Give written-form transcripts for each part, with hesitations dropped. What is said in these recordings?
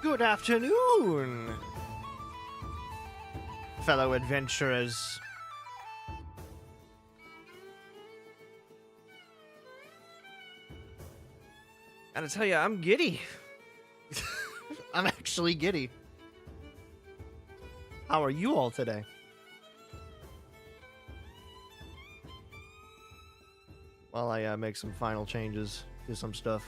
Good afternoon, fellow adventurers. Gotta tell you, I'm giddy. I'm actually giddy. How are you all today? While I make some final changes to some stuff.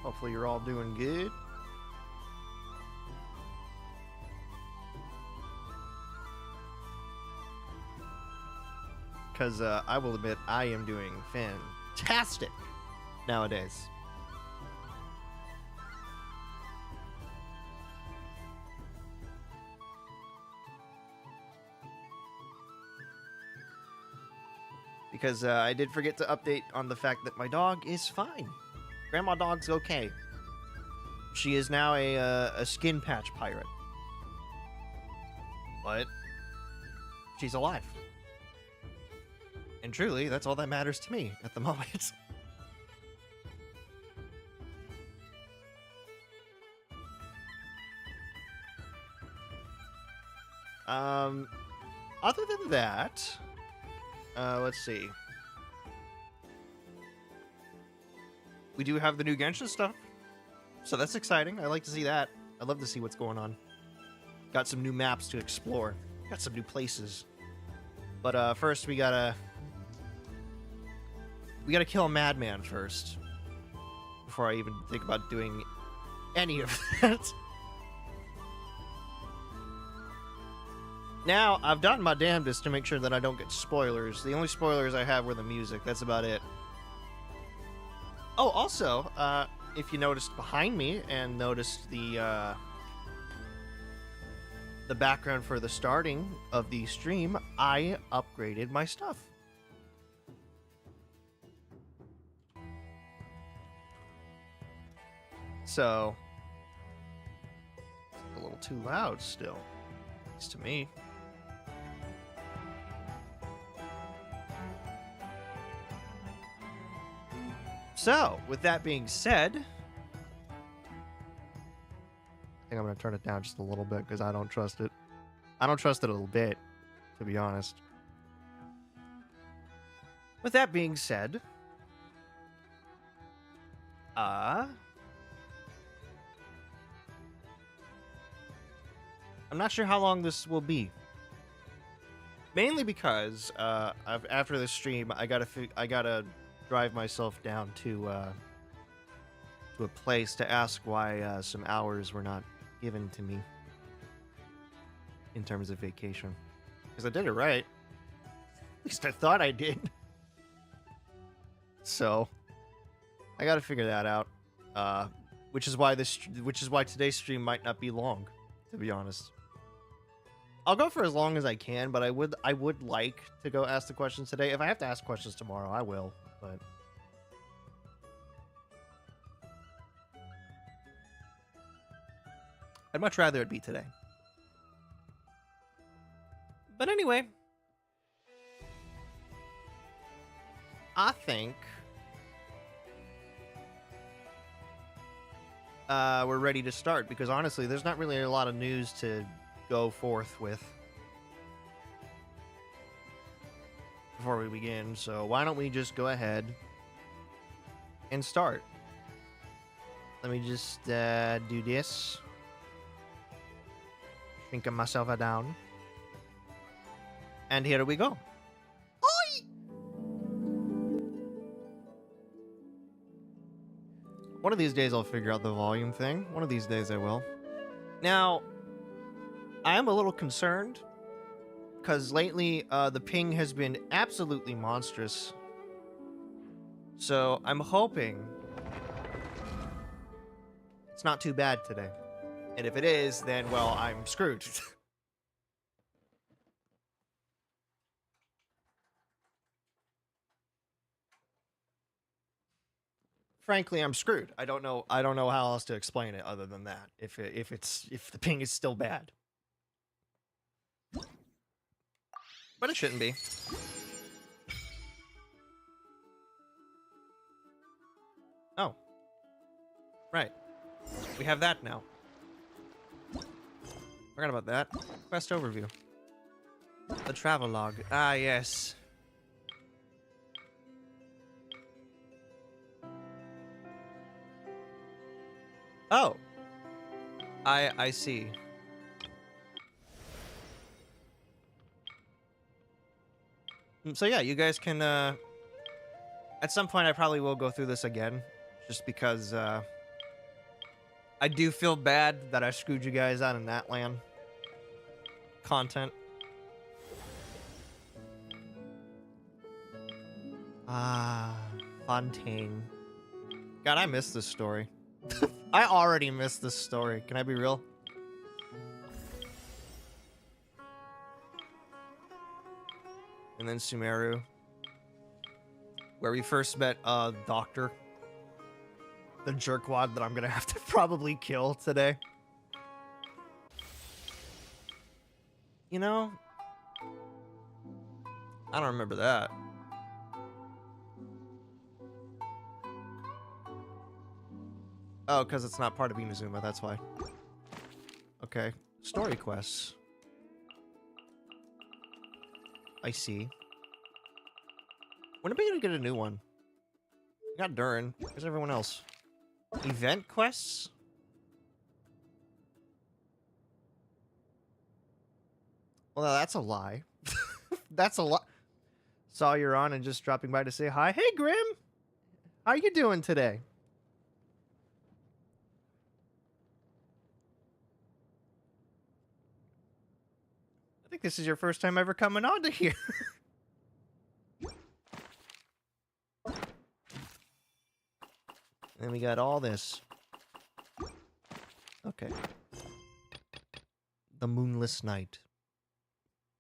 Hopefully you're all doing good. Because I will admit I am doing fantastic nowadays. Because I did forget to update on the fact that my dog is fine. Grandma dog's okay. She is now a skin patch pirate. But she's alive. And truly, that's all that matters to me at the moment. Other than that, let's see. We do have the new Genshin stuff, so that's exciting. I like to see that. I love to see what's going on. Got some new maps to explore. Got some new places. But first, we gotta kill a madman first, before I even think about doing any of that. Now, I've done my damnedest to make sure that I don't get spoilers. The only spoilers I have were the music. That's about it. Oh, also, if you noticed behind me and noticed the background for the starting of the stream, I upgraded my stuff. So, it's a little too loud still. At least to me. So, with that being said, I think I'm going to turn it down just a little bit because I don't trust it. I don't trust it a little bit, to be honest. With that being said, I'm not sure how long this will be. Mainly because after this stream, I gotta drive myself down to a place to ask why some hours were not given to me in terms of vacation. Because I did it right. At least I thought I did. So I gotta figure that out. Which is why today's stream might not be long, to be honest. I'll go for as long as I can, but I would like to go ask the questions today. If I have to ask questions tomorrow, I will, but I'd much rather it be today. But anyway, I think we're ready to start, because honestly, there's not really a lot of news to go forth with before we begin, so why don't we just go ahead and start. Let me just do this. Shrinking myself down. And here we go. Oi! One of these days I'll figure out the volume thing. One of these days I will. Now, I am a little concerned because lately the ping has been absolutely monstrous. So I'm hoping it's not too bad today. And if it is, then, well, I'm screwed. frankly, I'm screwed. I don't know how else to explain it other than that. If the ping is still bad. But it shouldn't be. Oh. Right. We have that now. Forgot about that. Quest overview. The travel log. Ah, yes. Oh. I see. So yeah, you guys can, at some point I probably will go through this again, just because, I do feel bad that I screwed you guys out in that land content. Ah, Fontaine. God, I miss this story. I already missed this story. Can I be real? And then Sumeru, where we first met Doctor, the jerkwad that I'm gonna have to probably kill today. You know, I don't remember that. Oh, because it's not part of Inazuma, that's why. Okay, story quests. I see. When are we gonna get a new one? We got Durin. Where's everyone else? Event quests? Well, that's a lie. That's a lie. Saw you're on and just dropping by to say hi. Hey, Grim! How you doing today? I think this is your first time ever coming on to here. And we got all this. Okay. The Moonless Night.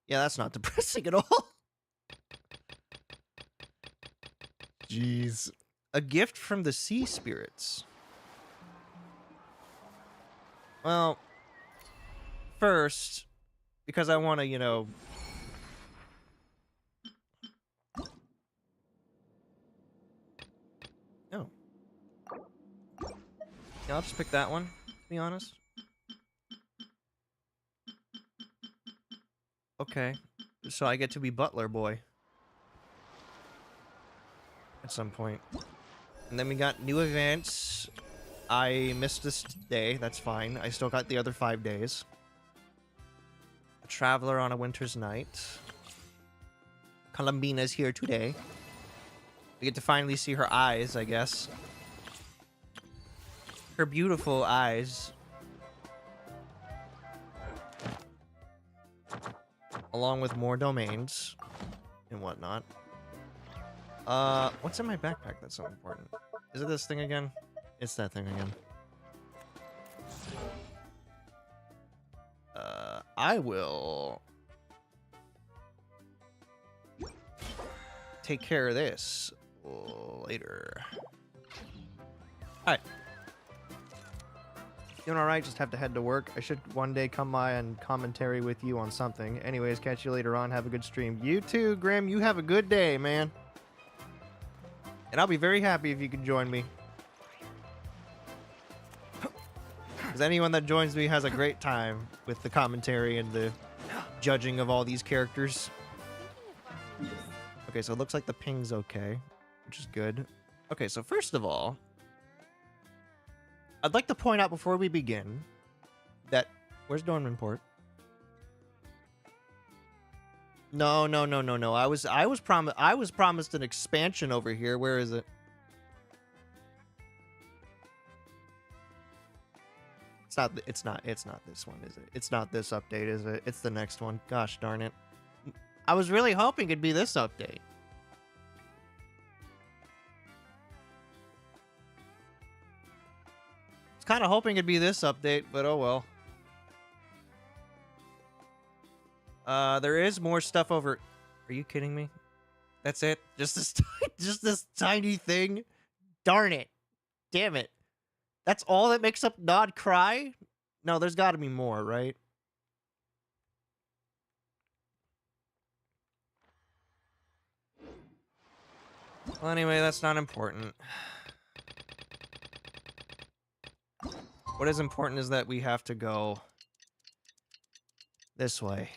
Yeah, that's not depressing at all. Jeez. A gift from the sea spirits. Well, first, because I want to, you know... Oh. Yeah, I'll just pick that one, to be honest. Okay. So I get to be Butler Boy. At some point. And then we got new events. I missed this day, that's fine. I still got the other 5 days. A Traveler on a Winter's Night. Columbina's here today. We get to finally see her eyes, I guess. Her beautiful eyes. Along with more domains and whatnot. What's in my backpack that's so important? Is it this thing again? It's that thing again. I will take care of this later. Alright. Doing alright, just have to head to work. I should one day come by and commentary with you on something. Anyways, catch you later on. Have a good stream. You too, Grim. You have a good day, man. And I'll be very happy if you can join me. Because anyone that joins me has a great time with the commentary and the judging of all these characters. Okay, so it looks like the ping's okay, which is good. Okay, so first of all, I'd like to point out before we begin that... Where's Dornmanport? No. I was promised an expansion over here. Where is it? It's not this one, is it? It's not this update, is it? It's the next one. Gosh darn it. I was really hoping it'd be this update. I was kind of hoping it'd be this update, but oh well. There is more stuff over... Are you kidding me? That's it? Just this tiny thing? Darn it. Damn it. That's all that makes up Nod Cry? No, there's got to be more, right? Well, anyway, that's not important. What is important is that we have to go this way.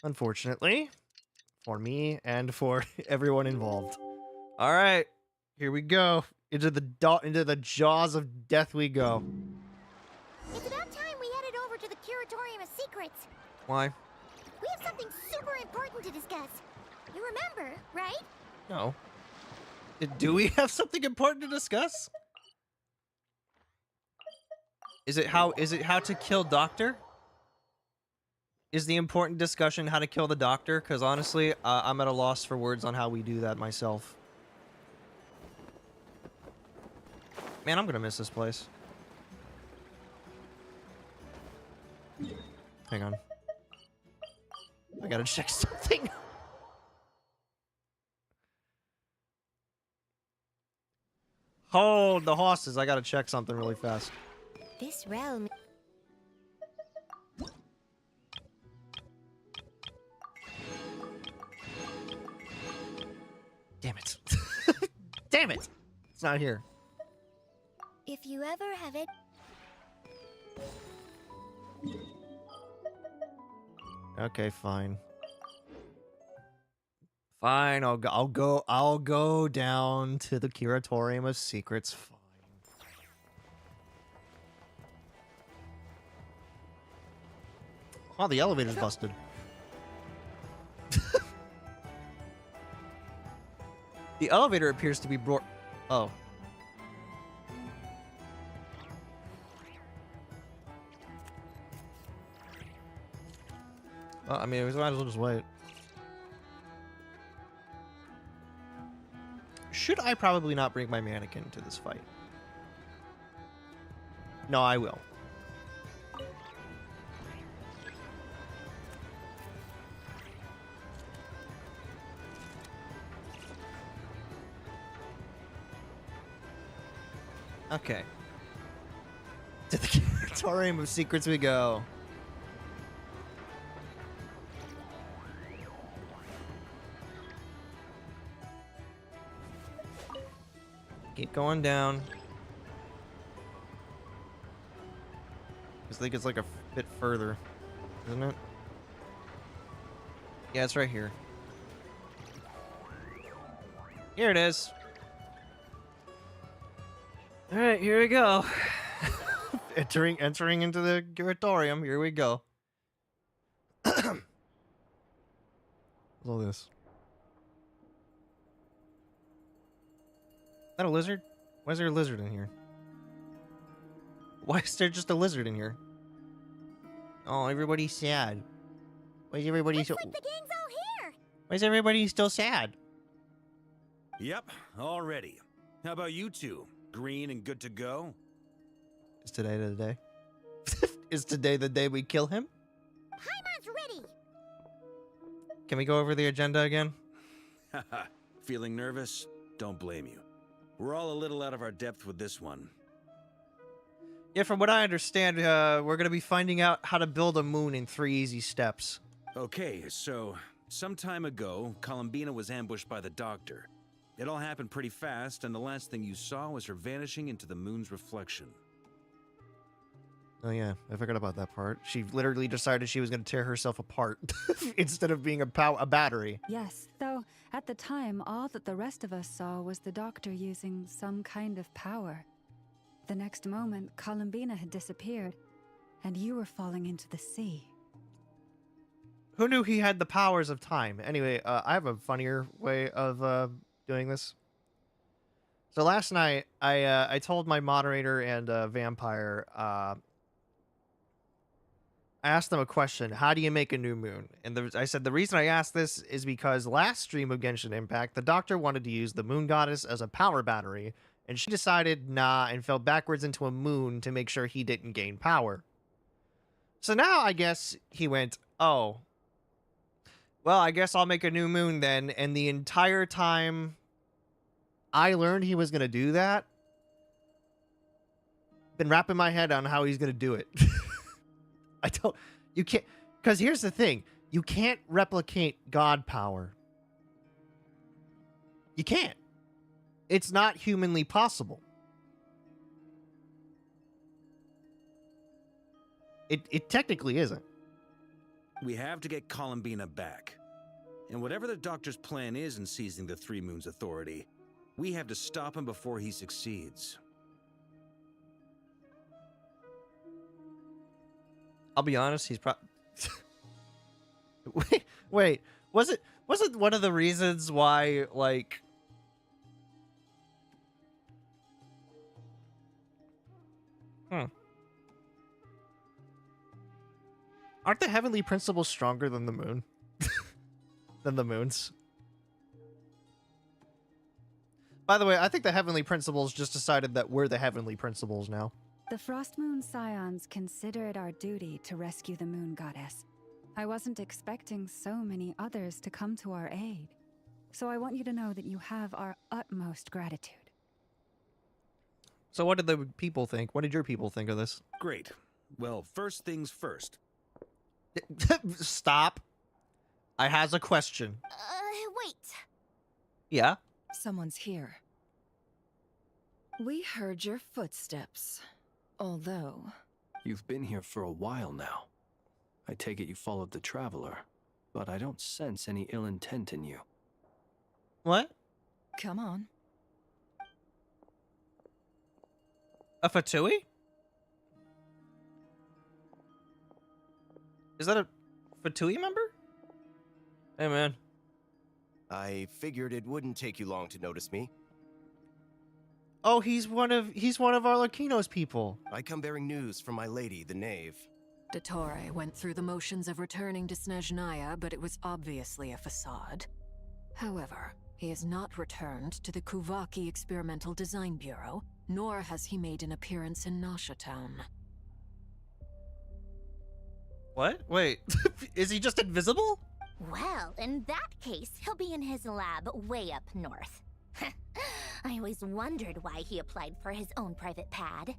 Unfortunately. For me and for everyone involved. Alright. Here we go. Into the jaws of death we go. It's about time we headed over to the Curatorium of Secrets. Why? We have something super important to discuss. You remember, right? No. Do we have something important to discuss? Is it how to kill Doctor? Is the important discussion how to kill the Doctor? Because honestly, I'm at a loss for words on how we do that myself. Man, I'm gonna miss this place. Hang on. I gotta check something. Hold the horses. I gotta check something really fast. This realm... Damn it. Damn it. It's not here. If you ever have it... Okay, fine. Fine, I'll go down to the Curatorium of Secrets. Fine. Oh, the elevator's busted. The elevator appears to be brought... Oh. Well, I mean, we might as well just wait. Should I probably not bring my mannequin to this fight? No, I will. Okay. To the Curatorium of Secrets we go. Keep going down. I think it's like a bit further, isn't it? Yeah, it's right here. Here it is. All right, here we go. entering into the curatorium. Here we go. What's all this? Is that a lizard? Why is there a lizard in here? Why is there just a lizard in here? Oh, everybody's sad. Why is everybody so... Looks like the gang's all here. Why is everybody still sad? Yep, all ready. How about you two? Green and good to go? Is today the day? Is today the day we kill him? Paimon's ready. Can we go over the agenda again? Haha, feeling nervous? Don't blame you. We're all a little out of our depth with this one. Yeah, from what I understand, we're going to be finding out how to build a moon in 3 easy steps. Okay, so some time ago, Columbina was ambushed by the Doctor. It all happened pretty fast, and the last thing you saw was her vanishing into the moon's reflection. Oh yeah, I forgot about that part. She literally decided she was going to tear herself apart instead of being a battery. Yes, though at the time, all that the rest of us saw was the Doctor using some kind of power. The next moment, Columbina had disappeared, and you were falling into the sea. Who knew he had the powers of time? Anyway, I have a funnier way of doing this. So last night, I told my moderator and vampire, I asked them a question. How do you make a new moon? And I said the reason I asked this is because last stream of Genshin Impact, the Doctor wanted to use the Moon Goddess as a power battery, and she decided nah and fell backwards into a moon to make sure he didn't gain power. So now I guess he went, oh, well, I guess I'll make a new moon then. And the entire time I learned he was going to do that, been wrapping my head on how he's gonna do it. You can't, because here's the thing. You can't replicate God power. You can't. It's not humanly possible. It technically isn't. We have to get Columbina back. And whatever the Doctor's plan is in seizing the Three Moons Authority, we have to stop him before he succeeds. I'll be honest, he's probably... wait, wasn't one of the reasons why, like... Aren't the heavenly principles stronger than the moon? Than the moons? By the way, I think the heavenly principles just decided that we're the heavenly principles now. The Frost Moon Scions consider it our duty to rescue the Moon Goddess. I wasn't expecting so many others to come to our aid. So I want you to know that you have our utmost gratitude. So what did the people think? What did your people think of this? Great. Well, first things first. Stop. I has a question. Wait. Yeah? Someone's here. We heard your footsteps. Although... You've been here for a while now. I take it you followed the Traveler, but I don't sense any ill intent in you. What? Come on. A Fatui? Is that a Fatui member? Hey, man. I figured it wouldn't take you long to notice me. Oh, he's one of Arlecchino's people. I come bearing news from my lady, the Knave. Dottore went through the motions of returning to Snezhnaya, but it was obviously a facade. However, he has not returned to the Kuvaki Experimental Design Bureau, nor has he made an appearance in Nasha Town. What? Wait, is he just invisible? Well, in that case, he'll be in his lab way up north. I always wondered why he applied for his own private pad.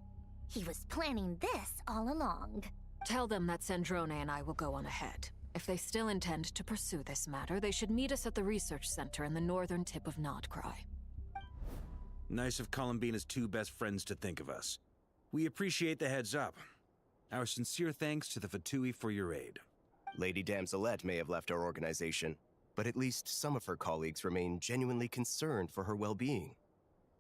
He was planning this all along. Tell them that Sandrone and I will go on ahead. If they still intend to pursue this matter, they should meet us at the research center in the northern tip of Nodcry. Nice of Columbina's two best friends to think of us. We appreciate the heads up. Our sincere thanks to the Fatui for your aid. Lady Damselette may have left our organization, but at least some of her colleagues remain genuinely concerned for her well-being.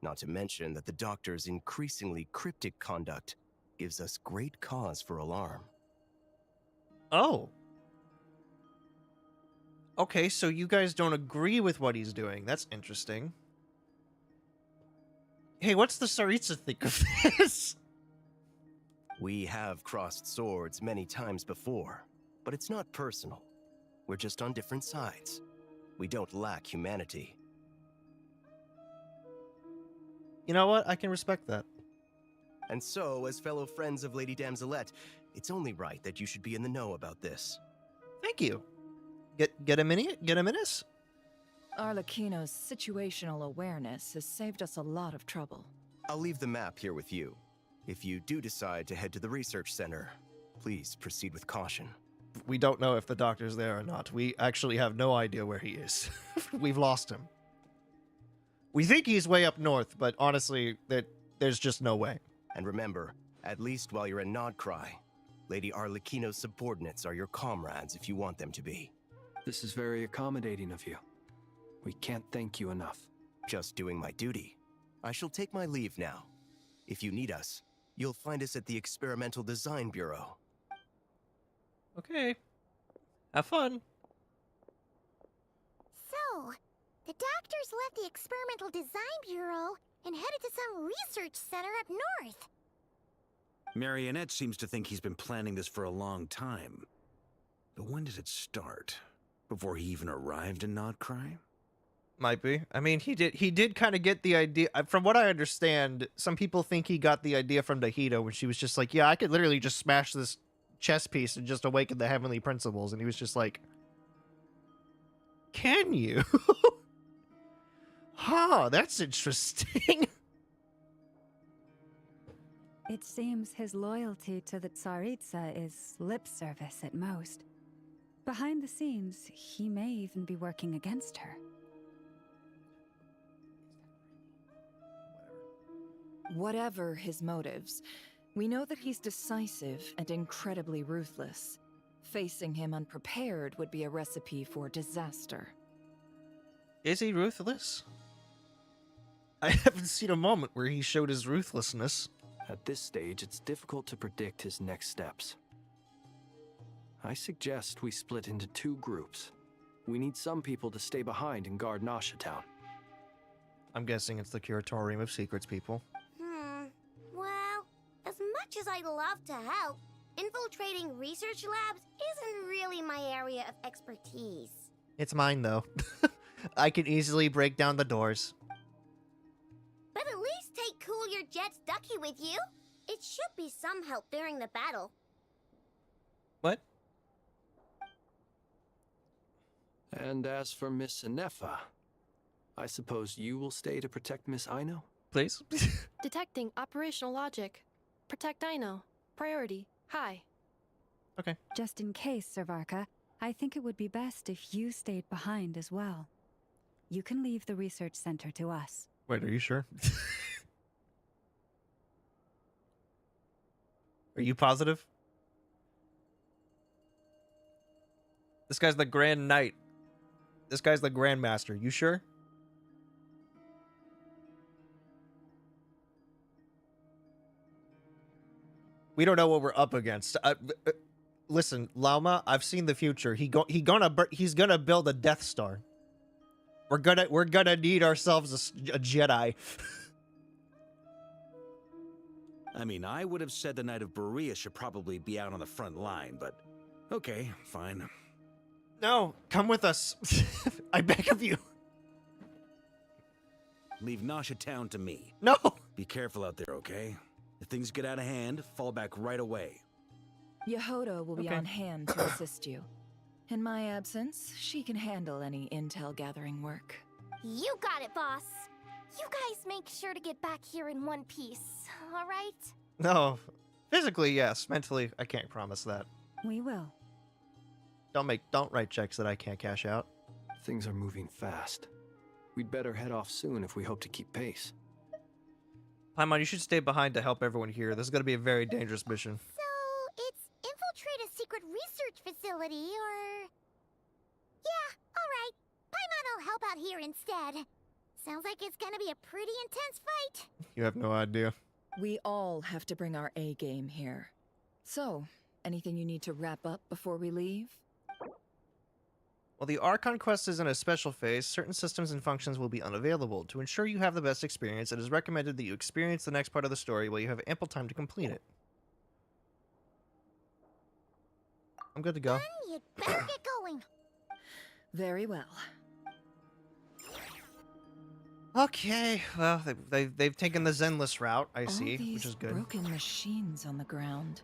Not to mention that the Doctor's increasingly cryptic conduct gives us great cause for alarm. Oh. Okay, so you guys don't agree with what he's doing. That's interesting. Hey, what's the Tsaritsa think of this? We have crossed swords many times before, but it's not personal. We're just on different sides. We don't lack humanity. You know what? I can respect that. And so, as fellow friends of Lady Damselette, it's only right that you should be in the know about this. Thank you. Get a minute? Get a minute? Arlecchino's situational awareness has saved us a lot of trouble. I'll leave the map here with you. If you do decide to head to the research center, please proceed with caution. We don't know if the Doctor's there or not. We actually have no idea where he is. We've lost him. We think he's way up north, but honestly, there's just no way. And remember, at least while you're in Nodcry, Lady Arlecchino's subordinates are your comrades if you want them to be. This is very accommodating of you. We can't thank you enough. Just doing my duty. I shall take my leave now. If you need us, you'll find us at the Experimental Design Bureau. Okay. Have fun. So, the Doctors left the Experimental Design Bureau and headed to some research center up north. Marionette seems to think he's been planning this for a long time. But when did it start? Before he even arrived in Nodcry? Might be. I mean, he did kind of get the idea. From what I understand, some people think he got the idea from Dahito when she was just like, yeah, I could literally just smash this chess piece and just awaken the heavenly principles. And he was just like, can you? Huh, that's interesting. It seems his loyalty to the Tsaritsa is lip service at most. Behind the scenes, he may even be working against her. Whatever his motives, we know that he's decisive and incredibly ruthless. Facing him unprepared would be a recipe for disaster. Is he ruthless? I haven't seen a moment where he showed his ruthlessness. At this stage, it's difficult to predict his next steps. I suggest we split into 2 groups. We need some people to stay behind and guard Nasha Town. I'm guessing it's the Curatorium of Secrets people. Well, as much as I'd love to help, infiltrating research labs isn't really my area of expertise. It's mine, though. I can easily break down the doors. But at least take Cool Your Jet's ducky with you. It should be some help during the battle. What? And as for Miss Inefa, I suppose you will stay to protect Miss Aino? Please? Detecting operational logic. Protect Dino. Priority. High. Okay. Just in case, Servarka, I think it would be best if you stayed behind as well. You can leave the research center to us. Wait, are you sure? Are you positive? This guy's the Grand Knight. This guy's the Grandmaster. You sure? We don't know what we're up against. Listen, Lauma, I've seen the future. He's gonna build a Death Star. We're gonna need ourselves a Jedi. I mean, I would have said the Knight of Berea should probably be out on the front line, but okay, fine. No, come with us. I beg of you. Leave Nasha Town to me. No. Be careful out there, okay? If things get out of hand, fall back right away. Yehoda will be Okay. on hand to assist you. In my absence, she can handle any intel gathering work. You got it, boss. You guys make sure to get back here in one piece, all right? No. Physically, yes. Mentally, I can't promise that. We will. Don't write checks that I can't cash out. Things are moving fast. We'd better head off soon if we hope to keep pace. Paimon, you should stay behind to help everyone here. This is going to be a very dangerous mission. So, it's infiltrate a secret research facility, or... Yeah, alright. Paimon will help out here instead. Sounds like it's gonna be a pretty intense fight. You have no idea. We all have to bring our A game here. So, anything you need to wrap up before we leave? While the Archon quest is in a special phase, certain systems and functions will be unavailable. To ensure you have the best experience, it is recommended that you experience the next part of the story while you have ample time to complete it. I'm good to go. Then you'd better get going. Very well. Okay, well, they've taken the Zenless route, I All see, these which is good. broken machines on the ground.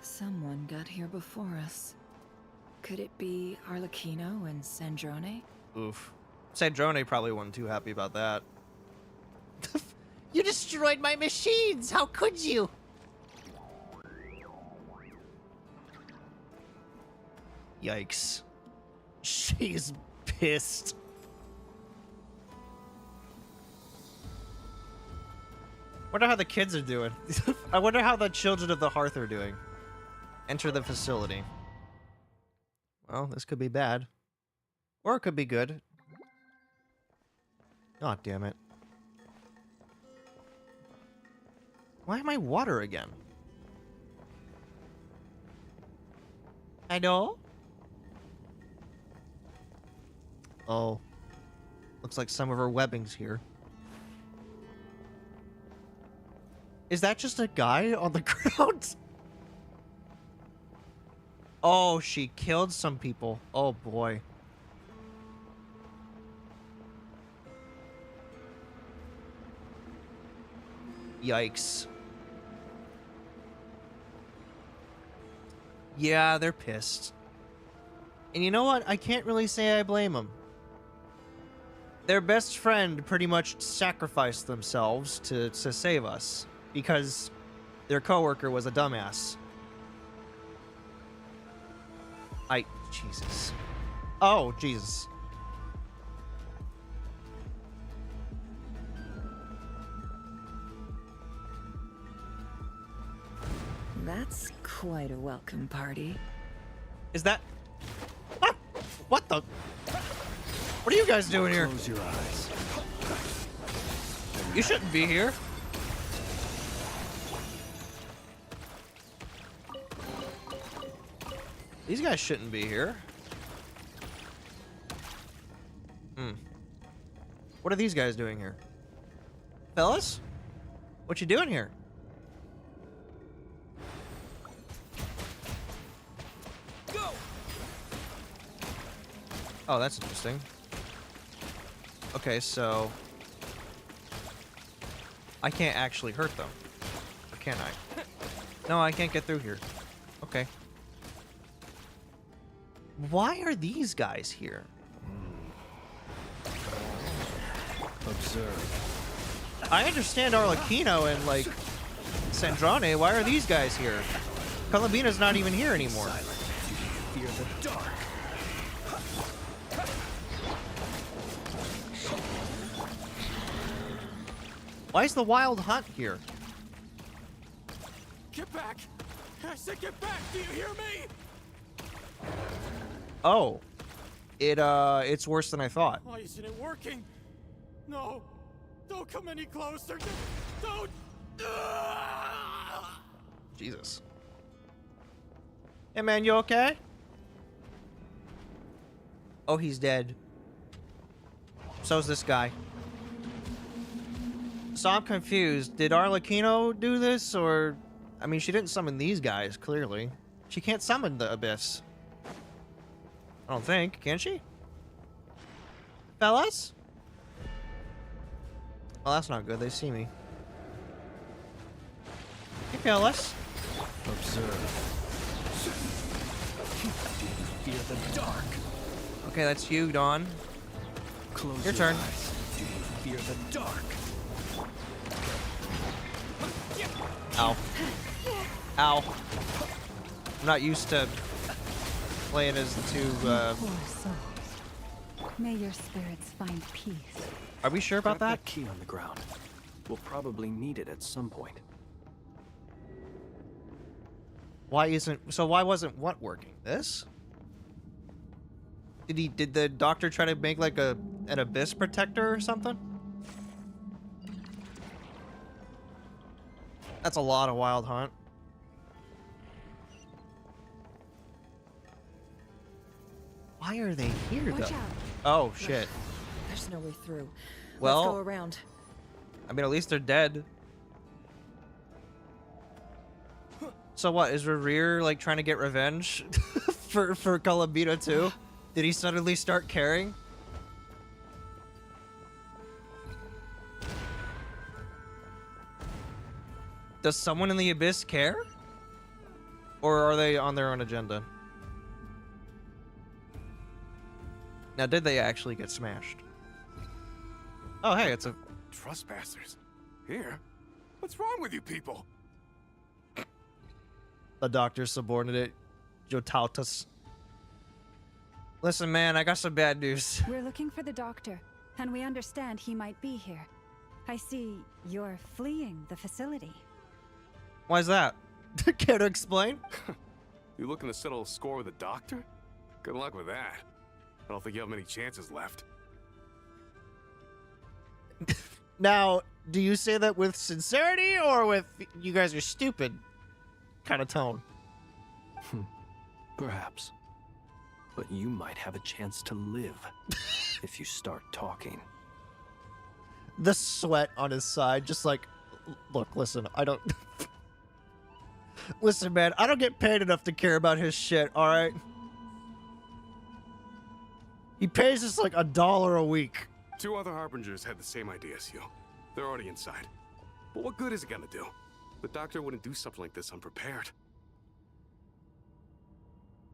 Someone got here before us. Could it be Arlecchino and Sandrone? Oof. Sandrone probably wasn't too happy about that. You destroyed my machines! How could you? Yikes. She's pissed. Wonder how the kids are doing. I wonder how the children of the hearth are doing. Enter the facility. Well, this could be bad. Or it could be good. Oh, damn it. Why am I water again? I know. Oh. Looks like some of her webbing's here. Is that just a guy on the ground? Oh, she killed some people. Oh, boy. Yikes. Yeah, they're pissed. And you know what? I can't really say I blame them. Their best friend pretty much sacrificed themselves to save us. Because their coworker was a dumbass. Jesus. Oh, Jesus. That's quite a welcome party. Is that... Ah! What the... What are you guys doing here? Close your eyes. You shouldn't be here. These guys shouldn't be here. What are these guys doing here? Fellas? What you doing here? Go! Oh, that's interesting. Okay, so... I can't actually hurt them. Or can I? No, I can't get through here. Okay. Why are these guys here? Observe. I understand Arlecchino and, like, Sandrane. Why are these guys here? Columbina's not even here anymore. Fear the dark. Why is the Wild Hunt here? Get back! I said get back! Do you hear me? Oh. It's worse than I thought. Why isn't it working? No! Don't come any closer! Don't! Jesus. Hey man, you okay? Oh, he's dead. So's this guy. So I'm confused. Did Arlecchino do this, or... I mean, she didn't summon these guys, clearly. She can't summon the Abyss. I don't think. Can she? Fellas? Well, that's not good. They see me. Hey, fellas. Observe. Do you fear the dark? Okay, that's you, Dawn. Close Your turn. eyes. Do you fear the dark? Ow. Ow. I'm not used to playing as the two, Poor souls. May your spirits find peace. Are we sure about Grab that? key on the ground. We'll probably need it at some point. Why wasn't what working? This? Did the doctor try to make like an abyss protector or something? That's a lot of Wild Hunt. Why are they here Watch though? out. Oh shit. There's no way through. Well, Let's go around. I mean, at least they're dead. So what, is Reverie like trying to get revenge for Columbina too? Did he suddenly start caring? Does someone in the Abyss care? Or are they on their own agenda? Now, did they actually get smashed? Oh, hey, it's a... Trespassers? Here? What's wrong with you people? The doctor's subordinate, Jotautus. Listen, man, I got some bad news. We're looking for the doctor, and we understand he might be here. I see you're fleeing the facility. Why's that? Care to explain? You looking to settle a score with a doctor? Good luck with that. I don't think you have many chances left. Now, do you say that with sincerity or with you guys are stupid kind of tone? Perhaps. But you might have a chance to live if you start talking. The sweat on his side, just like, look, listen, I don't... Listen, man, I don't get paid enough to care about his shit, alright? He pays us like $1 a week. 2 other Harbingers had the same idea as you. They're already inside. But what good is it gonna do? The doctor wouldn't do something like this unprepared.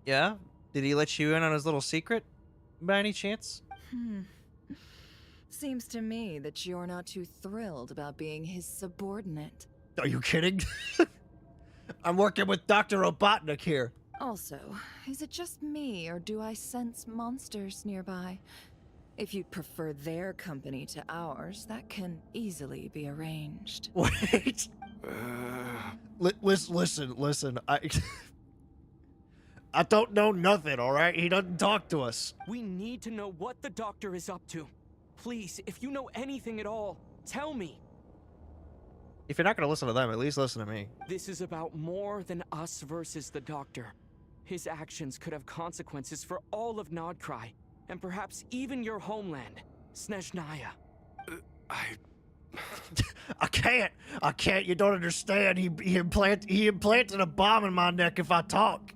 Yeah? Did he let you in on his little secret? By any chance? Seems to me that you're not too thrilled about being his subordinate. Are you kidding? I'm working with Dr. Robotnik here. Also, is it just me, or do I sense monsters nearby? If you'd prefer their company to ours, that can easily be arranged. Wait. Listen. I don't know nothing, all right? He doesn't talk to us. We need to know what the doctor is up to. Please, if you know anything at all, tell me. If you're not going to listen to them, at least listen to me. This is about more than us versus the doctor. His actions could have consequences for all of Nodcry, and perhaps even your homeland, Snezhnaya. I can't. You don't understand. He implanted a bomb in my neck if I talk.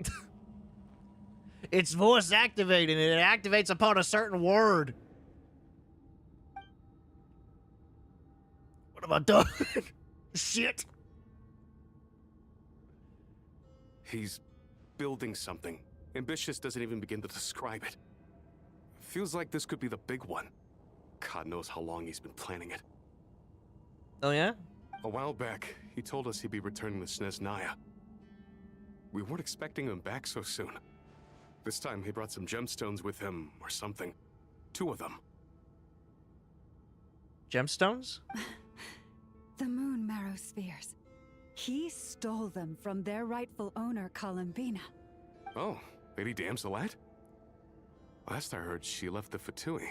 It's voice activated, and it activates upon a certain word. What have I done? Shit. He's building something. Ambitious doesn't even begin to describe it. Feels like this could be the big one. God knows how long he's been planning it. Oh, yeah? A while back, he told us he'd be returning to Snezhnaya. We weren't expecting him back so soon. This time, he brought some gemstones with him, or something. 2 of them. Gemstones? The moon marrow spheres. He stole them from their rightful owner, Columbina. Oh, Lady Damselette? Last I heard, she left the Fatui.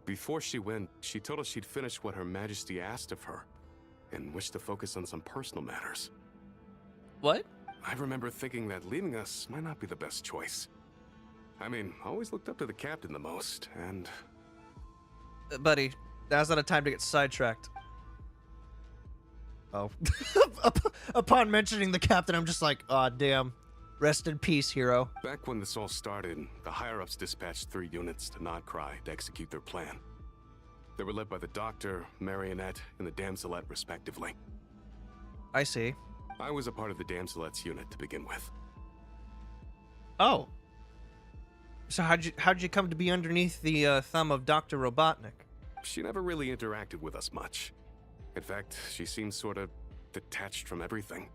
Before she went, she told us she'd finished what Her Majesty asked of her, and wished to focus on some personal matters. What? I remember thinking that leaving us might not be the best choice. I mean, I always looked up to the captain the most, and... Buddy, now's not a time to get sidetracked. Oh. Upon mentioning the captain, I'm just like, aw, damn. Rest in peace, hero. Back when this all started, the higher-ups dispatched 3 units to Nodcry to execute their plan. They were led by the Doctor, Marionette, and the Damselette, respectively. I see. I was a part of the Damselette's unit to begin with. Oh. So how'd you come to be underneath the thumb of Dr. Robotnik? She never really interacted with us much. In fact, she seemed sort of detached from everything.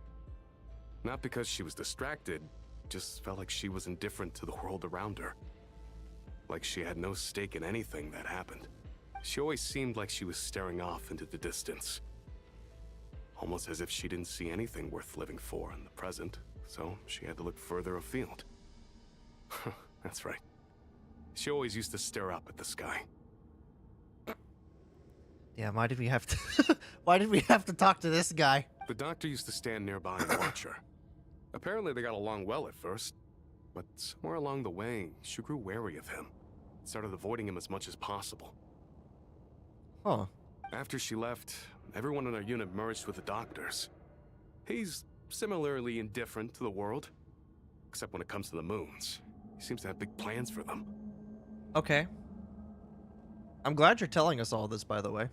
Not because she was distracted, just felt like she was indifferent to the world around her. Like she had no stake in anything that happened. She always seemed like she was staring off into the distance. Almost as if she didn't see anything worth living for in the present, so she had to look further afield. That's right. She always used to stare up at the sky. Yeah, why did we have to why did we have to talk to this guy? The Doctor used to stand nearby and watch her. Apparently they got along well at first, but somewhere along the way, she grew wary of him. Started avoiding him as much as possible. Huh. After she left, everyone in our unit merged with the Doctor's. He's similarly indifferent to the world, except when it comes to the moons. He seems to have big plans for them. Okay. I'm glad you're telling us all this, by the way.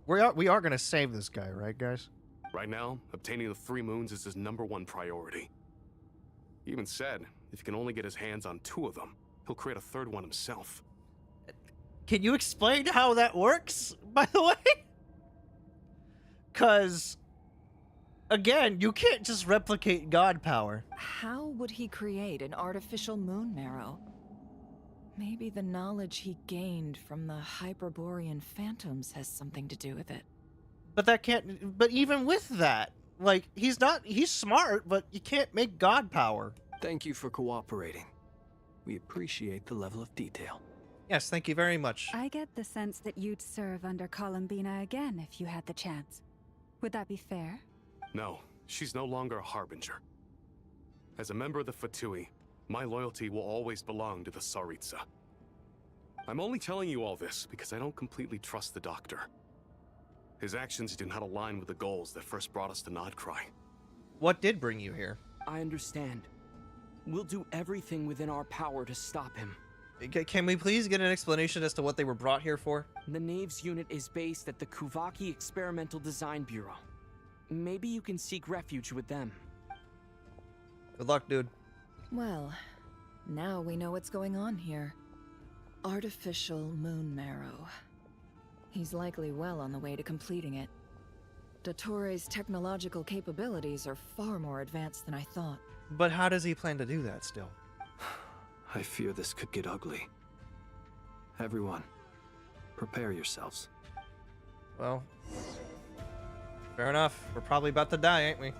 We are gonna save this guy, right, guys? Right now, obtaining the 3 moons is his #1 priority. He even said, if he can only get his hands on 2 of them, he'll create a 3rd one himself. Can you explain how that works, by the way? Because, again, you can't just replicate god power. How would he create an artificial moon marrow? Maybe the knowledge he gained from the Hyperborean phantoms has something to do with it. But that can't, but even with that, like, he's smart, but you can't make god power. Thank you for cooperating. We appreciate the level of detail. Yes, thank you very much. I get the sense that you'd serve under Columbina again if you had the chance. Would that be fair? No, she's no longer a Harbinger. As a member of the Fatui, my loyalty will always belong to the Tsaritsa. I'm only telling you all this because I don't completely trust the Doctor. His actions do not align with the goals that first brought us to Nodcry. What did bring you here? I understand. We'll do everything within our power to stop him. Can we please get an explanation as to what they were brought here for? The Knave's unit is based at the Kuvaki Experimental Design Bureau. Maybe you can seek refuge with them. Good luck, dude. Well, now we know what's going on here. Artificial moon marrow. He's likely well on the way to completing it. Dottore's technological capabilities are far more advanced than I thought. But how does he plan to do that still? I fear this could get ugly. Everyone, prepare yourselves. Well, fair enough. We're probably about to die, ain't we?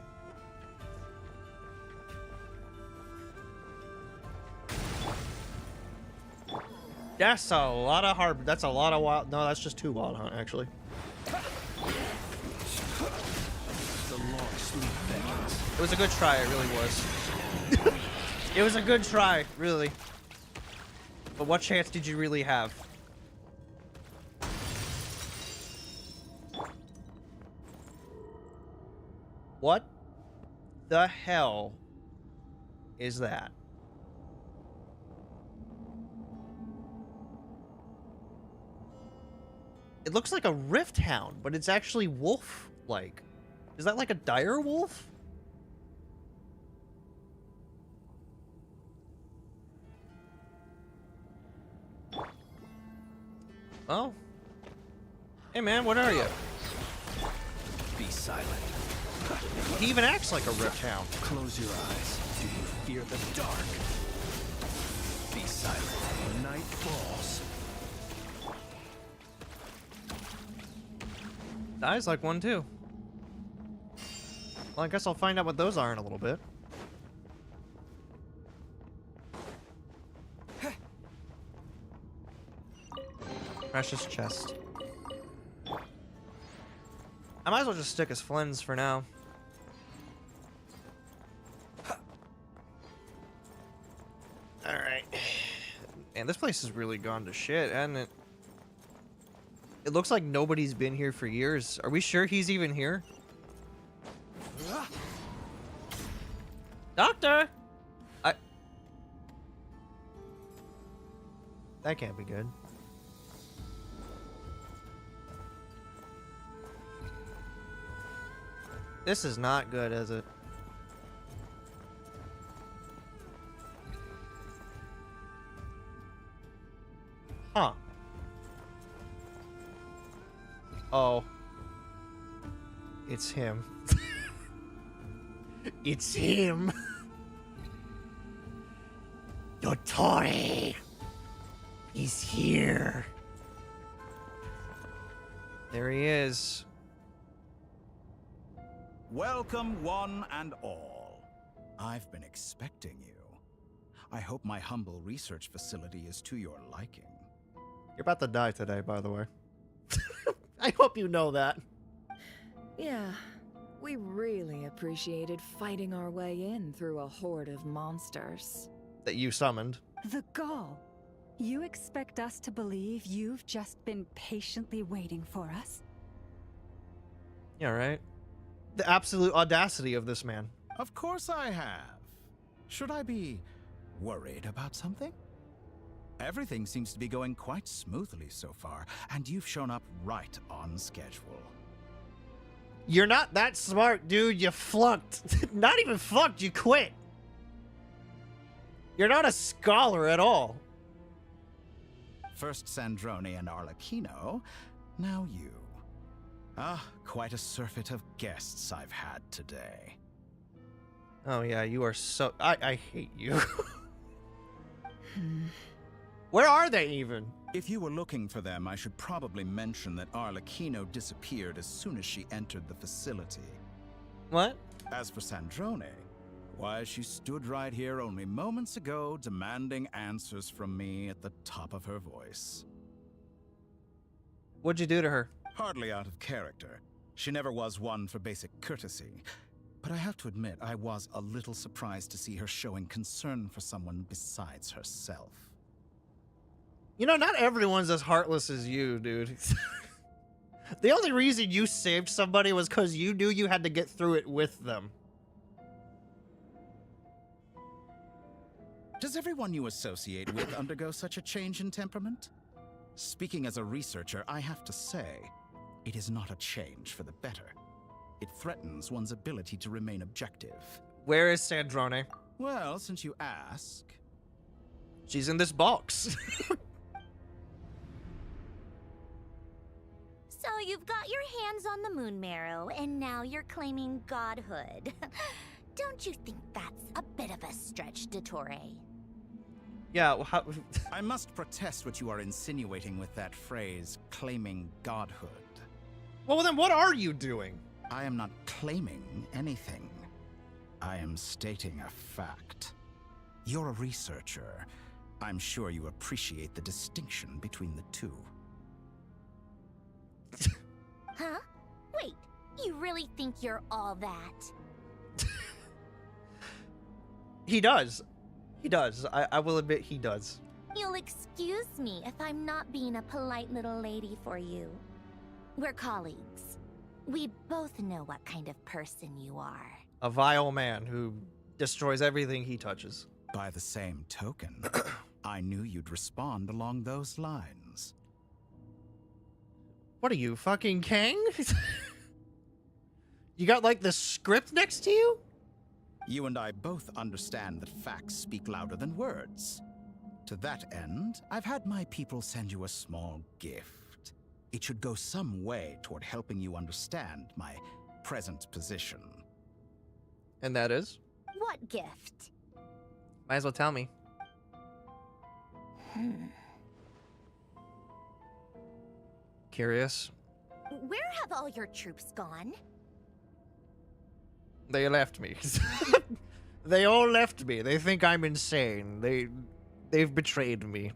That's a lot of hard. That's a lot of wild. No, that's just 2 wild hunt, actually. It was a good try. It really was. It was a good try, really. But what chance did you really have? What the hell is that? It looks like a rift hound, but it's actually wolf-like. Is that like a dire wolf? Oh. Hey man, what are you? Be silent. He even acts like a rift hound. Close your eyes. Do you fear the dark? Be silent. Night falls. Dies like one too. Well, I guess I'll find out what those are in a little bit. Precious chest. I might as well just stick as Flynn's for now. Alright. Man, this place has really gone to shit, hasn't it? It looks like nobody's been here for years. Are we sure he's even here? Doctor! That can't be good. This is not good, is it? Huh. Oh. It's him. It's him. Dottore. He's here. There he is. Welcome, one and all. I've been expecting you. I hope my humble research facility is to your liking. You're about to die today, by the way. I hope you know that. Yeah, we really appreciated fighting our way in through a horde of monsters. That you summoned. The gall. You expect us to believe you've just been patiently waiting for us? Yeah, right. The absolute audacity of this man. Of course I have. Should I be worried about something? Everything seems to be going quite smoothly so far, and you've shown up right on schedule. You're not that smart, dude. You flunked. Not even flunked, you quit. You're not a scholar at all. First Sandrone and Arlecchino, now you. Ah, quite a surfeit of guests I've had today. Oh yeah, you are so... I hate you. Where are they even? If you were looking for them, I should probably mention that Arlecchino disappeared as soon as she entered the facility. What? As for Sandrone, why, she stood right here only moments ago demanding answers from me at the top of her voice. What'd you do to her? Hardly out of character. She never was one for basic courtesy. But I have to admit, I was a little surprised to see her showing concern for someone besides herself. You know, not everyone's as heartless as you, dude. The only reason you saved somebody was because you knew you had to get through it with them. Does everyone you associate with undergo such a change in temperament? Speaking as a researcher, I have to say, it is not a change for the better. It threatens one's ability to remain objective. Where is Sandrone? Well, since you ask... She's in this box. So you've got your hands on the moon marrow, and now you're claiming godhood. Don't you think that's a bit of a stretch, Dottore? Yeah, well, how... I must protest what you are insinuating with that phrase, claiming godhood. Well, then what are you doing? I am not claiming anything. I am stating a fact. You're a researcher. I'm sure you appreciate the distinction between the two. Huh? Wait, you really think you're all that? He does. He does. I will admit he does. You'll excuse me if I'm not being a polite little lady for you. We're colleagues. We both know what kind of person you are. A vile man who destroys everything he touches. By the same token, I knew you'd respond along those lines. What are you, fucking Kang? You got, like, the script next to you? You and I both understand that facts speak louder than words. To that end, I've had my people send you a small gift. It should go some way toward helping you understand my present position. And that is? What gift? Might as well tell me. Curious? Where have all your troops gone? They left me. They all left me. They think I'm insane. They've betrayed me.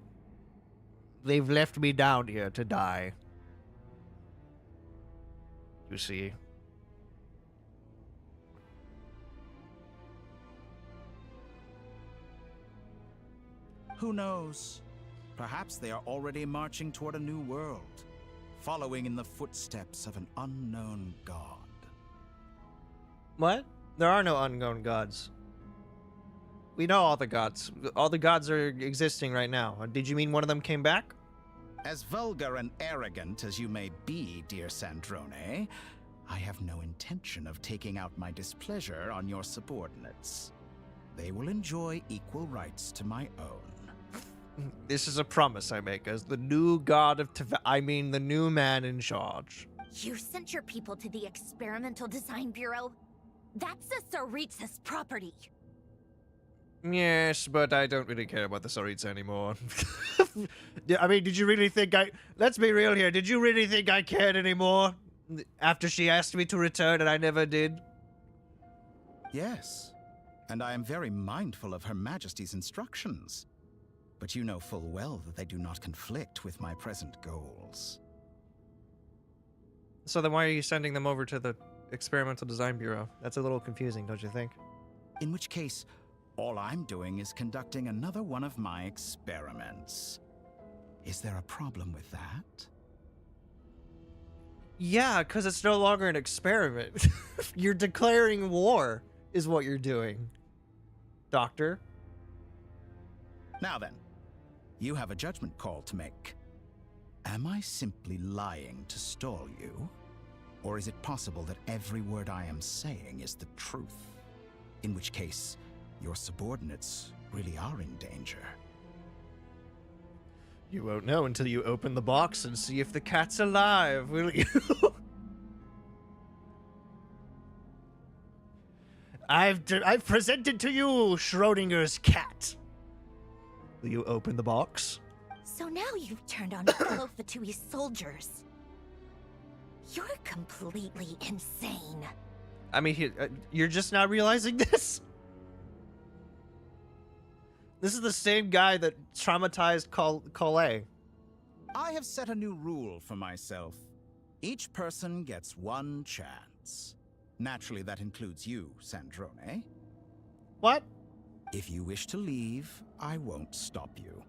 They've left me down here to die. You see? Who knows? Perhaps they are already marching toward a new world, following in the footsteps of an unknown god. What? There are no unknown gods. We know all the gods. All the gods are existing right now. Did you mean one of them came back? As vulgar and arrogant as you may be, dear Sandrone, I have no intention of taking out my displeasure on your subordinates. They will enjoy equal rights to my own. This is a promise I make as the new god of the new man in charge. You sent your people to the Experimental Design Bureau? That's a Tsaritsa's property. Yes, but I don't really care about the Tsaritsa anymore. I mean, did you really think let's be real here, did you really think I cared anymore? After she asked me to return and I never did? Yes, and I am very mindful of Her Majesty's instructions. But you know full well that they do not conflict with my present goals. So then why are you sending them over to the Experimental Design Bureau? That's a little confusing, don't you think? In which case, all I'm doing is conducting another one of my experiments. Is there a problem with that? Yeah, because it's no longer an experiment. You're declaring war, is what you're doing, Doctor. Now then, you have a judgment call to make. Am I simply lying to stall you? Or is it possible that every word I am saying is the truth? In which case, your subordinates really are in danger. You won't know until you open the box and see if the cat's alive, will you? I've presented to you Schrodinger's cat. Will you open the box? So now you've turned on fellow Fatui soldiers. You're completely insane. I mean, you're just now realizing this? This is the same guy that traumatized Collet. I have set a new rule for myself. Each person gets one chance. Naturally, that includes you, Sandrone. What? If you wish to leave, I won't stop you.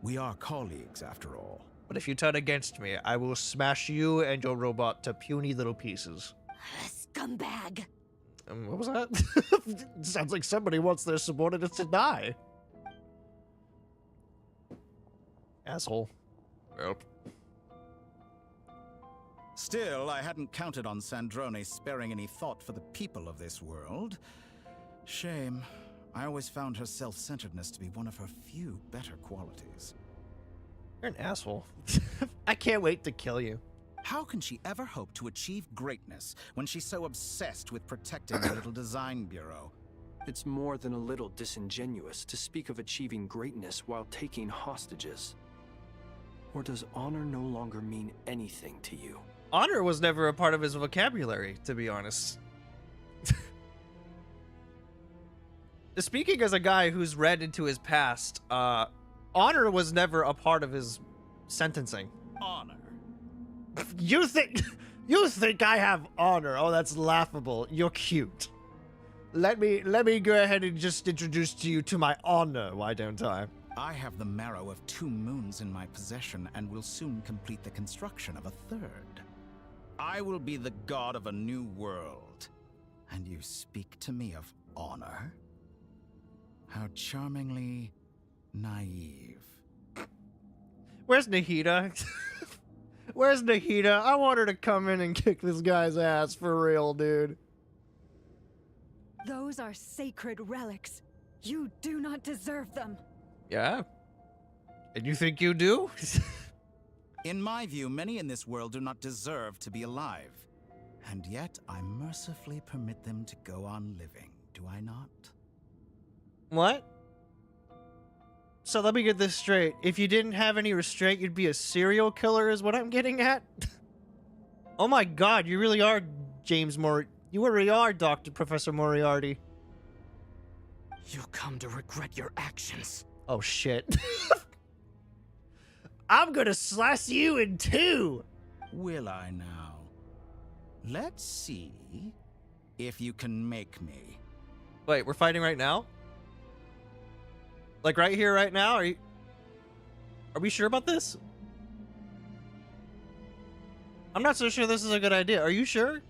We are colleagues, after all. But if you turn against me, I will smash you and your robot to puny little pieces. Scumbag. What was that? Sounds like somebody wants their subordinates to die. Asshole. Well. Still, I hadn't counted on Sandrone sparing any thought for the people of this world. Shame. I always found her self-centeredness to be one of her few better qualities. You're an asshole. I can't wait to kill you. How can she ever hope to achieve greatness when she's so obsessed with protecting the little design bureau? It's more than a little disingenuous to speak of achieving greatness while taking hostages. Or does honor no longer mean anything to you? Honor was never a part of his vocabulary, to be honest. Speaking as a guy who's read into his past, honor was never a part of his sentencing. Honor. You think I have honor? Oh, that's laughable. You're cute. Let me go ahead and just introduce to you to my honor, why don't I? I have the marrow of 2 moons in my possession and will soon complete the construction of a 3rd. I will be the god of a new world. And you speak to me of honor? How charmingly naive. Where's Nahida? Where's Nahida? I want her to come in and kick this guy's ass for real, dude. Those are sacred relics. You do not deserve them. Yeah? And you think you do? In my view, many in this world do not deserve to be alive. And yet, I mercifully permit them to go on living, do I not? What? So let me get this straight. If you didn't have any restraint, you'd be a serial killer is what I'm getting at? Oh my god, you really are you really are Dr. Professor Moriarty. You'll come to regret your actions. Oh shit. I'm gonna slice you in 2. Will I now? Let's see if you can make me. Wait, we're fighting right now? Like right here, right now? Are we sure about this? I'm not so sure this is a good idea. Are you sure?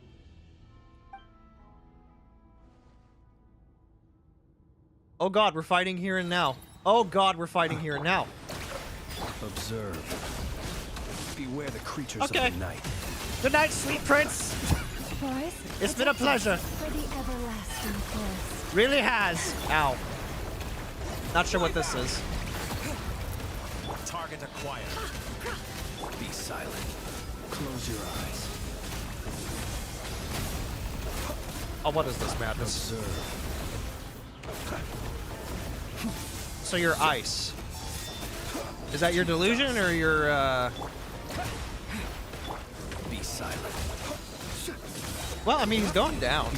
Oh god, we're fighting here and now. Oh god, we're fighting here and now. Observe. Beware the creatures Okay. of the night. Good night, sweet prince. Boris, It's been a pleasure. for the everlasting forest. Really has. Ow. Not sure what this is. Target acquired. Be silent. Close your eyes. Oh, what is this madness? Observe. So you're ice. Is that your delusion or your, Be silent. Well, I mean, he's going down.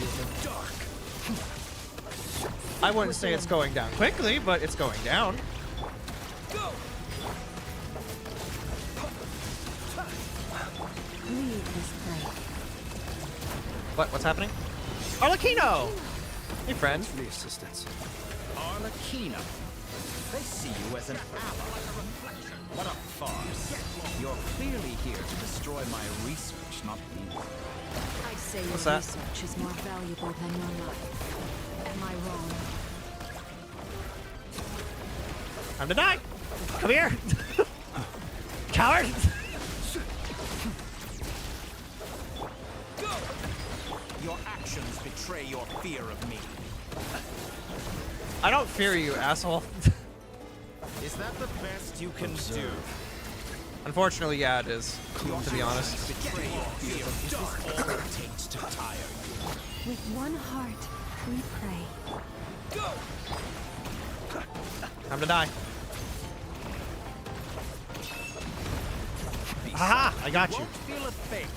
I wouldn't say it's going down quickly, but it's going down. Leave this prey. What's happening? Arlecchino! Hey, friend. The assistants. Arlecchino. They see you as an ally. What a farce. You're clearly here to destroy my research, not me. I'd say What's your that? research is more valuable than your life. Am I wrong? Time to die! Come here! Coward! Your actions betray your fear of me. I don't fear you, asshole. Is that the best you can do? Unfortunately, yeah, it is, to be honest. Betray your fear. Is this all it takes to tire you? With one heart, we pray. Time to die. Haha! I got you. Won't feel a thing.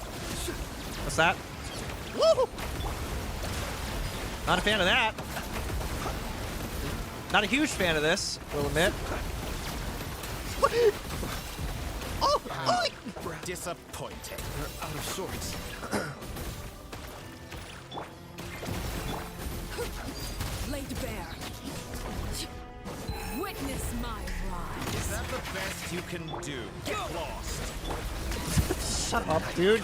What's that? Woo! Not a fan of that. Not a huge fan of this, we'll admit. Oh! Oh! Disappointing. They're out of sorts. Laid bare. Witness my rise. Is that the best you can do? Get lost. Shut up, dude.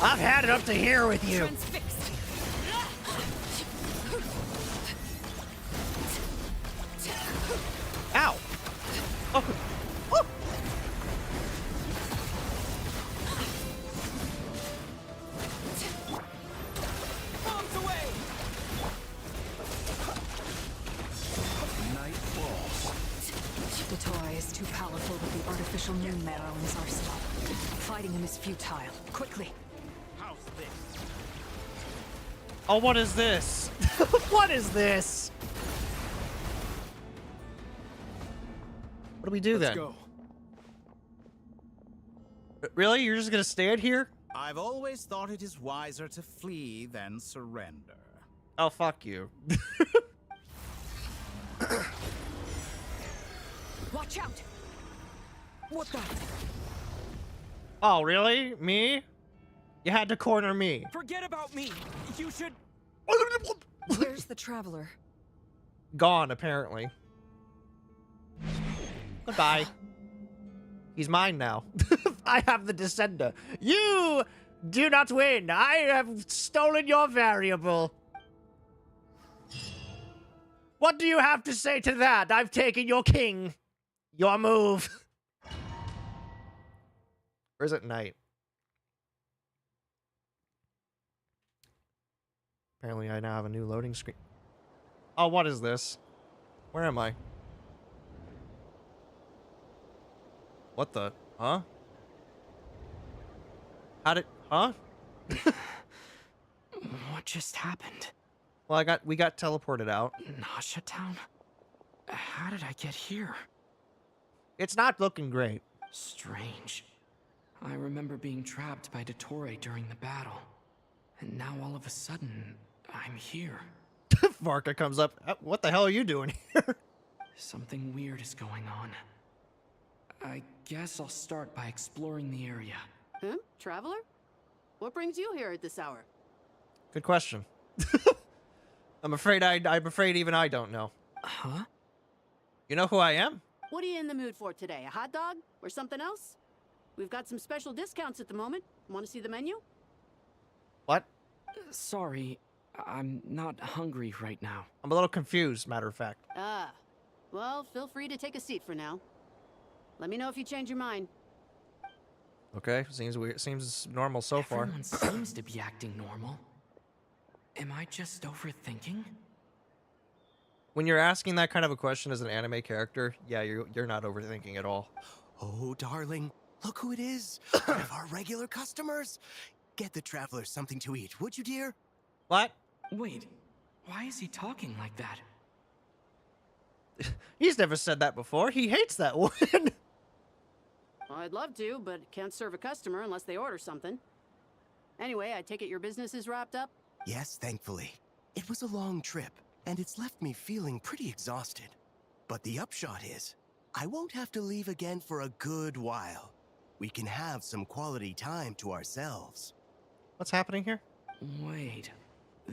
I've had it up to here with you. Transfixed. Ow! Oh! Oh! Bombs away. Night falls. The toy is too powerful with the artifact unofficial moon marrow in his arsenal. Fighting him is futile. Quickly. How's this? Oh, what is this? What is this? What do we do Let's then? go. Really? You're just gonna stand here? I've always thought it is wiser to flee than surrender. Oh, fuck you. Watch out! What the? Oh, really? Me? You had to corner me. Forget about me. You should. Where's the traveler? Gone, apparently. Goodbye. He's mine now. I have the Descender. You do not win. I have stolen your variable. What do you have to say to that? I've taken your king. Your move. Or is it night? Apparently I now have a new loading screen. Oh, what is this? Where am I? What the? Huh? How did? Huh? What just happened? Well, we got teleported out. Nasha Town? How did I get here? It's not looking great. Strange. I remember being trapped by Dottore during the battle. And now all of a sudden, I'm here. Varka comes up. What the hell are you doing here? Something weird is going on. I guess I'll start by exploring the area. Traveler? What brings you here at this hour? Good question. I'm afraid even I don't know. Huh? You know who I am? What are you in the mood for today? A hot dog? Or something else? We've got some special discounts at the moment. Want to see the menu? What? Sorry, I'm not hungry right now. I'm a little confused, matter of fact. Ah. Well, feel free to take a seat for now. Let me know if you change your mind. Okay, seems weird. Seems normal so far. Everyone seems to be acting normal. Am I just overthinking? When you're asking that kind of a question as an anime character, yeah, you're not overthinking at all. Oh, darling, look who it is. One of our regular customers. Get the traveler something to eat, would you, dear? What? Wait, why is he talking like that? He's never said that before. He hates that one. Well, I'd love to, but can't serve a customer unless they order something. Anyway, I take it your business is wrapped up? Yes, thankfully. It was a long trip, and it's left me feeling pretty exhausted. But the upshot is, I won't have to leave again for a good while. We can have some quality time to ourselves. What's happening here? Wait,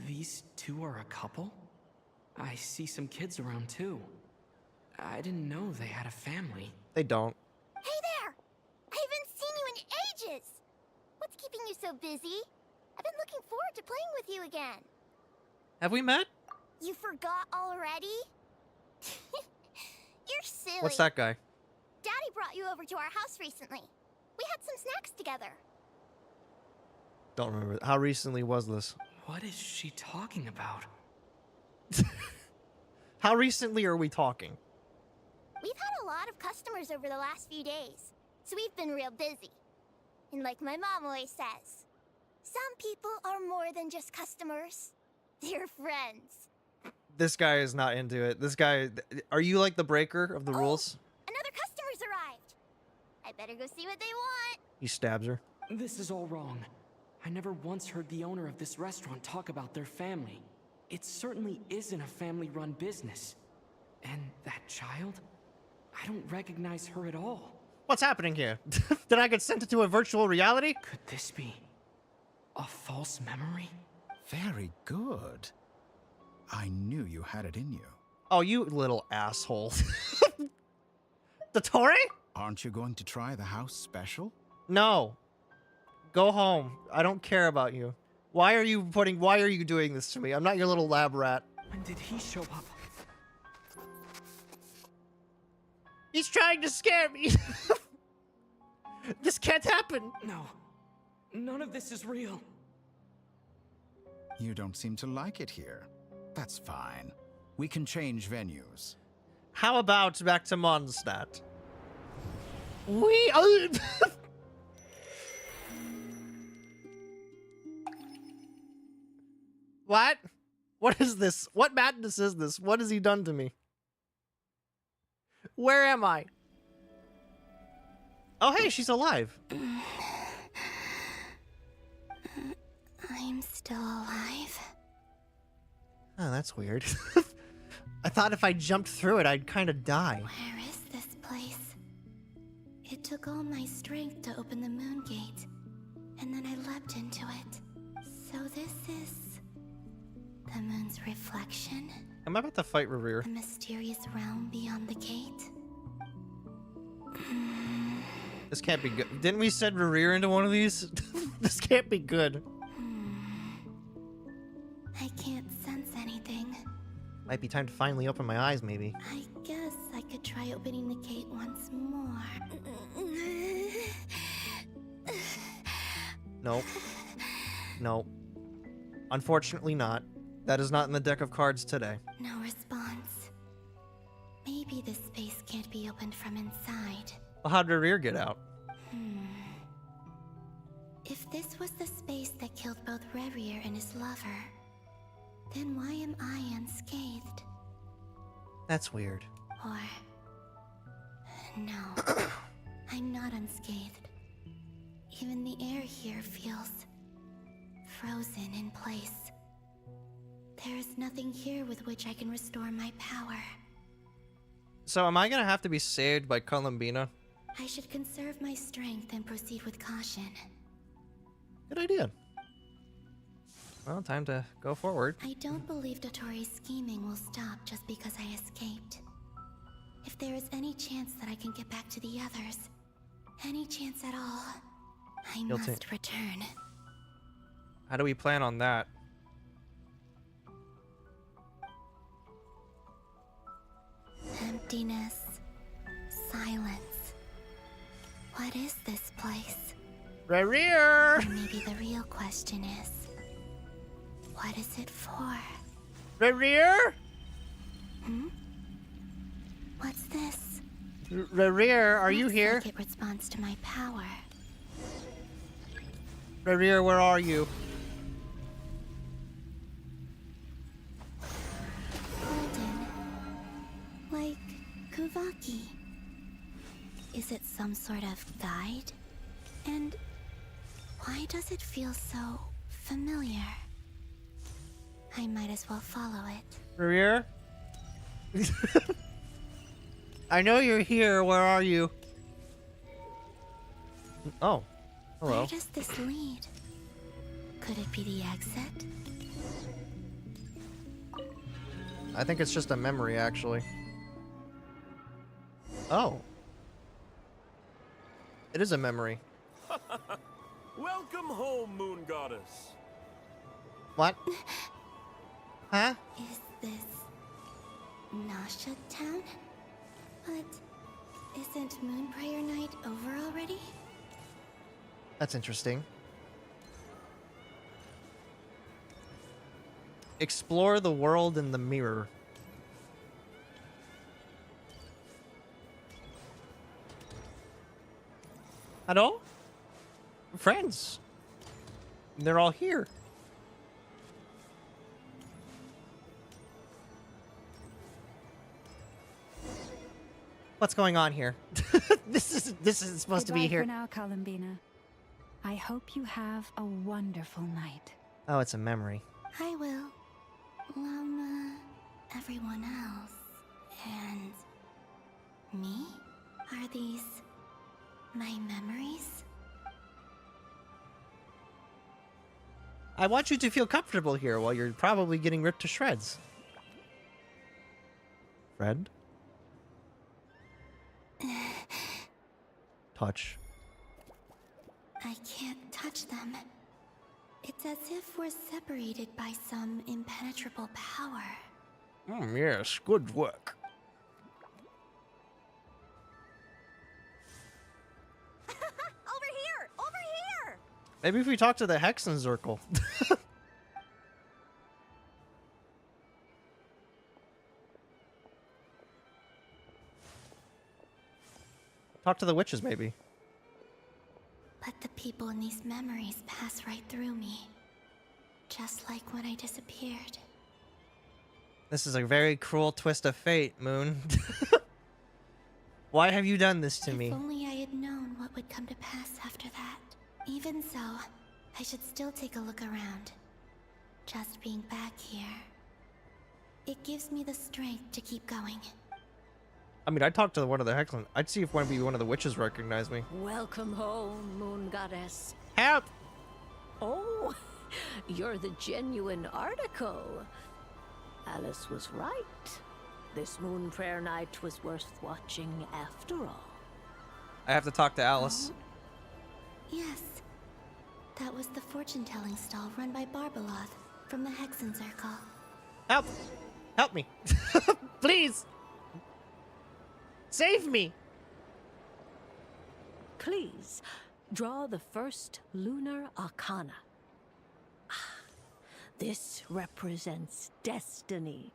these two are a couple? I see some kids around too. I didn't know they had a family. They don't. Hey there! I haven't seen you in ages! What's keeping you so busy? I've been looking forward to playing with you again. Have we met? You forgot already? You're silly. What's that guy? Daddy brought you over to our house recently. We had some snacks together. Don't remember. How recently was this? What is she talking about? How recently are we talking? We've had a lot of customers over the last few days, so we've been real busy. And like my mom always says, some people are more than just customers. They're friends. This guy is not into it. This guy... Are you like the breaker of the rules? Another customer's arrived. I better go see what they want. He stabs her. This is all wrong. I never once heard the owner of this restaurant talk about their family. It certainly isn't a family-run business. And that child? I don't recognize her at all. What's happening here? Did I get sent into a virtual reality? Could this be a false memory? Very good. I knew you had it in you. Oh, you little asshole. Dottore? Aren't you going to try the house special? No. Go home. I don't care about you. Why are you doing this to me? I'm not your little lab rat. When did he show up? He's trying to scare me. This can't happen. No. None of this is real. You don't seem to like it here. That's fine. We can change venues. How about back to Mondstadt? We What? What is this? What madness is this? What has he done to me? Where am I? Oh, hey, she's alive. I'm still alive. Oh, that's weird. I thought if I jumped through it, I'd kind of die. Where is this place? It took all my strength to open the moon gate, and then I leapt into it. So this is the moon's reflection? I'm about to fight Reverie. The mysterious realm beyond the gate? This can't be good. Didn't we send Reverie into one of these? This can't be good. I can't sense anything. Might be time to finally open my eyes, maybe. I guess I could try opening the gate once more. Nope. Nope. Unfortunately not. That is not in the deck of cards today. No response. Maybe this space can't be opened from inside. Well, how'd Reverie get out? If this was the space that killed both Rerir and his lover, then why am I unscathed? That's weird. Or... no, I'm not unscathed. Even the air here feels... frozen in place. There is nothing here with which I can restore my power. So am I gonna have to be saved by Columbina? I should conserve my strength and proceed with caution. Good idea. Well, time to go forward. I don't believe Dotori's scheming will stop just because I escaped. If there is any chance that I can get back to the others, any chance at all, I must return. How do we plan on that? Emptiness. Silence. What is this place? Rerir! Or maybe the real question is, what is it for? Rerir? What's this? Rerir, are you here? Like it responds to my power. Rerir, where are you? Golden. Like Kuvaki. Is it some sort of guide? And why does it feel so familiar? I might as well follow it. Rerir? I know you're here. Where are you? Oh. Hello. Where does this lead? Could it be the exit? I think it's just a memory, actually. Oh. It is a memory. Welcome home, Moon Goddess. What? Huh? Is this Nasha Town? But isn't Moon Prayer Night over already? That's interesting. Explore the world in the mirror. Hello? Friends. They're all here. What's going on here? This is supposed to be Goodbye here. for now, Columbina. I hope you have a wonderful night. Oh, it's a memory. I will. Llama, everyone else, and me? Are these my memories? I want you to feel comfortable here while you're probably getting ripped to shreds. Friend? Touch. I can't touch them. It's as if we're separated by some impenetrable power. Yes, good work. Over here! Over here! Maybe if we talk to the Hexen Circle. Talk to the witches, maybe. But the people in these memories pass right through me. Just like when I disappeared. This is a very cruel twist of fate, Moon. Why have you done this to me? If only I had known what would come to pass after that. Even so, I should still take a look around. Just being back here. It gives me the strength to keep going. I mean, I'd talk to one of the Hexen. I'd see if one of the witches recognized me. Welcome home, Moon Goddess. Help! Oh, you're the genuine article. Alice was right. This Moon Prayer Night was worth watching after all. I have to talk to Alice. Yes. That was the fortune-telling stall run by Barbeloth from the Hexen Circle. Help! Help me! Please! Save me! Please, draw the first lunar arcana. This represents destiny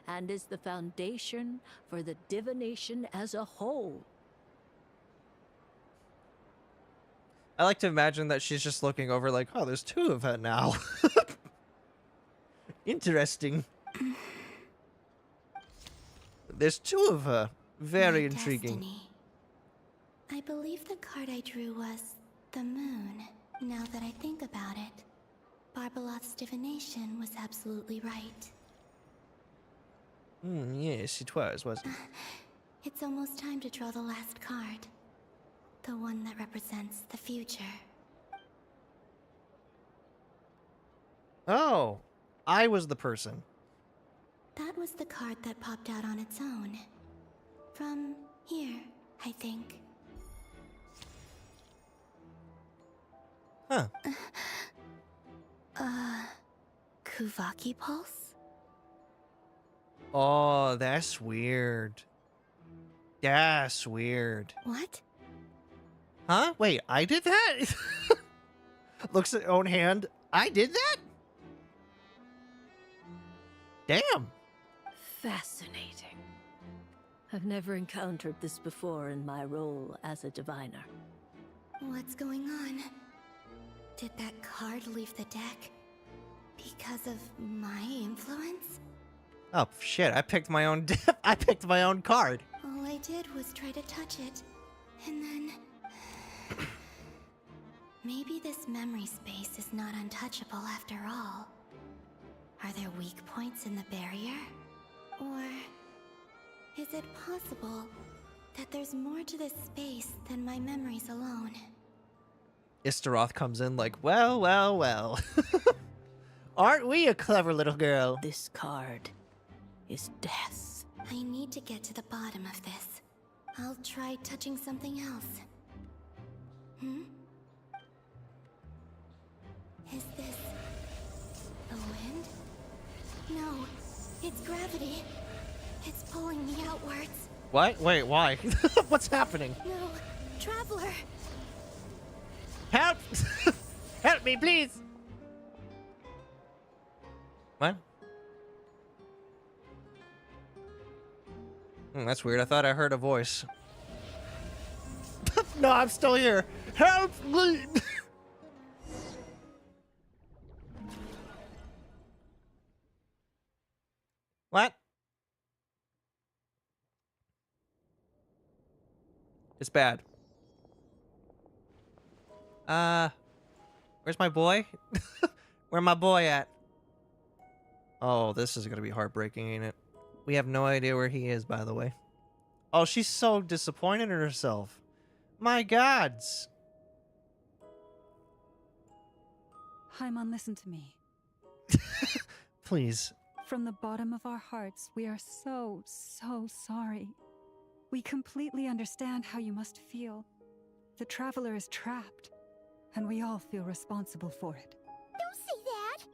and is the foundation for the divination as a whole. I like to imagine that she's just looking over like, oh, there's two of her now. Interesting. There's two of her. Very intriguing. Destiny. I believe the card I drew was the moon. Now that I think about it, Barbeloth's divination was absolutely right. Yes, it was, wasn't it? It's almost time to draw the last card. The one that represents the future. Oh, I was the person. That was the card that popped out on its own. From here, I think. Huh. Kuvaki Pulse? Oh, that's weird. That's weird. What? Huh? Wait, I did that? Looks at own hand. I did that? Damn. Fascinating. I've never encountered this before in my role as a diviner. What's going on? Did that card leave the deck because of my influence? Oh shit! I picked my own. I picked my own card. All I did was try to touch it, and then maybe this memory space is not untouchable after all. Are there weak points in the barrier, or is it possible that there's more to this space than my memories alone? Istaroth comes in like, well, well, well. Aren't we a clever little girl? This card is death. I need to get to the bottom of this. I'll try touching something else. Is this the wind? No, it's gravity. It's pulling me outwards. What? Wait, why? What's happening? No, Traveler! Help! Help me, please! What? That's weird. I thought I heard a voice. No, I'm still here. Help me! What? It's bad. Where's my boy? Where my boy at? Oh, this is gonna be heartbreaking, ain't it? We have no idea where he is, by the way. Oh, she's so disappointed in herself. My gods. Haimon, listen to me. Please. From the bottom of our hearts, we are so sorry. We completely understand how you must feel. The Traveler is trapped, and we all feel responsible for it. Don't say that!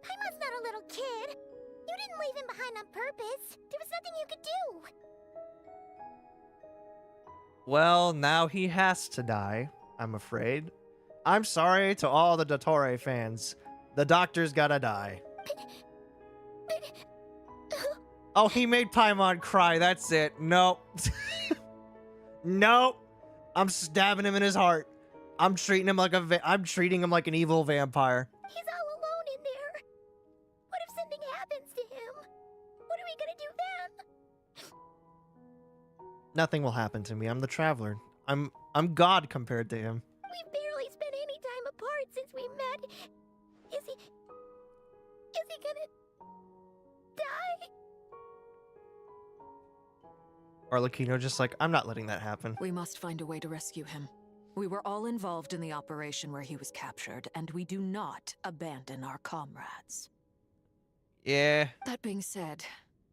Paimon's not a little kid! You didn't leave him behind on purpose! There was nothing you could do! Well, now he has to die, I'm afraid. I'm sorry to all the Dottore fans. The doctor's gotta die. Oh, he made Paimon cry. That's it. Nope. Nope. I'm stabbing him in his heart. I'm treating him like I'm treating him like an evil vampire. He's all alone in there. What if something happens to him? What are we gonna do then? Nothing will happen to me. I'm the traveler. I'm God compared to him. We've barely spent any time apart since we met. Is he gonna die? Arlecchino just like, I'm not letting that happen. We must find a way to rescue him. We were all involved in the operation where he was captured, and we do not abandon our comrades. Yeah. That being said,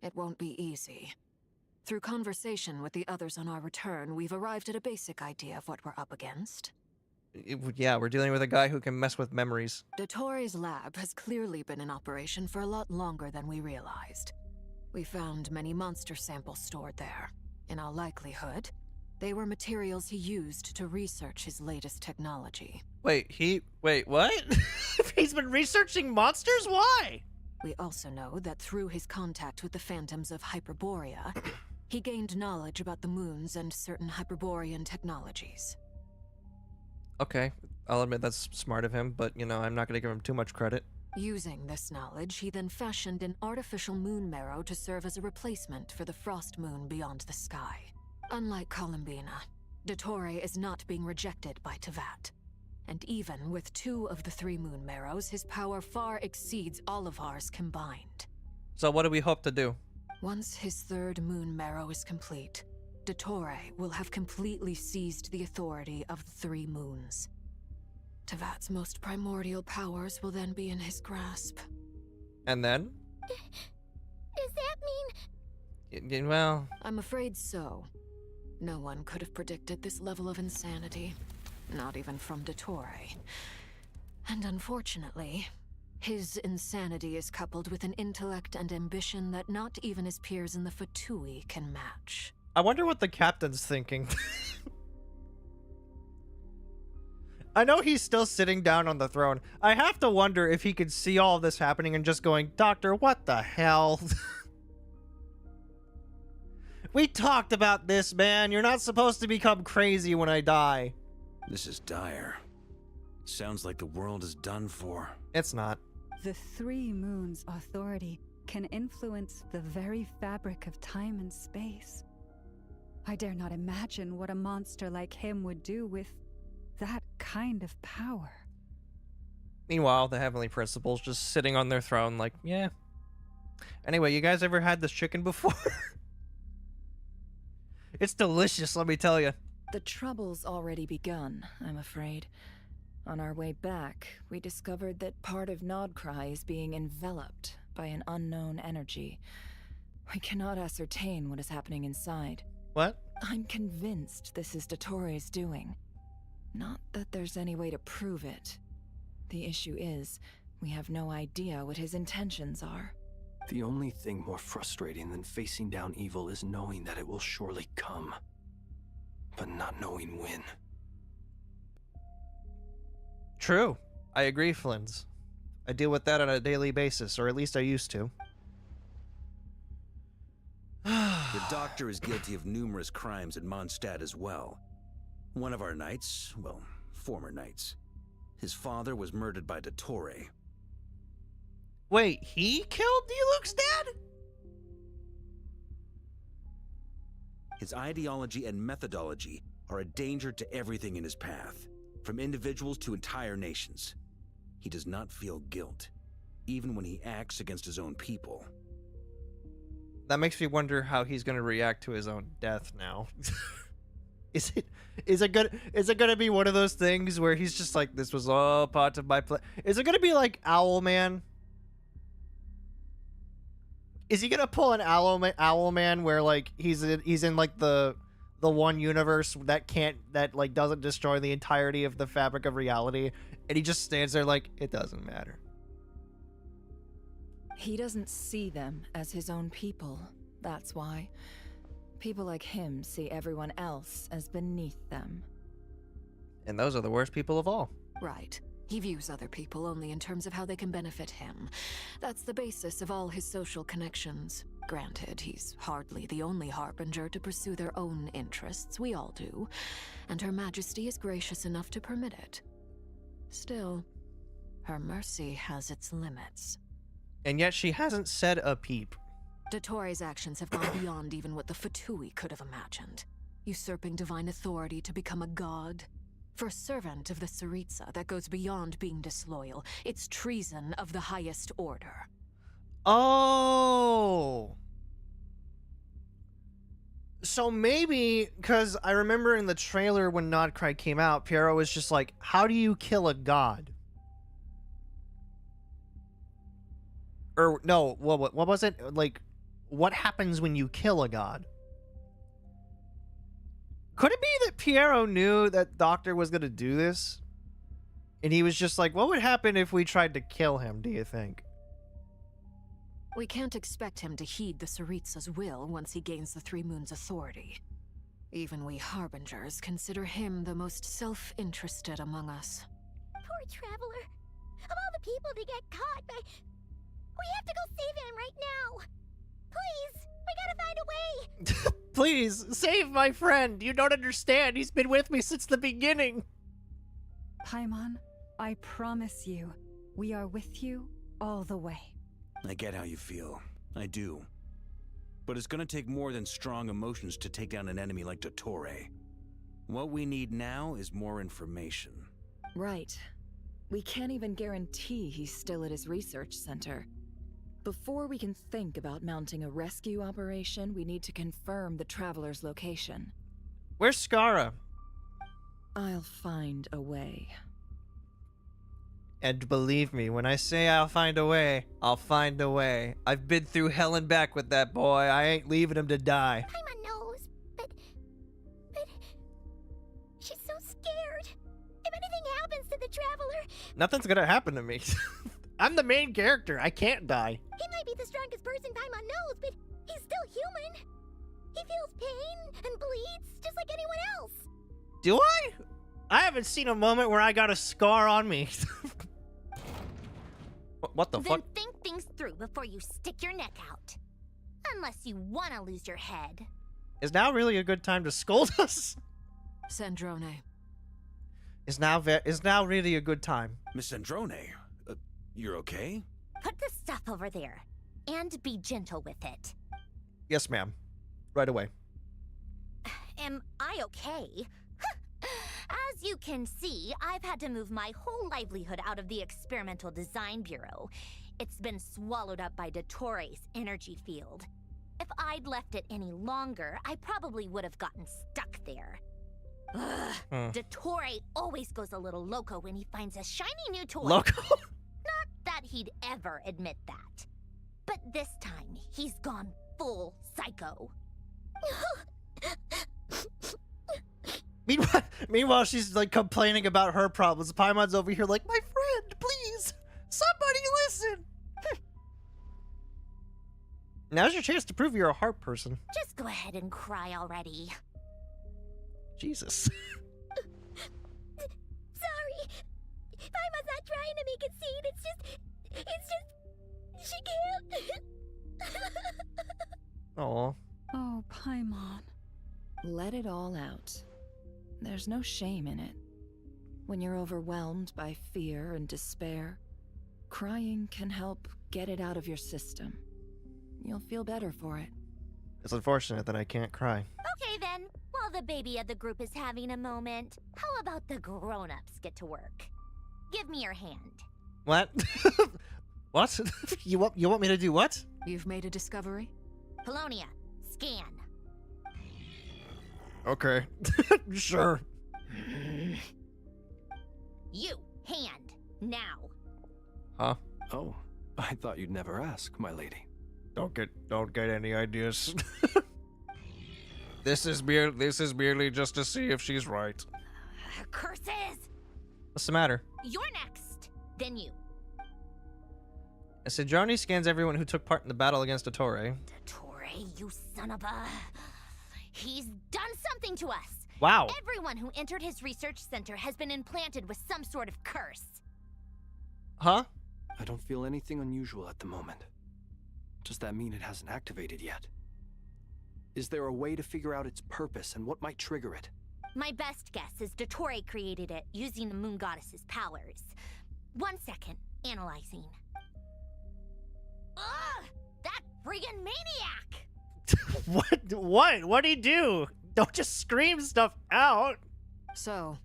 it won't be easy. Through conversation with the others on our return, we've arrived at a basic idea of what we're up against. Yeah, we're dealing with a guy who can mess with memories. Dottore lab has clearly been in operation for a lot longer than we realized. We found many monster samples stored there. In all likelihood, they were materials he used to research his latest technology. Wait, what? He's been researching monsters? Why? We also know that through his contact with the phantoms of Hyperborea, he gained knowledge about the moons and certain Hyperborean technologies. Okay, I'll admit that's smart of him, but, you know, I'm not going to give him too much credit. Using this knowledge, he then fashioned an artificial moon marrow to serve as a replacement for the frost moon beyond the sky. Unlike Columbina, Dottore is not being rejected by Tevat. And even with 2 of the 3 moon marrows, his power far exceeds all of ours combined. So what do we hope to do? Once his 3rd moon marrow is complete, Dottore will have completely seized the authority of the 3 moons. Tevat's most primordial powers will then be in his grasp. And then? Does that mean... Well... I'm afraid so. No one could have predicted this level of insanity. Not even from Dottore. And unfortunately, his insanity is coupled with an intellect and ambition that not even his peers in the Fatui can match. I wonder what the captain's thinking. I know he's still sitting down on the throne. I have to wonder if he could see all of this happening and just going, Doctor, what the hell? We talked about this, man. You're not supposed to become crazy when I die. This is dire. Sounds like the world is done for. It's not. The 3 moons' authority can influence the very fabric of time and space. I dare not imagine what a monster like him would do with that kind of power. Meanwhile, the Heavenly Principal's just sitting on their throne like, yeah. Anyway, you guys ever had this chicken before? It's delicious, let me tell you. The trouble's already begun, I'm afraid. On our way back, we discovered that part of Nodcry is being enveloped by an unknown energy. We cannot ascertain what is happening inside. What? I'm convinced this is Dottore's doing. Not that there's any way to prove it. The issue is, we have no idea what his intentions are. The only thing more frustrating than facing down evil is knowing that it will surely come, but not knowing when. True. I agree, Flins. I deal with that on a daily basis, or at least I used to. The doctor is guilty of numerous crimes in Mondstadt as well. One of our knights, well, former knights, his father was murdered by Dottore. Wait, he killed Diluc's dad? His ideology and methodology are a danger to everything in his path, from individuals to entire nations. He does not feel guilt, even when he acts against his own people. That makes me wonder how he's going to react to his own death now. Is it gonna be one of those things where he's just like, this was all part of my plan? Is it gonna be like Owlman? Is he gonna pull an Owlman where like he's in like the one universe that like doesn't destroy the entirety of the fabric of reality, and he just stands there like, it doesn't matter. He doesn't see them as his own people, that's why. People like him see everyone else as beneath them. And those are the worst people of all. Right. He views other people only in terms of how they can benefit him. That's the basis of all his social connections. Granted, he's hardly the only harbinger to pursue their own interests. We all do, and Her Majesty is gracious enough to permit it. Still, her mercy has its limits. And yet she hasn't said a peep. Dottoro's actions have gone beyond even what the Fatui could have imagined. Usurping divine authority to become a god. For a servant of the Tsaritsa, that goes beyond being disloyal. It's treason of the highest order. Oh! So maybe, because I remember in the trailer when Nodcry came out, Piero was just like, how do you kill a god? Or, no, what was it? Like, what happens when you kill a god? Could it be that Piero knew that Doctor was going to do this? And he was just like, what would happen if we tried to kill him, do you think? We can't expect him to heed the Tsaritsa's will once he gains the Three Moons' authority. Even we Harbingers consider him the most self-interested among us. Poor Traveler. Of all the people to get caught by... We have to go save him right now. Please, we gotta find a way. Please, save my friend. You don't understand. He's been with me since the beginning. Paimon, I promise you, we are with you all the way. I get how you feel. I do. But it's gonna take more than strong emotions to take down an enemy like Dottore. What we need now is more information. Right. We can't even guarantee he's still at his research center. Before we can think about mounting a rescue operation, we need to confirm the Traveler's location. Where's Skara? I'll find a way. And believe me, when I say I'll find a way, I'll find a way. I've been through hell and back with that boy. I ain't leaving him to die. Paimon knows, but she's so scared. If anything happens to the Traveler... Nothing's gonna happen to me. I'm the main character. I can't die. He might be the strongest person Paimon knows, but he's still human. He feels pain and bleeds just like anyone else. Do I? I haven't seen a moment where I got a scar on me. What the fuck? Then think things through before you stick your neck out. Unless you want to lose your head. Is now really a good time to scold us? Sandrone. Is now really a good time? Miss Sandrone, you're okay? Put the stuff over there. And be gentle with it. Yes, ma'am. Right away. Am I okay? As you can see, I've had to move my whole livelihood out of the Experimental Design Bureau. It's been swallowed up by Dottore's energy field. If I'd left it any longer, I probably would have gotten stuck there. Dottore always goes a little loco when he finds a shiny new toy. Loco? Not that he'd ever admit that. But this time, he's gone full psycho. Meanwhile, she's like complaining about her problems. Paimon's over here like, my friend, please, somebody listen. Now's your chance to prove you're a heart person. Just go ahead and cry already. Jesus. Sorry. Paimon's not trying to make it seem. It's just, she can't. Aw. Oh, Paimon. Let it all out. There's no shame in it. When you're overwhelmed by fear and despair, crying can help get it out of your system. You'll feel better for it. It's unfortunate that I can't cry. Okay then, while the baby of the group is having a moment, how about the grown-ups get to work? Give me your hand. What? What? You want me to do what? You've made a discovery? Polonia, scan. Okay. Sure. You, hand, now. Huh? Oh, I thought you'd never ask, my lady. Don't get any ideas. This is merely just to see if she's right. Curses! What's the matter? You're next. Then you. Sandrone scans everyone who took part in the battle against Dottore. Dottore, you son of a... He's done something to us. Wow. Everyone who entered his research center has been implanted with some sort of curse. Huh? I don't feel anything unusual at the moment. Does that mean it hasn't activated yet? Is there a way to figure out its purpose and what might trigger it? My best guess is Dottore created it using the Moon Goddess's powers. 1 second, analyzing. Ugh! That friggin' maniac! What did he do? Don't just scream stuff out. So,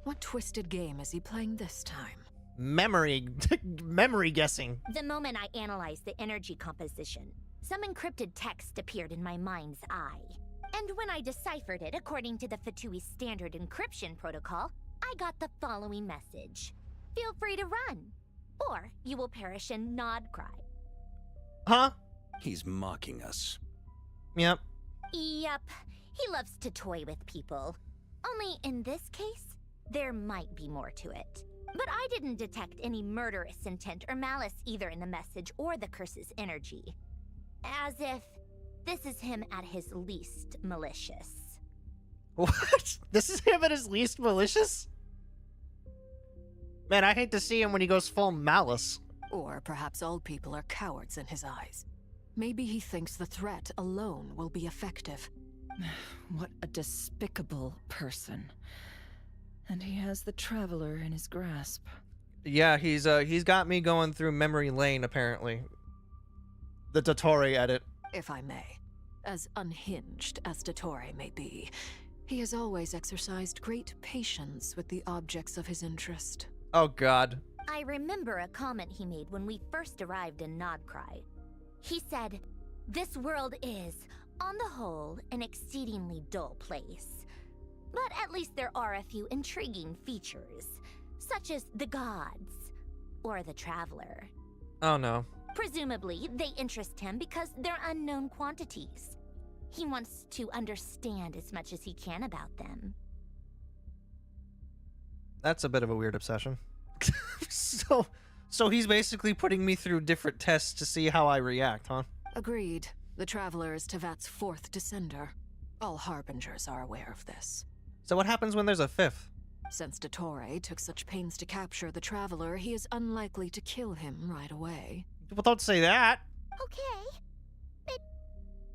what twisted game is he playing this time? Memory guessing. The moment I analyzed the energy composition, some encrypted text appeared in my mind's eye. And when I deciphered it according to the Fatui standard encryption protocol, I got the following message. Feel free to run, or you will perish in nod cry. Huh? He's mocking us. Yep. Yep. He loves to toy with people. Only in this case, there might be more to it. But I didn't detect any murderous intent or malice either in the message or the curse's energy. As if this is him at his least malicious. What? This is him at his least malicious? Man, I hate to see him when he goes full malice. Or perhaps all people are cowards in his eyes. Maybe he thinks the threat alone will be effective. What a despicable person. And he has the Traveler in his grasp. Yeah, he's got me going through memory lane, apparently. The Dottore edit. If I may. As unhinged as Dottore may be, he has always exercised great patience with the objects of his interest. Oh, God. I remember a comment he made when we first arrived in Nodcry. He said, "This world is, on the whole, an exceedingly dull place. But at least there are a few intriguing features, such as the gods, or the Traveler. Oh, no. Presumably, they interest him because they're unknown quantities. He wants to understand as much as he can about them." That's a bit of a weird obsession. So he's basically putting me through different tests to see how I react, huh? Agreed. The Traveler is Tevat's 4th descender. All Harbingers are aware of this. So what happens when there's a 5th? Since Dottore took such pains to capture the Traveler, he is unlikely to kill him right away. Well, don't say that. Okay. But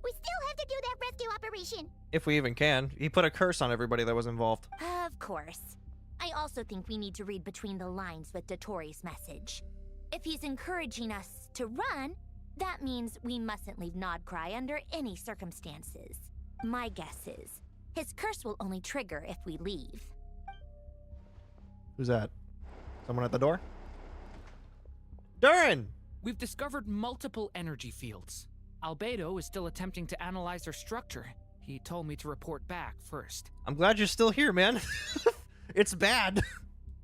we still have to do that rescue operation. If we even can. He put a curse on everybody that was involved. Of course. I also think we need to read between the lines with Dottore's message. If he's encouraging us to run, that means we mustn't leave Nodcry under any circumstances. My guess is, his curse will only trigger if we leave. Who's that? Someone at the door? Durin! We've discovered multiple energy fields. Albedo is still attempting to analyze their structure. He told me to report back first. I'm glad you're still here, man. It's bad.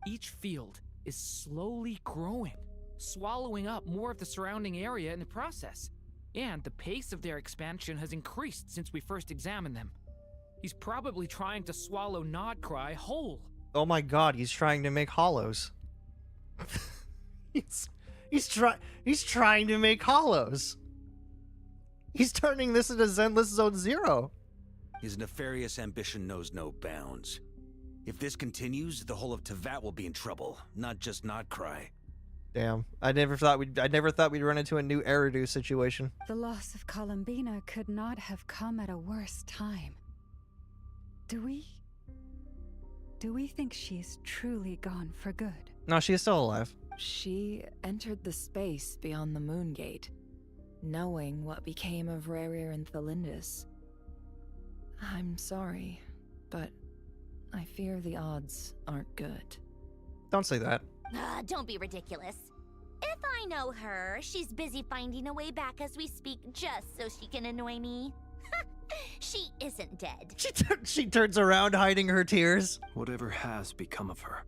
Each field is slowly growing, swallowing up more of the surrounding area in the process. And the pace of their expansion has increased since we first examined them. He's probably trying to swallow Nodcry whole. Oh my god, he's trying to make hollows. He's trying to make hollows. He's turning this into Zenless Zone Zero. His nefarious ambition knows no bounds. If this continues, the whole of Tevat will be in trouble, not just Nodcry. Damn, I never thought we'd run into a new Eridu situation. The loss of Columbina could not have come at a worse time. Do we think she's truly gone for good? No, she is still alive. She entered the space beyond the Moon Gate, knowing what became of Rerir and Thalindus. I'm sorry, but I fear the odds aren't good. Don't say that. Don't be ridiculous. If I know her, she's busy finding a way back as we speak just so she can annoy me. She isn't dead. She turns around hiding her tears. Whatever has become of her,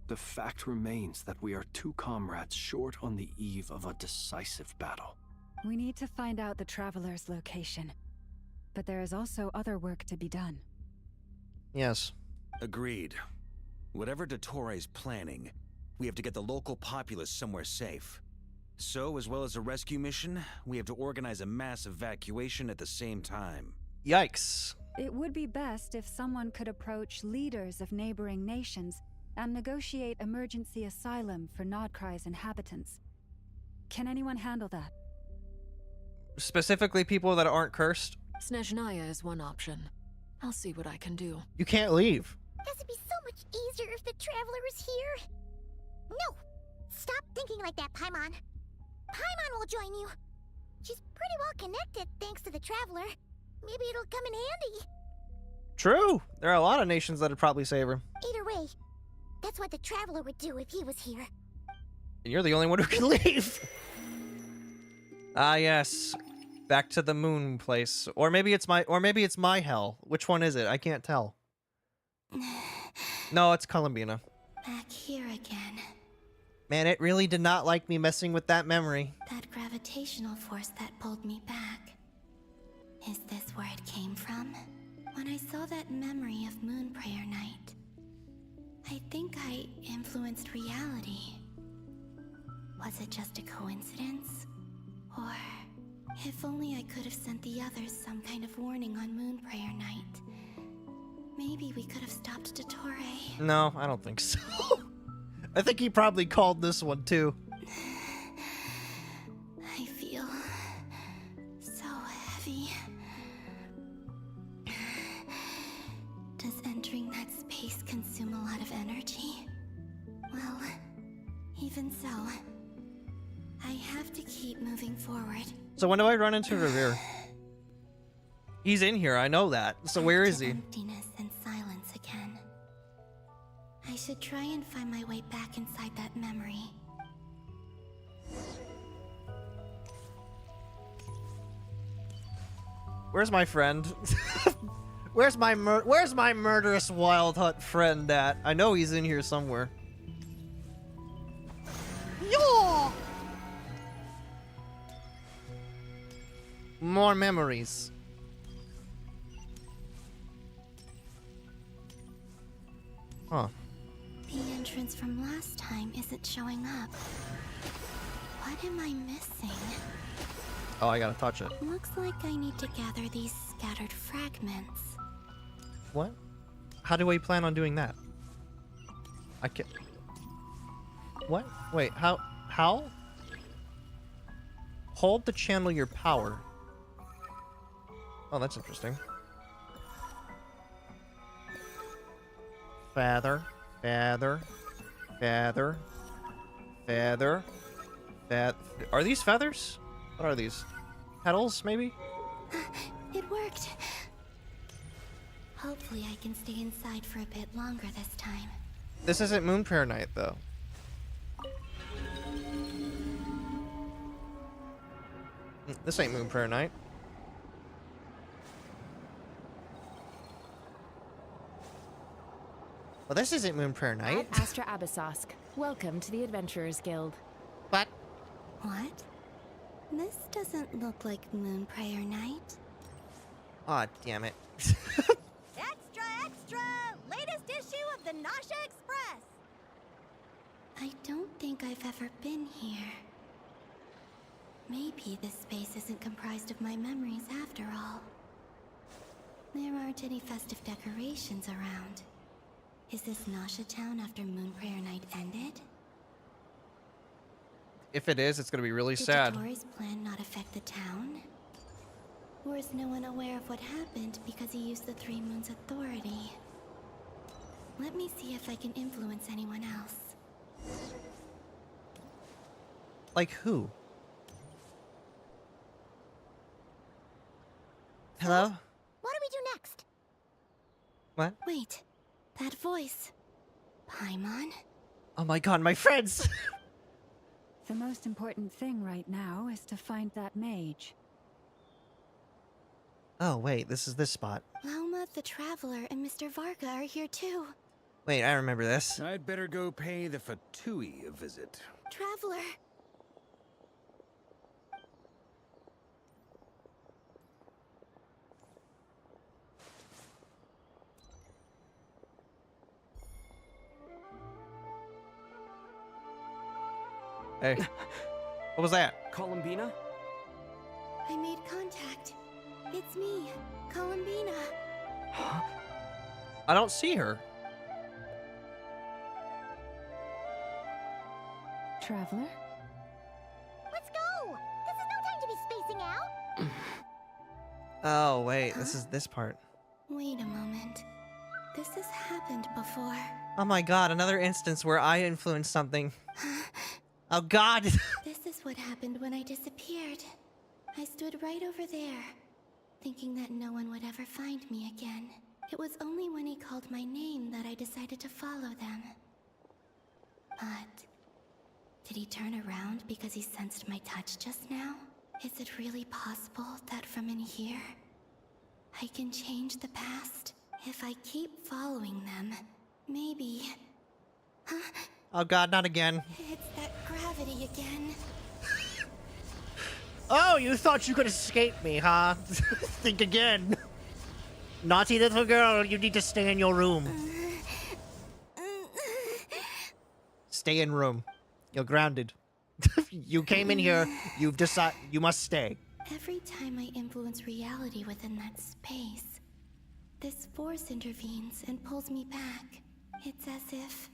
the fact remains that we are 2 comrades short on the eve of a decisive battle. We need to find out the Traveler's location. But there is also other work to be done. Yes. Agreed. Whatever Dottore's planning, we have to get the local populace somewhere safe. So, as well as a rescue mission, we have to organize a mass evacuation at the same time. Yikes. It would be best if someone could approach leaders of neighboring nations and negotiate emergency asylum for Nodcry's inhabitants. Can anyone handle that? Specifically people that aren't cursed? Snezhnaya is one option. I'll see what I can do. You can't leave. This would be so much easier if the Traveler was here. No! Stop thinking like that, Paimon. Paimon will join you. She's pretty well connected thanks to the Traveler. Maybe it'll come in handy. True. There are a lot of nations that'd probably save her. Either way, that's what the Traveler would do if he was here. And you're the only one who can leave. Ah, yes. Back to the moon place. Or maybe it's my hell. Which one is it? I can't tell. No, it's Columbina. Back here again. Man, it really did not like me messing with that memory. That gravitational force that pulled me back. Is this where it came from? When I saw that memory of Moon Prayer Night, I think I influenced reality. Was it just a coincidence? Or, if only I could have sent the others some kind of warning on Moon Prayer Night. Maybe we could have stopped Dottore. No, I don't think so. I think he probably called this one too. I feel so heavy. Does entering that space consume a lot of energy? Well, even so, I have to keep moving forward. So when do I run into Revere? He's in here, I know that. So where is he? Emptiness and silence again. I should try and find my way back inside that memory. Where's my friend? Where's my murderous wild hunt friend at? I know he's in here somewhere. Yo! More memories. Huh. The entrance from last time isn't showing up. What am I missing? Oh, I gotta touch it. Looks like I need to gather these scattered fragments. What? How do we plan on doing that? I can't... What? Wait, how? Hold to channel your power. Oh, that's interesting. Feather. Are these feathers? What are these? Petals, maybe? It worked. Hopefully I can stay inside for a bit longer this time. This isn't Moon Prayer Night, though. This ain't Moon Prayer Night. Well, this isn't Moon Prayer Night. Astra Abyssosque. Welcome to the Adventurers Guild. What? What? This doesn't look like Moon Prayer Night. Aw, damn it. Extra, extra! Latest issue of the Nasha Express! I don't think I've ever been here. Maybe this space isn't comprised of my memories after all. There aren't any festive decorations around. Is this Nasha Town after Moon Prayer Night ended? If it is, it's gonna be really sad. Did Dottore's plan not affect the town? Or is no one aware of what happened because he used the Three Moons' authority? Let me see if I can influence anyone else. Like who? Hello? What do we do next? What? Wait, that voice. Paimon? Oh my god, my friends! The most important thing right now is to find that mage. Oh, wait, this is this spot. Lauma the Traveler and Mr. Varga are here too. Wait, I remember this. I'd better go pay the Fatui a visit. Traveler! Hey. What was that? Columbina? I made contact. It's me, Columbina. Huh? I don't see her. Traveler? Let's go! This is no time to be spacing out! Oh, wait. This is this part. Wait a moment. This has happened before. Oh my god, another instance where I influenced something. Oh god! This is what happened when I disappeared. I stood right over there, thinking that no one would ever find me again. It was only when he called my name that I decided to follow them. But did he turn around because he sensed my touch just now? Is it really possible that from in here, I can change the past? If I keep following them, maybe... Huh? Oh god, not again. It's that gravity again. Oh, you thought you could escape me, huh? Think again. Naughty little girl, you need to stay in your room. Stay in room. You're grounded. You came in here, you've decided you must stay. Every time I influence reality within that space, this force intervenes and pulls me back. It's as if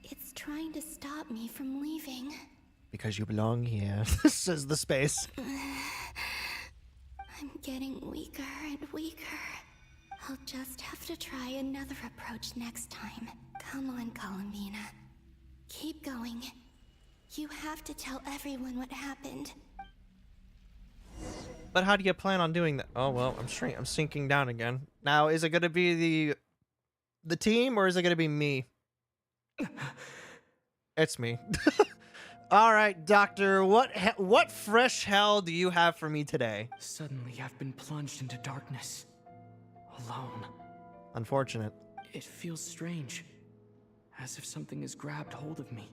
it's trying to stop me from leaving. Because you belong here, says the space. I'm getting weaker and weaker. I'll just have to try another approach next time. Come on, Columbina. Keep going. You have to tell everyone what happened. But how do you plan on doing that? Oh well, I'm sinking down again. Now, is it gonna be the team or is it gonna be me? It's me. All right, Doctor. What fresh hell do you have for me today? Suddenly, I've been plunged into darkness. Alone. Unfortunate. It feels strange. As if something has grabbed hold of me.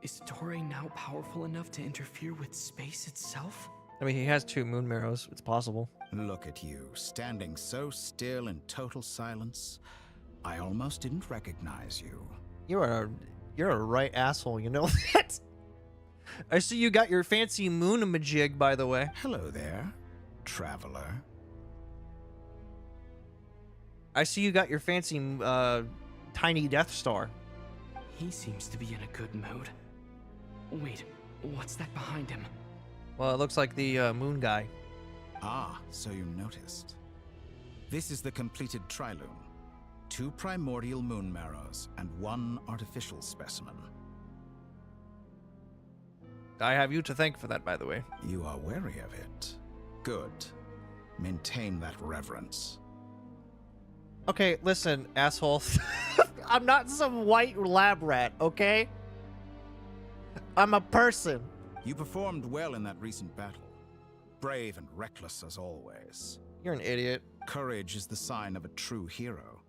Is Torre now powerful enough to interfere with space itself? I mean, he has 2 moon marrows. It's possible. Look at you, standing so still in total silence. I almost didn't recognize you. You're a right asshole, you know that? I see you got your fancy moon-a-majig, by the way. Hello there, traveler. I see you got your fancy, tiny Death Star. He seems to be in a good mood. Wait, what's that behind him? Well, it looks like the, moon guy. Ah, so you noticed. This is the completed Triloom. 2 primordial moon marrows and 1 artificial specimen. I have you to thank for that, by the way. You are wary of it. Good. Maintain that reverence. Okay, listen, asshole. I'm not some white lab rat, okay? I'm a person. You performed well in that recent battle. Brave and reckless as always. You're an idiot. Courage is the sign of a true hero.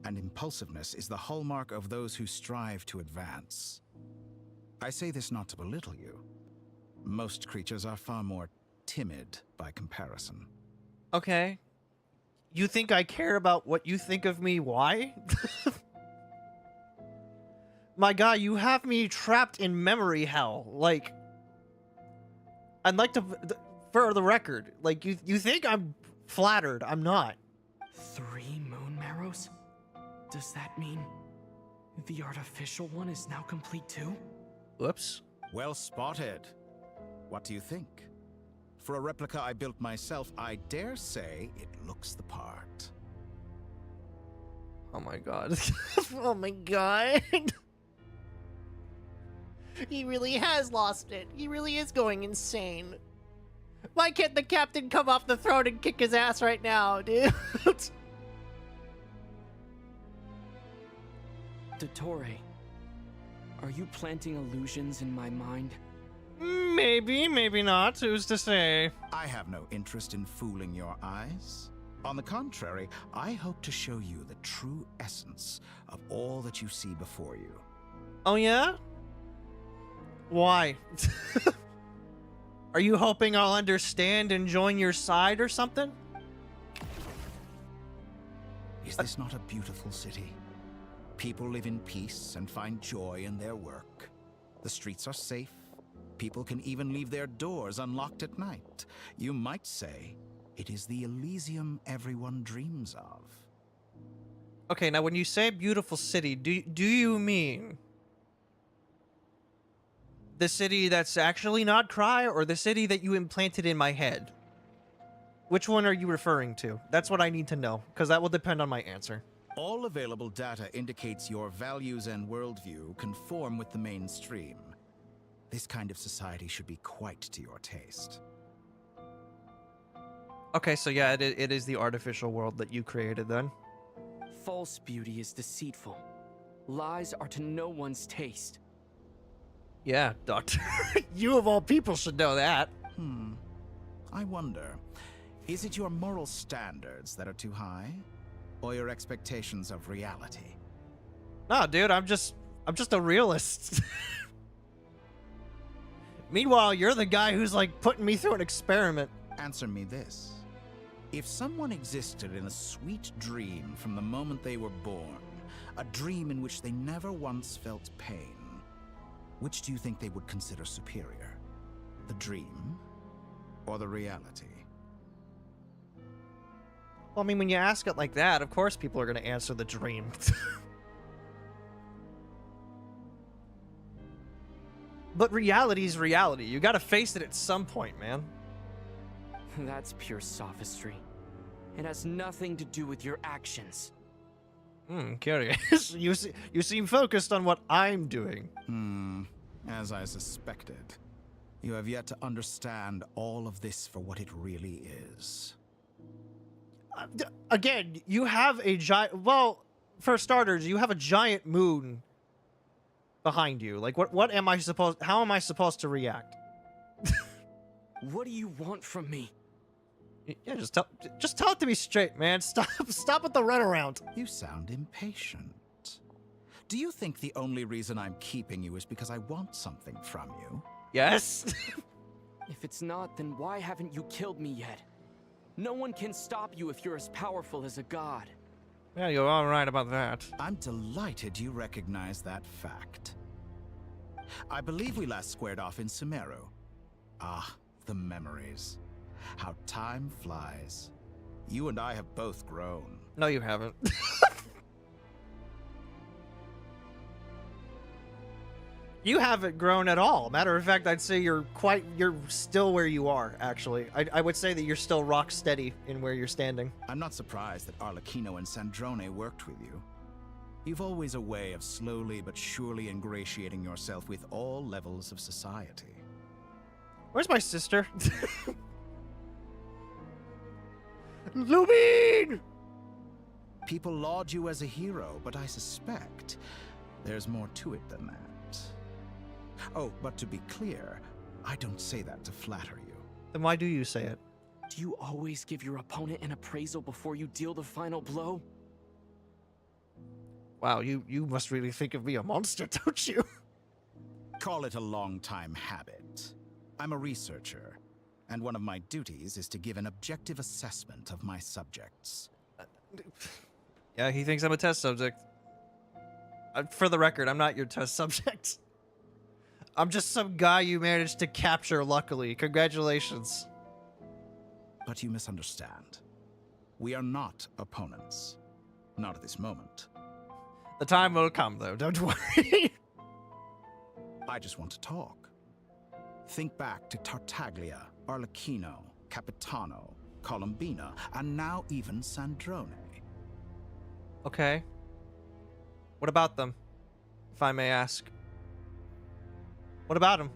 And impulsiveness is the hallmark of those who strive to advance. I say this not to belittle you. Most creatures are far more timid by comparison. Okay. You think I care about what you think of me? Why? My god, you have me trapped in memory hell. Like, I'd like to, for the record, like, you think I'm flattered. I'm not. 3 moon marrows? Does that mean the artificial one is now complete too? Whoops. Well spotted. What do you think? For a replica I built myself, I dare say it looks the part. Oh my god. Oh my god. He really has lost it. He really is going insane. Why can't the captain come off the throne and kick his ass right now, dude? Dottore, are you planting illusions in my mind? Maybe, maybe not. Who's to say? I have no interest in fooling your eyes. On the contrary, I hope to show you the true essence of all that you see before you. Oh yeah? Why? Are you hoping I'll understand and join your side or something? Is this not a beautiful city? People live in peace and find joy in their work. The streets are safe. People can even leave their doors unlocked at night. You might say it is the Elysium everyone dreams of. Okay, now when you say beautiful city, do you mean The city that's actually not Cry, or the city that you implanted in my head? Which one are you referring to? That's what I need to know, because that will depend on my answer. All available data indicates your values and worldview conform with the mainstream. This kind of society should be quite to your taste. Okay, so yeah, it is the artificial world that you created then. False beauty is deceitful. Lies are to no one's taste. Yeah, Doctor. You of all people should know that. I wonder, is it your moral standards that are too high? Or your expectations of reality? Nah, dude, I'm just a realist. Meanwhile, you're the guy who's like putting me through an experiment. Answer me this. If someone existed in a sweet dream from the moment they were born, a dream in which they never once felt pain, which do you think they would consider superior? The dream or the reality? Well, I mean, when you ask it like that, of course people are going to answer the dream. But reality is reality. You got to face it at some point, man. That's pure sophistry. It has nothing to do with your actions. Curious. You seem focused on what I'm doing. As I suspected. You have yet to understand all of this for what it really is. Again, you have a giant... Well, for starters, you have a giant moon behind you. Like, what am I supposed... How am I supposed to react? What do you want from me? Yeah, just tell it to me straight, man. Stop with the runaround. You sound impatient. Do you think the only reason I'm keeping you is because I want something from you? Yes. If it's not, then why haven't you killed me yet? No one can stop you if you're as powerful as a god. Yeah, you're all right about that. I'm delighted you recognize that fact. I believe we last squared off in Sumeru. Ah, the memories. How time flies. You and I have both grown. No, you haven't. You haven't grown at all. Matter of fact, I'd say you're still where you are, actually. I would say that you're still rock steady in where you're standing. I'm not surprised that Arlecchino and Sandrone worked with you. You've always a way of slowly but surely ingratiating yourself with all levels of society. Where's my sister? Lubin! People laud you as a hero, but I suspect there's more to it than that. Oh, but to be clear, I don't say that to flatter you. Then why do you say it? Do you always give your opponent an appraisal before you deal the final blow? Wow, you must really think of me a monster, don't you? Call it a long-time habit. I'm a researcher, and one of my duties is to give an objective assessment of my subjects. Yeah, he thinks I'm a test subject. For the record, I'm not your test subject. I'm just some guy you managed to capture, luckily. Congratulations. But you misunderstand. We are not opponents. Not at this moment. The time will come, though. Don't worry. I just want to talk. Think back to Tartaglia, Arlecchino, Capitano, Colombina, and now even Sandrone. Okay. What about them, if I may ask? What about them?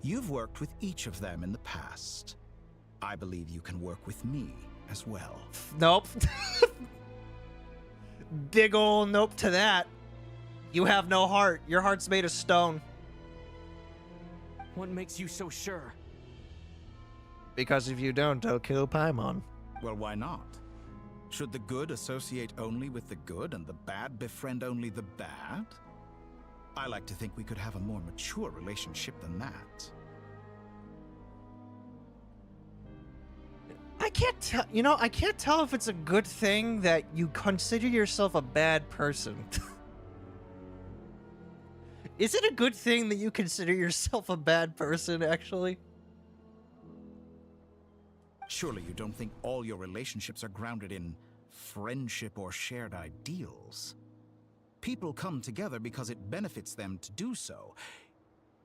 You've worked with each of them in the past. I believe you can work with me as well. Nope. Big ol' nope to that. You have no heart. Your heart's made of stone. What makes you so sure? Because if you don't, I'll kill Paimon. Well, why not? Should the good associate only with the good and the bad befriend only the bad? I like to think we could have a more mature relationship than that. I can't tell, I can't tell if it's a good thing that you consider yourself a bad person. Is it a good thing that you consider yourself a bad person, actually? Surely you don't think all your relationships are grounded in friendship or shared ideals. People come together because it benefits them to do so.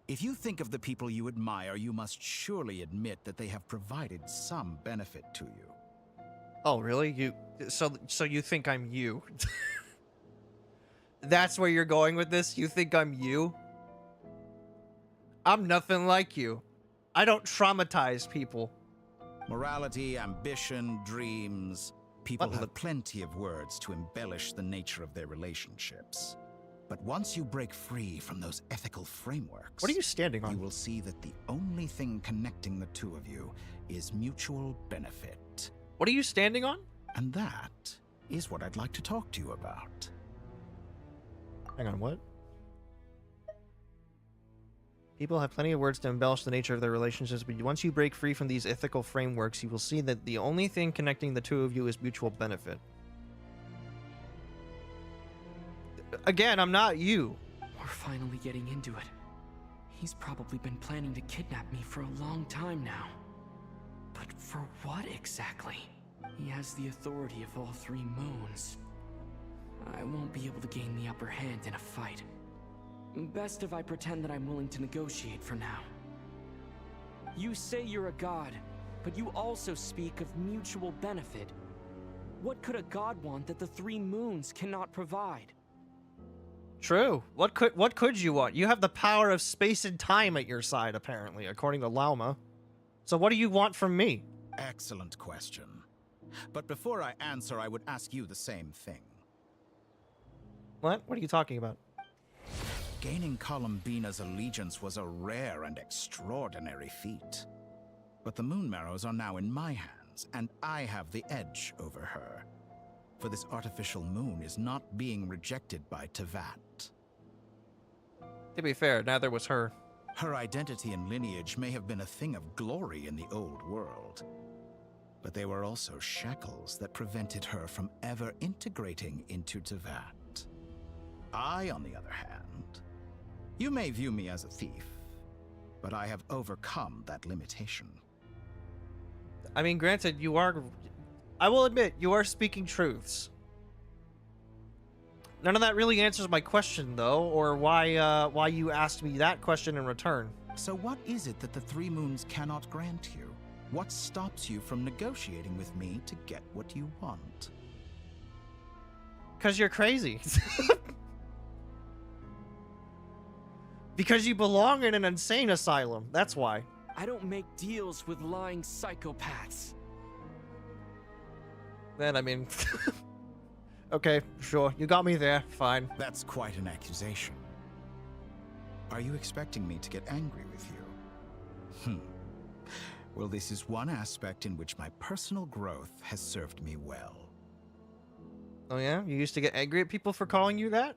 If you think of the people you admire, you must surely admit that they have provided some benefit to you. Oh, really? So you think I'm you? That's where you're going with this? You think I'm you? I'm nothing like you. I don't traumatize people. Morality, ambition, dreams. People have plenty of words to embellish the nature of their relationships. But once you break free from those ethical frameworks... What are you standing on? You will see that the only thing connecting the two of you is mutual benefit. What are you standing on? And that is what I'd like to talk to you about. Hang on, what? People have plenty of words to embellish the nature of their relationships, but once you break free from these ethical frameworks, you will see that the only thing connecting the two of you is mutual benefit. Again, I'm not you. We're finally getting into it. He's probably been planning to kidnap me for a long time now. But for what exactly? He has the authority of all three moons. I won't be able to gain the upper hand in a fight. Best if I pretend that I'm willing to negotiate for now. You say you're a god, but you also speak of mutual benefit. What could a god want that the three moons cannot provide? True. What could you want? You have the power of space and time at your side, apparently, according to Lauma. So what do you want from me? Excellent question. But before I answer, I would ask you the same thing. What? What are you talking about? Gaining Columbina's allegiance was a rare and extraordinary feat. But the Moon Marrows are now in my hands, and I have the edge over her. For this artificial moon is not being rejected by Tevat. To be fair, neither was her. Her identity and lineage may have been a thing of glory in the old world, but they were also shackles that prevented her from ever integrating into Tevat. I, on the other hand, you may view me as a thief, but I have overcome that limitation. I mean, granted, you are... I will admit, you are speaking truths. None of that really answers my question, though, or why you asked me that question in return. So what is it that the Three Moons cannot grant you? What stops you from negotiating with me to get what you want? 'Cause you're crazy. Because you belong in an insane asylum. That's why. I don't make deals with lying psychopaths. Then, I mean... Okay, sure. You got me there. Fine. That's quite an accusation. Are you expecting me to get angry with you? Well, this is one aspect in which my personal growth has served me well. Oh yeah? You used to get angry at people for calling you that?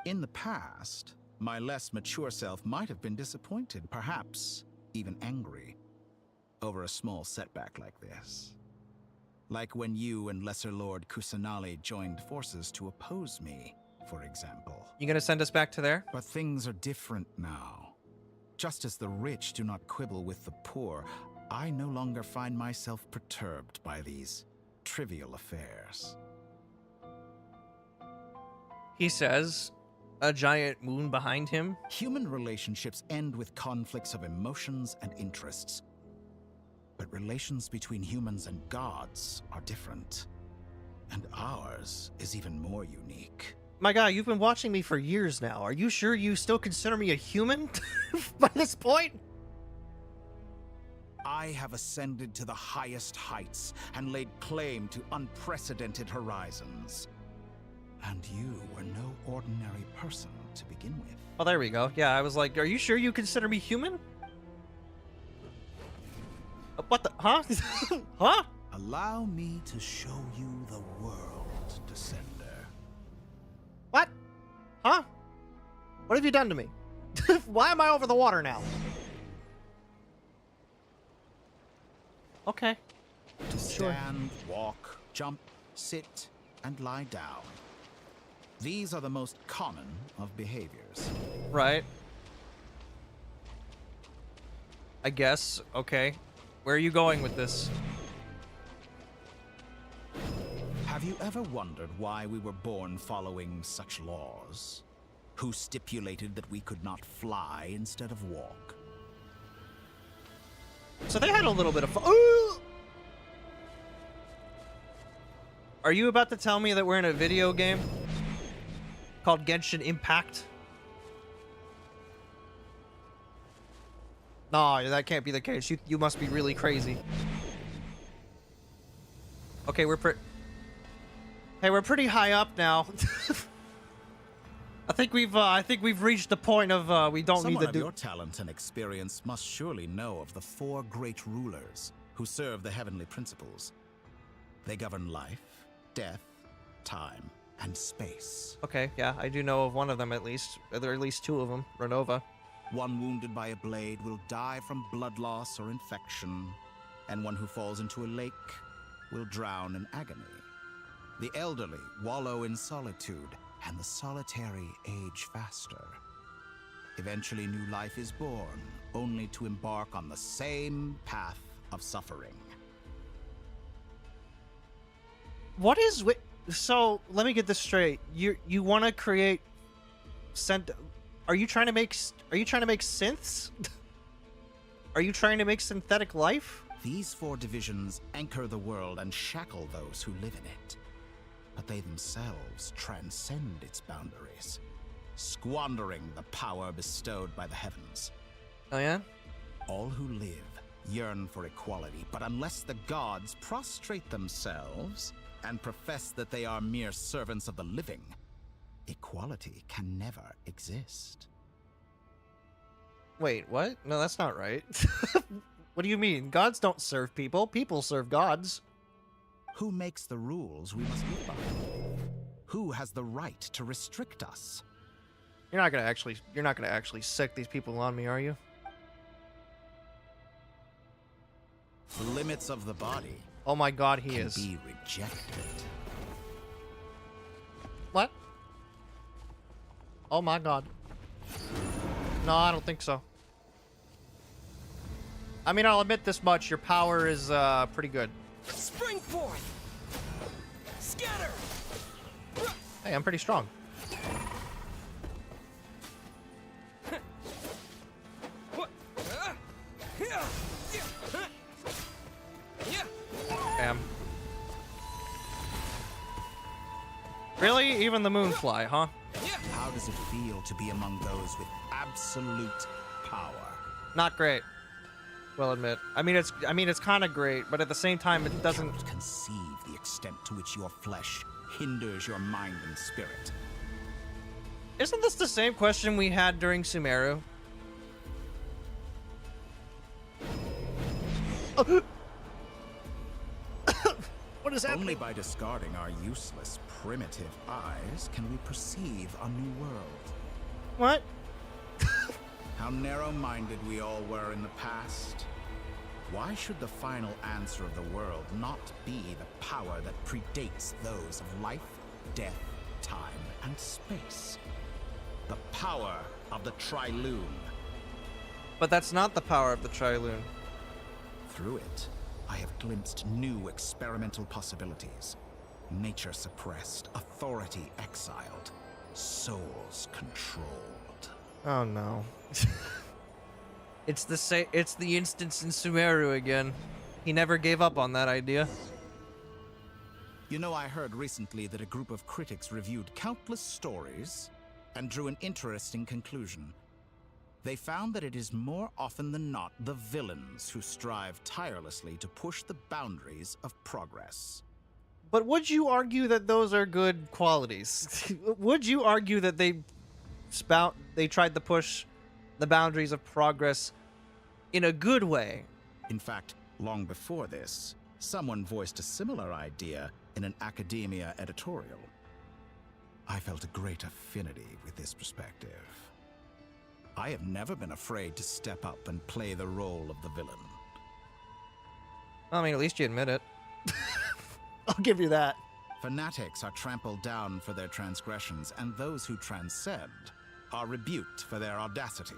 In the past, my less mature self might have been disappointed, perhaps even angry, over a small setback like this. Like when you and Lesser Lord Kusanali joined forces to oppose me, for example. You gonna send us back to there? But things are different now. Just as the rich do not quibble with the poor, I no longer find myself perturbed by these trivial affairs. He says, a giant moon behind him. Human relationships end with conflicts of emotions and interests. But relations between humans and gods are different. And ours is even more unique. My guy, you've been watching me for years now. Are you sure you still consider me a human by this point? I have ascended to the highest heights and laid claim to unprecedented horizons. And you were no ordinary person to begin with. Oh, there we go. Yeah, I was like, are you sure you consider me human? What the? Huh? Huh? Allow me to show you the world, Descender. What? Huh? What have you done to me? Why am I over the water now? Okay. To stand, walk, jump, sit, and lie down. These are the most common of behaviors. Right. I guess. Okay. Where are you going with this? Have you ever wondered why we were born following such laws? Who stipulated that we could not fly instead of walk? So they had a little bit of fun. Ooh! Are you about to tell me that we're in a video game called Genshin Impact? No, that can't be the case. You must be really crazy. Okay, we're pretty high up now. I think we've reached the point of we don't need to do. Someone of your talent and experience must surely know of the 4 great rulers who serve the heavenly principles. They govern life, death, time, and space. Okay, yeah, I do know of one of them at least. There are at least 2 of them. Renova. One wounded by a blade will die from blood loss or infection, and one who falls into a lake will drown in agony. The elderly wallow in solitude, and the solitary age faster. Eventually, new life is born, only to embark on the same path of suffering. What is so? Let me get this straight. You want to create Are you trying to make synths? Are you trying to make synthetic life? These 4 divisions anchor the world and shackle those who live in it. But they themselves transcend its boundaries, squandering the power bestowed by the heavens. Oh yeah? All who live yearn for equality, but unless the gods prostrate themselves and profess that they are mere servants of the living, equality can never exist. Wait, what? No, that's not right. What do you mean? Gods don't serve people. People serve gods. Who makes the rules we must live by? Who has the right to restrict us? You're not gonna actually sick these people on me, are you? The limits of the body. Oh my god, he can is. Be rejected. What? Oh my god. No, I don't think so. I mean, I'll admit this much. Your power is pretty good. Spring forth! Scatter! Hey, I'm pretty strong. Damn. Really? Even the moonfly, huh? How does it feel to be among those with absolute power? Not great. Will admit. I mean, it's kind of great, but at the same time, it doesn't. You cannot conceive the extent to which your flesh hinders your mind and spirit. Isn't this the same question we had during Sumeru? What is happening? Only by discarding our useless, primitive eyes can we perceive a new world. What? How narrow-minded we all were in the past. Why should the final answer of the world not be the power that predates those of life, death, time, and space? The power of the Triloon. But that's not the power of the Triloon. Through it, I have glimpsed new experimental possibilities. Nature suppressed, authority exiled, souls controlled. Oh no. It's the instance in Sumeru again. He never gave up on that idea. You know, I heard recently that a group of critics reviewed countless stories and drew an interesting conclusion. They found that it is more often than not the villains who strive tirelessly to push the boundaries of progress. But would you argue that those are good qualities? Would you argue that they tried to push the boundaries of progress in a good way? In fact, long before this, someone voiced a similar idea in an academia editorial. I felt a great affinity with this perspective. I have never been afraid to step up and play the role of the villain. I mean, at least you admit it. I'll give you that. Fanatics are trampled down for their transgressions, and those who transcend are rebuked for their audacity.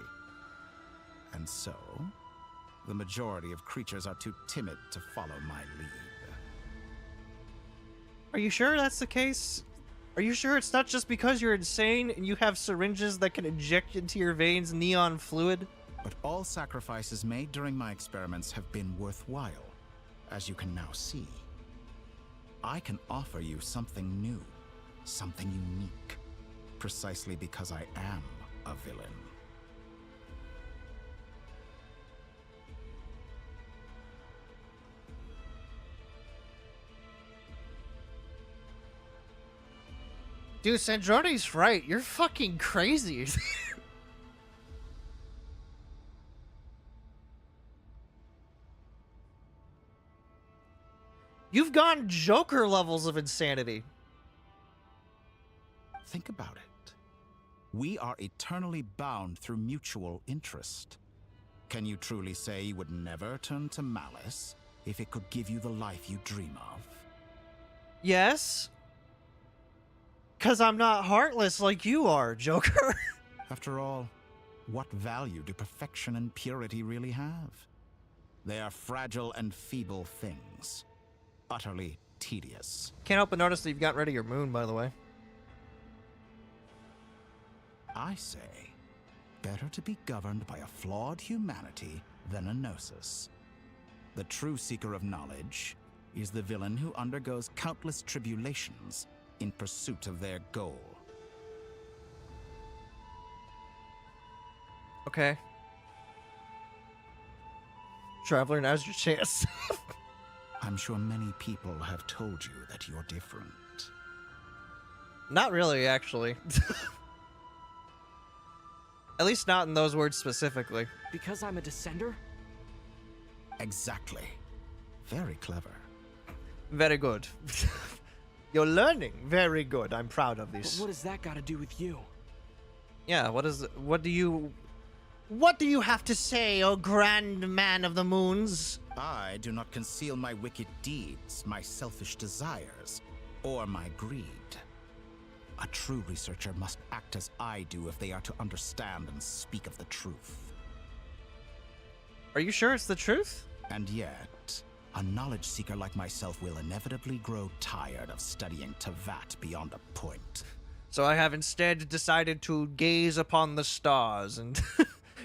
And so, the majority of creatures are too timid to follow my lead. Are you sure that's the case? Are you sure it's not just because you're insane and you have syringes that can inject into your veins neon fluid? But all sacrifices made during my experiments have been worthwhile, as you can now see. I can offer you something new, something unique, precisely because I am a villain. Dude, Sandroni's right. You're fucking crazy. You've gone Joker levels of insanity. Think about it. We are eternally bound through mutual interest. Can you truly say you would never turn to malice if it could give you the life you dream of? Yes. 'Cause I'm not heartless like you are, Joker. After all, what value do perfection and purity really have? They are fragile and feeble things. Utterly tedious. Can't help but notice that you've gotten rid of your moon, by the way. I say, better to be governed by a flawed humanity than a gnosis. The true seeker of knowledge is the villain who undergoes countless tribulations in pursuit of their goal. Okay. Traveler, now's your chance. I'm sure many people have told you that you're different. Not really, actually. At least not in those words specifically. Because I'm a descender? Exactly. Very clever. Very good. You're learning. Very good. I'm proud of this. But what does that got to do with you? Yeah, what do you have to say, oh grand man of the moons? I do not conceal my wicked deeds, my selfish desires, or my greed. A true researcher must act as I do if they are to understand and speak of the truth. Are you sure it's the truth? And yet, a knowledge seeker like myself will inevitably grow tired of studying Tavat beyond a point. So I have instead decided to gaze upon the stars and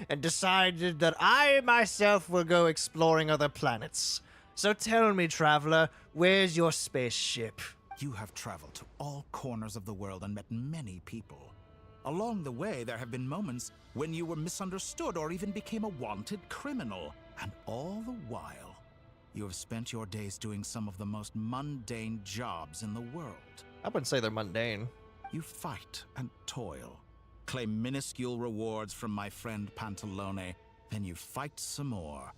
and decided that I myself will go exploring other planets. So tell me, traveler, where's your spaceship? You have traveled to all corners of the world and met many people. Along the way, there have been moments when you were misunderstood or even became a wanted criminal. And all the while, you have spent your days doing some of the most mundane jobs in the world. I wouldn't say they're mundane. You fight and toil, claim minuscule rewards from my friend Pantalone, then you fight some more,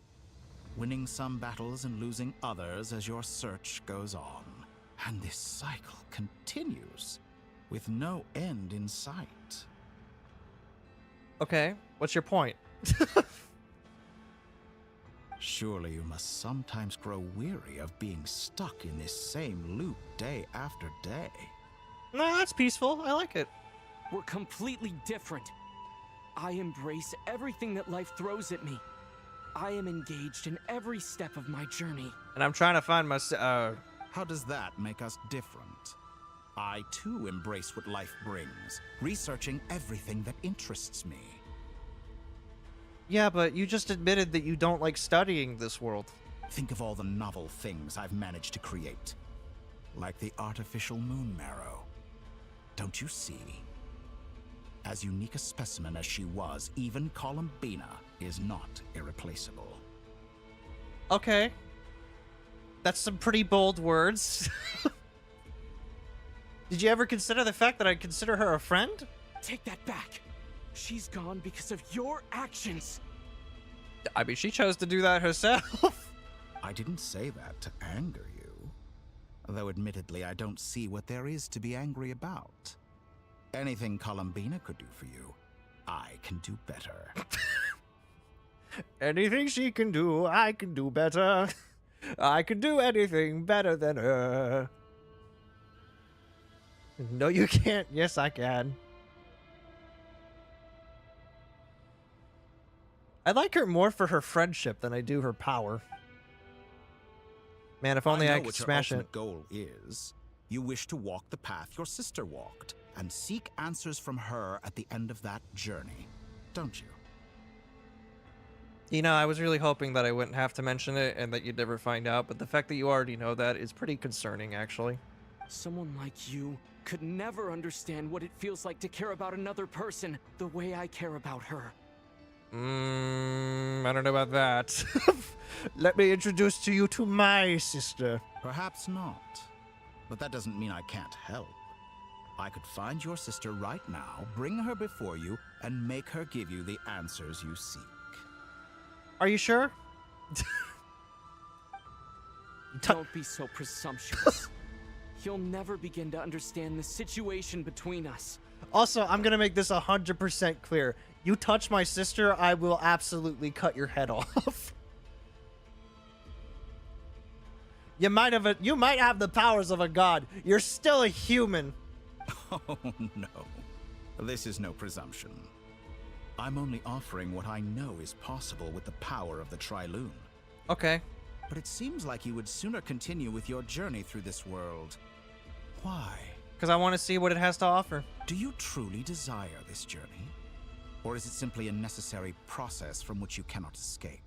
winning some battles and losing others as your search goes on. And this cycle continues, with no end in sight. Okay, what's your point? Surely you must sometimes grow weary of being stuck in this same loop day after day. No, that's peaceful. I like it. We're completely different. I embrace everything that life throws at me. I am engaged in every step of my journey. And I'm trying to find my... How does that make us different? I too embrace what life brings, researching everything that interests me. Yeah, but you just admitted that you don't like studying this world. Think of all the novel things I've managed to create. Like the artificial moon marrow. Don't you see? As unique a specimen as she was, even Columbina is not irreplaceable. Okay. That's some pretty bold words. Did you ever consider the fact that I consider her a friend? Take that back. She's gone because of your actions. I mean, she chose to do that herself. I didn't say that to anger you. Though admittedly, I don't see what there is to be angry about. Anything Columbina could do for you, I can do better. Anything she can do, I can do better. I can do anything better than her. No, you can't. Yes, I can. I like her more for her friendship than I do her power. Man, if only I could smash it. Goal is, You wish to walk the path your sister walked, and seek answers from her at the end of that journey, don't you? You know, I was really hoping that I wouldn't have to mention it and that you'd never find out, but the fact that you already know that is pretty concerning, actually. Someone like you could never understand what it feels like to care about another person the way I care about her. I don't know about that. Let me introduce to you to my sister. Perhaps not. But that doesn't mean I can't help. I could find your sister right now, bring her before you, and make her give you the answers you seek. Are you sure? Don't be so presumptuous. You'll never begin to understand the situation between us. Also, I'm gonna make this 100% clear. You touch my sister, I will absolutely cut your head off. You might have the powers of a god. You're still a human. Oh, no. This is no presumption. I'm only offering what I know is possible with the power of the Trilune. Okay. But it seems like you would sooner continue with your journey through this world. Why? Because I want to see what it has to offer. Do you truly desire this journey? Or is it simply a necessary process from which you cannot escape?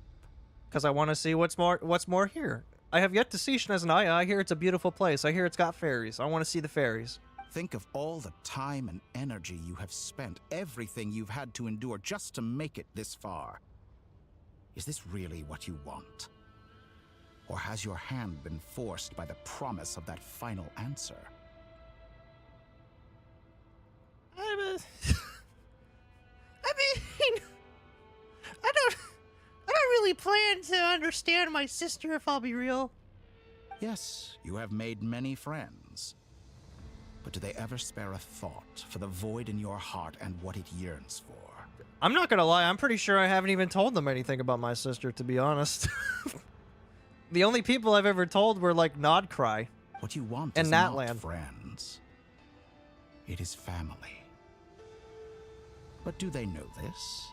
Because I want to see what's more here. I have yet to see Snezhnaya. I hear it's a beautiful place. I hear it's got fairies. I want to see the fairies. Think of all the time and energy you have spent, everything you've had to endure just to make it this far. Is this really what you want? Or has your hand been forced by the promise of that final answer? I mean, I don't really plan to understand my sister, if I'll be real. Yes, you have made many friends. But do they ever spare a thought for the void in your heart and what it yearns for? I'm not gonna lie, I'm pretty sure I haven't even told them anything about my sister, to be honest. The only people I've ever told were like Nodcry. What you want and is Natlan. not friends. It is family. But do they know this?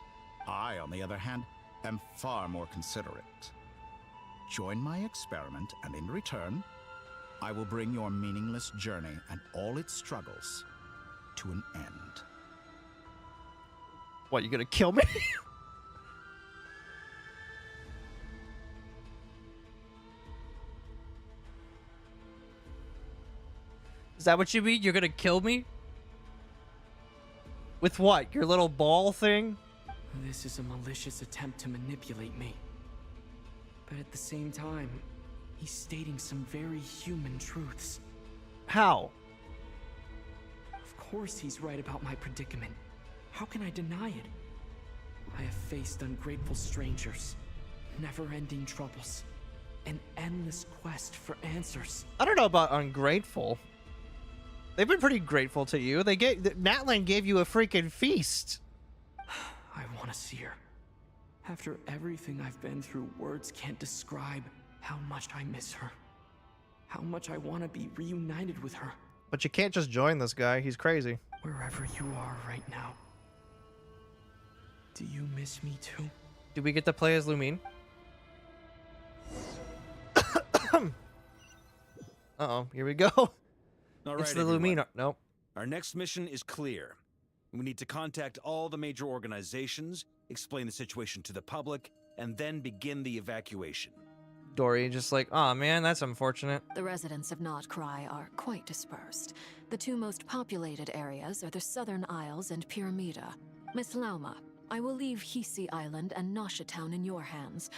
I, on the other hand, am far more considerate. Join my experiment, and in return, I will bring your meaningless journey and all its struggles to an end. What, you gonna kill me? Is that what you mean? You're gonna kill me? With what? Your little ball thing? This is a malicious attempt to manipulate me. But at the same time, he's stating some very human truths. How? Of course he's right about my predicament. How can I deny it? I have faced ungrateful strangers, never-ending troubles, an endless quest for answers. I don't know about ungrateful. They've been pretty grateful to you. Natlan gave you a freaking feast. I want to see her. After everything I've been through, words can't describe how much I miss her. How much I want to be reunited with her. But you can't just join this guy. He's crazy. Wherever you are right now. Do you miss me too? Do we get to play as Lumine? Uh-oh, here we go. All It's right, the everyone. Lumine. Nope. Our next mission is clear. We need to contact all the major organizations, explain the situation to the public, and then begin the evacuation. Dory just like, aw, man, that's unfortunate. The residents of Nodcry are quite dispersed. The two most populated areas are the Southern Isles and Pyramida. Miss Lauma, I will leave Hisi Island and Nasha Town in your hands.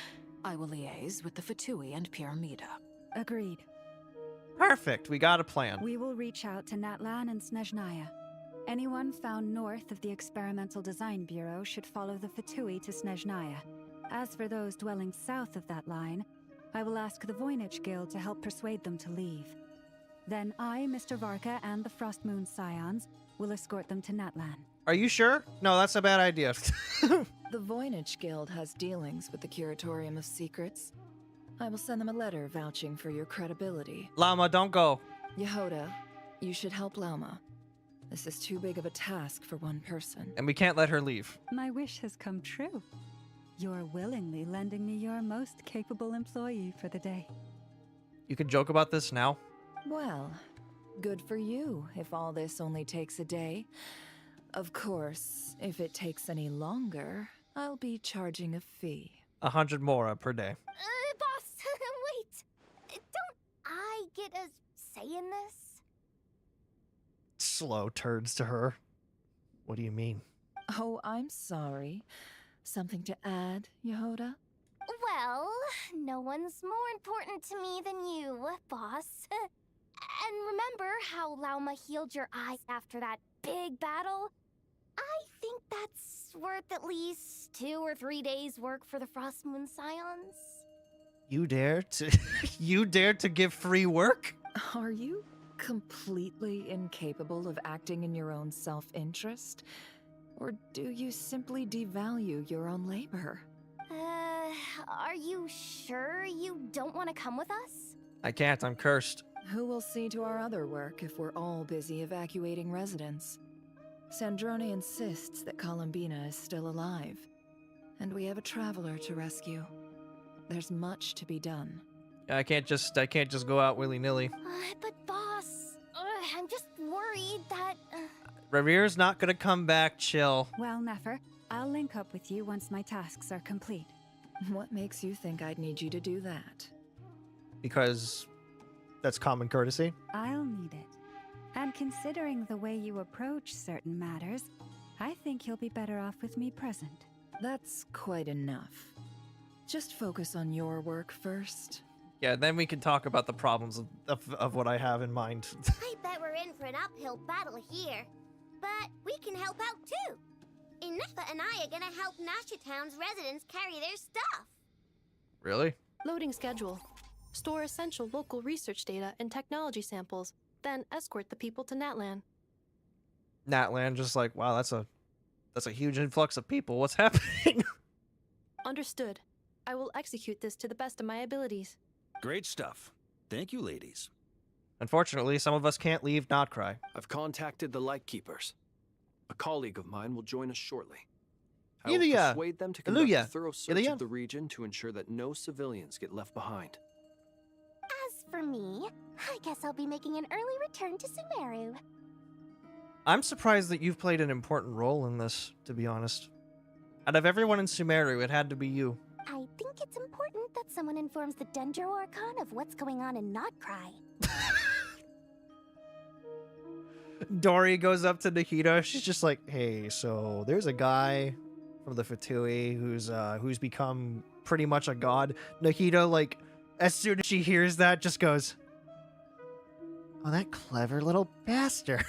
I will liaise with the Fatui and Pyramida. Agreed. Perfect. We got a plan. We will reach out to Natlan and Snezhnaya. Anyone found north of the Experimental Design Bureau should follow the Fatui to Snezhnaya. As for those dwelling south of that line, I will ask the Voynich Guild to help persuade them to leave. Then I, Mr. Varka, and the Frostmoon Scions will escort them to Natlan. Are you sure? No, that's a bad idea. The Voynich Guild has dealings with the Curatorium of Secrets. I will send them a letter vouching for your credibility. Llama, don't go. Yehoda, you should help Lauma. This is too big of a task for one person. And we can't let her leave. My wish has come true. You're willingly lending me your most capable employee for the day. You can joke about this now? Well, Good for you, if all this only takes a day. Of course, if it takes any longer, I'll be charging a fee. 100 mora per day. Boss, wait. Don't I get a say in this? Slow turns to her. What do you mean? Oh, I'm sorry. Something to add, Yehoda? Well, no one's more important to me than you, boss. And remember how Lauma healed your eyes after that big battle? I think that's worth at least 2 or 3 days' work for the Frostmoon Scions. You dare to you dare to give free work? Are you completely incapable of acting in your own self-interest? Or do you simply devalue your own labor? Are you sure you don't want to come with us? I can't, I'm cursed. Who will see to our other work if we're all busy evacuating residents? Sandrone insists that Columbina is still alive, and we have a traveler to rescue. There's much to be done. I can't just go out willy-nilly. But boss, I'm just worried that... Revere's not gonna come back, chill. Well, Nefer, I'll link up with you once my tasks are complete. What makes you think I'd need you to do that? Because that's common courtesy. I'll need it. And considering the way you approach certain matters, I think you'll be better off with me present. That's quite enough. Just focus on your work first. Yeah, then we can talk about the problems of what I have in mind. I bet we're in for an uphill battle here. But we can help out too. Inefa and I are gonna help Nasha Town's residents carry their stuff. Really? Loading schedule. Store essential local research data and technology samples, then escort the people to Natlan. Natlan, just like, wow, that's a huge influx of people. What's happening? Understood. I will execute this to the best of my abilities. Great stuff. Thank you, ladies. Unfortunately, some of us can't leave Notcry. I've contacted the Lightkeepers. A colleague of mine will join us shortly. I Ilya. will persuade them to conduct Ilya. a thorough search Ilya. of the region to ensure that no civilians get left behind. As for me, I guess I'll be making an early return to Sumeru. I'm surprised that you've played an important role in this, to be honest. Out of everyone in Sumeru, it had to be you. I think it's important that someone informs the Dendro Archon of what's going on in Notcry. Dory goes up to Nahida. She's just like, hey, so there's a guy from the Fatui who's become pretty much a god. Nahida, like, as soon as she hears that, just goes, oh, that clever little bastard.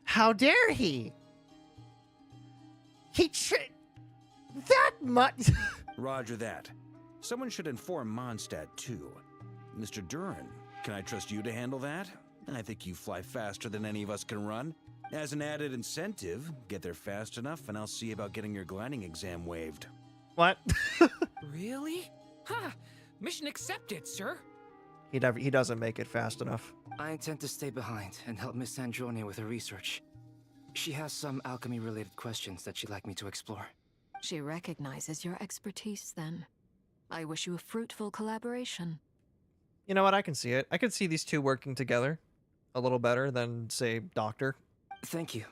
How dare he? That much. Roger that. Someone should inform Mondstadt, too. Mr. Duran, can I trust you to handle that? I think you fly faster than any of us can run. As an added incentive, get there fast enough and I'll see about getting your gliding exam waived. What? Really? Ha! Mission accepted, sir. He doesn't make it fast enough. I intend to stay behind and help Miss Sandrone with her research. She has some alchemy-related questions that she'd like me to explore. She recognizes your expertise, then. I wish you a fruitful collaboration. You know what? I can see it. I could see these two working together a little better than, say, Doctor. Thank you.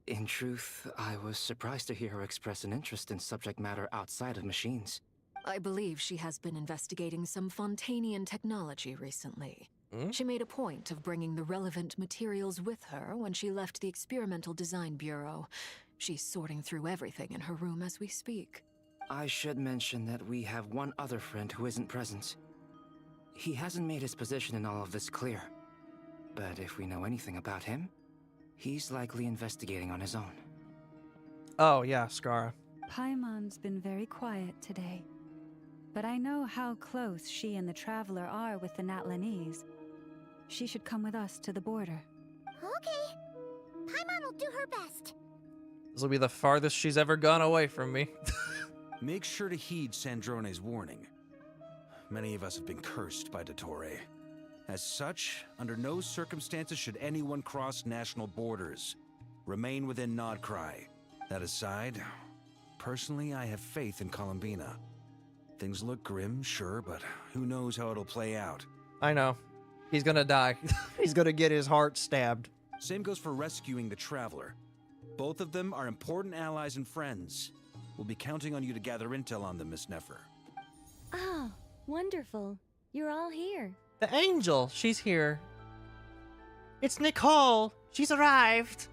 In truth, I was surprised to hear her express an interest in subject matter outside of machines. I believe she has been investigating some Fontanian technology recently. She made a point of bringing the relevant materials with her when she left the Experimental Design Bureau. She's sorting through everything in her room as we speak. I should mention that we have one other friend who isn't present. He hasn't made his position in all of this clear. But if we know anything about him, he's likely investigating on his own. Oh, yeah, Skara. Paimon's been very quiet today. But I know how close she and the Traveler are with the Natlanese. She should come with us to the border. Okay. Paimon will do her best. This will be the farthest she's ever gone away from me. Make sure to heed Sandrone's warning. Many of us have been cursed by Dottore. As such, under no circumstances should anyone cross national borders. Remain within Nodcry. That aside, personally, I have faith in Columbina. Things look grim, sure, but who knows how it'll play out. I know. He's gonna die. He's gonna get his heart stabbed. Same goes for rescuing the Traveler. Both of them are important allies and friends. We'll be counting on you to gather intel on them, Miss Nefer. Oh, wonderful. You're all here. The angel, she's here. It's Nicole. She's arrived.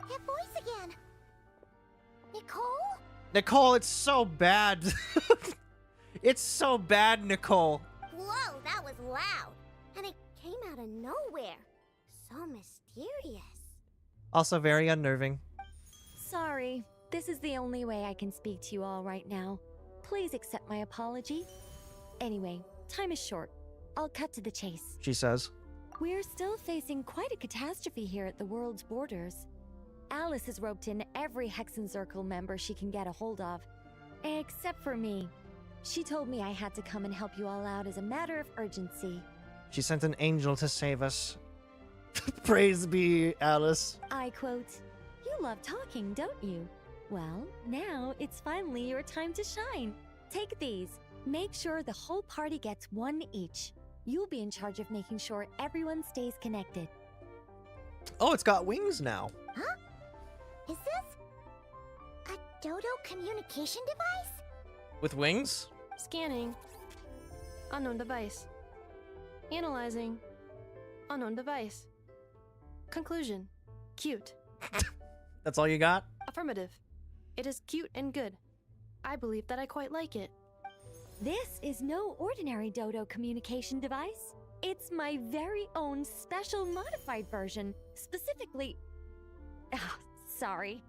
That voice again. Nicole? Nicole, it's so bad. It's so bad, Nicole. Whoa, that was loud. And it came out of nowhere. So mysterious. Also very unnerving. Sorry. This is the only way I can speak to you all right now. Please accept my apology. Anyway, time is short. I'll cut to the chase. She says. We're still facing quite a catastrophe here at the world's borders. Alice has roped in every Hexen Circle member she can get a hold of. Except for me. She told me I had to come and help you all out as a matter of urgency. She sent an angel to save us. Praise be, Alice. I quote, "You love talking, don't you? Well, now it's finally your time to shine. Take these. Make sure the whole party gets one each. You'll be in charge of making sure everyone stays connected." Oh, it's got wings now. Huh? Is this a Dodo communication device? With wings? Scanning. Unknown device. Analyzing. Unknown device. Conclusion. Cute. That's all you got? Affirmative. It is cute and good. I believe that I quite like it. This is no ordinary Dodo communication device. It's my very own special modified version. Specifically... Ah, sorry.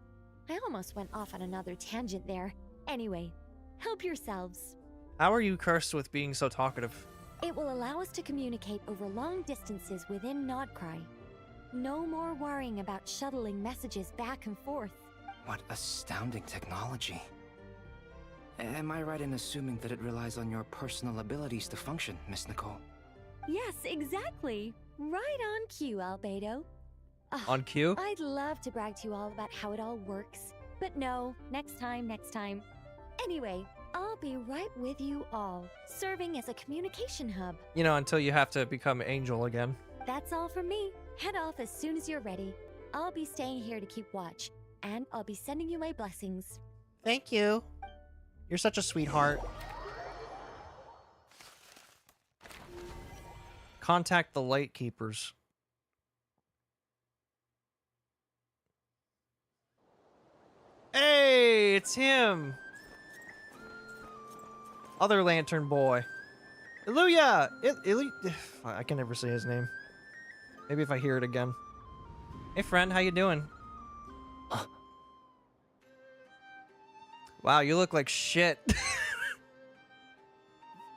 I almost went off on another tangent there. Anyway, help yourselves. How are you cursed with being so talkative? It will allow us to communicate over long distances within Nodcry. No more worrying about shuttling messages back and forth. What astounding technology. Am I right in assuming that it relies on your personal abilities to function, Miss Nicole? Yes, exactly. Right on cue, Albedo. Oh, on cue? I'd love to brag to you all about how it all works. But no, next time. Anyway, I'll be right with you all, serving as a communication hub. You know, until you have to become Angel again. That's all from me. Head off as soon as you're ready. I'll be staying here to keep watch, and I'll be sending you my blessings. Thank you. You're such a sweetheart. Contact the Lightkeepers. Hey, it's him. Other Lantern Boy. Illuya! I can never say his name. Maybe if I hear it again. Hey friend, how you doing? Wow, you look like shit.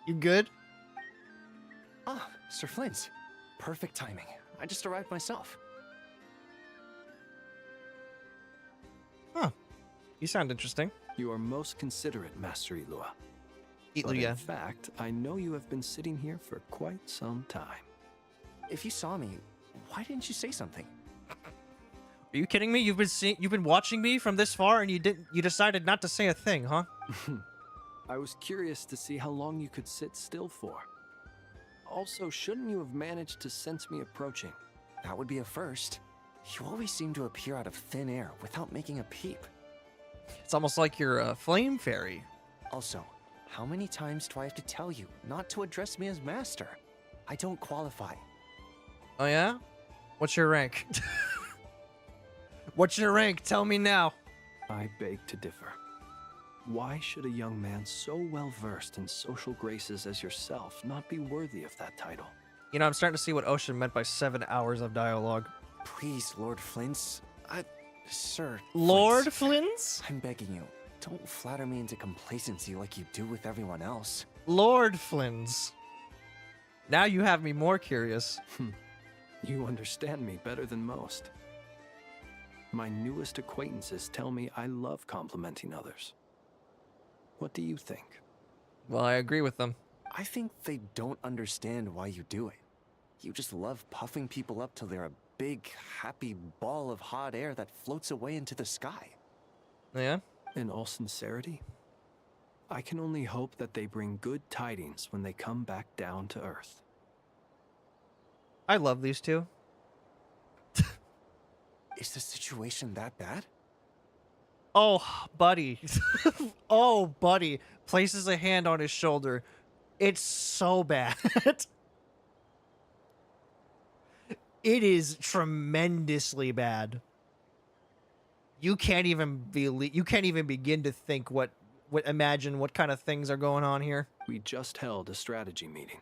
You good? Ah, Sir Flint. Perfect timing. I just arrived myself. Huh. You sound interesting. You are most considerate, Master Ilua. Ilua. But in fact, I know you have been sitting here for quite some time. If you saw me, why didn't you say something? Are you kidding me? You've been watching me from this far and you decided not to say a thing, huh? I was curious to see how long you could sit still for. Also, shouldn't you have managed to sense me approaching? That would be a first. You always seem to appear out of thin air without making a peep. It's almost like you're a flame fairy. Also, how many times do I have to tell you not to address me as master? I don't qualify. Oh yeah? What's your rank? What's your rank? Tell me now. I beg to differ. Why should a young man so well versed in social graces as yourself not be worthy of that title? You know, I'm starting to see what Ocean meant by 7 hours of dialogue. Please, Lord Flint's. Sir. Lord Flint's? I'm begging you. Don't flatter me into complacency like you do with everyone else. Lord Flint's. Now you have me more curious. You understand me better than most. My newest acquaintances tell me I love complimenting others. What do you think? Well, I agree with them. I think they don't understand why you do it. You just love puffing people up till they're a big, happy ball of hot air that floats away into the sky. Yeah? In all sincerity, I can only hope that they bring good tidings when they come back down to Earth. I love these two. Is the situation that bad? Oh, buddy. Oh, buddy. Places a hand on his shoulder. It's so bad. It is tremendously bad. You can't even begin to think imagine what kind of things are going on here. We just held a strategy meeting.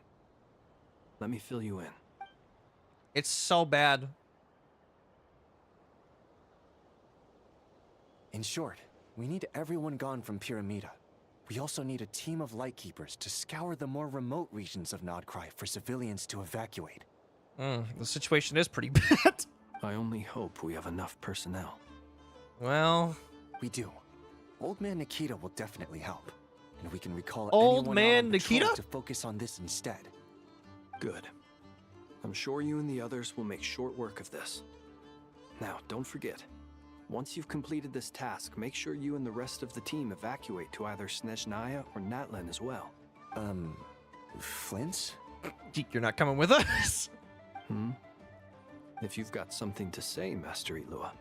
Let me fill you in. It's so bad. In short, we need everyone gone from Pyramida. We also need a team of Lightkeepers to scour the more remote regions of Nodcry for civilians to evacuate. The situation is pretty bad. I only hope we have enough personnel. Well... We do. Old Man Nikita will definitely help. And we can recall Old anyone Man out on patrol Nikita? to focus on this instead. Good. I'm sure you and the others will make short work of this. Now, don't forget. Once you've completed this task, make sure you and the rest of the team evacuate to either Snezhnaya or Natlan as well. Flint? You're not coming with us? If you've got something to say, Master Ilua,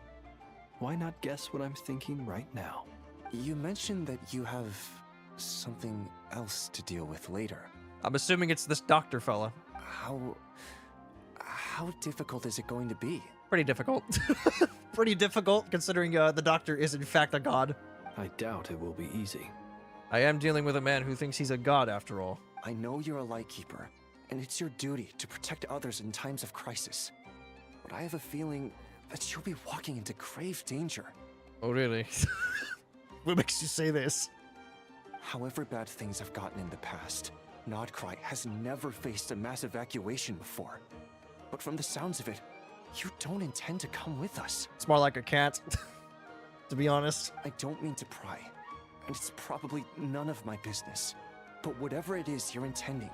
why not guess what I'm thinking right now? You mentioned that you have something else to deal with later. I'm assuming it's this doctor fella. How difficult is it going to be? Pretty difficult. Pretty difficult, considering the doctor is in fact a god. I doubt it will be easy. I am dealing with a man who thinks he's a god after all. I know you're a Lightkeeper, and it's your duty to protect others in times of crisis. But I have a feeling that you'll be walking into grave danger. Oh, really? What makes you say this? However bad things have gotten in the past, Nodcry has never faced a mass evacuation before. But from the sounds of it, you don't intend to come with us. It's more like a cat, to be honest. I don't mean to pry, and it's probably none of my business. But whatever it is you're intending,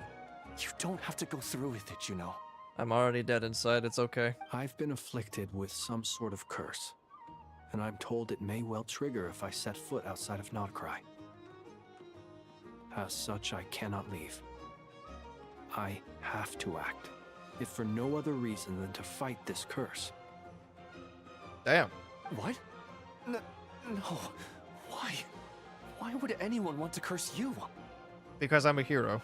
you don't have to go through with it, you know. I'm already dead inside, it's okay. I've been afflicted with some sort of curse, and I'm told it may well trigger if I set foot outside of Nodcry. As such, I cannot leave. I have to act, if for no other reason than to fight this curse. Damn. What? No. Why? Why would anyone want to curse you? Because I'm a hero.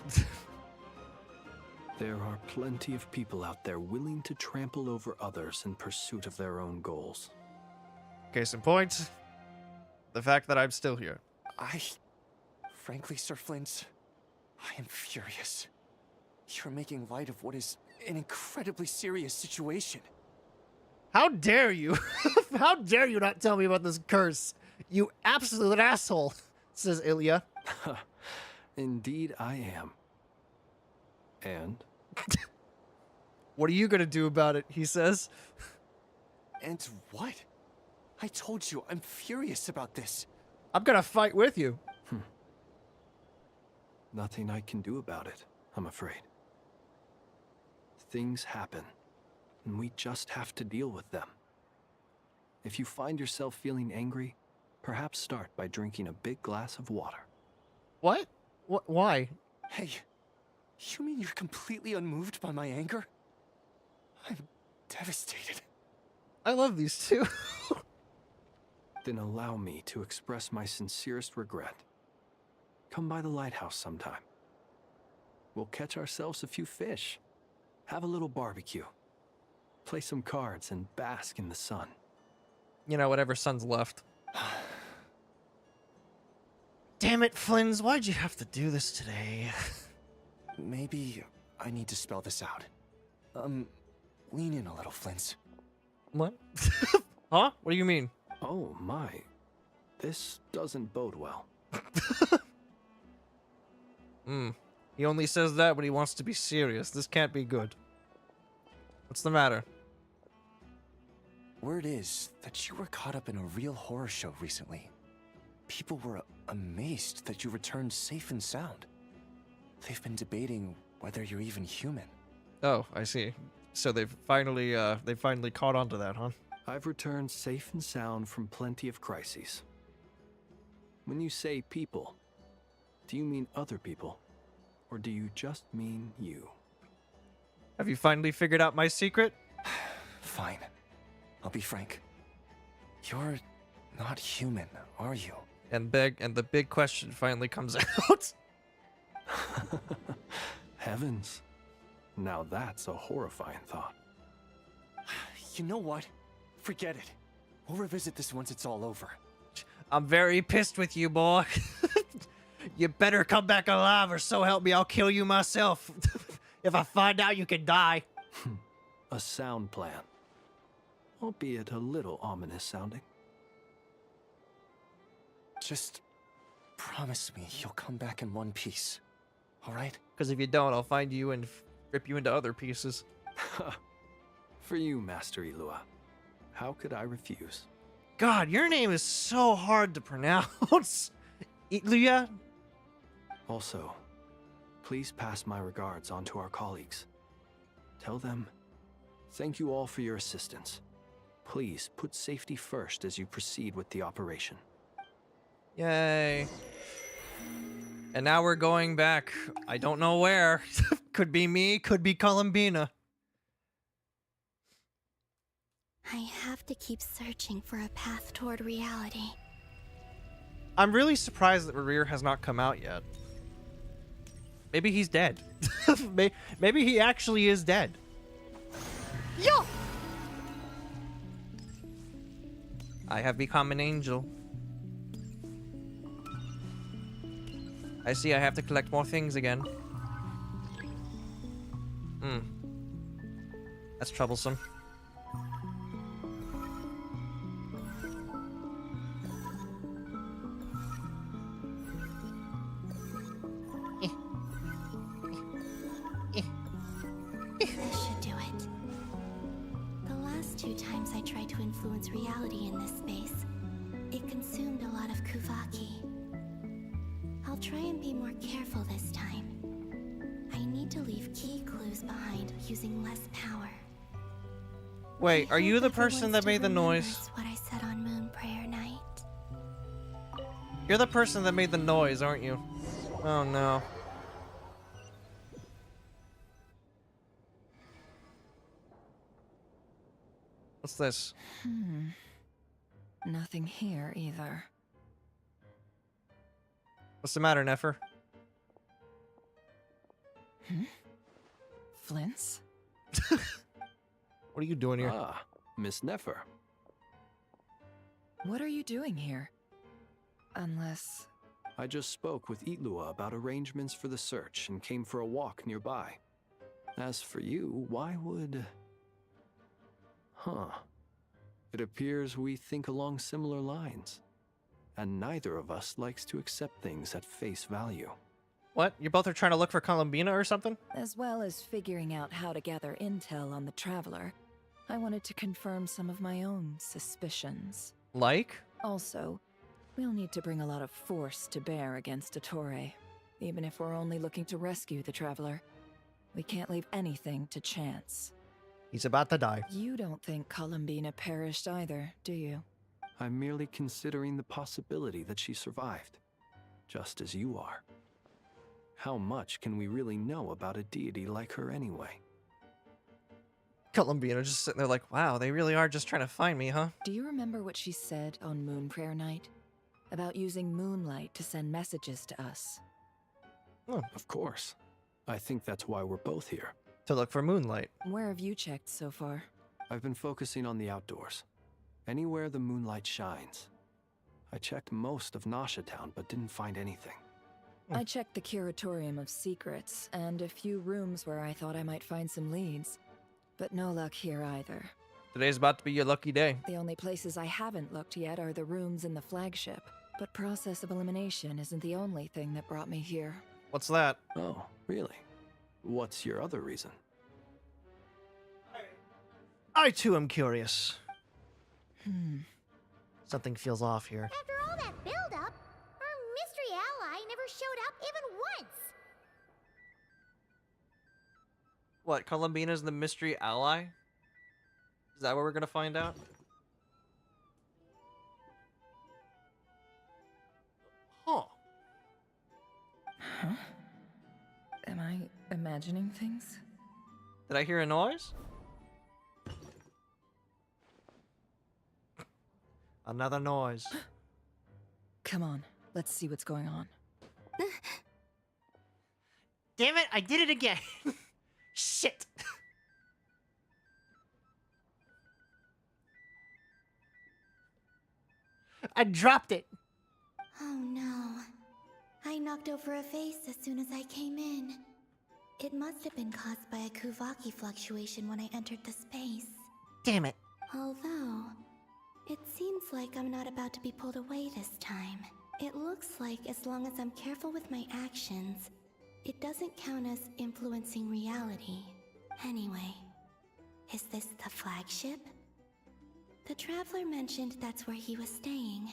There are plenty of people out there willing to trample over others in pursuit of their own goals. Case in point, the fact that I'm still here. Frankly, Sir Flint, I am furious. You're making light of what is an incredibly serious situation. How dare you? How dare you not tell me about this curse? You absolute asshole, says Ilya. Indeed I am. And? What are you gonna do about it, he says. And what? I told you, I'm furious about this. I'm gonna fight with you. Nothing I can do about it, I'm afraid. Things happen, and we just have to deal with them. If you find yourself feeling angry, perhaps start by drinking a big glass of water. What? Why? Hey, you mean you're completely unmoved by my anger? I'm devastated. I love these two. Then allow me to express my sincerest regret. Come by the lighthouse sometime. We'll catch ourselves a few fish, have a little barbecue, play some cards, and bask in the sun. You know, whatever sun's left. Damn it, Flins, why'd you have to do this today? Maybe I need to spell this out. Lean in a little, Flins. What? Huh? What do you mean? Oh my. This doesn't bode well. He only says that when he wants to be serious. This can't be good. What's the matter? Word is that you were caught up in a real horror show recently. People were amazed that you returned safe and sound. They've been debating whether you're even human. Oh, I see. So they've finally caught on to that, huh? I've returned safe and sound from plenty of crises. When you say people, Do you mean other people? Or do you just mean you? Have you finally figured out my secret? Fine. I'll be frank. You're not human, are you? And the big question finally comes out. Heavens. Now that's a horrifying thought. You know what? Forget it. We'll revisit this once it's all over. I'm very pissed with you, boy. You better come back alive, or so help me, I'll kill you myself. If I find out you can die. A sound plan. Albeit a little ominous sounding. Just promise me you'll come back in one piece. All right? Because if you don't, I'll find you and rip you into other pieces. For you, Master Ilua. How could I refuse? God, your name is so hard to pronounce. Ilua? Also, please pass my regards on to our colleagues. Tell them, thank you all for your assistance. Please put safety first as you proceed with the operation. Yay. And now we're going back. I don't know where. Could be me, could be Columbina. I have to keep searching for a path toward reality. I'm really surprised that Rear has not come out yet. Maybe he's dead. Maybe he actually is dead. Yo! I have become an angel. I see I have to collect more things again. That's troublesome. This should do it. The last 2 times I tried to influence reality in this space, it consumed a lot of Kuvaki. I'll try and be more careful this time. I need to leave key clues behind using less power. Wait, are you the person that made the noise? What I said on Moon Prayer Night. You're the person that made the noise, aren't you? Oh no. What's this? Nothing here either. What's the matter, Nefer? Flints? What are you doing here? Ah, Miss Nefer. What are you doing here? Unless... I just spoke with Itlua about arrangements for the search and came for a walk nearby. As for you, why would... It appears we think along similar lines. And neither of us likes to accept things at face value. What? You both are trying to look for Columbina or something? As well as figuring out how to gather intel on the Traveler, I wanted to confirm some of my own suspicions. Like? Also, we'll need to bring a lot of force to bear against Ettore. Even if we're only looking to rescue the Traveler, we can't leave anything to chance. He's about to die. You don't think Columbina perished either, do you? I'm merely considering the possibility that she survived, just as you are. How much can we really know about a deity like her anyway? Columbina just sitting there like, wow, they really are just trying to find me, huh? Do you remember what she said on Moon Prayer Night? About using moonlight to send messages to us? Oh, of course. I think that's why we're both here. To look for moonlight. Where have you checked so far? I've been focusing on the outdoors. Anywhere the moonlight shines. I checked most of Nasha Town, but didn't find anything. I checked the Curatorium of Secrets, and a few rooms where I thought I might find some leads. But no luck here either. Today's about to be your lucky day. The only places I haven't looked yet are the rooms in the flagship. But process of elimination isn't the only thing that brought me here. What's that? Oh, really? What's your other reason? I too am curious. Something feels off here. After all that build-up, our mystery ally never showed up even once. What, Columbina's the mystery ally? Is that what we're gonna find out? Huh. Huh? Am I imagining things? Did I hear a noise? Another noise. Come on, let's see what's going on. Damn it, I did it again. Shit. I dropped it. Oh no. I knocked over a vase as soon as I came in. It must have been caused by a Kuvaki fluctuation when I entered the space. Damn it. Although, it seems like I'm not about to be pulled away this time. It looks like as long as I'm careful with my actions, it doesn't count as influencing reality. Anyway, is this the flagship? The Traveler mentioned that's where he was staying.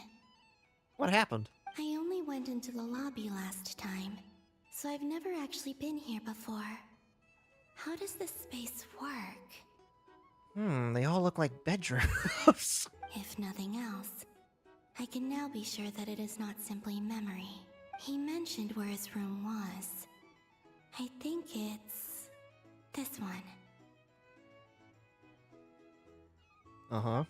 What happened? I only went into the lobby last time, so I've never actually been here before. How does this space work? They all look like bedrooms. If nothing else, I can now be sure that it is not simply memory. He mentioned where his room was. I think it's this one. Uh-huh.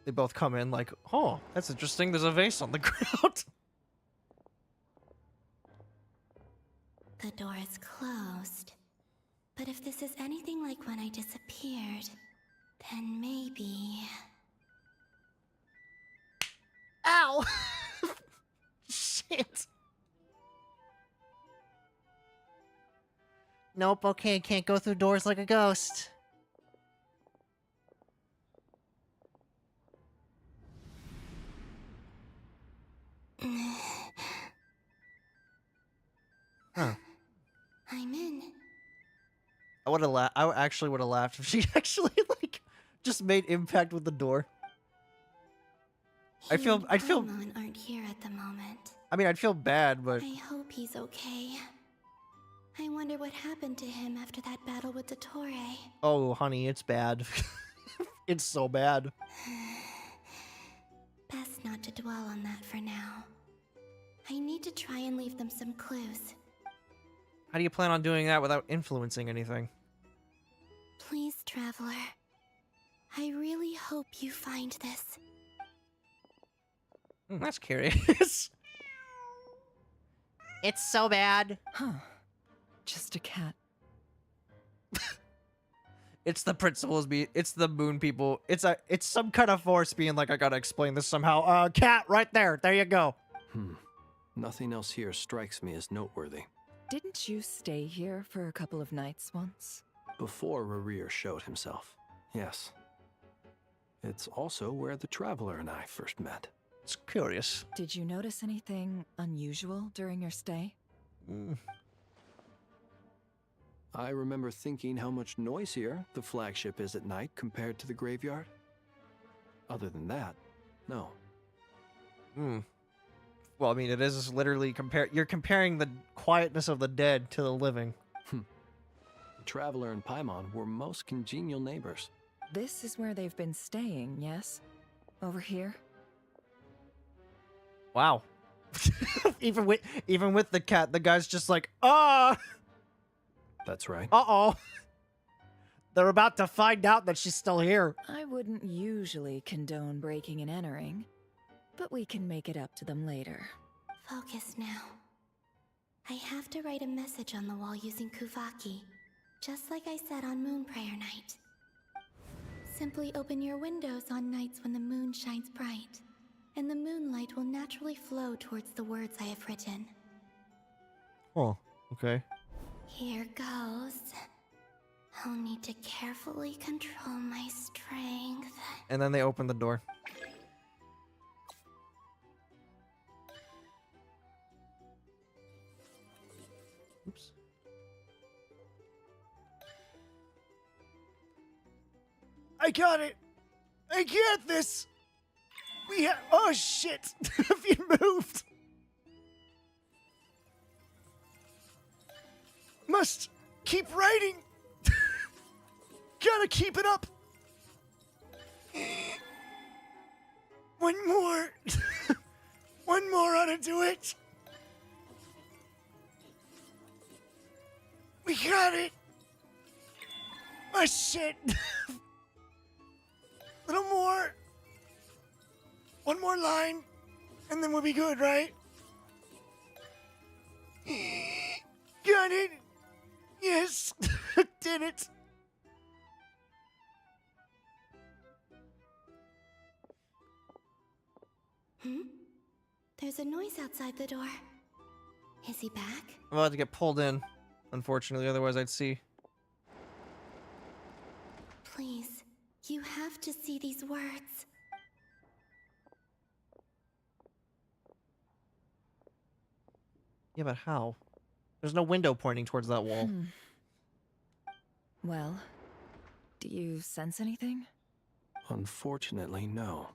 They both come in like, oh, that's interesting. There's a vase on the ground. The door is closed. But if this is anything like when I disappeared, then maybe... Ow! Shit. Nope, okay, can't go through doors like a ghost. Huh. I'm in. I would have I actually would have laughed if she actually like just made impact with the door. I'd feel Paimon aren't here at the moment. I mean, I'd feel bad, but I hope he's okay. I wonder what happened to him after that battle with Dottore. oh, honey, it's bad. It's so bad. Best not to dwell on that for now. I need to try and leave them some clues. How do you plan on doing that without influencing anything? Please, Traveler. I really hope you find this. That's curious. It's so bad. Huh. Just a cat. It's the principals it's the moon people. It's some kind of force being like, I gotta explain this somehow. Cat right there. There you go. Nothing else here strikes me as noteworthy. Didn't you stay here for a couple of nights once? Before Rarir showed himself, yes. It's also where the Traveler and I first met. It's curious. Did you notice anything unusual during your stay? I remember thinking how much noisier the flagship is at night compared to the graveyard. Other than that, no. Well, I mean, it is literally you're comparing the quietness of the dead to the living. The Traveler and Paimon were most congenial neighbors. This is where they've been staying, yes? Over here? Wow. even with the cat, the guy's just like, ah. That's right. Uh-oh. They're about to find out that she's still here. I wouldn't usually condone breaking and entering, but we can make it up to them later. Focus now. I have to write a message on the wall using Kuvaki, just like I said on Moon Prayer Night. Simply open your windows on nights when the moon shines bright, and the moonlight will naturally flow towards the words I have written. Oh, okay. Here goes. I'll need to carefully control my strength. And then they open the door. Oops. I got it! I get this! We have. Oh shit! Have you moved? Must keep writing! Gotta keep it up! One more! One more ought to do it. We got it. Oh, shit. Little more. One more line, and then we'll be good, right? Got it. Yes. Did it. There's a noise outside the door. Is he back? I'm about to get pulled in, unfortunately, otherwise I'd see. Please, you have to see these words. Yeah, but how? There's no window pointing towards that wall. Well, do you sense anything? Unfortunately, no.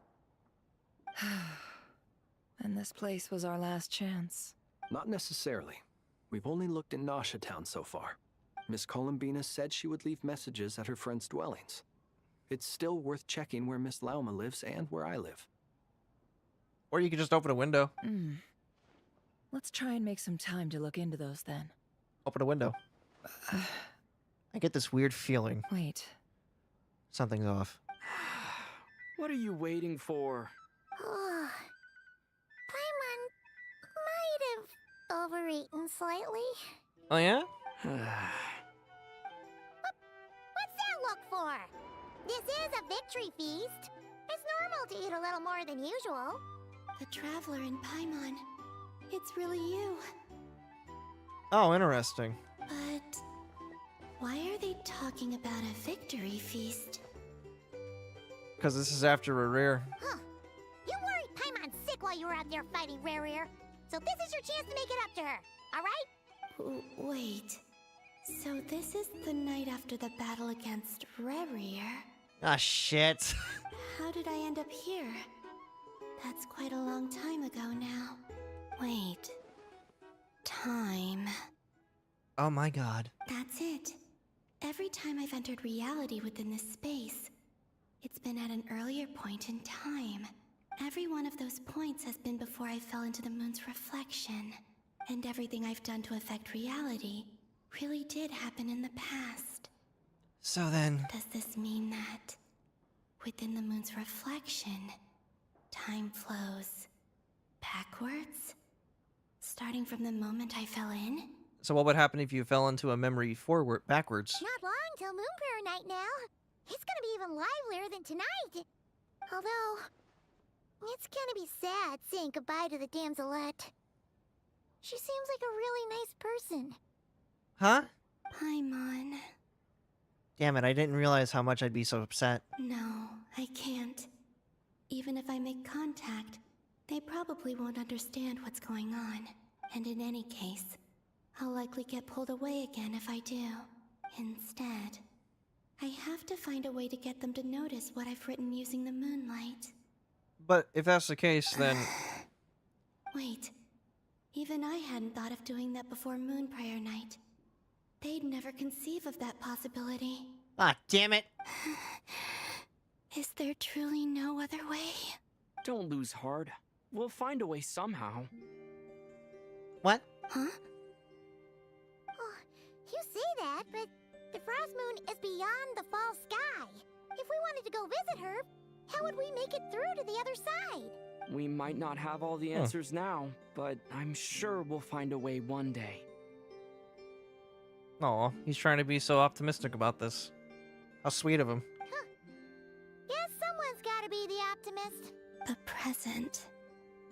And this place was our last chance. Not necessarily. We've only looked in Nasha Town so far. Miss Columbina said she would leave messages at her friends' dwellings. It's still worth checking where Miss Lauma lives and where I live. Or you could just open a window. Let's try and make some time to look into those then. Open a window. I get this weird feeling. Wait. Something's off. What are you waiting for? Paimon might have overeaten slightly. Oh, yeah? What's that look for? This is a victory feast. It's normal to eat a little more than usual. The Traveler in Paimon. It's really you. Oh, interesting. But why are they talking about a victory feast? Because this is after a rare. Huh. You worried Paimon's sick while you were out there fighting Rare. So this is your chance to make it up to her, alright? Wait. So this is the night after the battle against Rare. Ah, shit. How did I end up here? That's quite a long time ago now. Wait. Time. Oh my god. That's it. Every time I've entered reality within this space, it's been at an earlier point in time. Every one of those points has been before I fell into the moon's reflection. And everything I've done to affect reality really did happen in the past. So then... Does this mean that within the moon's reflection, time flows backwards? Starting from the moment I fell in? So what would happen if you fell into a memory backwards? Not long till Moon Prayer night now. It's gonna be even livelier than tonight. Although, it's gonna be sad saying goodbye to the damselette. She seems like a really nice person. Huh? Paimon. Damn it, I didn't realize how much I'd be so upset. No, I can't. Even if I make contact, they probably won't understand what's going on. And in any case, I'll likely get pulled away again if I do. Instead, I have to find a way to get them to notice what I've written using the moonlight. But if that's the case, then... Wait. Even I hadn't thought of doing that before Moon Prayer night. They'd never conceive of that possibility. Ah, damn it. Is there truly no other way? Don't lose heart. We'll find a way somehow. What? Huh? Oh, you say that, but the Frost Moon is beyond the fall sky. If we wanted to go visit her, how would we make it through to the other side? We might not have all the answers now, but I'm sure we'll find a way one day. Aw, he's trying to be so optimistic about this. How sweet of him. Huh. Guess someone's gotta be the optimist. The present.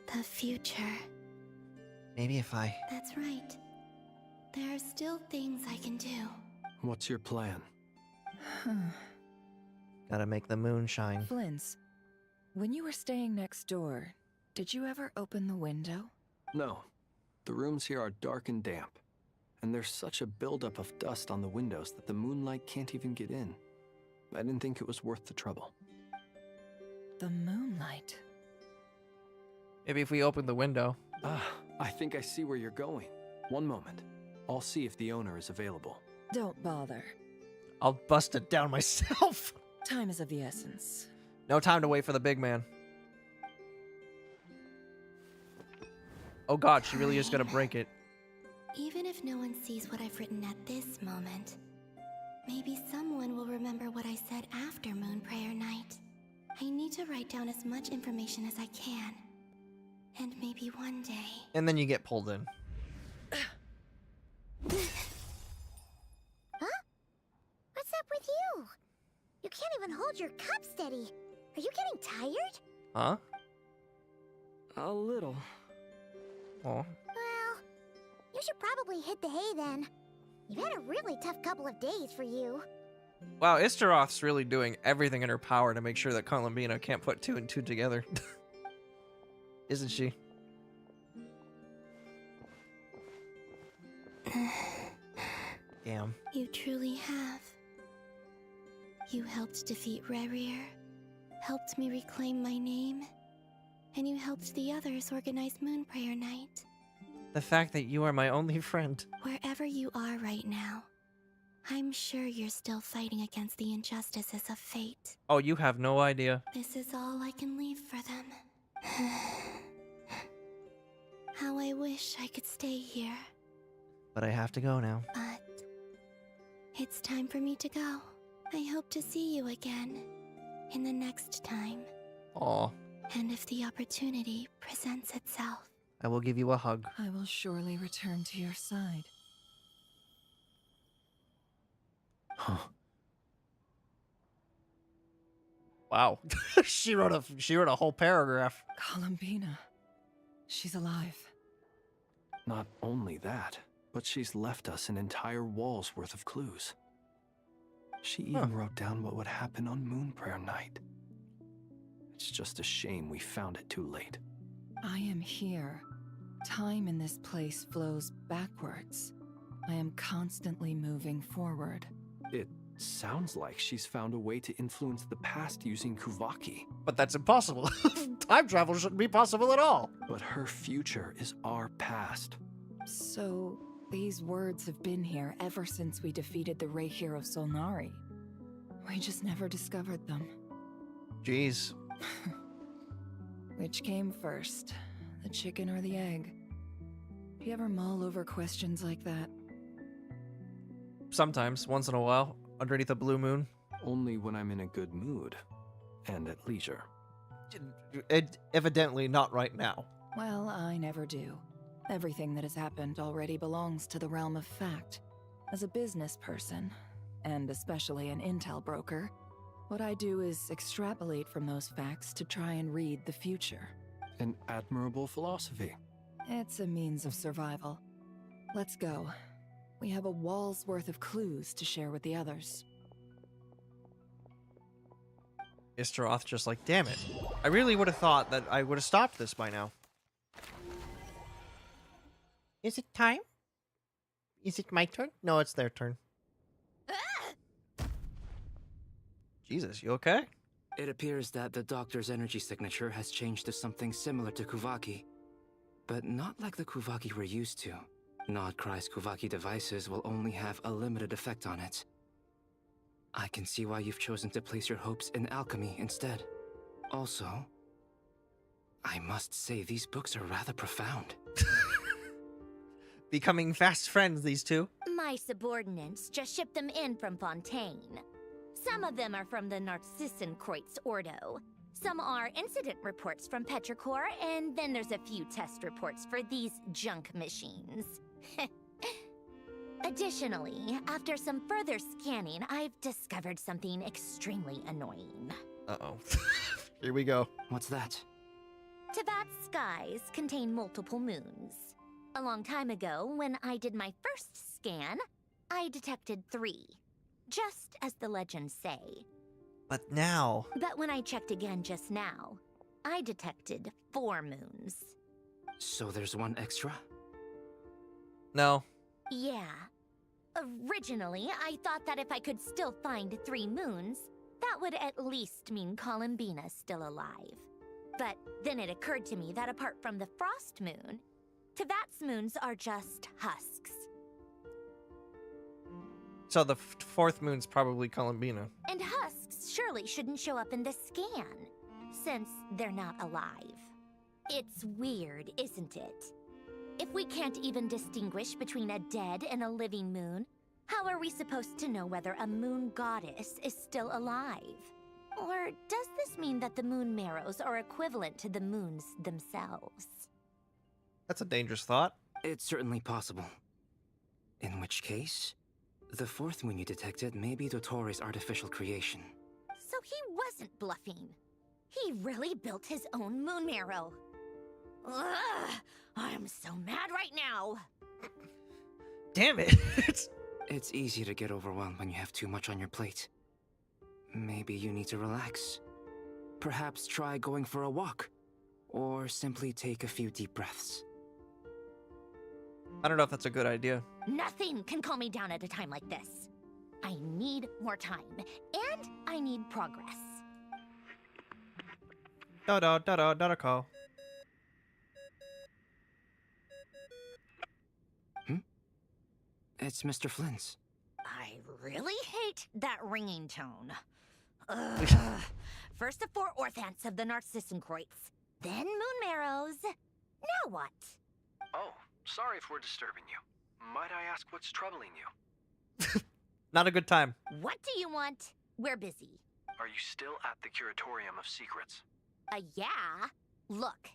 The future. Maybe if I... That's right. There are still things I can do. What's your plan? Gotta make the moon shine. Flins, when you were staying next door, did you ever open the window? No. The rooms here are dark and damp. And there's such a buildup of dust on the windows that the moonlight can't even get in. I didn't think it was worth the trouble. The moonlight? Maybe if we open the window. I think I see where you're going. One moment. I'll see if the owner is available. Don't bother. I'll bust it down myself. Time is of the essence. No time to wait for the big man. Oh god, she really is gonna break it. Even if no one sees what I've written at this moment, maybe someone will remember what I said after Moon Prayer Night. I need to write down as much information as I can. And maybe one day... And then you get pulled in. Huh? What's up with you? You can't even hold your cup steady. Are you getting tired? Huh? A little. Oh. Well, you should probably hit the hay then. You've had a really tough couple of days for you. Wow, Istaroth's really doing everything in her power to make sure that Columbina can't put 2 and 2 together. Isn't she? Damn. You truly have. You helped defeat Rerir, helped me reclaim my name, and you helped the others organize Moon Prayer Night. The fact that you are my only friend. Wherever you are right now, I'm sure you're still fighting against the injustices of fate. Oh, you have no idea. This is all I can leave for them. How I wish I could stay here. But I have to go now. But it's time for me to go. I hope to see you again in the next time. Aw. And if the opportunity presents itself. I will give you a hug. I will surely return to your side. Huh. Wow. she wrote a whole paragraph. Columbina. She's alive. Not only that, but she's left us an entire wall's worth of clues. She even wrote down what would happen on Moon Prayer Night. It's just a shame we found it too late. I am here. Time in this place flows backwards. I am constantly moving forward. It sounds like she's found a way to influence the past using Kuvaki. But that's impossible. Time travel shouldn't be possible at all. But her future is our past. So, these words have been here ever since we defeated the Ray Hero Solnari. We just never discovered them. Jeez. Which came first, the chicken or the egg? Do you ever mull over questions like that? Sometimes, once in a while, underneath a blue moon. Only when I'm in a good mood and at leisure. Evidently not right now. Well, I never do. Everything that has happened already belongs to the realm of fact. As a business person, and especially an intel broker, what I do is extrapolate from those facts to try and read the future. An admirable philosophy. It's a means of survival. Let's go. We have a wall's worth of clues to share with the others. Istaroth just like, damn it. I really would have thought that I would have stopped this by now. Is it time? Is it my turn? No, it's their turn. Jesus, you okay? It appears that the doctor's energy signature has changed to something similar to Kuvaki, but not like the Kuvaki we're used to. Nodcry's Kuvaki devices will only have a limited effect on it. I can see why you've chosen to place your hopes in alchemy instead. Also, I must say these books are rather profound. Becoming fast friends, these two. My subordinates just shipped them in from Fontaine. Some of them are from the Narcissenkreuz Ordo. Some are incident reports from Petrichor, and then there's a few test reports for these junk machines. Additionally, after some further scanning, I've discovered something extremely annoying. Uh-oh. Here we go. What's that? Teyvat's skies contain multiple moons. A long time ago, when I did my first scan, I detected 3. Just as the legends say. But now... But when I checked again just now, I detected 4 moons. So there's one extra? No. Yeah. Originally, I thought that if I could still find 3 moons, that would at least mean Columbina's still alive. But then it occurred to me that apart from the Frost Moon, Teyvat's moons are just husks. So the 4th moon's probably Columbina. And husks surely shouldn't show up in the scan, since they're not alive. It's weird, isn't it? If we can't even distinguish between a dead and a living moon, how are we supposed to know whether a moon goddess is still alive? Or does this mean that the moon marrows are equivalent to the moons themselves? That's a dangerous thought. It's certainly possible. In which case, the fourth moon you detected may be Dottores' artificial creation. So he wasn't bluffing. He really built his own moon marrow. Ugh, I'm so mad right now. Damn it. It's easy to get overwhelmed when you have too much on your plate. Maybe you need to relax. Perhaps try going for a walk. Or simply take a few deep breaths. I don't know if that's a good idea. Nothing can calm me down at a time like this. I need more time, and I need progress. Call. It's Mr. Flynn's. I really hate that ringing tone. First the four orthants of the Narcissenkreuz, then moon marrows. Now what? Oh, sorry if we're disturbing you. Might I ask what's troubling you? Not a good time. What do you want? We're busy. Are you still at the Curatorium of Secrets? Yeah. Look,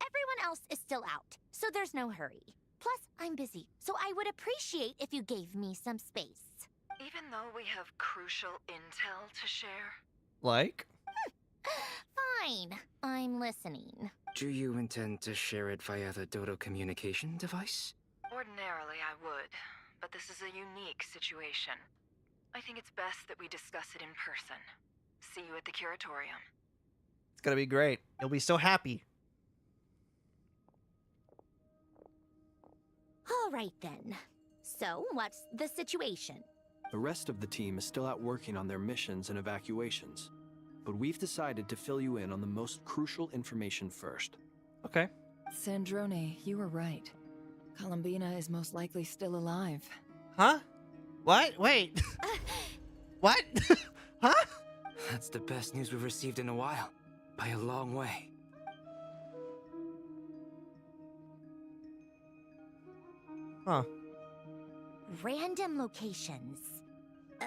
everyone else is still out, so there's no hurry. Plus, I'm busy, so I would appreciate if you gave me some space. Even though we have crucial intel to share? Like? Fine, I'm listening. Do you intend to share it via the Dodo communication device? Ordinarily, I would, but this is a unique situation. I think it's best that we discuss it in person. See you at the Curatorium. It's gonna be great. You'll be so happy. All right then. So, what's the situation? The rest of the team is still out working on their missions and evacuations. But we've decided to fill you in on the most crucial information first. Okay. Sandrone, you were right. Columbina is most likely still alive. Huh? What? Wait. What? Huh? That's the best news we've received in a while. By a long way. Huh. Random locations.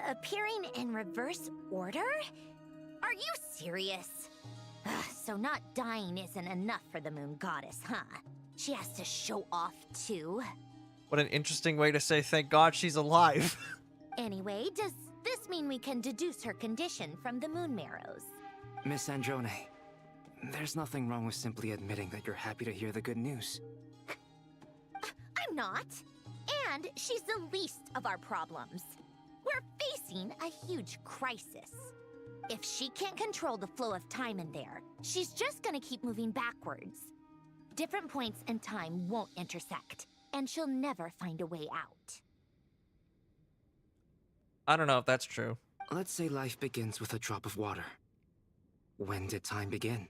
Appearing in reverse order? Are you serious? So not dying isn't enough for the moon goddess, huh? She has to show off too. What an interesting way to say thank God she's alive. Anyway, does this mean we can deduce her condition from the moon marrows? Miss Androne, there's nothing wrong with simply admitting that you're happy to hear the good news. I'm not. And she's the least of our problems. We're facing a huge crisis. If she can't control the flow of time in there, she's just gonna keep moving backwards. Different points in time won't intersect, and she'll never find a way out. I don't know if that's true. Let's say life begins with a drop of water. When did time begin?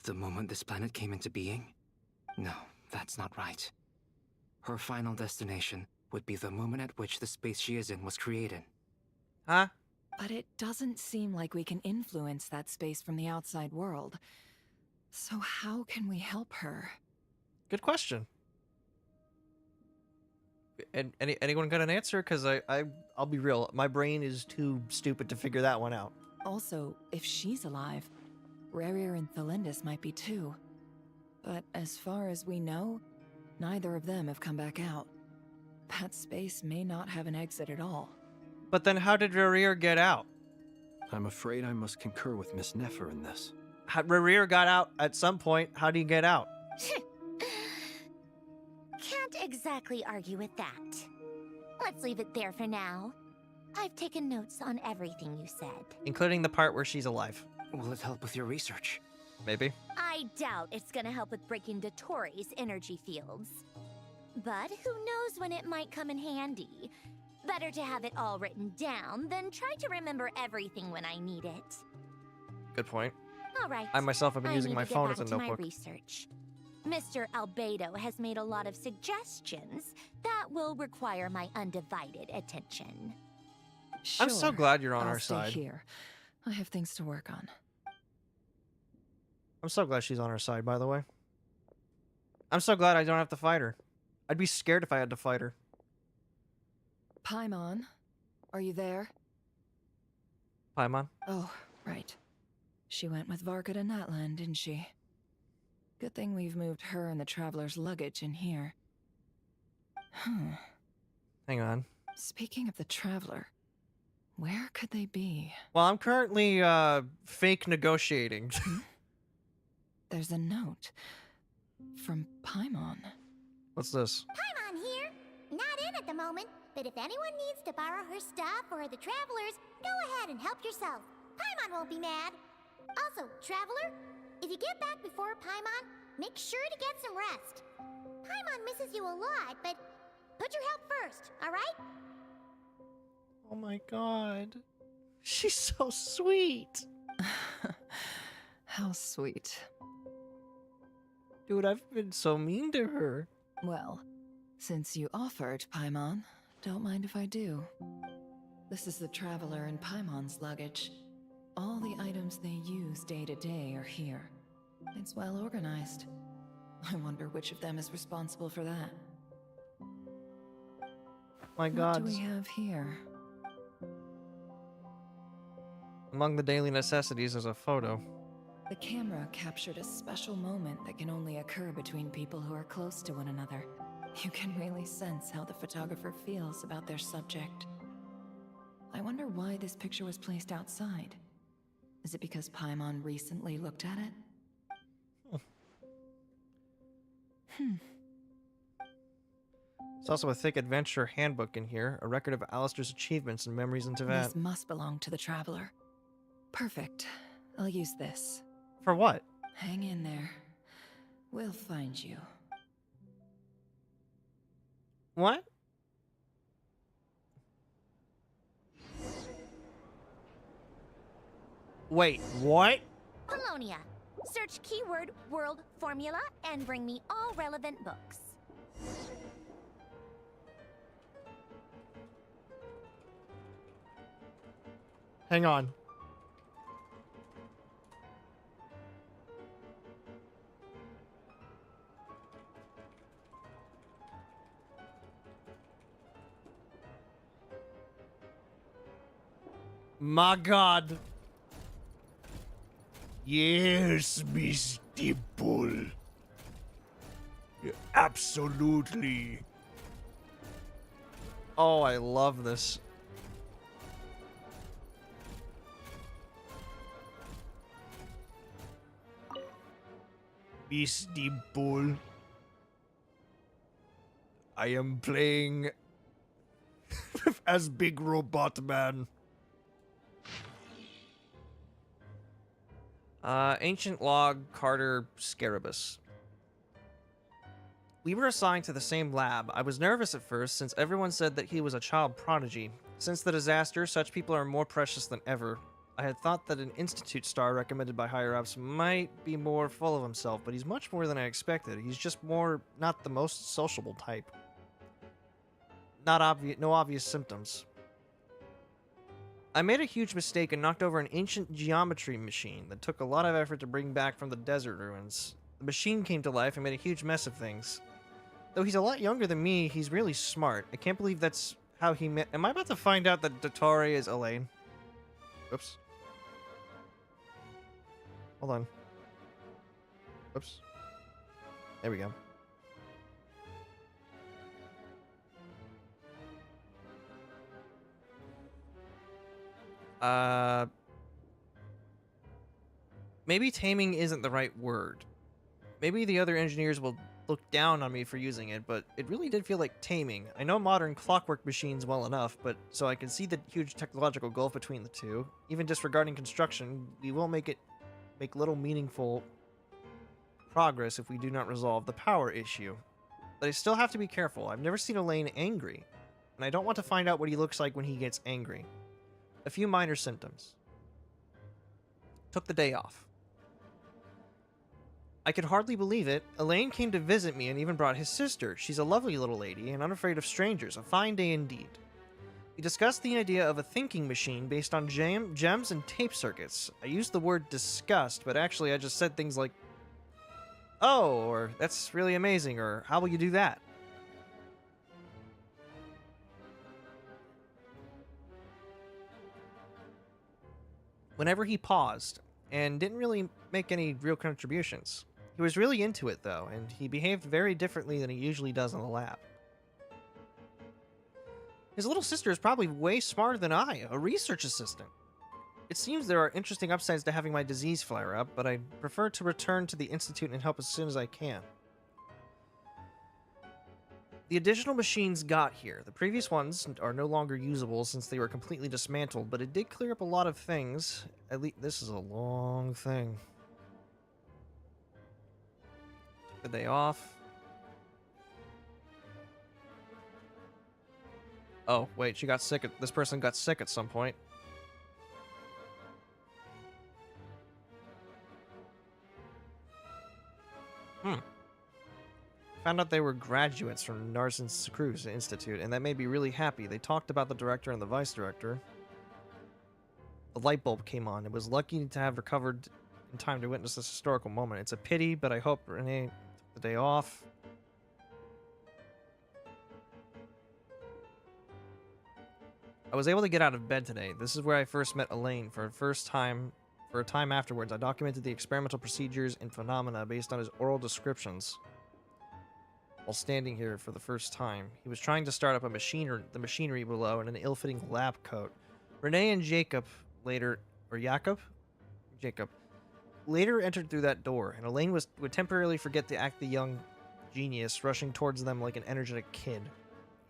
The moment this planet came into being? No, that's not right. Her final destination would be the moment at which the space she is in was created. Huh? But it doesn't seem like we can influence that space from the outside world. So how can we help her? Good question. And anyone got an answer? Because I'll be real, my brain is too stupid to figure that one out. Also, if she's alive, Rarier and Thelindis might be too. But as far as we know, neither of them have come back out. That space may not have an exit at all. But then how did Rarier get out? I'm afraid I must concur with Miss Nefer in this. Rarier got out at some point. How do you get out? Can't exactly argue with that. Let's leave it there for now. I've taken notes on everything you said. Including the part where she's alive. Will it help with your research? Maybe. I doubt it's gonna help with breaking Dottores' energy fields. But who knows when it might come in handy. Better to have it all written down than try to remember everything when I need it. Good point. All right. I myself have been using need my to get phone back as a to notebook. My research. Mr. Albedo has made a lot of suggestions that will require my undivided attention. Sure, I'm so glad you're on I'll our stay side. Here. I have things to work on. I'm so glad she's on our side, by the way. I'm so glad I don't have to fight her. I'd be scared if I had to fight her. Paimon, are you there? Paimon? Oh, right. She went with Varka to Natlan, didn't she? Good thing we've moved her and the Traveler's luggage in here. Hang on. Speaking of the Traveler, where could they be? Well, I'm currently, fake negotiating. There's a note. From Paimon. What's this? Paimon here. Not in at the moment, but if anyone needs to borrow her stuff or the Travelers, go ahead and help yourself. Paimon won't be mad. Also, Traveler, if you get back before Paimon, make sure to get some rest. Paimon misses you a lot, but put your help first, alright? Oh my god. She's so sweet. How sweet. Dude, I've been so mean to her. Well, since you offered, Paimon, don't mind if I do. This is the Traveler and Paimon's luggage. All the items they use day to day are here. It's well organized. I wonder which of them is responsible for that. My god. What do we have here? Among the daily necessities is a photo. The camera captured a special moment that can only occur between people who are close to one another. You can really sense how the photographer feels about their subject. I wonder why this picture was placed outside. Is it because Paimon recently looked at it? There's also a thick adventure handbook in here, a record of Alistair's achievements and memories in Teyvat. This must belong to the Traveler. Perfect. I'll use this. For what? Hang in there. We'll find you. What? Wait, what? Polonia. Search keyword world formula and bring me all relevant books. Hang on. My god. Yes, Miss Dimple. Absolutely. Oh, I love this. Miss Dimple. I am playing as Big Robot Man. Ancient log, Carter, Scarabus. We were assigned to the same lab. I was nervous at first since everyone said that he was a child prodigy. Since the disaster, such people are more precious than ever. I had thought that an institute star recommended by higher-ups might be more full of himself, but he's much more than I expected. He's just more not the most sociable type. No obvious symptoms. I made a huge mistake and knocked over an ancient geometry machine that took a lot of effort to bring back from the desert ruins. The machine came to life and made a huge mess of things. Though he's a lot younger than me, he's really smart. I can't believe that's how he met. Am I about to find out that Dottore is Elaine? Oops. Hold on. Oops. There we go. Maybe taming isn't the right word. Maybe the other engineers will look down on me for using it, but it really did feel like taming. I know modern clockwork machines well enough, but so I can see the huge technological gulf between the two. Even disregarding construction, we will make little meaningful progress if we do not resolve the power issue. But I still have to be careful. I've never seen Elaine angry, and I don't want to find out what he looks like when he gets angry. A few minor symptoms. Took the day off. I could hardly believe it. Elaine came to visit me and even brought his sister. She's a lovely little lady and unafraid of strangers. A fine day indeed. We discussed the idea of a thinking machine based on gems and tape circuits. I used the word discussed, but actually I just said things like oh, or that's really amazing, or how will you do that? Whenever he paused and didn't really make any real contributions. He was really into it, though, and he behaved very differently than he usually does in the lab. His little sister is probably way smarter than I, a research assistant. It seems there are interesting upsides to having my disease flare up, but I prefer to return to the Institute and help as soon as I can. The additional machines got here. The previous ones are no longer usable since they were completely dismantled, but it did clear up a lot of things. At least this is a long thing. Took the day off. Oh, wait, she got sick. This person got sick at some point. Found out they were graduates from Narsen's Cruise Institute, and that made me really happy. They talked about the director and the vice director. The light bulb came on. It was lucky to have recovered in time to witness this historical moment. It's a pity, but I hope Renee took the day off. I was able to get out of bed today. This is where I first met Elaine for a time afterwards. I documented the experimental procedures and phenomena based on his oral descriptions. While standing here for the first time, he was trying to start up the machinery below in an ill-fitting lab coat. Renee and Jacob later entered through that door, and Elaine would temporarily forget to act the young genius, rushing towards them like an energetic kid.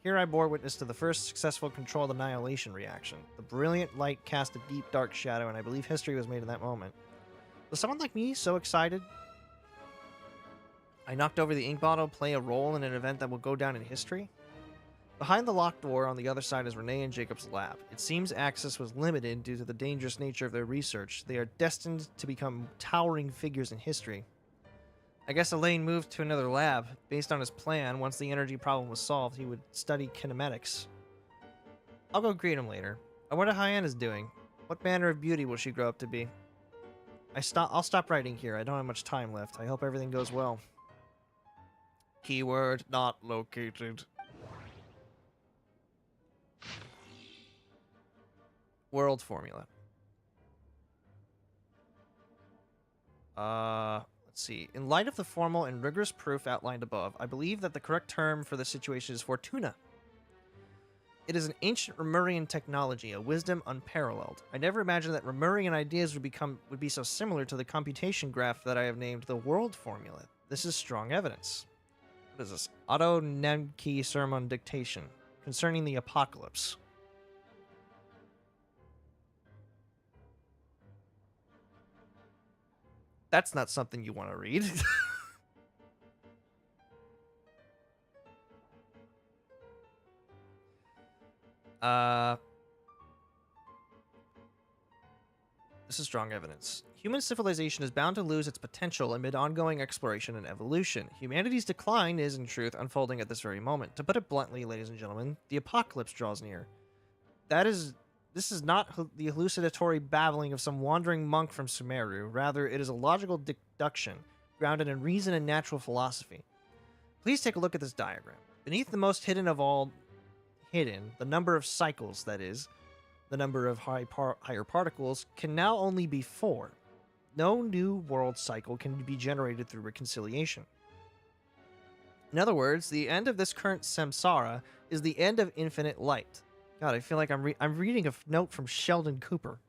Here I bore witness to the first successful controlled annihilation reaction. The brilliant light cast a deep, dark shadow, and I believe history was made in that moment. Was someone like me so excited I knocked over the ink bottle play a role in an event that will go down in history? Behind the locked door on the other side is Renee and Jacob's lab. It seems access was limited due to the dangerous nature of their research. They are destined to become towering figures in history. I guess Elaine moved to another lab. Based on his plan, once the energy problem was solved, he would study kinematics. I'll go greet him later. I wonder how Anna's doing. What manner of beauty will she grow up to be? I'll stop writing here. I don't have much time left. I hope everything goes well. Keyword not located. World formula. Let's see. In light of the formal and rigorous proof outlined above, I believe that the correct term for this situation is Fortuna. It is an ancient Remurian technology, a wisdom unparalleled. I never imagined that Remurian ideas would be so similar to the computation graph that I have named the world formula. This is strong evidence. What is this? Otto Nemke Sermon Dictation concerning the apocalypse. That's not something you want to read. This is strong evidence. Human civilization is bound to lose its potential amid ongoing exploration and evolution. Humanity's decline is, in truth, unfolding at this very moment. To put it bluntly, ladies and gentlemen, the apocalypse draws near. This is not the hallucinatory babbling of some wandering monk from Sumeru. Rather, it is a logical deduction, grounded in reason and natural philosophy. Please take a look at this diagram. Beneath the most hidden of all hidden, the number of cycles, that is, the number of higher particles, can now only be 4. No new world cycle can be generated through reconciliation. In other words, the end of this current samsara is the end of infinite light. God, I feel like I'm reading a note from Sheldon Cooper.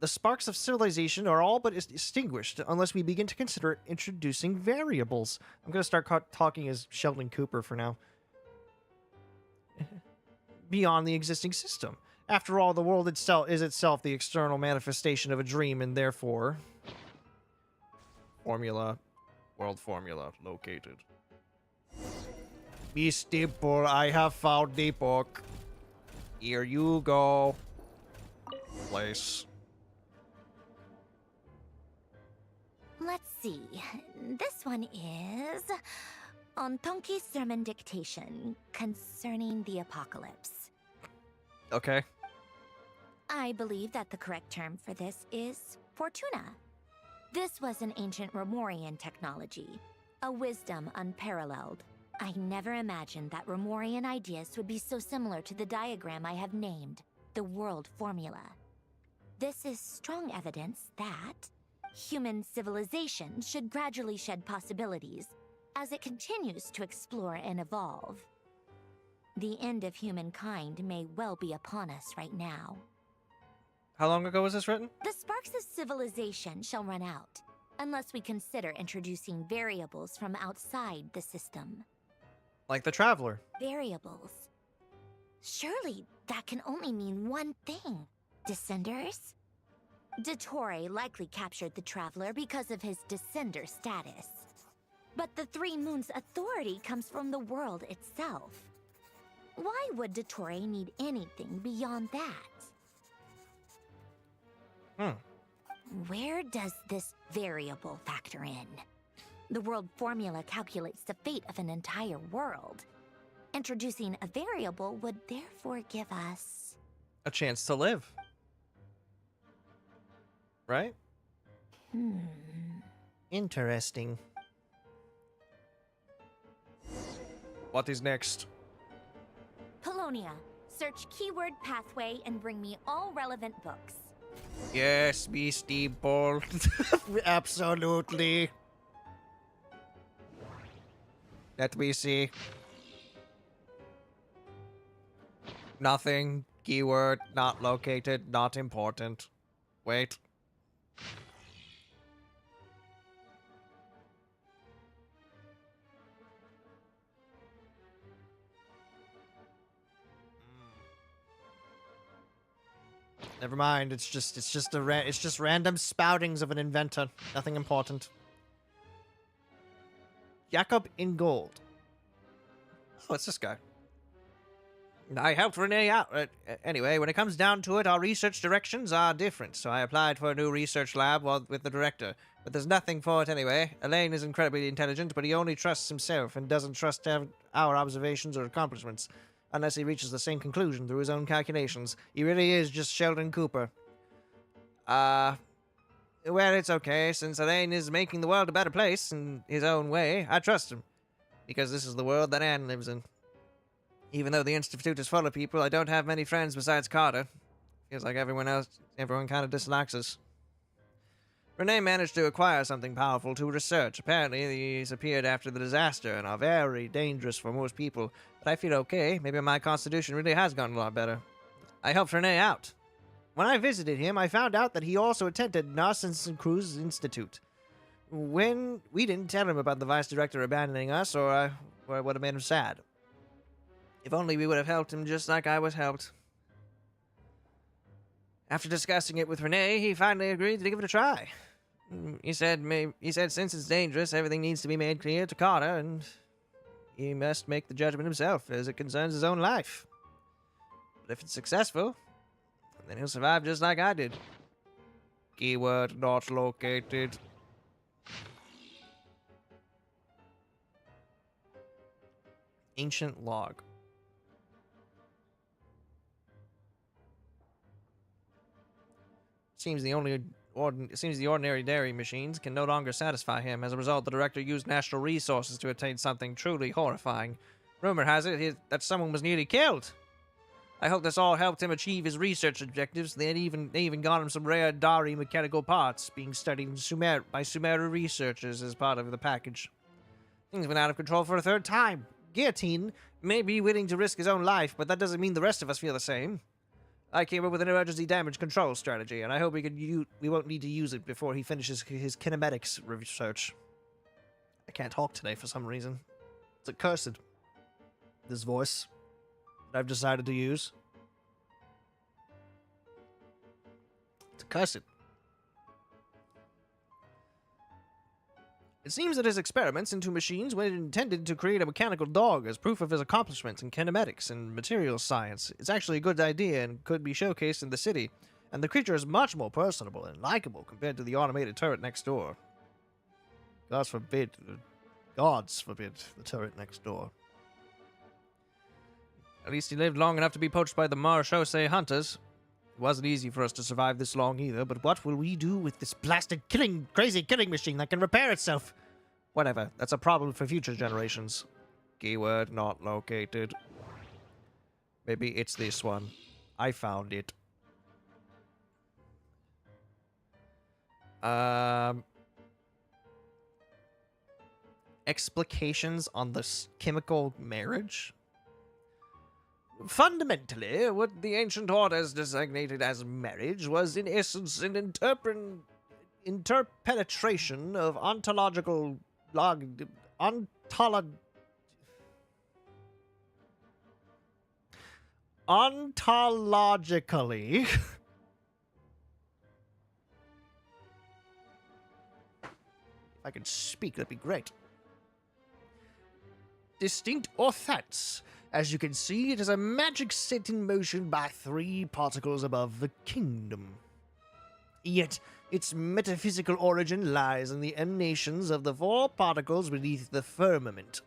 The sparks of civilization are all but extinguished unless we begin to consider introducing variables. I'm going to start talking as Sheldon Cooper for now. Beyond the existing system. After all, the world itself is itself the external manifestation of a dream, and therefore... World formula located. Miss Dimple, I have found the book. Here you go. Place. Let's see. This one is on Tonki's sermon dictation concerning the apocalypse. Okay. I believe that the correct term for this is Fortuna. This was an ancient Remorian technology, a wisdom unparalleled. I never imagined that Remorian ideas would be so similar to the diagram I have named, the World Formula. This is strong evidence that human civilization should gradually shed possibilities as it continues to explore and evolve. The end of humankind may well be upon us right now. How long ago was this written? The sparks of civilization shall run out, unless we consider introducing variables from outside the system. Like the Traveler. Variables? Surely that can only mean one thing. Descenders? Dottore likely captured the Traveler because of his Descender status. But the Three Moons' authority comes from the world itself. Why would Dottore need anything beyond that? Where does this variable factor in? The world formula calculates the fate of an entire world. Introducing a variable would therefore give us a chance to live. Right? Interesting. What is next? Polonia. Search keyword pathway and bring me all relevant books. Yes, Beastie Bolt. Absolutely. Let me see. Nothing. Keyword not located. Not important. Wait. Never mind. It's just random spoutings of an inventor. Nothing important. Jakob in gold. What's this guy? I helped Renee out. Anyway, when it comes down to it, our research directions are different, so I applied for a new research lab with the director. But there's nothing for it anyway. Elaine is incredibly intelligent, but he only trusts himself and doesn't trust our observations or accomplishments, unless he reaches the same conclusion through his own calculations. He really is just Sheldon Cooper. Well, it's okay, since Elaine is making the world a better place in his own way. I trust him, because this is the world that Anne lives in. Even though the Institute is full of people, I don't have many friends besides Carter. Feels like everyone kind of dislikes us. Renee managed to acquire something powerful to research. Apparently, these appeared after the disaster and are very dangerous for most people. But I feel okay. Maybe my constitution really has gotten a lot better. I helped Renee out. When I visited him, I found out that he also attended Narcissus Cruz Institute. When we didn't tell him about the vice director abandoning us, or it would have made him sad. If only we would have helped him just like I was helped. After discussing it with Renee, he finally agreed to give it a try. He said since it's dangerous, everything needs to be made clear to Carter, and he must make the judgment himself as it concerns his own life. But if it's successful, then he'll survive just like I did. Keyword not located. Ancient log. Seems the ordinary dairy machines can no longer satisfy him. As a result, the director used natural resources to attain something truly horrifying. Rumor has it that someone was nearly killed. I hope this all helped him achieve his research objectives. They even got him some rare Dari mechanical parts being studied by Sumeru researchers as part of the package. Things went out of control for a third time. Guillotine may be willing to risk his own life, but that doesn't mean the rest of us feel the same. I came up with an emergency damage control strategy, and I hope we won't need to use it before he finishes his kinematics research. I can't talk today for some reason. It's accursed. This voice that I've decided to use. It's accursed. It seems that his experiments into machines were intended to create a mechanical dog as proof of his accomplishments in kinematics and materials science. It's actually a good idea and could be showcased in the city, and the creature is much more personable and likable compared to the automated turret next door. Gods forbid the turret next door. At least he lived long enough to be poached by the marechaussee hunters. It wasn't easy for us to survive this long either, but what will we do with this blasted crazy killing machine that can repair itself? Whatever, that's a problem for future generations. Keyword not located. Maybe it's this one. I found it. Explications on the chemical marriage? Fundamentally, what the ancient orders designated as marriage was in essence an interpenetration of ontologically if I could speak, that'd be great. Distinct orthats. As you can see, it is a magic set in motion by 3 particles above the kingdom. Yet, its metaphysical origin lies in the emanations of the 4 particles beneath the firmament.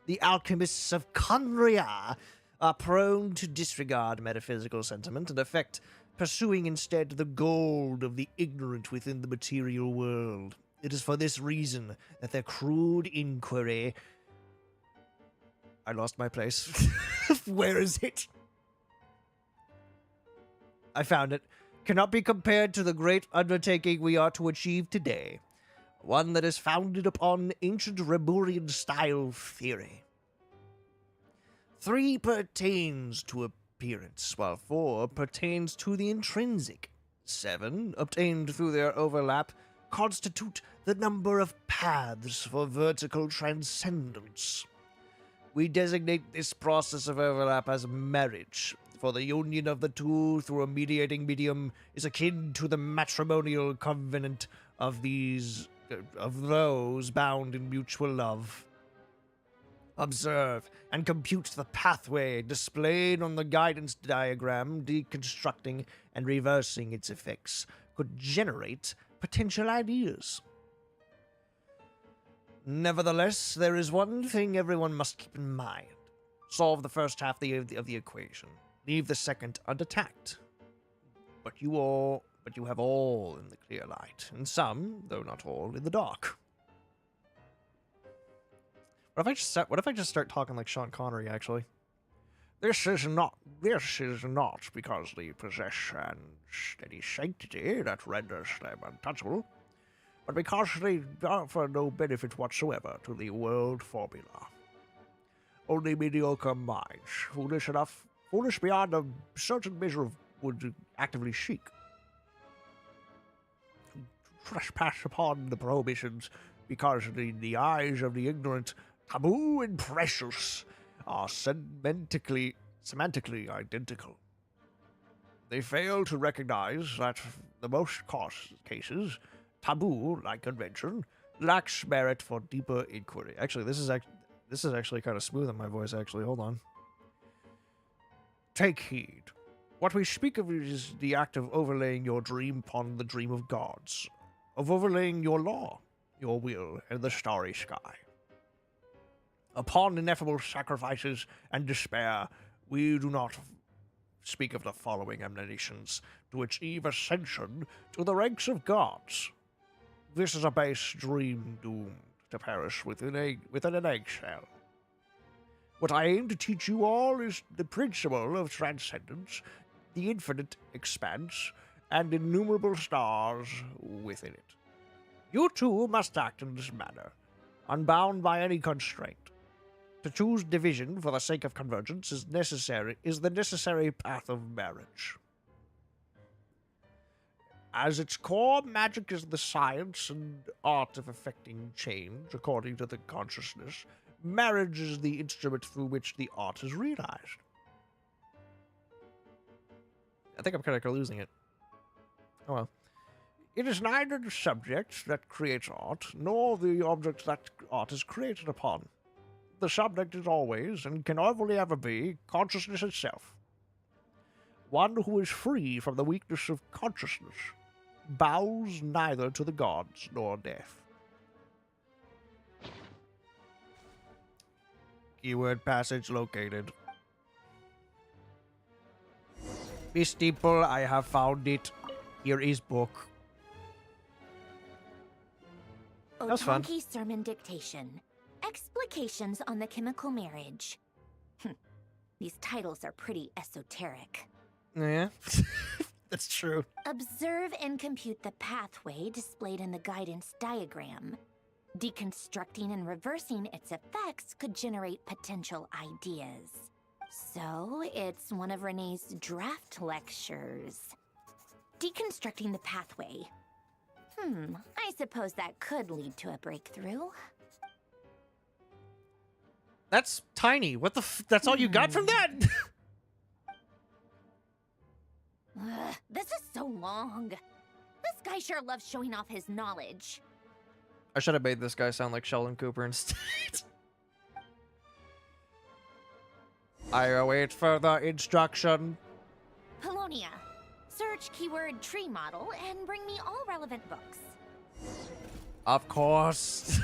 The alchemists of Conria are prone to disregard metaphysical sentiment and affect, pursuing instead the gold of the ignorant within the material world. It is for this reason that their crude inquiry... I lost my place. Where is it? I found it. Cannot be compared to the great undertaking we are to achieve today. One that is founded upon ancient Reburian style theory. 3 pertains to appearance, while 4 pertains to the intrinsic. 7, obtained through their overlap, constitute the number of paths for vertical transcendence. We designate this process of overlap as marriage, for the union of the two through a mediating medium is akin to the matrimonial covenant of those bound in mutual love. Observe and compute the pathway displayed on the guidance diagram. Deconstructing and reversing its effects could generate potential ideas. Nevertheless, there is one thing everyone must keep in mind. Solve the first half of the equation. Leave the second unattacked. But you have all in the clear light, and some, though not all, in the dark. What if I just start talking like Sean Connery, actually? This is not because they possess an steady sanctity that renders them untouchable, but because they offer no benefit whatsoever to the world formula. Only mediocre minds, foolish beyond a certain measure would actively seek. Trespass upon the prohibitions because in the eyes of the ignorant, taboo and precious are semantically identical. They fail to recognize that in most cases, taboo, like convention, lacks merit for deeper inquiry. Actually, this is actually kind of smooth in my voice, actually. Hold on. Take heed. What we speak of is the act of overlaying your dream upon the dream of gods, of overlaying your law, your will, and the starry sky. Upon ineffable sacrifices and despair, we do not speak of the following emanations to achieve ascension to the ranks of gods. This is a base dream doomed to perish within an eggshell. What I aim to teach you all is the principle of transcendence, the infinite expanse, and innumerable stars within it. You too must act in this manner, unbound by any constraint. To choose division for the sake of convergence is the necessary path of marriage. As its core, magic is the science and art of effecting change according to the consciousness. Marriage is the instrument through which the art is realized. I think I'm kind of losing it. Oh well. It is neither the subject that creates art, nor the object that art is created upon. The subject is always, and can only ever be, consciousness itself. One who is free from the weakness of consciousness bows neither to the gods nor death. Keyword passage located. Miss Dimple, I have found it. Here is book. That was fun. Otanki Sermon Dictation. Explications on the Chemical Marriage. These titles are pretty esoteric. Yeah, that's true. Observe and compute the pathway displayed in the guidance diagram. Deconstructing and reversing its effects could generate potential ideas. So, it's one of Renee's draft lectures. Deconstructing the pathway. I suppose that could lead to a breakthrough. That's tiny. What the that's all you got from that? This is so long. This guy sure loves showing off his knowledge. I should have made this guy sound like Sheldon Cooper instead. I await further instruction. Polonia. Search keyword tree model and bring me all relevant books. Of course.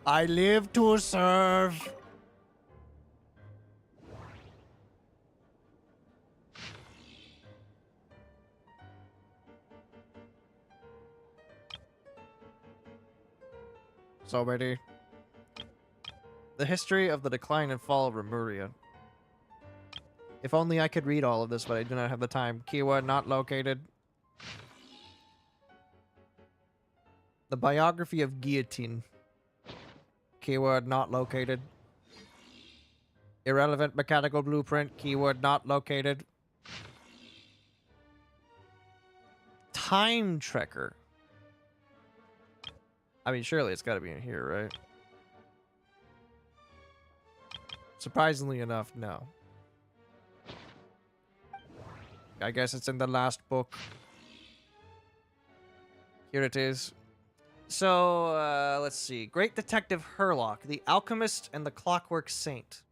I live to serve. So many. The history of the decline and fall of Remuria. If only I could read all of this, but I do not have the time. Keyword not located. The biography of Guillotine. Keyword not located. Irrelevant mechanical blueprint. Keyword not located. Time Trekker. I mean, surely it's got to be in here, right? Surprisingly enough, no. I guess it's in the last book. Here it is. So, let's see. Great Detective Herlock, the Alchemist and the Clockwork Saint.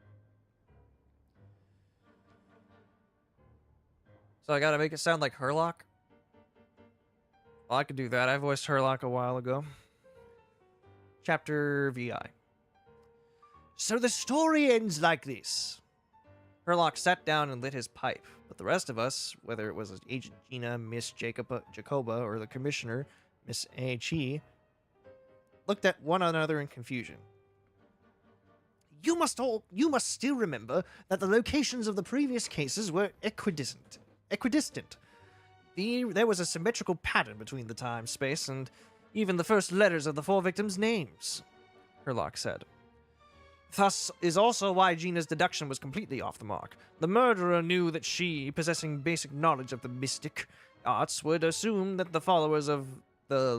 So I gotta make it sound like Herlock? Well, I could do that. I voiced Herlock a while ago. Chapter VI. So the story ends like this. Herlock sat down and lit his pipe, but the rest of us, whether it was Agent Gina, Miss Jacoba, or the Commissioner, Miss A.H.E., looked at one another in confusion. You must still remember that the locations of the previous cases were equidistant. There was a symmetrical pattern between the time, space, and even the first letters of the 4 victims' names, Herlock said. Thus is also why Gina's deduction was completely off the mark. The murderer knew that she, possessing basic knowledge of the mystic arts, would assume that the followers of the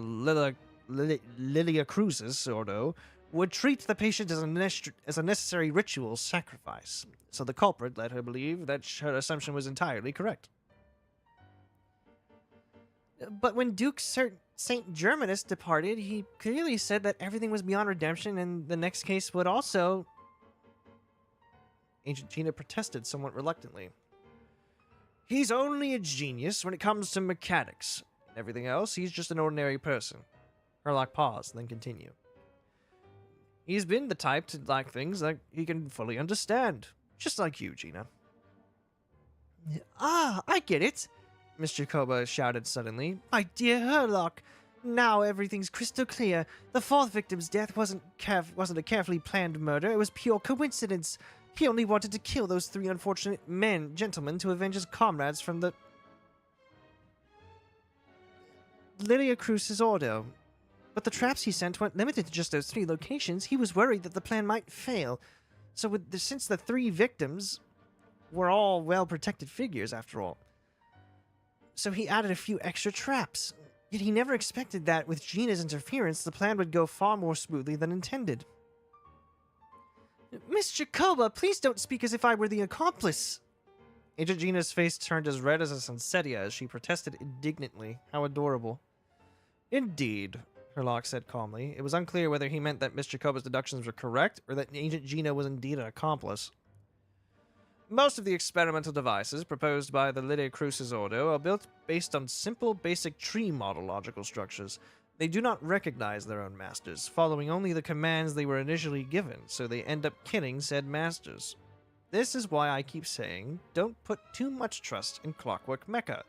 Lilia Cruz's Ordo would treat the patient as a necessary ritual sacrifice. So the culprit led her believe that her assumption was entirely correct. But when Duke St. Germanus departed, he clearly said that everything was beyond redemption and the next case would also... Agent Gina protested somewhat reluctantly. He's only a genius when it comes to mechanics. Everything else, he's just an ordinary person. Herlock paused, then continued. He's been the type to like things that he can fully understand. Just like you, Gina. Ah, I get it! Miss Jacoba shouted suddenly. My dear Herlock, now everything's crystal clear. The 4th victim's death wasn't a carefully planned murder. It was pure coincidence. He only wanted to kill those 3 unfortunate gentlemen, to avenge his comrades from the Lilia Cruz's Ordo. But the traps he sent weren't limited to just those 3 locations. He was worried that the plan might fail. So since the 3 victims were all well-protected figures, after all. So he added a few extra traps. Yet he never expected that, with Gina's interference, the plan would go far more smoothly than intended. Miss Jacoba, please don't speak as if I were the accomplice. Agent Gina's face turned as red as a sunsetia as she protested indignantly. How adorable. Indeed, Herlock said calmly. It was unclear whether he meant that Miss Jacoba's deductions were correct, or that Agent Gina was indeed an accomplice. Most of the experimental devices proposed by the Lilia Cruz's Ordo are built based on simple, basic tree model logical structures. They do not recognize their own masters, following only the commands they were initially given, so they end up killing said masters. This is why I keep saying, don't put too much trust in Clockwork Mecha.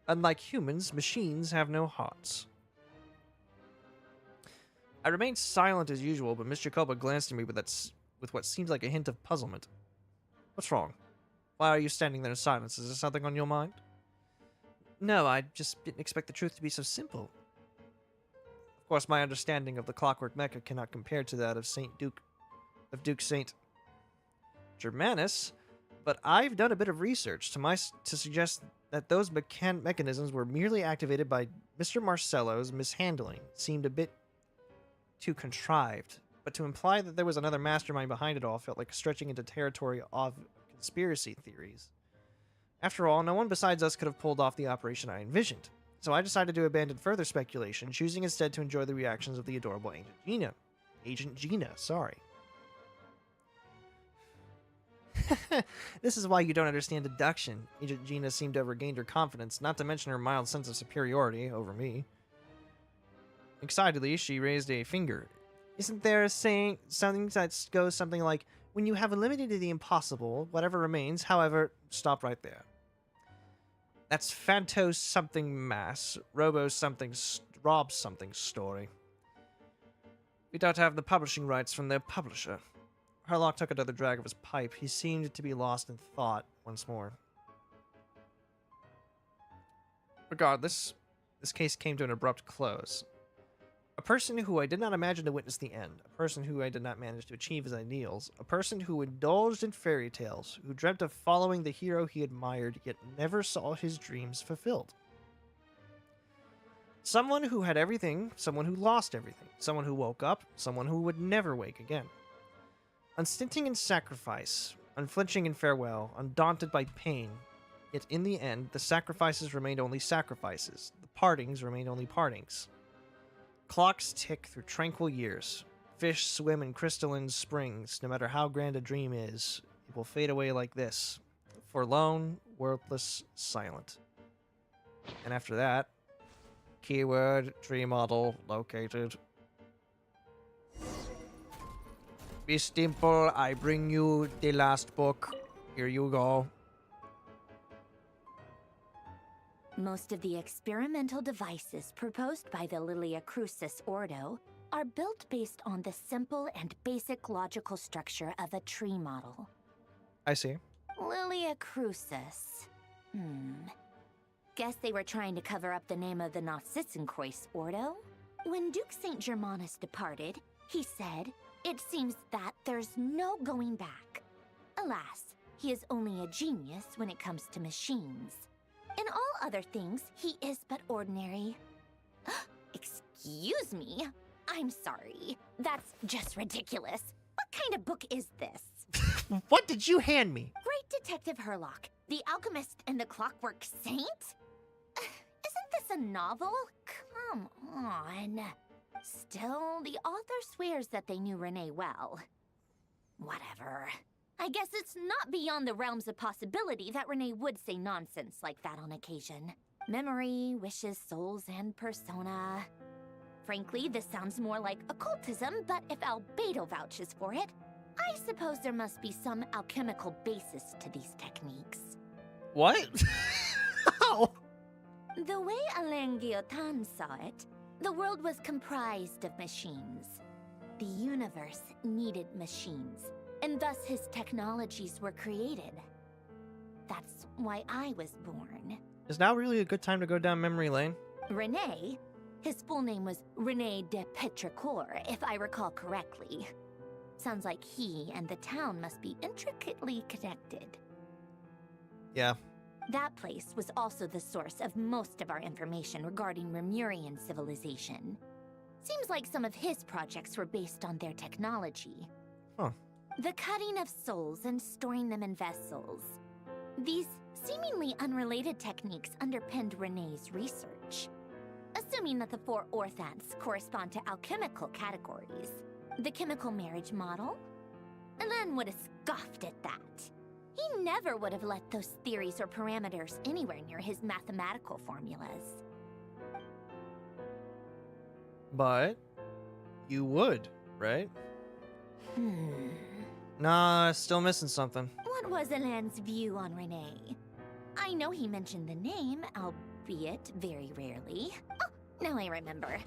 Unlike humans, machines have no hearts. I remained silent as usual, but Miss Jacoba glanced at me with what seemed like a hint of puzzlement. What's wrong? Why are you standing there in silence? Is there something on your mind? No, I just didn't expect the truth to be so simple. Of course, my understanding of the Clockwork Mecha cannot compare to that of Duke Saint Germanus, but I've done a bit of research to suggest that those mechanisms were merely activated by Mr. Marcello's mishandling. Seemed a bit too contrived, but to imply that there was another mastermind behind it all felt like stretching into territory of conspiracy theories. After all, no one besides us could have pulled off the operation I envisioned, so I decided to abandon further speculation, choosing instead to enjoy the reactions of the adorable Agent Gina, sorry. This is why you don't understand deduction. Agent Gina seemed to have regained her confidence, not to mention her mild sense of superiority over me. Excitedly, she raised a finger. Isn't there a saying, something that goes something like, when you have eliminated the impossible, whatever remains, however, stop right there. That's Phantos something mass, Robo something, Rob something story. We don't have the publishing rights from their publisher. Harlock took another drag of his pipe. He seemed to be lost in thought once more. Regardless, this case came to an abrupt close. A person who I did not imagine to witness the end, a person who I did not manage to achieve his ideals, a person who indulged in fairy tales, who dreamt of following the hero he admired, yet never saw his dreams fulfilled. Someone who had everything, someone who lost everything, someone who woke up, someone who would never wake again. Unstinting in sacrifice, unflinching in farewell, undaunted by pain, yet in the end, the sacrifices remained only sacrifices, the partings remained only partings. Clocks tick through tranquil years. Fish swim in crystalline springs. No matter how grand a dream is, it will fade away like this. Forlorn, worthless, silent. And after that, keyword, tree model, located. Miss Dimple, I bring you the last book. Here you go. Most of the experimental devices proposed by the Lilia Crucis Ordo are built based on the simple and basic logical structure of a tree model. I see. Lilia Crucis. Guess they were trying to cover up the name of the Nautitzenkois Ordo? When Duke Saint Germanus departed, he said, "It seems that there's no going back." Alas, he is only a genius when it comes to machines. In all other things, he is but ordinary. Excuse me? I'm sorry. That's just ridiculous. What kind of book is this? What did you hand me? Great Detective Herlock, the Alchemist and the Clockwork Saint? Isn't this a novel? Come on. Still, the author swears that they knew Renee well. Whatever. I guess it's not beyond the realms of possibility that Renee would say nonsense like that on occasion. Memory, wishes, souls, and persona. Frankly, this sounds more like occultism, but if Albedo vouches for it, I suppose there must be some alchemical basis to these techniques. What? How? The way Alain Guillotin saw it, the world was comprised of machines. The universe needed machines, and thus his technologies were created. That's why I was born. Is now really a good time to go down memory lane? René? His full name was René de Petrichor, if I recall correctly. Sounds like he and the town must be intricately connected. Yeah. That place was also the source of most of our information regarding Remurian civilization. Seems like some of his projects were based on their technology. Huh. The cutting of souls and storing them in vessels. These seemingly unrelated techniques underpinned René's research. Assuming that the four orthants correspond to alchemical categories. The chemical marriage model? Alain would have scoffed at that. He never would have let those theories or parameters anywhere near his mathematical formulas. But you would, right? Nah, still missing something. What was Alain's view on Renee. I know he mentioned the name, albeit very rarely. Oh, now I remember.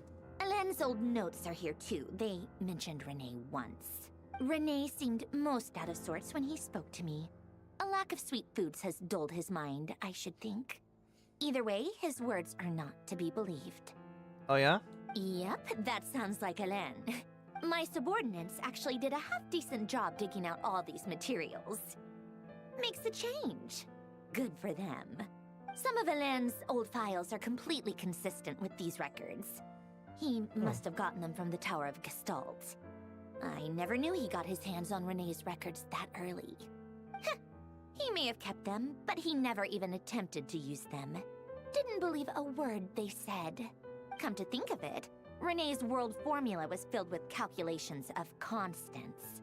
Alain's old notes are here too. They mentioned Renee once. Renee seemed most out of sorts when he spoke to me. A lack of sweet foods has dulled his mind, I should think. Either way, his words are not to be believed. Oh yeah? Yep, that sounds like Alain. My subordinates actually did a half-decent job digging out all these materials. Makes a change. Good for them. Some of Alain's old files are completely consistent with these records. He must have gotten them from the Tower of Gestalt. I never knew he got his hands on Renee's records that early. He may have kept them, but he never even attempted to use them. Didn't believe a word they said. Come to think of it, Renee's world formula was filled with calculations of constants.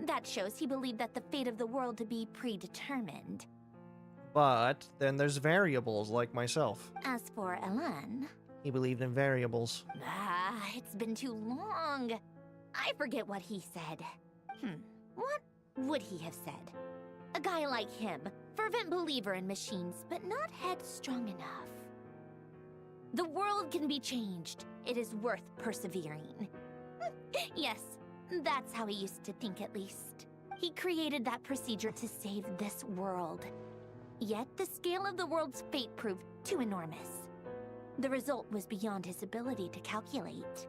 That shows he believed that the fate of the world to be predetermined. But then there's variables like myself. As for Alain... He believed in variables. It's been too long. I forget what he said. What would he have said? A guy like him, fervent believer in machines, but not headstrong enough. The world can be changed. It is worth persevering. Yes, that's how he used to think at least. He created that procedure to save this world. Yet the scale of the world's fate proved too enormous. The result was beyond his ability to calculate.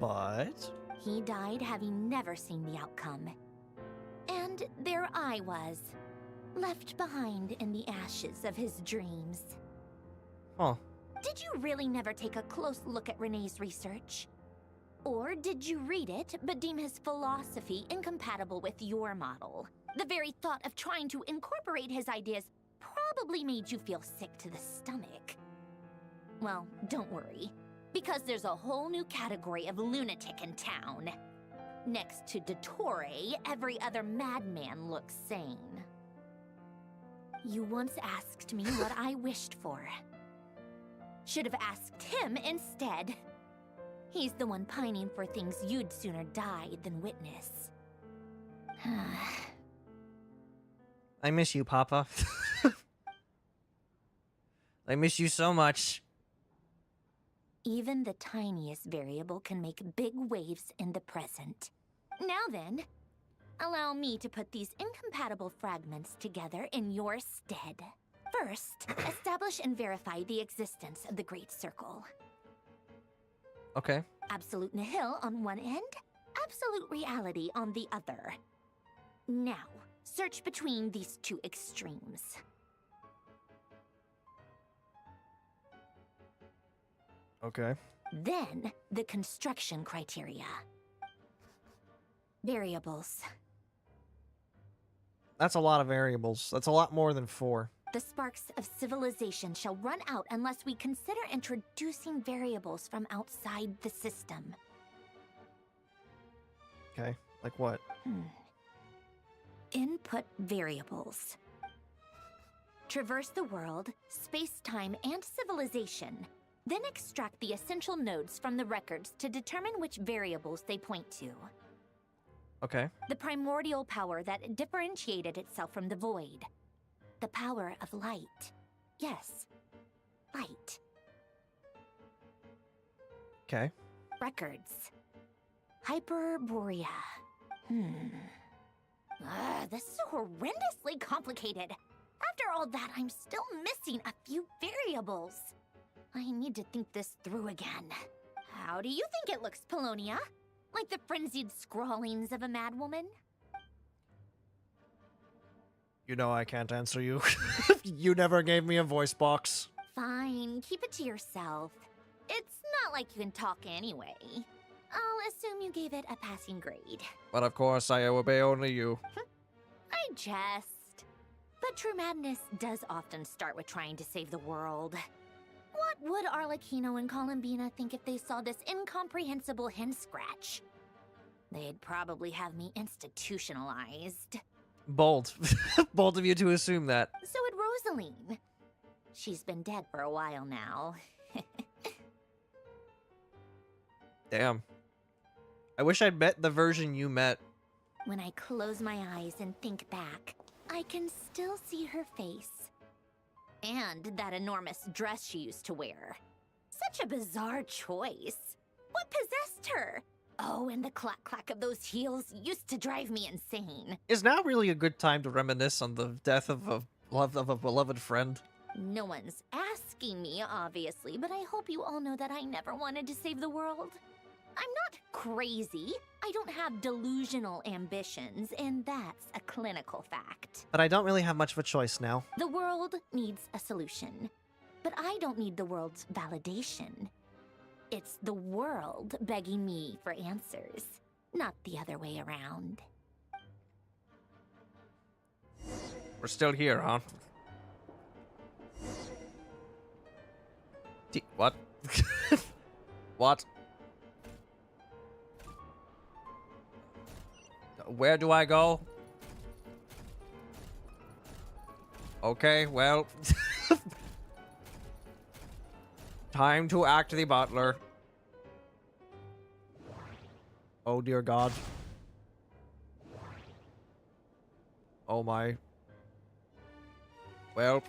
But? He died having never seen the outcome. And there I was, left behind in the ashes of his dreams. Huh. Did you really never take a close look at Renee's research? Or did you read it, but deem his philosophy incompatible with your model? The very thought of trying to incorporate his ideas probably made you feel sick to the stomach. Well, don't worry, because there's a whole new category of lunatic in town. Next to Dottore, every other madman looks sane. You once asked me what I wished for. Should have asked him instead. He's the one pining for things you'd sooner die than witness. I miss you, Papa. I miss you so much. Even the tiniest variable can make big waves in the present. Now then, allow me to put these incompatible fragments together in your stead. First, establish and verify the existence of the Great Circle. Okay. Absolute nihil on one end, absolute reality on the other. Now, search between these two extremes. Okay. Then, the construction criteria. Variables. That's a lot of variables. That's a lot more than 4. The sparks of civilization shall run out unless we consider introducing variables from outside the system. Okay. Like what? Input variables. Traverse the world, space-time, and civilization. Then extract the essential nodes from the records to determine which variables they point to. Okay. The primordial power that differentiated itself from the void. The power of light. Yes, light. Okay. Records. Hyperborea. This is horrendously complicated. After all that, I'm still missing a few variables. I need to think this through again. How do you think it looks, Polonia? Like the frenzied scrawlings of a madwoman? You know I can't answer you. You never gave me a voice box. Fine, keep it to yourself. It's not like you can talk anyway. I'll assume you gave it a passing grade. But of course, I obey only you. I jest. But true madness does often start with trying to save the world. What would Arlecchino and Columbina think if they saw this incomprehensible hen scratch? They'd probably have me institutionalized. Bold. Bold of you to assume that. So would Rosaline. She's been dead for a while now. Damn. I wish I'd met the version you met. When I close my eyes and think back, I can still see her face. And that enormous dress she used to wear. Such a bizarre choice. What possessed her? Oh, and the clack-clack of those heels used to drive me insane. Is now really a good time to reminisce on the death of a beloved friend? No one's asking me, obviously, but I hope you all know that I never wanted to save the world. I'm not crazy. I don't have delusional ambitions, and that's a clinical fact. But I don't really have much of a choice now. The world needs a solution, but I don't need the world's validation. It's the world begging me for answers, not the other way around. We're still here, huh? What? What? Where do I go? Okay, well... Time to act the butler. Oh dear God. Oh my. Well...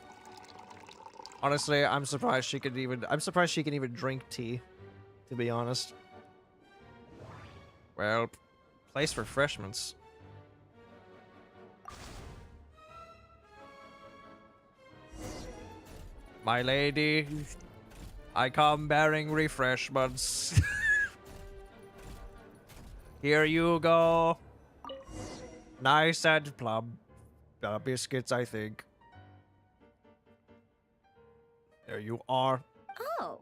Honestly, I'm surprised she can even drink tea, to be honest. Well, place refreshments. My lady, I come bearing refreshments. Here you go. Nice and plump. Biscuits, I think. There you are. Oh,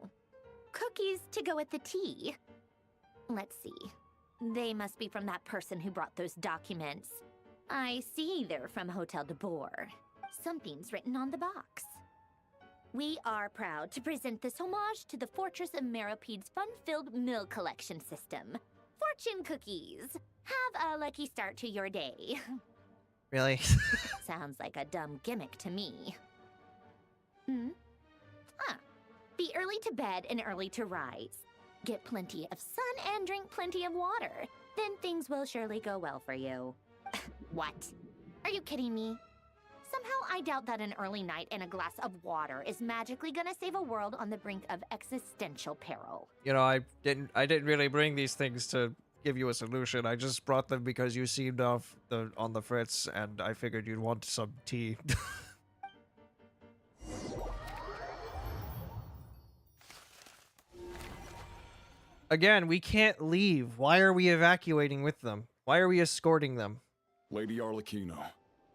cookies to go with the tea. Let's see. They must be from that person who brought those documents. I see they're from Hotel de Boer. Something's written on the box. We are proud to present this homage to the Fortress of Meropede's fun-filled mill collection system. Fortune cookies. Have a lucky start to your day. Really? Sounds like a dumb gimmick to me. Be early to bed and early to rise. Get plenty of sun and drink plenty of water. Then things will surely go well for you. What? Are you kidding me? Somehow I doubt that an early night and a glass of water is magically gonna save a world on the brink of existential peril. You know, I didn't really bring these things to give you a solution. I just brought them because you seemed on the fritz, and I figured you'd want some tea. Again, we can't leave. Why are we evacuating with them? Why are we escorting them? Lady Arlecchino,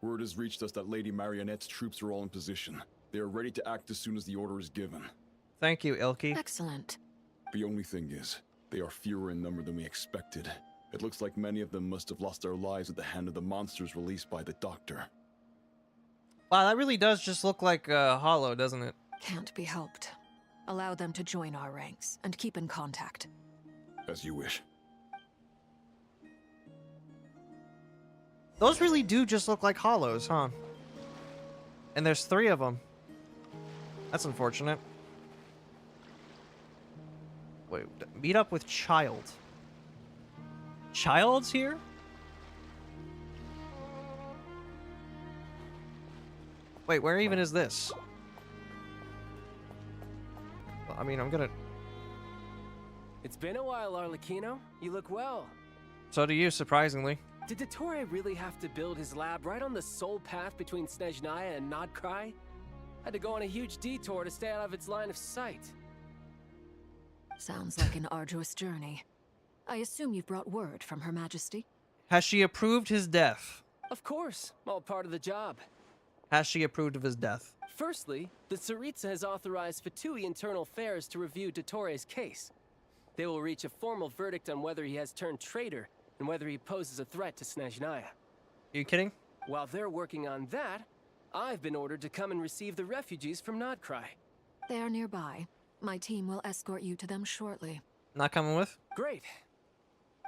word has reached us that Lady Marionette's troops are all in position. They are ready to act as soon as the order is given. Thank you, Ilki. Excellent. The only thing is, they are fewer in number than we expected. It looks like many of them must have lost their lives at the hand of the monsters released by the Doctor. Wow, that really does just look like Hollow, doesn't it? Can't be helped. Allow them to join our ranks and keep in contact. As you wish. Those really do just look like Hollows, huh? And there's 3 of them. That's unfortunate. Wait, meet up with Child. Child's here? Wait, where even is this? I mean, I'm gonna... It's been a while, Arlecchino. You look well. So do you, surprisingly. Did Dottore really have to build his lab right on the sole path between Snezhnaya and Nodcry? Had to go on a huge detour to stay out of its line of sight. Sounds like an arduous journey. I assume you've brought word from Her Majesty? Has she approved his death? Of course, all part of the job. Has she approved of his death? Firstly, the Tsaritsa has authorized Fatui Internal Affairs to review Dottore's case. They will reach a formal verdict on whether he has turned traitor and whether he poses a threat to Snezhnaya. Are you kidding? While they're working on that, I've been ordered to come and receive the refugees from Nodcry. They are nearby. My team will escort you to them shortly. Not coming with? Great.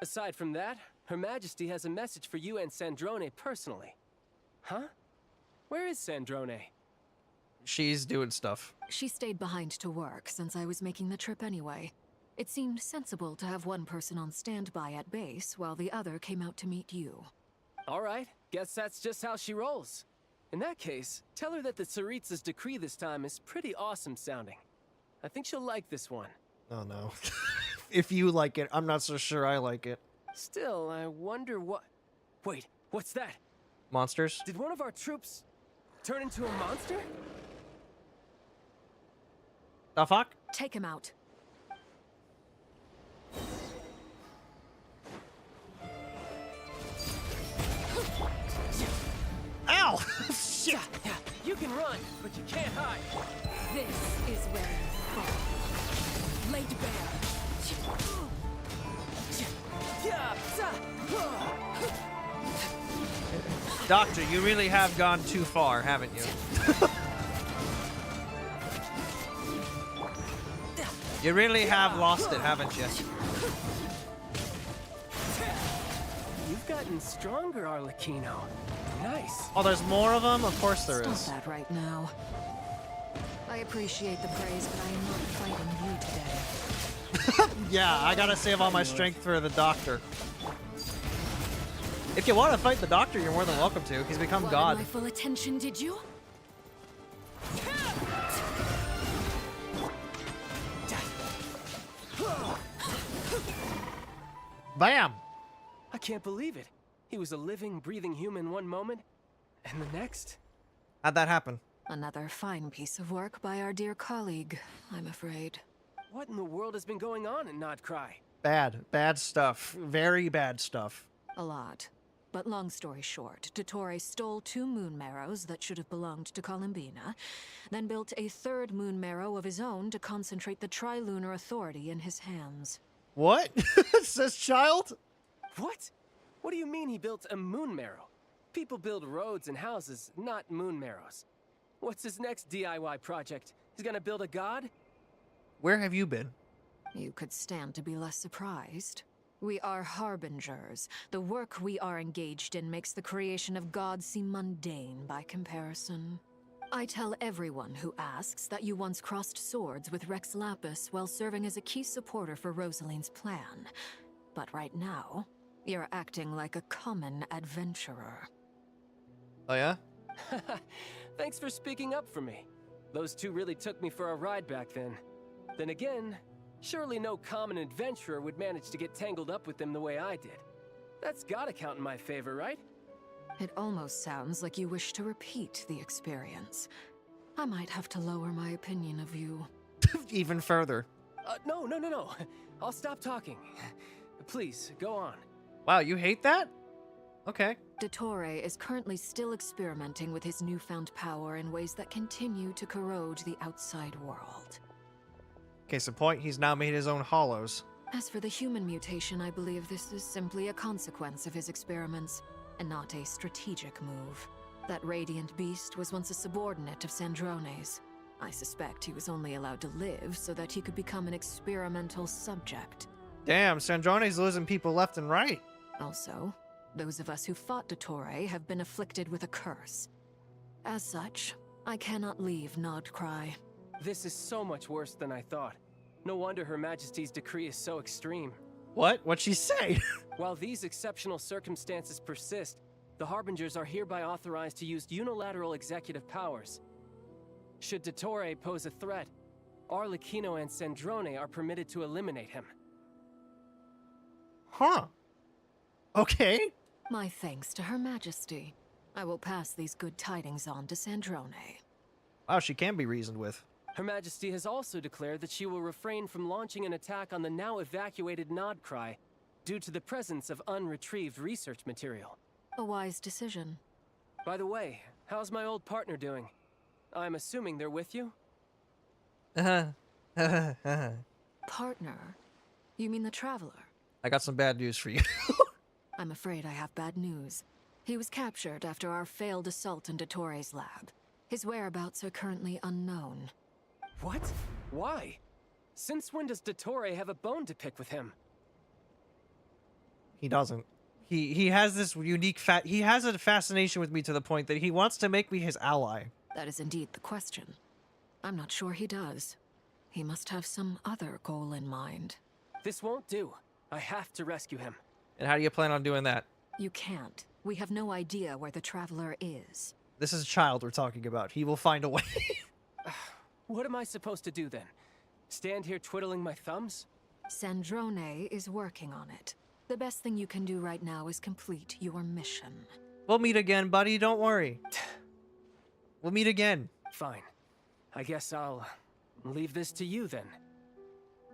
Aside from that, Her Majesty has a message for you and Sandrone personally. Huh? Where is Sandrone? She's doing stuff. She stayed behind to work since I was making the trip anyway. It seemed sensible to have one person on standby at base while the other came out to meet you. All right, guess that's just how she rolls. In that case, tell her that the Tsaritsa's decree this time is pretty awesome sounding. I think she'll like this one. Oh no. If you like it, I'm not so sure I like it. Still, I wonder what... Wait, what's that? Monsters? Did one of our troops turn into a monster? The fuck? Take him out. Ow! Shit! You can run, but you can't hide. This is where you fall. Laid bare. Doctor, you really have gone too far, haven't you? You really have lost it, haven't you? You've gotten stronger, Arlecchino. Nice. Oh, there's more of them? Of course there is. Stop that right now. I appreciate the praise, but I am not fighting you today. Yeah, I gotta save all my strength for the doctor. If you want to fight the doctor, you're more than welcome to. He's become God. My full attention, did you? Bam! I can't believe it. He was a living, breathing human one moment, and the next. How'd that happen? Another fine piece of work by our dear colleague, I'm afraid. What in the world has been going on in Nodcry? Bad. Bad stuff. Very bad stuff. A lot. But long story short, Dottore stole 2 moon marrows that should have belonged to Columbina, then built a 3rd moon marrow of his own to concentrate the Trilunar Authority in his hands. What? Says child? What? What do you mean he built a moon marrow? People build roads and houses, not moon marrows. What's his next DIY project? He's gonna build a god? Where have you been? You could stand to be less surprised. We are harbingers. The work we are engaged in makes the creation of gods seem mundane by comparison. I tell everyone who asks that you once crossed swords with Rex Lapis while serving as a key supporter for Rosaline's plan. But right now, you're acting like a common adventurer. Oh yeah? Thanks for speaking up for me. Those 2 really took me for a ride back then. Then again, surely no common adventurer would manage to get tangled up with them the way I did. That's gotta count in my favor, right? It almost sounds like you wish to repeat the experience. I might have to lower my opinion of you. Even further. No. I'll stop talking. Please, go on. Wow, you hate that? Okay. Dottore is currently still experimenting with his newfound power in ways that continue to corrode the outside world. Case in point, he's now made his own hollows. As for the human mutation, I believe this is simply a consequence of his experiments, and not a strategic move. That radiant beast was once a subordinate of Sandrone's. I suspect he was only allowed to live so that he could become an experimental subject. Damn, Sandrone's losing people left and right. Also, those of us who fought Dottore have been afflicted with a curse. As such, I cannot leave Nodcry. This is so much worse than I thought. No wonder Her Majesty's decree is so extreme. What? What'd she say? While these exceptional circumstances persist, the Harbingers are hereby authorized to use unilateral executive powers. Should Dottore pose a threat, Arlecchino and Sandrone are permitted to eliminate him. Huh. Okay. My thanks to Her Majesty. I will pass these good tidings on to Sandrone. Wow, she can be reasoned with. Her Majesty has also declared that she will refrain from launching an attack on the now evacuated Nodcry due to the presence of unretrieved research material. A wise decision. By the way, how's my old partner doing? I'm assuming they're with you? Partner? You mean the Traveler? I got some bad news for you. I'm afraid I have bad news. He was captured after our failed assault in Dottore's lab. His whereabouts are currently unknown. What? Why? Since when does Dottore have a bone to pick with him? He doesn't. He has this unique he has a fascination with me to the point that he wants to make me his ally. That is indeed the question. I'm not sure he does. He must have some other goal in mind. This won't do. I have to rescue him. And how do you plan on doing that? You can't. We have no idea where the Traveler is. This is a child we're talking about. He will find a way. What am I supposed to do then? Stand here twiddling my thumbs? Sandrone is working on it. The best thing you can do right now is complete your mission. We'll meet again, buddy. Don't worry. We'll meet again. Fine. I guess I'll leave this to you then.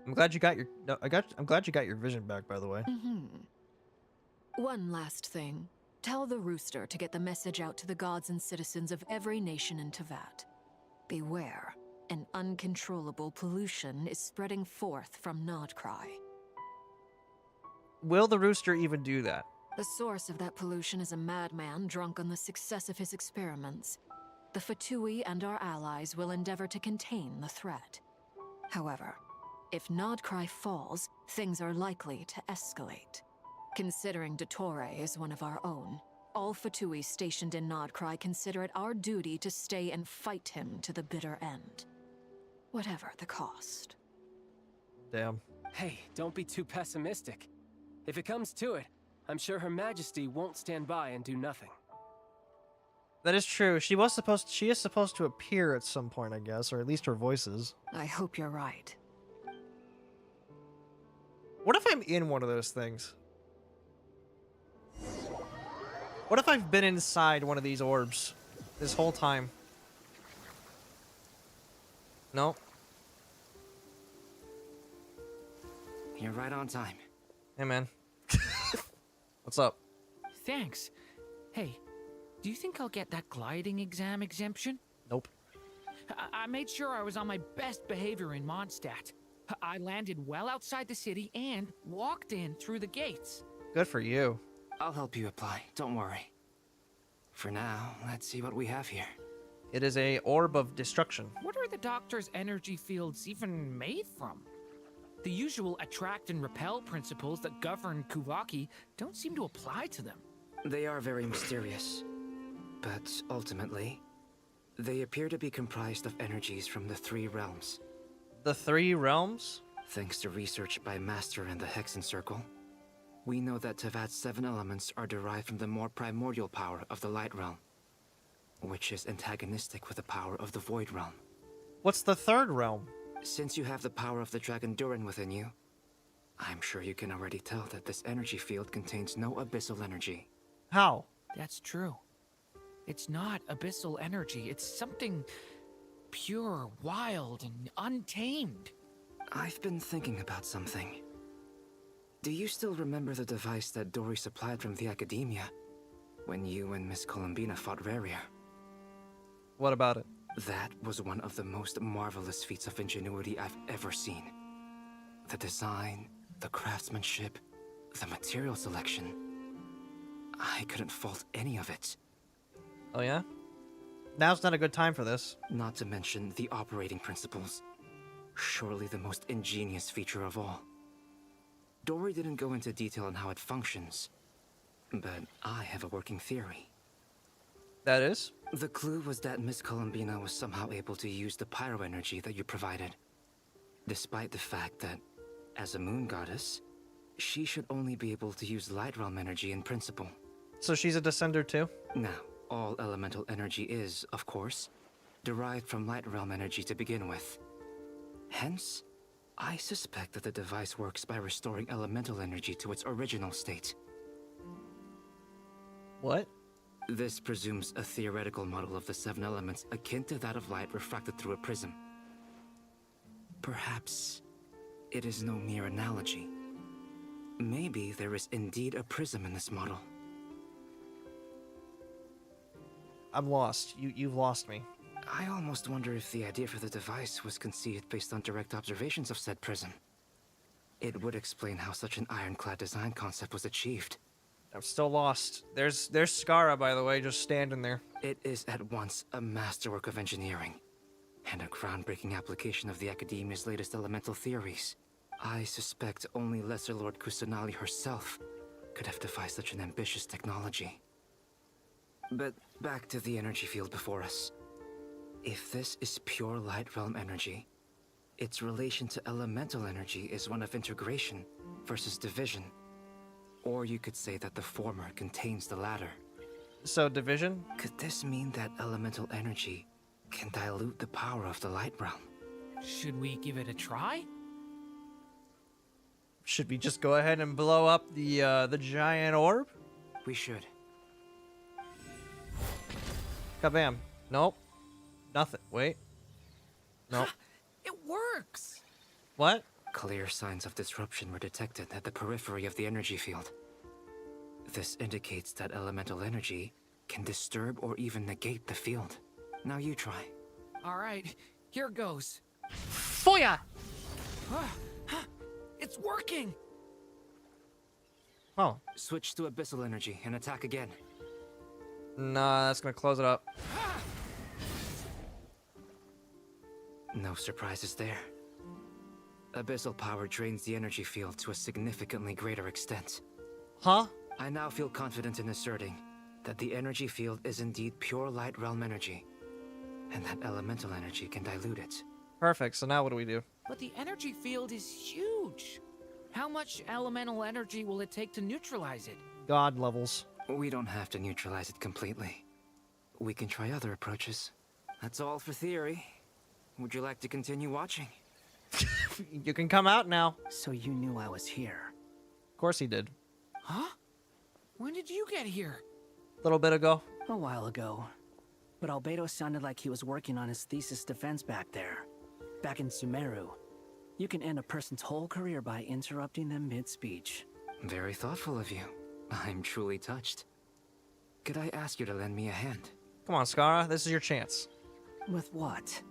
I'm glad you got your. No, I'm glad you got your vision back. By the way. One last thing. Tell the rooster to get the message out to the gods and citizens of every nation in Tevat. Beware. An uncontrollable pollution is spreading forth from Nodcry. Will the rooster even do that? The source of that pollution is a madman drunk on the success of his experiments. The Fatui and our allies will endeavor to contain the threat. However, if Nodcry falls, things are likely to escalate. Considering Dottore is one of our own, all Fatui stationed in Nodcry consider it our duty to stay and fight him to the bitter end. Whatever the cost. Damn. Hey, don't be too pessimistic. If it comes to it, I'm sure Her Majesty won't stand by and do nothing. That is true. She is supposed to appear at some point, I guess, or at least her voices. I hope you're right. What if I'm in one of those things? What if I've been inside one of these orbs this whole time? No. You're right on time. Hey, man. What's up? Thanks. Hey, do you think I'll get that gliding exam exemption? Nope. I made sure I was on my best behavior in Mondstadt. I landed well outside the city and walked in through the gates. Good for you. I'll help you apply, don't worry. For now, let's see what we have here. It is a orb of destruction. What are the doctor's energy fields even made from? The usual attract and repel principles that govern Kuvaki don't seem to apply to them. They are very mysterious, but ultimately, they appear to be comprised of energies from the 3 realms. The 3 realms? Thanks to research by Master and the Hexen Circle, we know that Tevat's 7 elements are derived from the more primordial power of the Light Realm, which is antagonistic with the power of the Void Realm. What's the 3rd realm? Since you have the power of the Dragon Durin within you, I'm sure you can already tell that this energy field contains no abyssal energy. How? That's true. It's not abyssal energy. It's something pure, wild, and untamed. I've been thinking about something. Do you still remember the device that Dory supplied from the Academia when you and Miss Columbina fought Raria? What about it? That was one of the most marvelous feats of ingenuity I've ever seen. The design, the craftsmanship, the material selection. I couldn't fault any of it. Oh yeah? Now's not a good time for this. Not to mention the operating principles. Surely the most ingenious feature of all. Dory didn't go into detail on how it functions, but I have a working theory. That is? The clue was that Miss Columbina was somehow able to use the pyro energy that you provided, despite the fact that, as a moon goddess, she should only be able to use light realm energy in principle. So she's a descender too? Now, all elemental energy is, of course, derived from light realm energy to begin with. Hence, I suspect that the device works by restoring elemental energy to its original state. What? This presumes a theoretical model of the 7 elements akin to that of light refracted through a prism. Perhaps it is no mere analogy. Maybe there is indeed a prism in this model. I'm lost. You've lost me. I almost wonder if the idea for the device was conceived based on direct observations of said prism. It would explain how such an ironclad design concept was achieved. I'm still lost. There's Skara, by the way, just standing there. It is at once a masterwork of engineering and a groundbreaking application of the Academia's latest elemental theories. I suspect only Lesser Lord Kusanali herself could have devised such an ambitious technology. But back to the energy field before us. If this is pure light realm energy, its relation to elemental energy is one of integration versus division. Or you could say that the former contains the latter. So division? Could this mean that elemental energy can dilute the power of the light realm? Should we give it a try? Should we just go ahead and blow up the giant orb? We should. Kabam. Nope. Nothing. Wait. Nope. It works! What? Clear signs of disruption were detected at the periphery of the energy field. This indicates that elemental energy can disturb or even negate the field. Now you try. Alright, here goes. Foya! It's working! Oh. Switch to abyssal energy and attack again. Nah, that's gonna close it up. No surprises there. Abyssal power drains the energy field to a significantly greater extent. Huh? I now feel confident in asserting that the energy field is indeed pure light realm energy, and that elemental energy can dilute it. Perfect, so now what do we do? But the energy field is huge. How much elemental energy will it take to neutralize it? God levels. We don't have to neutralize it completely. We can try other approaches. That's all for theory. Would you like to continue watching? You can come out now. So you knew I was here. Of course he did. Huh? When did you get here? A little bit ago. A while ago. But Albedo sounded like he was working on his thesis defense back there. Back in Sumeru. You can end a person's whole career by interrupting them mid-speech. Very thoughtful of you. I'm truly touched. Could I ask you to lend me a hand? Come on, Skara, this is your chance. With what?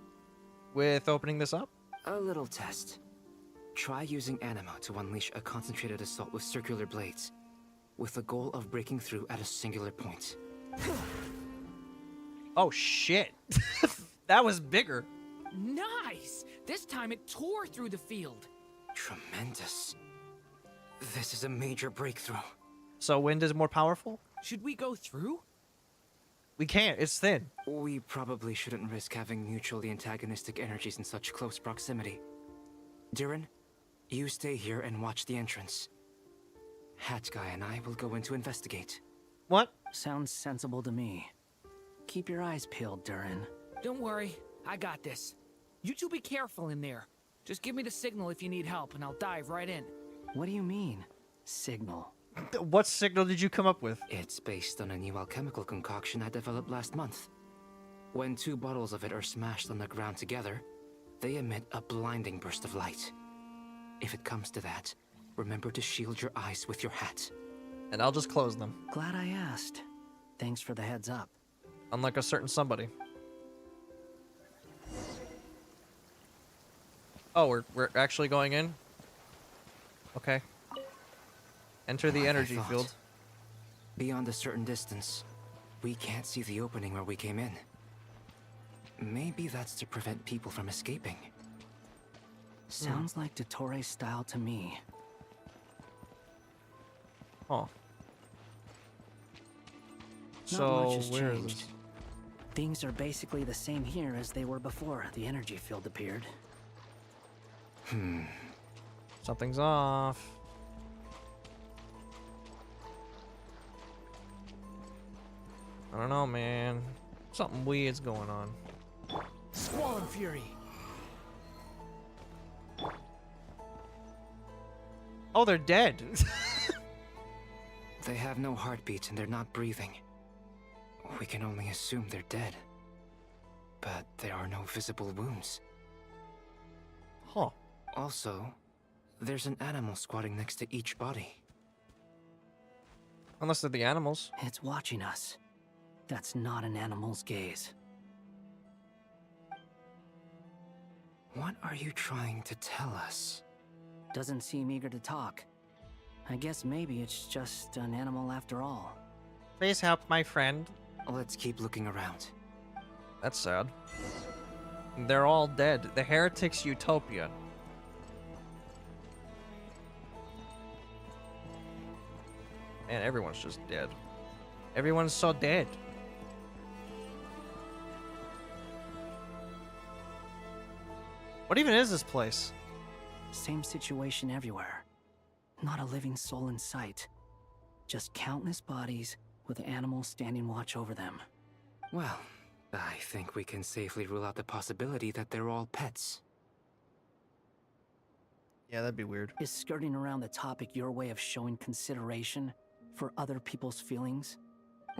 With opening this up? A little test. Try using Anima to unleash a concentrated assault with circular blades, with the goal of breaking through at a singular point. Oh shit. That was bigger. Nice! This time it tore through the field. Tremendous. This is a major breakthrough. So wind is more powerful? Should we go through? We can't, it's thin. We probably shouldn't risk having mutually antagonistic energies in such close proximity. Durin, you stay here and watch the entrance. Hat Guy and I will go in to investigate. What? Sounds sensible to me. Keep your eyes peeled, Durin. Don't worry, I got this. You two be careful in there. Just give me the signal if you need help and I'll dive right in. What do you mean, signal? What signal did you come up with? It's based on a new alchemical concoction I developed last month. When 2 bottles of it are smashed on the ground together, they emit a blinding burst of light. If it comes to that, remember to shield your eyes with your hat. And I'll just close them. Glad I asked. Thanks for the heads up. Unlike a certain somebody. Oh, we're actually going in? Okay. Enter the energy field. Beyond a certain distance, we can't see the opening where we came in. Maybe that's to prevent people from escaping. Sounds like Dottore style to me. Oh. Not So, much has where is changed. this? Things are basically the same here as they were before the energy field appeared. Something's off. I don't know, man. Something weird's going on. Squall and Fury. Oh, they're dead. They have no heartbeat and they're not breathing. We can only assume they're dead. But there are no visible wounds. Huh. Also, there's an animal squatting next to each body. Unless they're the animals. It's watching us. That's not an animal's gaze. What are you trying to tell us? Doesn't seem eager to talk. I guess maybe it's just an animal after all. Please help my friend. Let's keep looking around. That's sad. They're all dead. The Heretics Utopia. Man, everyone's just dead. Everyone's so dead. What even is this place? Same situation everywhere. Not a living soul in sight. Just countless bodies with animals standing watch over them. Well, I think we can safely rule out the possibility that they're all pets. Yeah, that'd be weird. Is skirting around the topic your way of showing consideration for other people's feelings?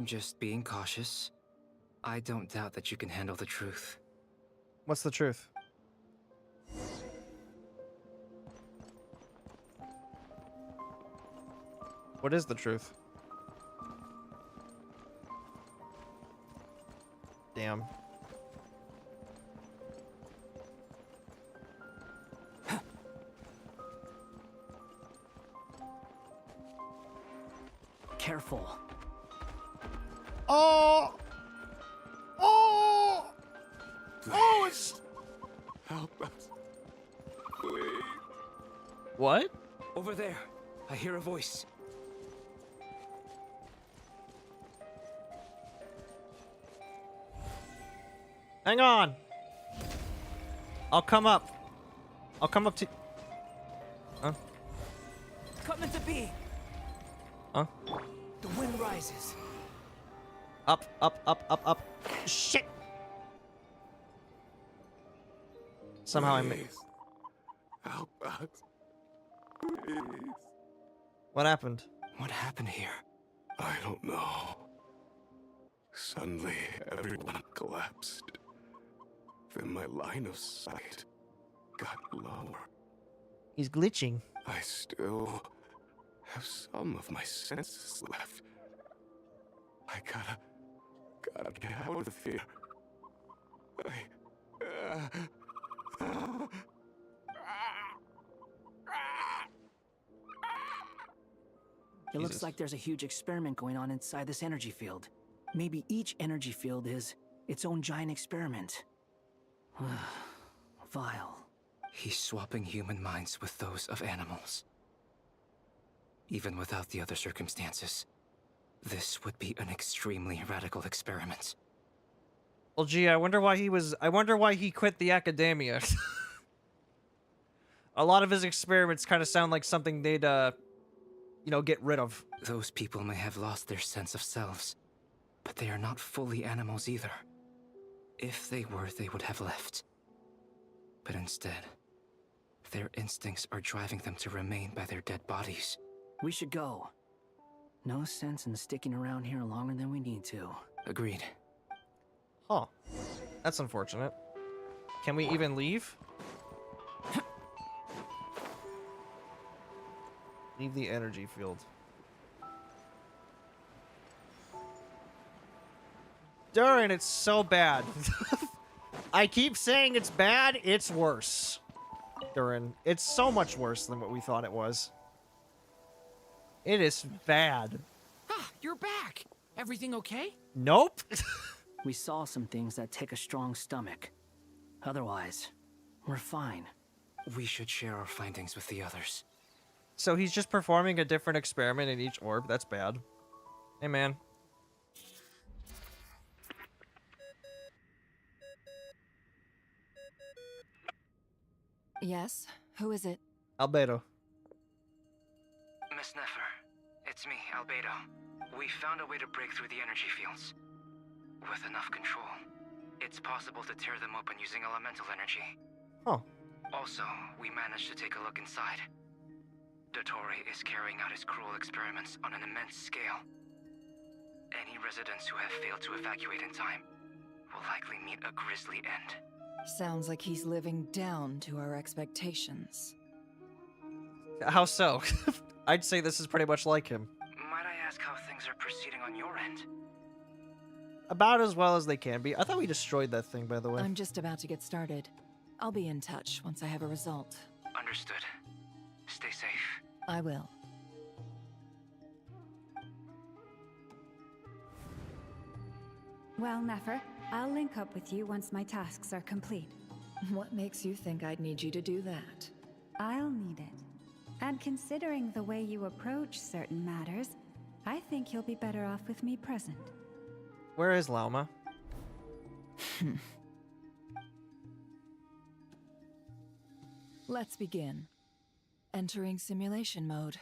Just being cautious. I don't doubt that you can handle the truth. What's the truth? What is the truth? Damn. Careful. Oh! Oh! Oh, it's... Help us. Please. What? Over there. I hear a voice. Hang on. I'll come up. I'll come up to... Huh? Coming to be. Huh? The wind rises. Up, up, up, up, up. Shit! Somehow I made... Help us. Please. What happened? What happened here? I don't know. Suddenly, everyone collapsed. Then my line of sight got lower. He's glitching. I still have some of my senses left. I gotta get out of here. It looks like there's a huge experiment going on inside this energy field. Maybe each energy field is its own giant experiment. Vile. He's swapping human minds with those of animals. Even without the other circumstances, this would be an extremely radical experiment. Well, gee, I wonder why he quit the academia. A lot of his experiments kind of sound like something they'd, you know, get rid of. Those people may have lost their sense of selves, but they are not fully animals either. If they were, they would have left. But instead, their instincts are driving them to remain by their dead bodies. We should go. No sense in sticking around here longer than we need to. Agreed. Huh. That's unfortunate. Can we even leave? Leave the energy field. Darn, it's so bad. I keep saying it's bad, it's worse. Durin, it's so much worse than what we thought it was. It is bad. Ah, you're back. Everything okay? Nope. We saw some things that take a strong stomach. Otherwise, we're fine. We should share our findings with the others. So he's just performing a different experiment in each orb. That's bad. Hey, man. Yes? Who is it? Albedo. Miss Nefer, it's me, Albedo. We found a way to break through the energy fields. With enough control, it's possible to tear them open using elemental energy. Huh. Also, we managed to take a look inside. Dottore is carrying out his cruel experiments on an immense scale. Any residents who have failed to evacuate in time will likely meet a grisly end. Sounds like he's living down to our expectations. How so? I'd say this is pretty much like him. Might I ask how things are proceeding on your end? About as well as they can be. I thought we destroyed that thing, by the way. I'm just about to get started. I'll be in touch once I have a result. Understood. Stay safe. I will. Well, Nefer, I'll link up with you once my tasks are complete. What makes you think I'd need you to do that? I'll need it. And considering the way you approach certain matters, I think you'll be better off with me present. Where is Lauma? Let's begin. Entering simulation mode.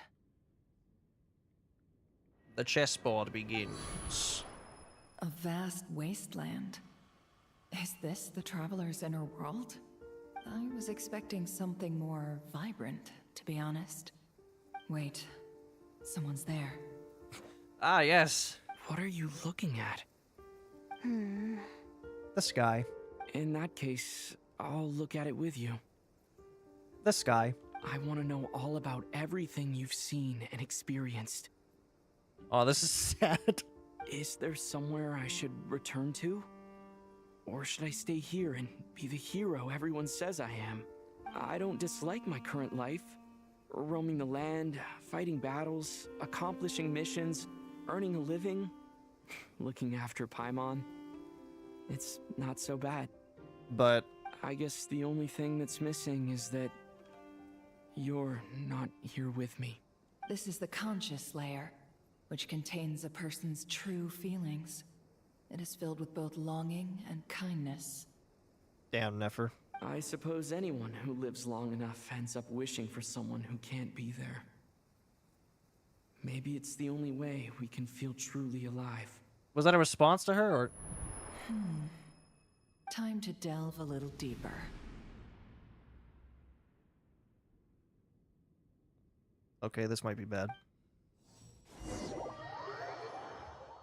The chessboard begins. A vast wasteland. Is this the traveler's inner world? I was expecting something more vibrant, to be honest. Wait, someone's there. Ah, yes. What are you looking at? The sky. In that case, I'll look at it with you. The sky. I want to know all about everything you've seen and experienced. Oh, this is sad. Is there somewhere I should return to? Or should I stay here and be the hero everyone says I am? I don't dislike my current life. Roaming the land, fighting battles, accomplishing missions, earning a living, looking after Paimon. It's not so bad. But I guess the only thing that's missing is that you're not here with me. This is the conscious layer, which contains a person's true feelings. It is filled with both longing and kindness. damn, Nefer. I suppose anyone who lives long enough ends up wishing for someone who can't be there. Maybe it's the only way we can feel truly alive. Was that a response to her, or? Time to delve a little deeper. Okay, this might be bad.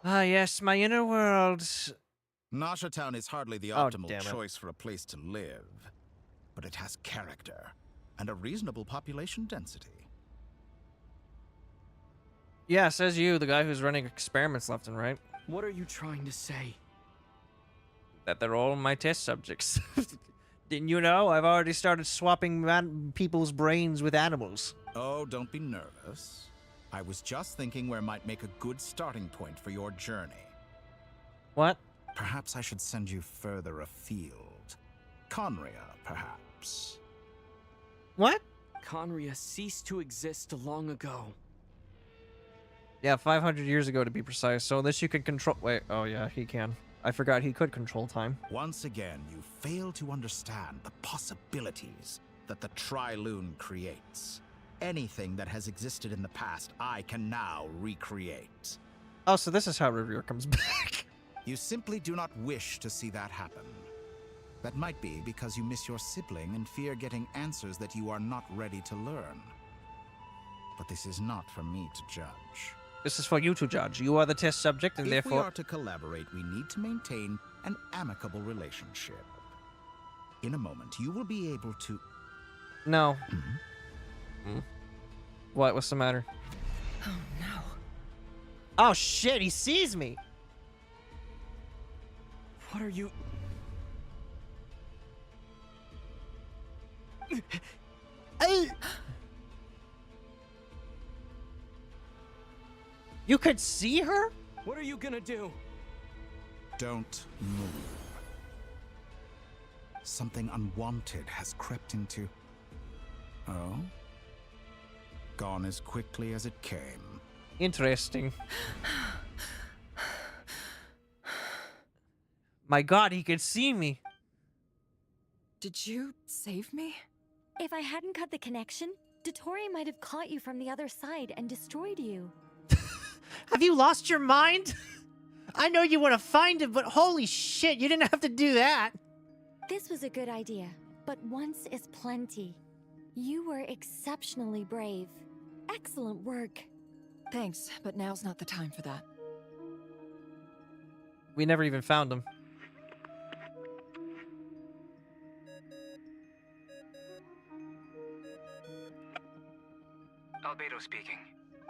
Ah, yes, my inner world. Nasha Town is hardly the Oh, optimal damn it. choice for a place to live, but it has character and a reasonable population density. Yeah, says you, the guy who's running experiments left and right. What are you trying to say? That they're all my test subjects. Didn't you know? I've already started swapping people's brains with animals. Oh, don't be nervous. I was just thinking where might make a good starting point for your journey. What? Perhaps I should send you further afield. Conria, perhaps. What? Conria ceased to exist long ago. Yeah, 500 years ago to be precise. So unless you can control... Wait, oh yeah, he can. I forgot he could control time. Once again, you fail to understand the possibilities that the Tri-Lune creates. Anything that has existed in the past, I can now recreate. Oh, so this is how Riviera comes back. You simply do not wish to see that happen. That might be because you miss your sibling and fear getting answers that you are not ready to learn. But this is not for me to judge. This is for you to judge. You are the test subject, and If therefore... we are to collaborate, we need to maintain an amicable relationship. In a moment, you will be able to... No. What? What's the matter? Oh no. Oh shit, he sees me! What are you... You could see her? What are you gonna do? Don't move. Something unwanted has crept into... Oh? Gone as quickly as it came. Interesting. My god, he could see me. Did you save me? If I hadn't cut the connection, Dottore might have caught you from the other side and destroyed you. Have you lost your mind? I know you want to find him, but holy shit, you didn't have to do that. This was a good idea, but once is plenty. You were exceptionally brave. Excellent work. Thanks, but now's not the time for that. We never even found him. Albedo speaking.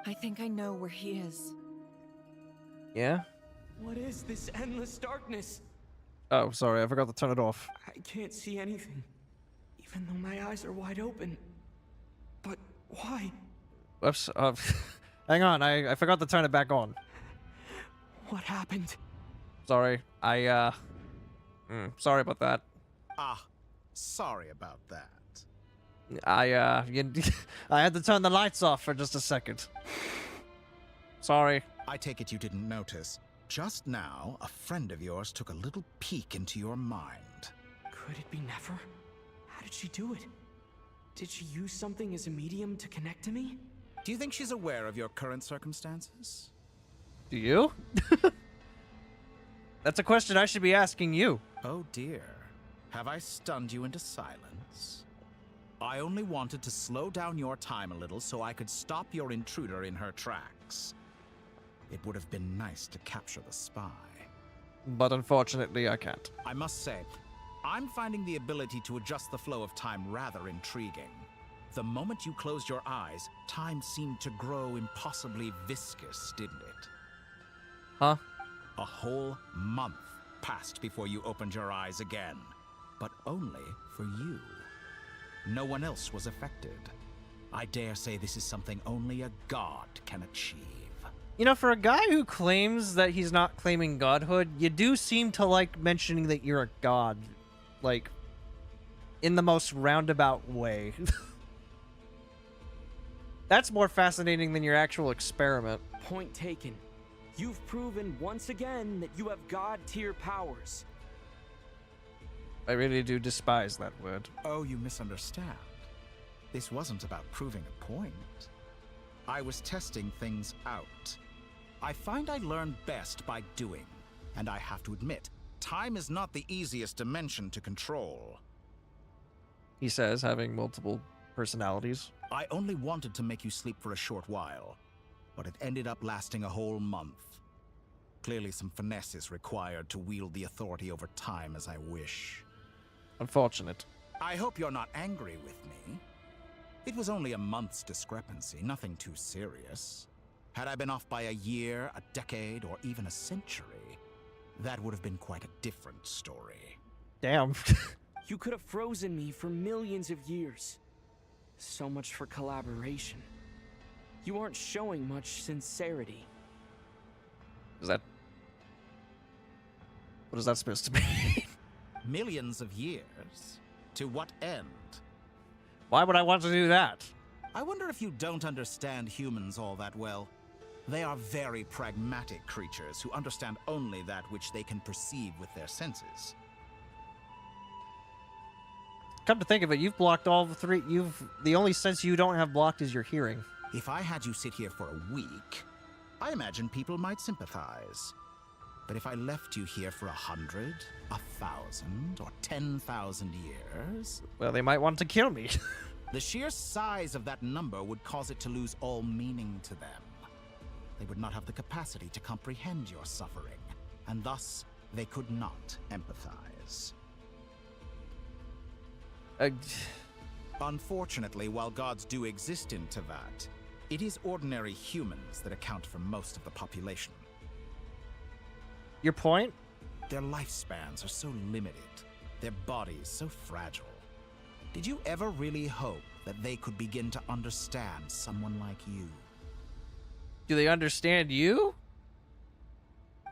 I think I know where he is. Yeah? What is this endless darkness? Oh, sorry, I forgot to turn it off. I can't see anything, even though my eyes are wide open. But why? Whoops. Hang on, I forgot to turn it back on. What happened? Sorry. Sorry about that. Ah, sorry about that. I had to turn the lights off for just a second. Sorry. I take it you didn't notice. Just now, a friend of yours took a little peek into your mind. Could it be Nefer? How did she do it? Did she use something as a medium to connect to me? Do you think she's aware of your current circumstances? Do you? That's a question I should be asking you. Oh dear. Have I stunned you into silence? I only wanted to slow down your time a little so I could stop your intruder in her tracks. It would have been nice to capture the spy. But unfortunately, I can't. I must say, I'm finding the ability to adjust the flow of time rather intriguing. The moment you closed your eyes, time seemed to grow impossibly viscous, didn't it? Huh? A whole month passed before you opened your eyes again. But only for you. No one else was affected. I dare say this is something only a god can achieve. You know, for a guy who claims that he's not claiming godhood, you do seem to like mentioning that you're a god. Like, in the most roundabout way. That's more fascinating than your actual experiment. Point taken. You've proven once again that you have god-tier powers. I really do despise that word. Oh, you misunderstand. This wasn't about proving a point. I was testing things out. I find I learn best by doing. And I have to admit, time is not the easiest dimension to control. He says, having multiple personalities. I only wanted to make you sleep for a short while, but it ended up lasting a whole month. Clearly some finesse is required to wield the authority over time as I wish. Unfortunate. I hope you're not angry with me. It was only a month's discrepancy, nothing too serious. Had I been off by a year, a decade, or even a century, that would have been quite a different story. Damn. You could have frozen me for millions of years. So much for collaboration. You aren't showing much sincerity. Is that... What is that supposed to mean? Millions of years? To what end? Why would I want to do that? I wonder if you don't understand humans all that well. They are very pragmatic creatures who understand only that which they can perceive with their senses. Come to think of it, you've blocked all the three. The only sense you don't have blocked is your hearing. If I had you sit here for a week, I imagine people might sympathize. But if I left you here for 100, 1,000, or 10,000 years... Well, they might want to kill me. The sheer size of that number would cause it to lose all meaning to them. They would not have the capacity to comprehend your suffering, and thus they could not empathize. Unfortunately, while gods do exist in Teyvat, it is ordinary humans that account for most of the population. Your point? Their lifespans are so limited, their bodies so fragile. Did you ever really hope that they could begin to understand someone like you? Do they understand you?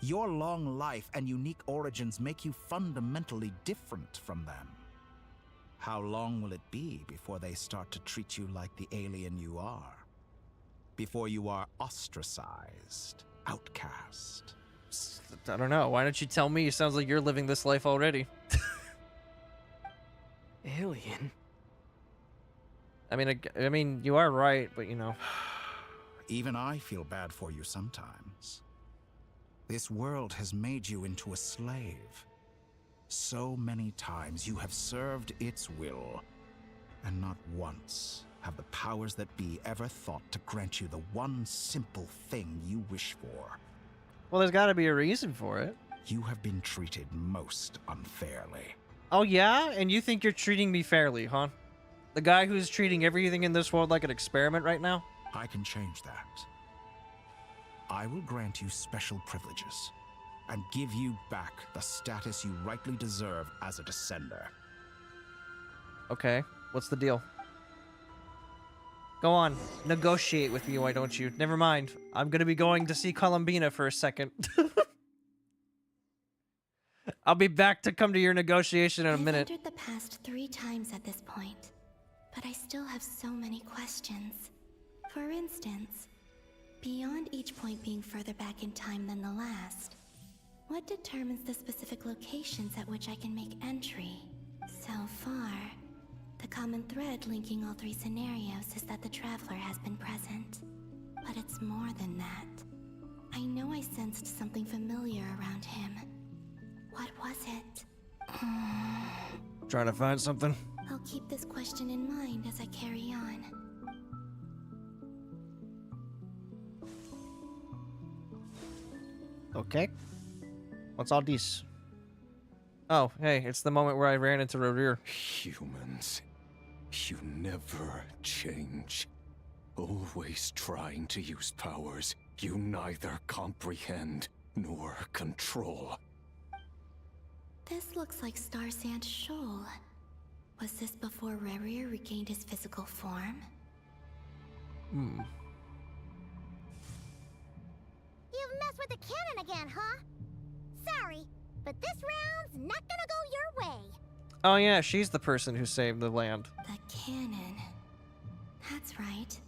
Your long life and unique origins make you fundamentally different from them. How long will it be before they start to treat you like the alien you are? Before you are ostracized, outcast? I don't know. Why don't you tell me? It sounds like you're living this life already. Alien? I mean, you are right, but you know. Even I feel bad for you sometimes. This world has made you into a slave. So many times you have served its will, and not once have the powers that be ever thought to grant you the one simple thing you wish for. Well, there's got to be a reason for it. You have been treated most unfairly. Oh, yeah? And you think you're treating me fairly, huh? The guy who's treating everything in this world like an experiment right now? I can change that. I will grant you special privileges and give you back the status you rightly deserve as a descender. Okay, what's the deal? Go on, negotiate with me, why don't you? Never mind, I'm gonna be going to see Columbina for a second. I'll be back to come to your negotiation in a minute. I've entered the past 3 times at this point, but I still have so many questions. For instance, beyond each point being further back in time than the last, what determines the specific locations at which I can make entry? So far, the common thread linking all 3 scenarios is that the Traveler has been present. But it's more than that. I know I sensed something familiar around him. What was it? Trying to find something. I'll keep this question in mind as I carry on. Okay. What's all this? Oh, hey, it's the moment where I ran into Rodir. Humans, you never change. Always trying to use powers you neither comprehend nor control. This looks like Star Sand Shoal. Was this before Rerir regained his physical form? You've messed with the cannon again, huh? Sorry, but this round's not gonna go your way. Oh yeah, she's the person who saved the land. The cannon. That's right.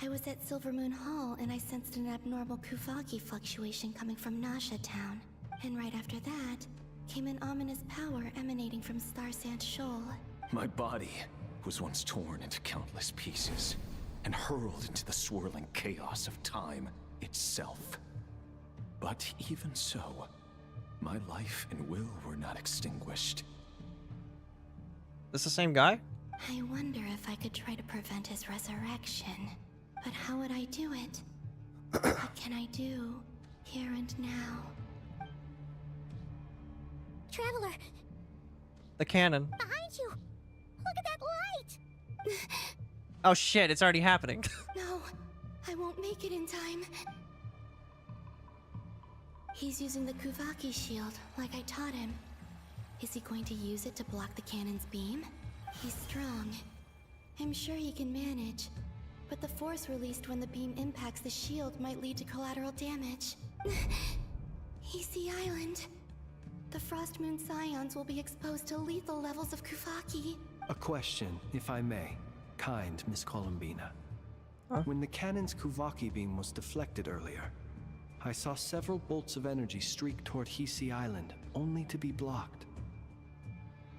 I was at Silvermoon Hall and I sensed an abnormal Kuvaki fluctuation coming from Nasha Town. And right after that, came an ominous power emanating from Star Sand Shoal. My body was once torn into countless pieces and hurled into the swirling chaos of time itself. But even so, my life and will were not extinguished. This the same guy? I wonder if I could try to prevent his resurrection. But how would I do it? What can I do, here and now? Traveler, The cannon. behind you! Look at that light! Oh shit, it's already happening. No, I won't make it in time. He's using the Kuvaki shield, like I taught him. Is he going to use it to block the cannon's beam? He's strong. I'm sure he can manage. But the force released when the beam impacts the shield might lead to collateral damage. Easy Island. The Frost Moon Scions will be exposed to lethal levels of Kuvaki. A question, if I may. Kind Miss Columbina. When the cannon's Kuvaki beam was deflected earlier, I saw several bolts of energy streak toward Hisi Island, only to be blocked.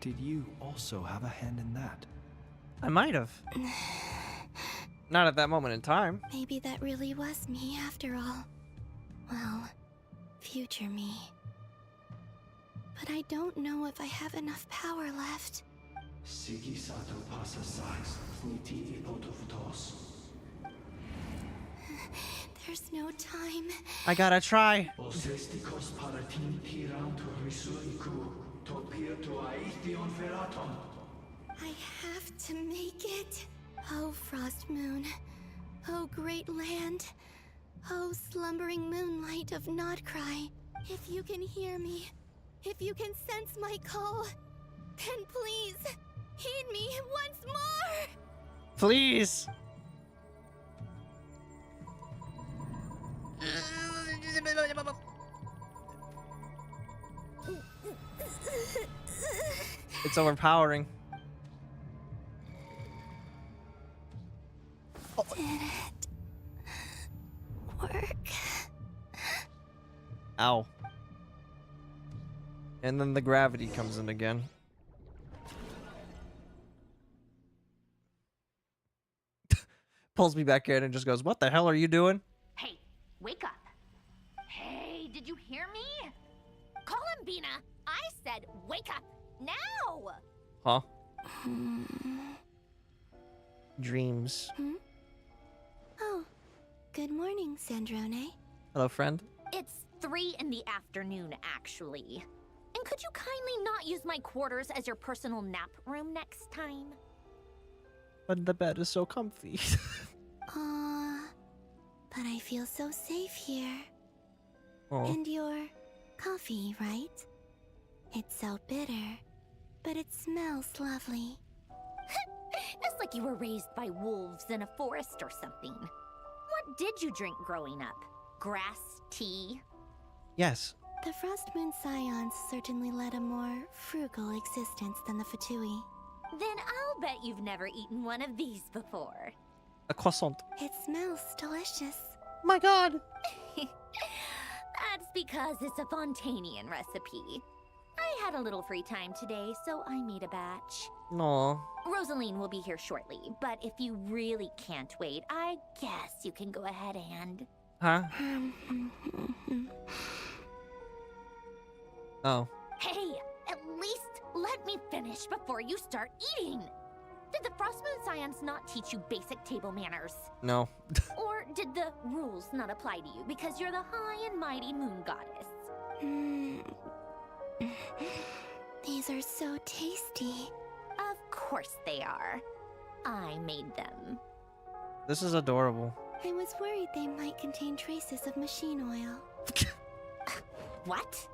Did you also have a hand in that? I might have. Not at that moment in time. Maybe that really was me after all. Well, future me. But I don't know if I have enough power left. There's no time. I gotta try. I have to make it. Oh, Frost Moon. Oh, great land. Oh, slumbering moonlight of Nodcry. If you can hear me, if you can sense my call, then please, heed me once more! Please. It's overpowering. Did it work? Ow. And then the gravity comes in again. Pulls me back in and just goes, "What the hell are you doing?" Hey, wake up. Hey, did you hear me? Columbina, I said wake up now! Huh? Dreams. Oh, good morning, Sandrone. Hello, friend. It's 3 in the afternoon, actually. And could you kindly not use my quarters as your personal nap room next time? But the bed is so comfy. Aw, but I feel so safe here. Aw. And your coffee, right? It's so bitter, but it smells lovely. It's like you were raised by wolves in a forest or something. What did you drink growing up? Grass tea? Yes. The Frost Moon Scions certainly led a more frugal existence than the Fatui. Then I'll bet you've never eaten one of these before. A croissant. It smells delicious. My god! That's because it's a Fontanian recipe. I had a little free time today, so I made a batch. No. Rosaline will be here shortly, but if you really can't wait, I guess you can go ahead and... Huh? Oh. Hey, at least let me finish before you start eating. Did the Frost Moon Scions not teach you basic table manners? No. Or did the rules not apply to you because you're the high and mighty moon goddess? These are so tasty. Of course they are. I made them. This is adorable. I was worried they might contain traces of machine oil. What?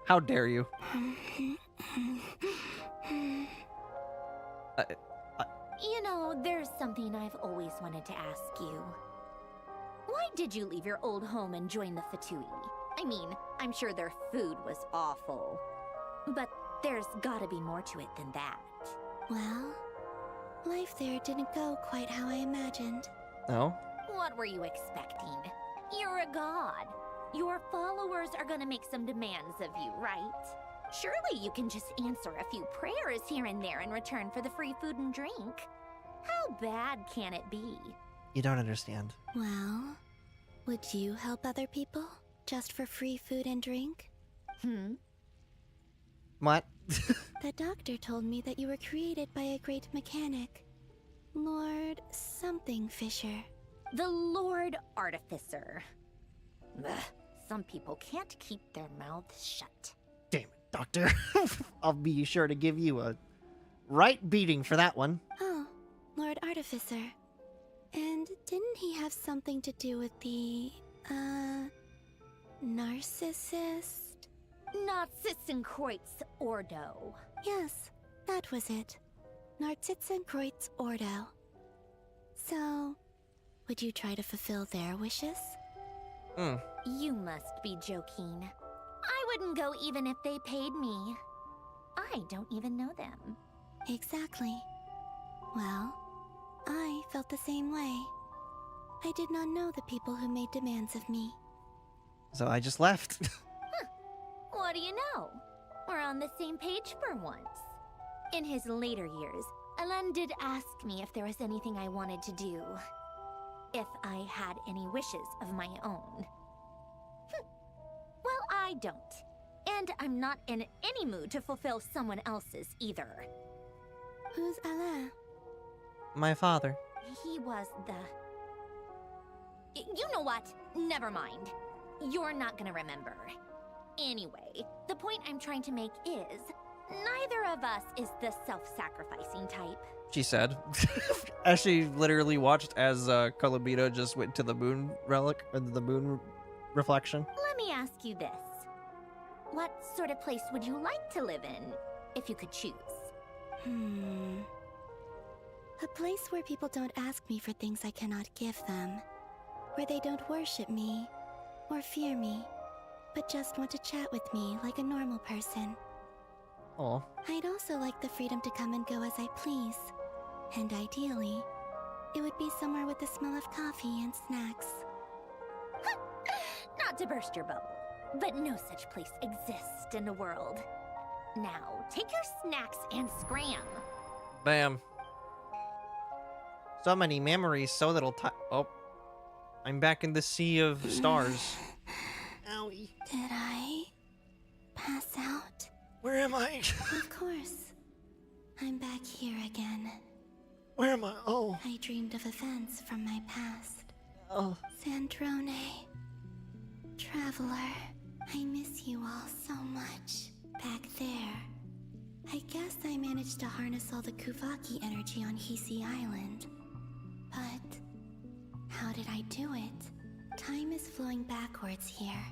How dare you? You know, there's something I've always wanted to ask you. Why did you leave your old home and join the Fatui? I mean, I'm sure their food was awful. But there's gotta be more to it than that. Well, life there didn't go quite how I imagined. No? What were you expecting? You're a god. Your followers are gonna make some demands of you, right? Surely you can just answer a few prayers here and there in return for the free food and drink. How bad can it be? You don't understand. Well, would you help other people just for free food and drink? What? The doctor told me that you were created by a great mechanic, Lord something Fisher. The Lord Artificer. Ugh, some people can't keep their mouths shut. Damn it, Doctor. I'll be sure to give you a right beating for that one. Oh, Lord Artificer. And didn't he have something to do with the, narcissist? Narcissenkreuz Ordo. Yes, that was it. Narcissenkreuz Ordo. So, would you try to fulfill their wishes? You must be joking. I wouldn't go even if they paid me. I don't even know them. Exactly. Well, I felt the same way. I did not know the people who made demands of me. So I just left. What do you know? We're on the same page for once. In his later years, Elen did ask me if there was anything I wanted to do. If I had any wishes of my own. Well, I don't. And I'm not in any mood to fulfill someone else's either. Who's Alain? My father. He was the... You know what? Never mind. You're not gonna remember. Anyway, the point I'm trying to make is, neither of us is the self-sacrificing type. She said. As she literally watched as Columbina just went to the moon relic, or the moon reflection. Let me ask you this. What sort of place would you like to live in, if you could choose? A place where people don't ask me for things I cannot give them. Where they don't worship me, or fear me, but just want to chat with me like a normal person. Aw. I'd also like the freedom to come and go as I please. And ideally, it would be somewhere with the smell of coffee and snacks. Not to burst your bubble, but no such place exists in the world. Now, take your snacks and scram. Bam. So many memories, so little time. Oh. I'm back in the sea of stars. Owie. Did I pass out? Where am I? Of course. I'm back here again. Where am I? Oh. I dreamed of events from my past. Oh. Sandrone. Traveler. I miss you all so much. Back there. I guess I managed to harness all the Kuvaki energy on Hisi Island. But how did I do it? Time is flowing backwards here,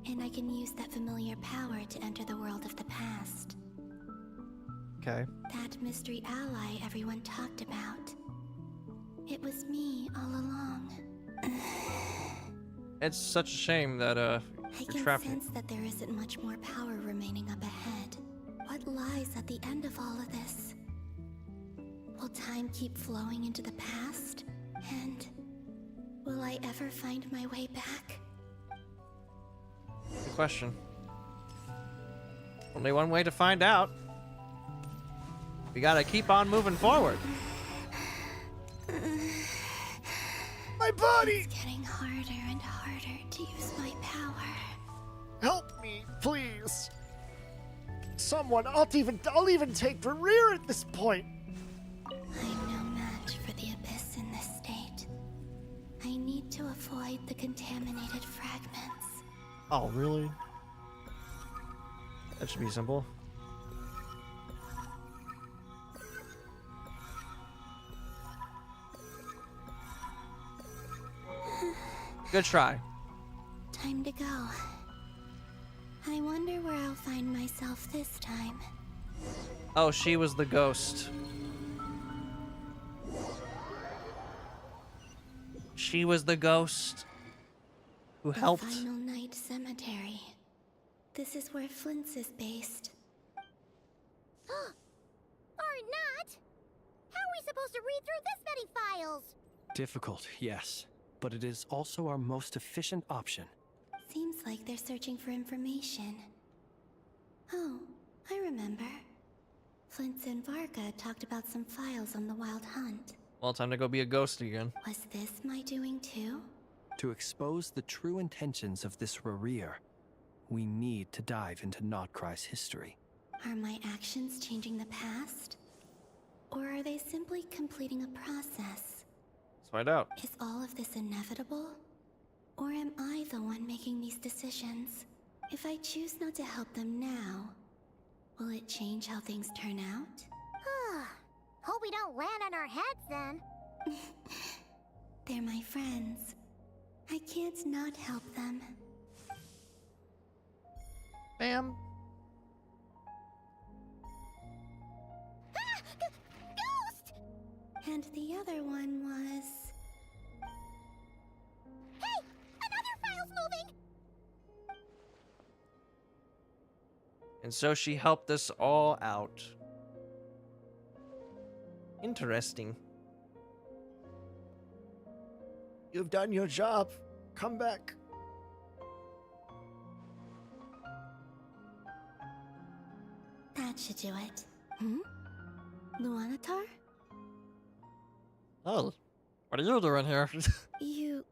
and I can use that familiar power to enter the world of the past. Okay. That mystery ally everyone talked about. It was me all along. It's such a shame that I you're can trapped. sense that there isn't much more power remaining up ahead. What lies at the end of all of this? Will time keep flowing into the past? And will I ever find my way back? Good question. Only one way to find out. We gotta keep on moving forward. My body! It's getting harder and serious. Someone, I'll even take the rear at this point. I'm no match for the Abyss in this state. I need to avoid the contaminated fragments. Oh, really? That should be simple. Good try. Time to go. I wonder where I'll find myself this time. Oh, she was the ghost. She was the ghost who helped. The Final Night Cemetery. This is where Flint's is based. Or not? How are we supposed to read through this many files? Difficult, yes, but it is also our most efficient option. Seems like they're searching for information. Oh, I remember. Flint and Varga talked about some files on the Wild Hunt. Well, time to go be a ghost again. Was this my doing too? To expose the true intentions of this Rerir, we need to dive into Nodcry's history. Are my actions changing the past? Or are they simply completing a process? Let's find out. Is all of this inevitable? Or am I the one making these decisions? If I choose not to help them now, will it change how things turn out? Hope we don't land on our heads then. They're my friends. I can't not help them. Bam. Ghost! And the other one was... Hey! Another file's moving! And so she helped us all out. Interesting. You've done your job. Come back. That should do it. Luanatar? Oh, what are you doing here? You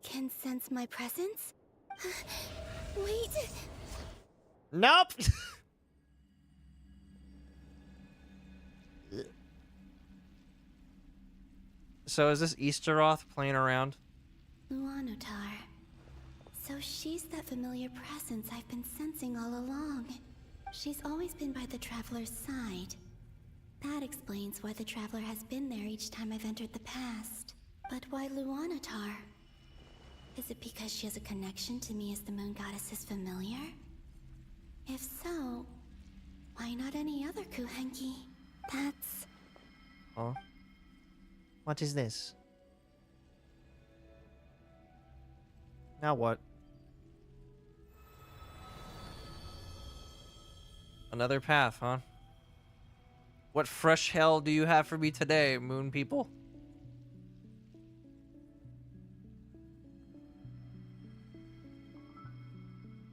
can sense my presence? Wait. Nope. So is this Easteroth playing around? Luanatar. So she's that familiar presence I've been sensing all along. She's always been by the Traveler's side. That explains why the Traveler has been there each time I've entered the past. But why Luanatar? Is it because she has a connection to me as the Moon Goddess's familiar? If so, why not any other Kuhenki? That's... Huh? What is this? Now what? Another path, huh? What fresh hell do you have for me today, moon people?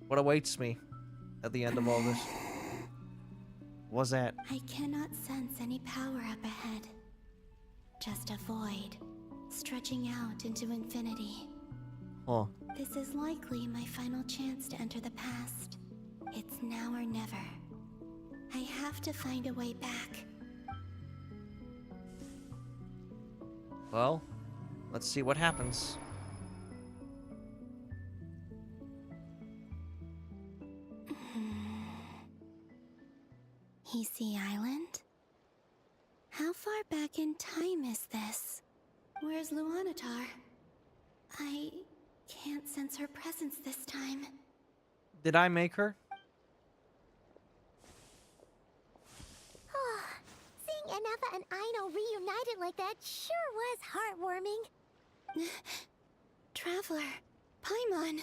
What awaits me at the end of all this? What's that? I cannot sense any power up ahead. Just a void, stretching out into infinity. Huh. This is likely my final chance to enter the past. It's now or never. I have to find a way back. Well, let's see what happens. Easy Island? How far back in time is this? Where's Luanatar? I can't sense her presence this time. Did I make her? Seeing Anafa and Aino reunited like that sure was heartwarming. Traveler, Paimon.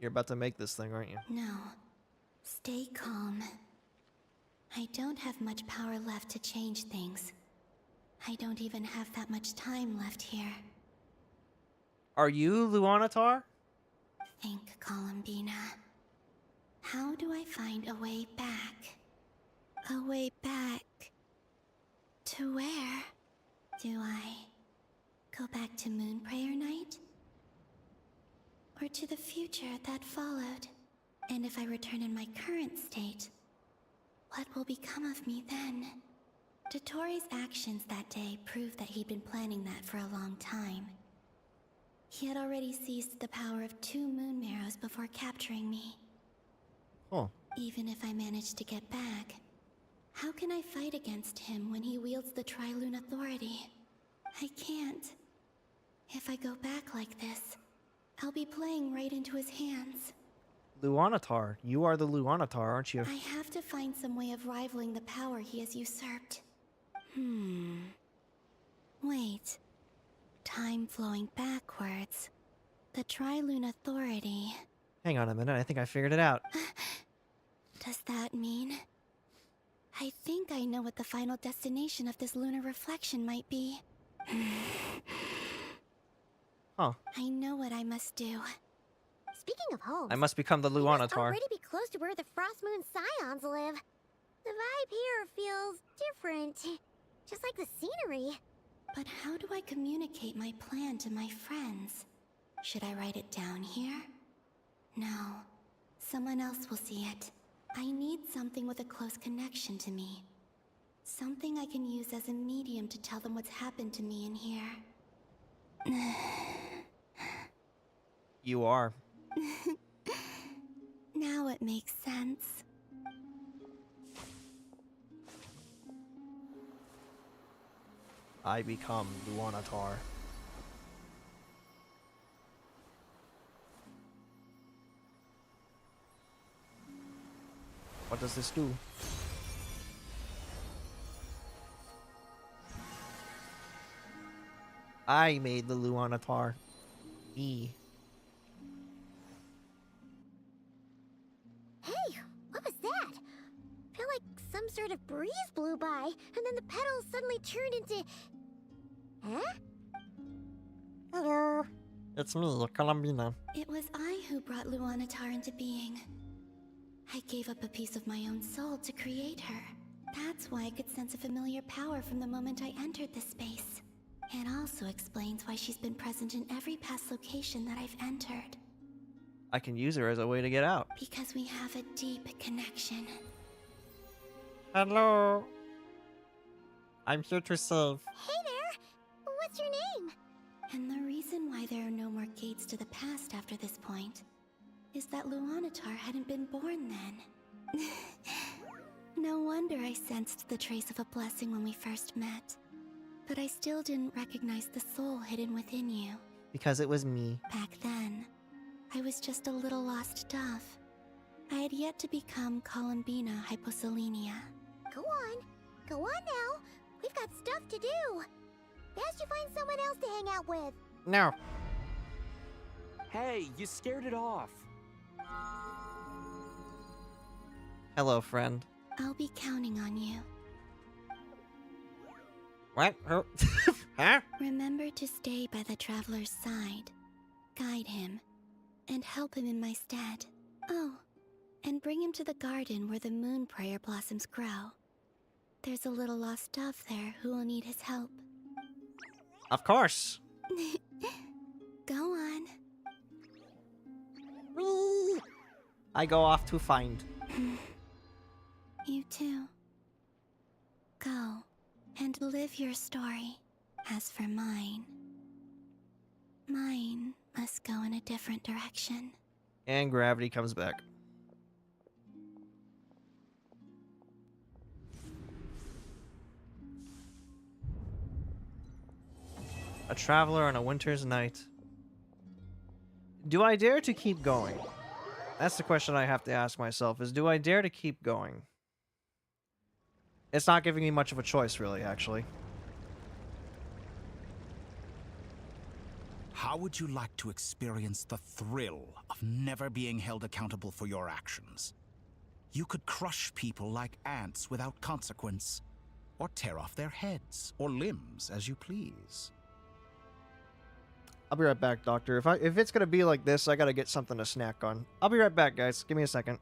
You're about to make this thing, aren't you? No. Stay calm. I don't have much power left to change things. I don't even have that much time left here. Are you Luanatar? Think, Columbina. How do I find a way back? A way back... to where? Do I go back to Moon Prayer Night? Or to the future that followed? And if I return in my current state, what will become of me then? Dotori's actions that day proved that he'd been planning that for a long time. He had already seized the power of 2 moon marrows before capturing me. Oh. Even if I managed to get back, how can I fight against him when he wields the Tri-Lune Authority? I can't. If I go back like this, I'll be playing right into his hands. Luanatar. You are the Luanatar, aren't you? I have to find some way of rivaling the power he has usurped. Wait. Time flowing backwards. The Tri-Lune Authority. Hang on a minute, I think I figured it out. Does that mean... I think I know what the final destination of this lunar reflection might be. Huh. I know what I must do. Speaking of homes, I must become the we must Luanatar. already be close to where the Frost Moon Scions live. The vibe here feels different, just like the scenery. But how do I communicate my plan to my friends? Should I write it down here? No. Someone else will see it. I need something with a close connection to me. Something I can use as a medium to tell them what's happened to me in here. You are. Now it makes sense. I become Luanatar. What does this do? I made the Luanatar. Me. Hey, what was that? Feel like some sort of breeze blew by, and then the petals suddenly turned into... Huh? Hello. It's me, Columbina. It was I who brought Luanatar into being. I gave up a piece of my own soul to create her. That's why I could sense a familiar power from the moment I entered this space. It also explains why she's been present in every past location that I've entered. I can use her as a way to get out. Because we have a deep connection. Hello. I'm here to save. Hey there! What's your name? And the reason why there are no more gates to the past after this point is that Luanatar hadn't been born then. No wonder I sensed the trace of a blessing when we first met. But I still didn't recognize the soul hidden within you. Because it was me. Back then, I was just a little lost dove. I had yet to become Columbina Hyposelenia. Go on now. We've got stuff to do. Best you find someone else to hang out with. No. Hey, you scared it off. Hello, friend. I'll be counting on you. What? Huh? Remember to stay by the traveler's side, guide him, and help him in my stead. Oh, and bring him to the garden where the moon prayer blossoms grow. There's a little lost dove there who will need his help. Of course. Go on. Whee! I go off to find. You too. Go and live your story. As for mine must go in a different direction. And gravity comes back. A traveler on a winter's night. Do I dare to keep going? That's the question I have to ask myself, is do I dare to keep going? It's not giving me much of a choice, really, actually. How would you like to experience the thrill of never being held accountable for your actions? You could crush people like ants without consequence, or tear off their heads or limbs as you please. I'll be right back, Doctor. If it's gonna be like this, I gotta get something to snack on. I'll be right back, guys. Give me a second.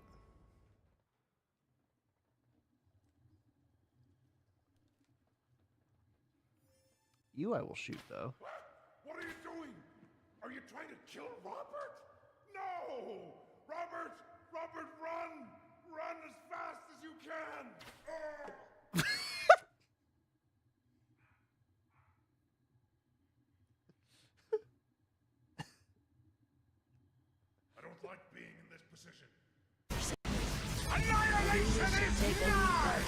You I will shoot, though. What are you doing? Are you trying to kill Robert? No! Robert! Robert, run! Run as fast as you can! I don't like being in this position. Annihilation is nigh!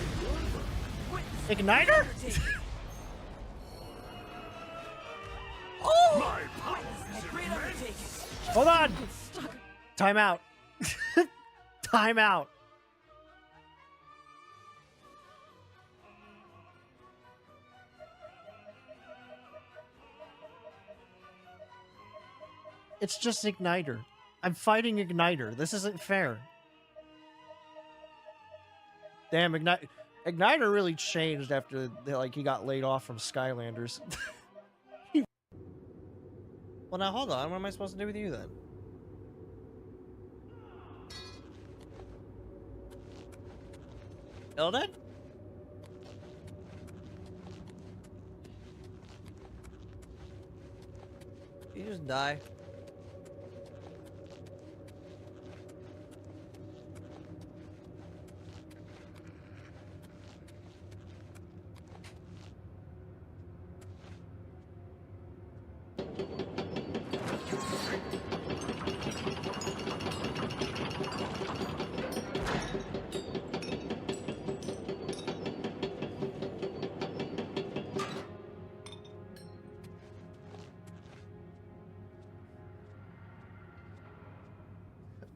Igniter? Oh! My power is immense! Hold on! Time out. Time out. It's just Igniter. I'm fighting Igniter. This isn't fair. Damn, Igniter really changed after he got laid off from Skylanders. Well, now hold on. What am I supposed to do with you then? Eldad? You just die.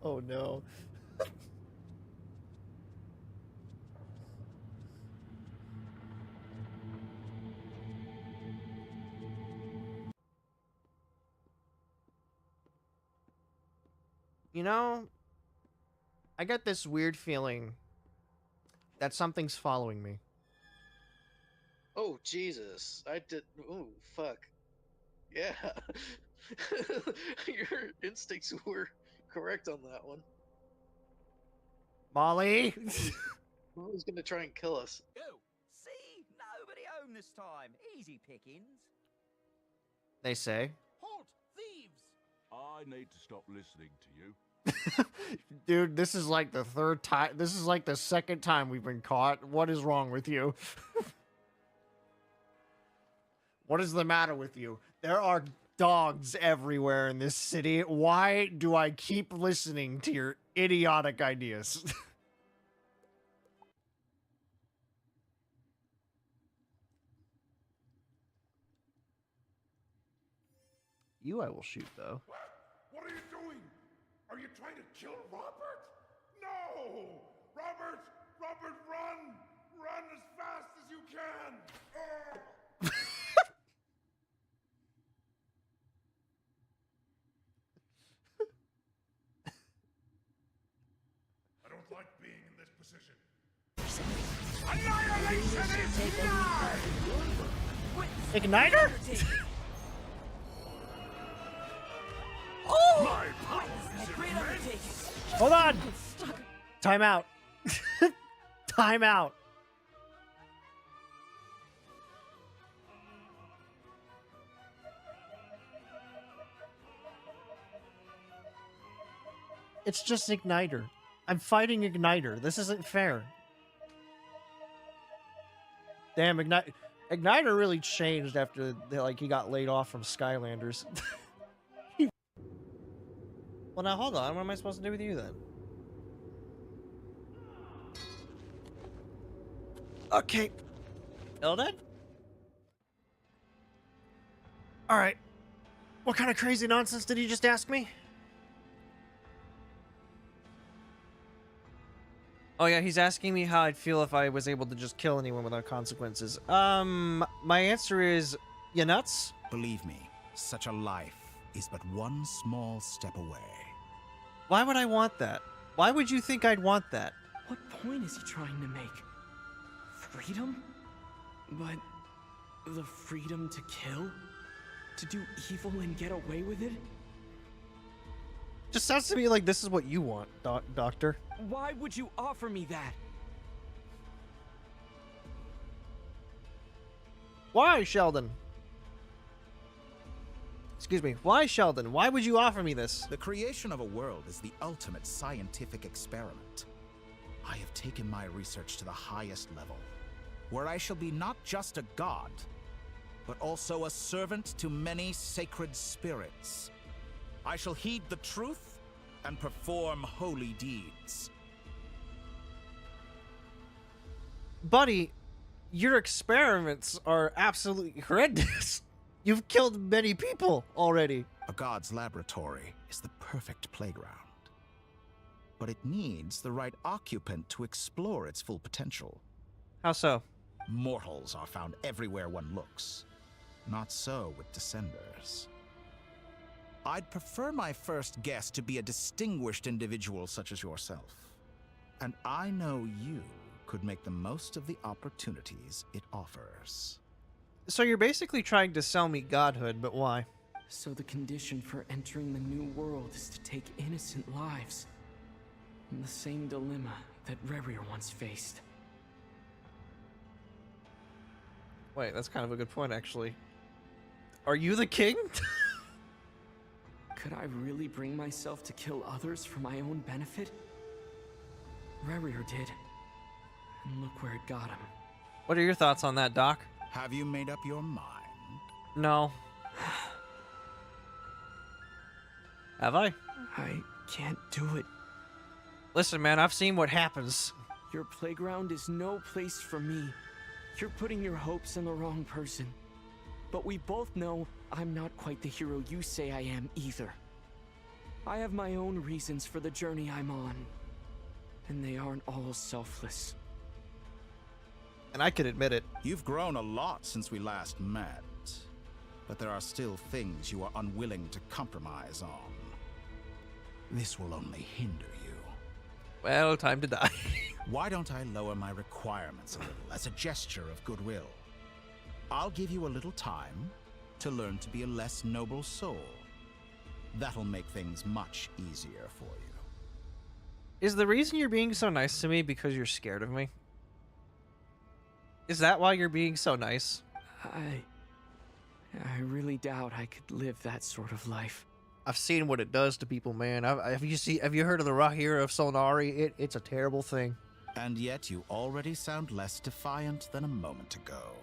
Oh no. You know, I get this weird feeling that something's following me. Oh, Jesus. I did. Oh, fuck. Yeah. Your instincts were correct on that one. Molly? Who's gonna try and kill us? Oh, see? Nobody home this time. Easy pickings. They say. Halt! Thieves! I need to stop listening to you. Dude, this is like the third time. This is like the second time we've been caught. What is wrong with you? What is the matter with you? There are dogs everywhere in this city. Why do I keep listening to your idiotic ideas? You I will shoot, though. What are you doing? Are you trying to kill Robert? No! Robert! Robert, run! Run as fast as you can! I don't like being in this position. Annihilation is nigh! Igniter? Oh! My power is immense! Hold on! Time out. Time out. It's just Igniter. I'm fighting Igniter. This isn't fair. Damn, Igniter really changed after he got laid off from Skylanders. Well, now hold on. What am I supposed to do with you then? Okay. Eldad? Alright. What kind of crazy nonsense did he just ask me? Oh yeah, he's asking me how I'd feel if I was able to just kill anyone without consequences. My answer is, you nuts? Believe me, such a life is but one small step away. Why would I want that? Why would you think I'd want that? What point is he trying to make? Freedom? But the freedom to kill? To do evil and get away with it? Just sounds to me like this is what you want, Doctor. Why would you offer me that? Why, Sheldon? Excuse me. Why, Sheldon? Why would you offer me this? The creation of a world is the ultimate scientific experiment. I have taken my research to the highest level, where I shall be not just a god, but also a servant to many sacred spirits. I shall heed the truth and perform holy deeds. Buddy, your experiments are absolutely horrendous. You've killed many people already. A god's laboratory is the perfect playground. But it needs the right occupant to explore its full potential. How so? Mortals are found everywhere one looks. Not so with Descenders. I'd prefer my first guest to be a distinguished individual such as yourself. And I know you could make the most of the opportunities it offers. So you're basically trying to sell me godhood, but why? So the condition for entering the new world is to take innocent lives. The same dilemma that Rerir once faced. Wait, that's kind of a good point, actually. Are you the king? Could I really bring myself to kill others for my own benefit? Rerir did. And look where it got him. What are your thoughts on that, Doc? Have you made up your mind? No. Have I? I can't do it. Listen, man, I've seen what happens. Your playground is no place for me. You're putting your hopes in the wrong person. But we both know I'm not quite the hero you say I am either. I have my own reasons for the journey I'm on. And they aren't all selfless. And I can admit it. You've grown a lot since we last met. But there are still things you are unwilling to compromise on. This will only hinder you. Well, time to die. Why don't I lower my requirements a little as a gesture of goodwill? I'll give you a little time to learn to be a less noble soul. That'll make things much easier for you. Is the reason you're being so nice to me because you're scared of me? Is that why you're being so nice? I really doubt I could live that sort of life. I've seen what it does to people, man. Have you heard of the Rahira of Solnari? It's a terrible thing. And yet you already sound less defiant than a moment ago.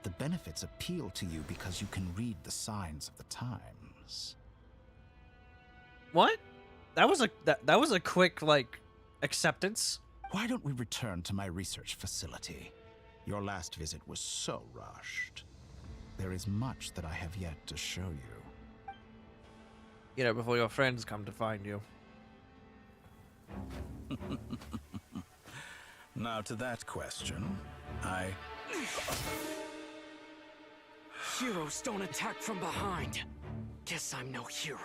The benefits appeal to you because you can read the signs of the times. What? That was a quick, like, acceptance. Why don't we return to my research facility? Your last visit was so rushed. There is much that I have yet to show you. You know, before your friends come to find you. Now to that question, Heroes don't attack from behind. Guess I'm no hero.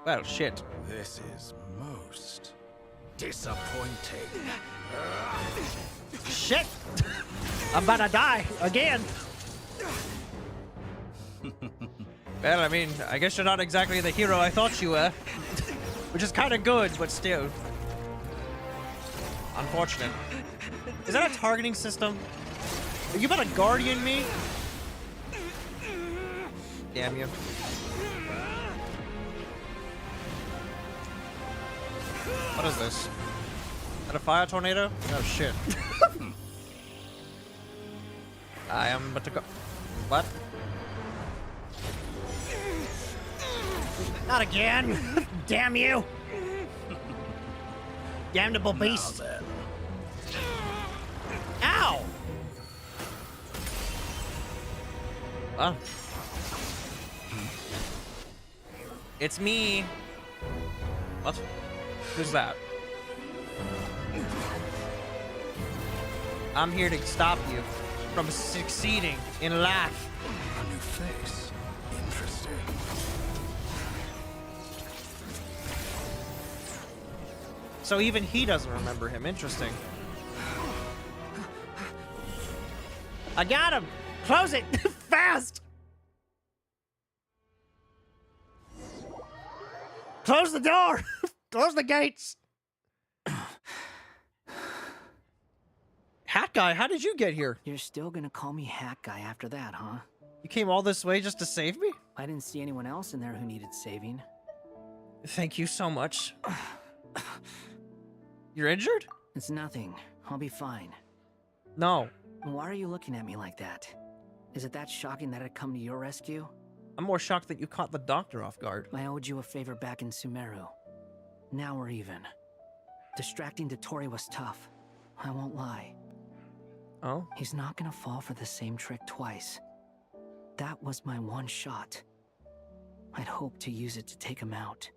Well, shit. This is most disappointing. Shit! I'm about to die again. Well, I mean, I guess you're not exactly the hero I thought you were. Which is kind of good, but still. Unfortunate. Is that a targeting system? Are you about to guardian me? Damn you. What is this? Is that a fire tornado? Oh shit. I am about to go. What? Not again! Damn you! Damnable beast! Ow! Oh. It's me! What? Who's that? I'm here to stop you from succeeding in life. A new face. Interesting. So even he doesn't remember him. Interesting. I got him! Close it! Fast! Close the door! Close the gates! Hat Guy, how did you get here? You're still gonna call me Hat Guy after that, huh? You came all this way just to save me? I didn't see anyone else in there who needed saving. Thank you so much. You're injured? It's nothing. I'll be fine. No. Why are you looking at me like that? Is it that shocking that I'd come to your rescue? I'm more shocked that you caught the doctor off guard. I owed you a favor back in Sumeru. Now we're even. Distracting Dotori was tough. I won't lie. Oh? He's not gonna fall for the same trick twice. That was my one shot. I'd hoped to use it to take him out.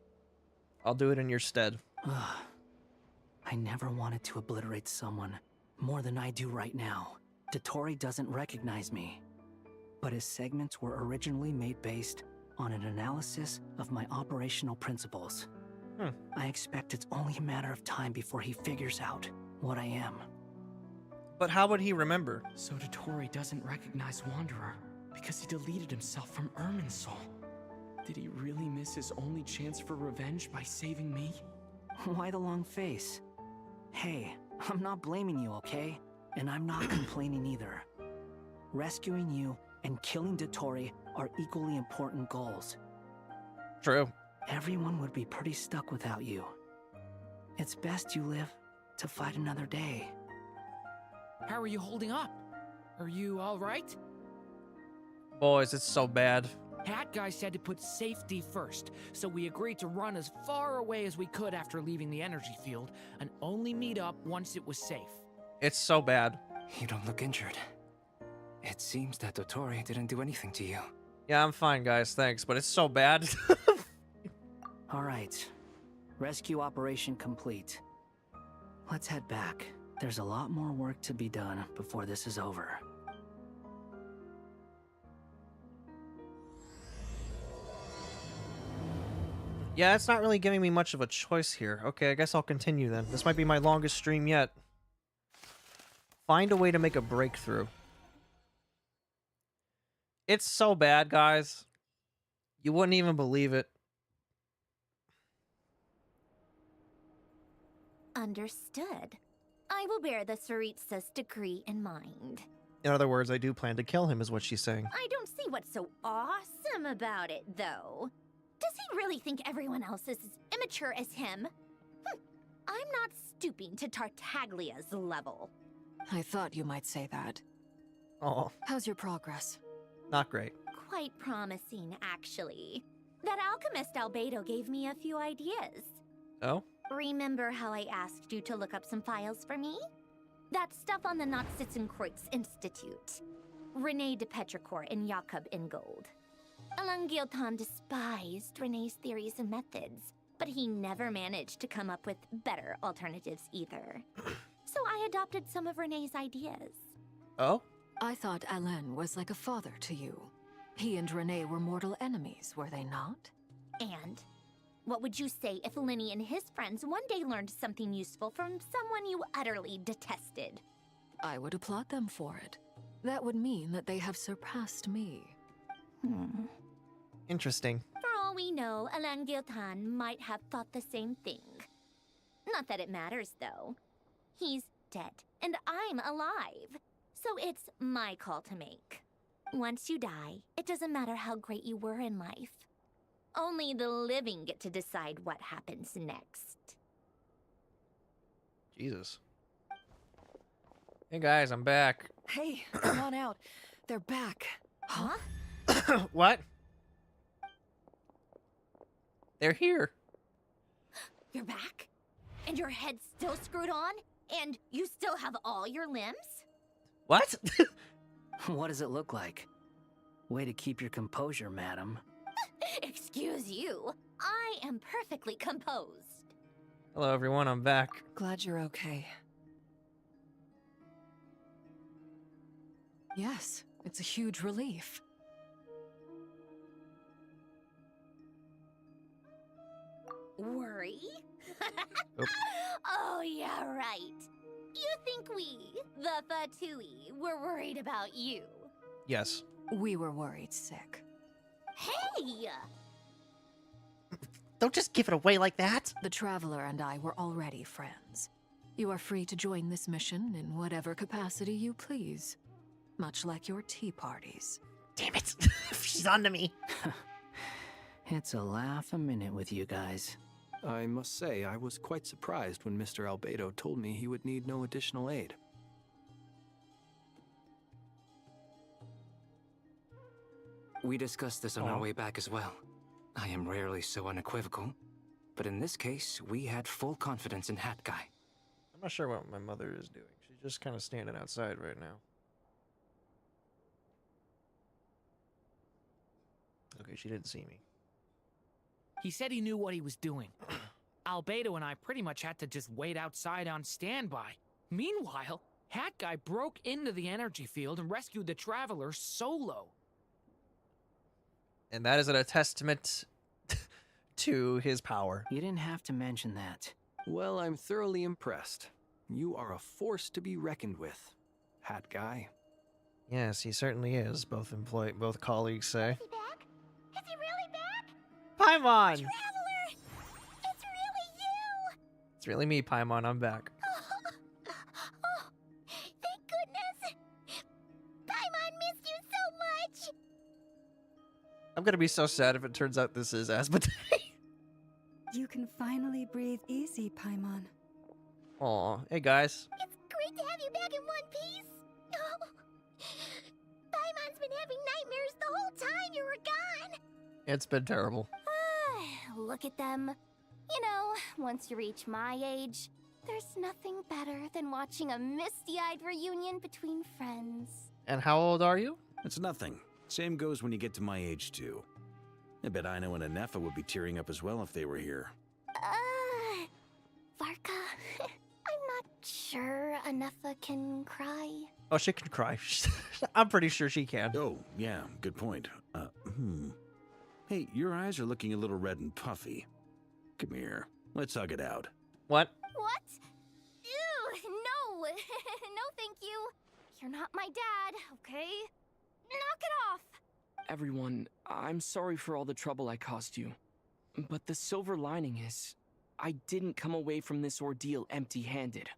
I'll do it in your stead. I never wanted to obliterate someone more than I do right now. Dotori doesn't recognize me, but his segments were originally made based on an analysis of my operational principles. I expect it's only a matter of time before he figures out what I am. But how would he remember? So Dotori doesn't recognize Wanderer because he deleted himself from Irminsul. Did he really miss his only chance for revenge by saving me? Why the long face? Hey, I'm not blaming you, okay? And I'm not complaining either. Rescuing you and killing Dotori are equally important goals. True. Everyone would be pretty stuck without you. It's best you live to fight another day. How are you holding up? Are you alright? Boys, it's so bad. Hat Guy said to put safety first, so we agreed to run as far away as we could after leaving the energy field, and only meet up once it was safe. It's so bad. You don't look injured. It seems that Dotori didn't do anything to you. Yeah, I'm fine, guys, thanks, but it's so bad. Alright. Rescue operation complete. Let's head back. There's a lot more work to be done before this is over. Yeah, it's not really giving me much of a choice here. Okay, I guess I'll continue then. This might be my longest stream yet. Find a way to make a breakthrough. It's so bad, guys. You wouldn't even believe it. Understood. I will bear the Tsaritsa's decree in mind. In other words, I do plan to kill him, is what she's saying. I don't see what's so awesome about it, though. Does he really think everyone else is as immature as him? I'm not stooping to Tartaglia's level. I thought you might say that. Oh. How's your progress? Not great. Quite promising, actually. That alchemist Albedo gave me a few ideas. Oh? Remember how I asked you to look up some files for me? That stuff on the Nachtschützenkreuz Institute. René de Petrichor and Jakob Ingold. Alain Guillotin despised René's theories and methods, but he never managed to come up with better alternatives either. So I adopted some of René's ideas. Oh? I thought Alain was like a father to you. He and René were mortal enemies, were they not? And what would you say if Linny and his friends one day learned something useful from someone you utterly detested? I would applaud them for it. That would mean that they have surpassed me. Interesting. For all we know, Alain Guillotin might have thought the same thing. Not that it matters, though. He's dead, and I'm alive. So it's my call to make. Once you die, it doesn't matter how great you were in life. Only the living get to decide what happens next. Jesus. Hey guys, I'm back. Hey, come on out. They're back. Huh? What? They're here. You're back? And your head's still screwed on? And you still have all your limbs? What? What does it look like? Way to keep your composure, madam. Excuse you. I am perfectly composed. Hello everyone, I'm back. Glad you're okay. Yes, it's a huge relief. Worry? Oops. Oh, yeah, right. You think we, the Fatui, were worried about you? Yes. We were worried sick. Hey! Don't just give it away like that. The Traveler and I were already friends. You are free to join this mission in whatever capacity you please. Much like your tea parties. Damn it. She's on to me. It's a laugh a minute with you guys. I must say, I was quite surprised when Mr. Albedo told me he would need no additional aid. We discussed this on our way back as well. I am rarely so unequivocal, but in this case, we had full confidence in Hat Guy. I'm not sure what my mother is doing. She's just kind of standing outside right now. Okay, she didn't see me. He said he knew what he was doing. Albedo and I pretty much had to just wait outside on standby. Meanwhile, Hat Guy broke into the energy field and rescued the Traveler solo. And that is a testament to his power. You didn't have to mention that. Well, I'm thoroughly impressed. You are a force to be reckoned with, Hat Guy. Yes, he certainly is. Both colleagues say. Is he back? Is he really back? Paimon! Traveler! It's really you! It's really me, Paimon. I'm back. Oh, thank goodness! Paimon missed you so much! I'm gonna be so sad if it turns out this is Asmodee. You can finally breathe easy, Paimon. Aw, hey guys. It's great to have you back in one piece! Oh, Paimon's been having nightmares the whole time you were gone! It's been terrible. Look at them. You know, once you reach my age, there's nothing better than watching a misty-eyed reunion between friends. And how old are you? It's nothing. Same goes when you get to my age, too. I bet Ino and Anefa would be tearing up as well if they were here. Varka, I'm not sure Anefa can cry. Oh, she can cry. I'm pretty sure she can. Oh, yeah, good point. Hey, your eyes are looking a little red and puffy. Come here, let's hug it out. What? What? Ew, no. No, thank you. You're not my dad, okay? Knock it off. Everyone, I'm sorry for all the trouble I caused you. But the silver lining is, I didn't come away from this ordeal empty-handed.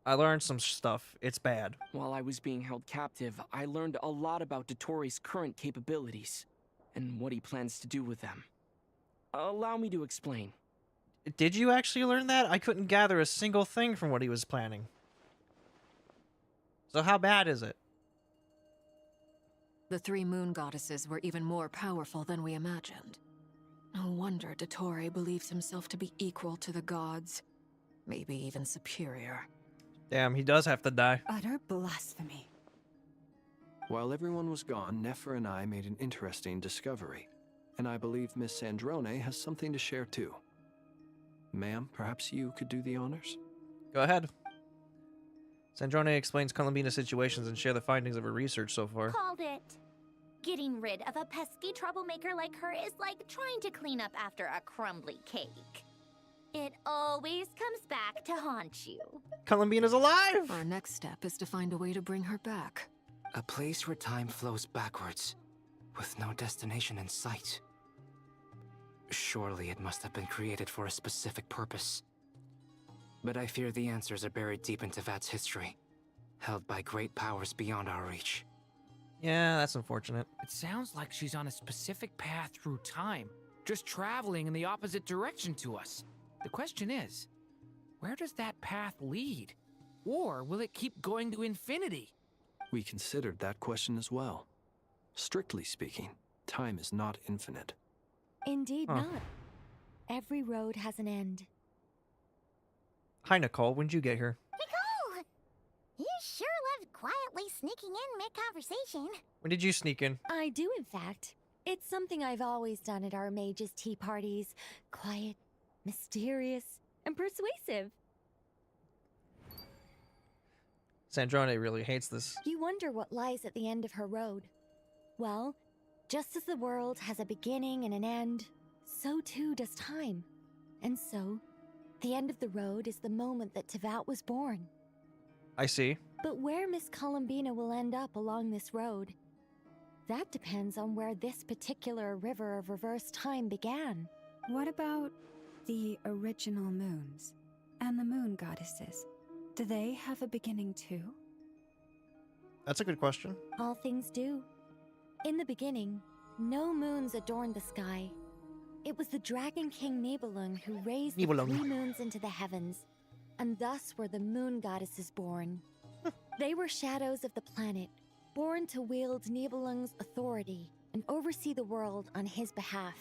I learned some stuff. It's bad. While I was being held captive, I learned a lot about Dotori's current capabilities, and what he plans to do with them. Allow me to explain. Did you actually learn that? I couldn't gather a single thing from what he was planning. So how bad is it? The three moon goddesses were even more powerful than we imagined. No wonder Dottore believes himself to be equal to the gods. Maybe even superior. Damn, he does have to die. Utter blasphemy. While everyone was gone, Nefer and I made an interesting discovery. And I believe Miss Sandrone has something to share too. Ma'am, perhaps you could do the honors? Go ahead. Sandrone explains Columbina's situations and share the findings of her research so far. Called it. Getting rid of a pesky troublemaker like her is like trying to clean up after a crumbly cake. It always comes back to haunt you. Columbina's alive! Our next step is to find a way to bring her back. A place where time flows backwards, with no destination in sight. Surely it must have been created for a specific purpose. But I fear the answers are buried deep into Vat's history, held by great powers beyond our reach. Yeah, that's unfortunate. It sounds like she's on a specific path through time, just traveling in the opposite direction to us. The question is, where does that path lead? Or will it keep going to infinity? We considered that question as well. Strictly speaking, time is not infinite. Indeed not. Every road has an end. Hi, Nicole. When'd you get here? Nicole! You sure loved quietly sneaking in mid-conversation. When did you sneak in? I do, in fact. It's something I've always done at our mages' tea parties. Quiet, mysterious, and persuasive. Sandrone really hates this. You wonder what lies at the end of her road. Well, just as the world has a beginning and an end, so too does time. And so, the end of the road is the moment that Tevat was born. I see. But where Miss Columbina will end up along this road, that depends on where this particular river of reverse time began. What about the original moons and the moon goddesses? Do they have a beginning too? That's a good question. All things do. In the beginning, no moons adorned the sky. It was the Dragon King Nibelung who raised the Nibelung. 3 moons into the heavens, and thus were the moon goddesses born. They were shadows of the planet, born to wield Nibelung's authority and oversee the world on his behalf.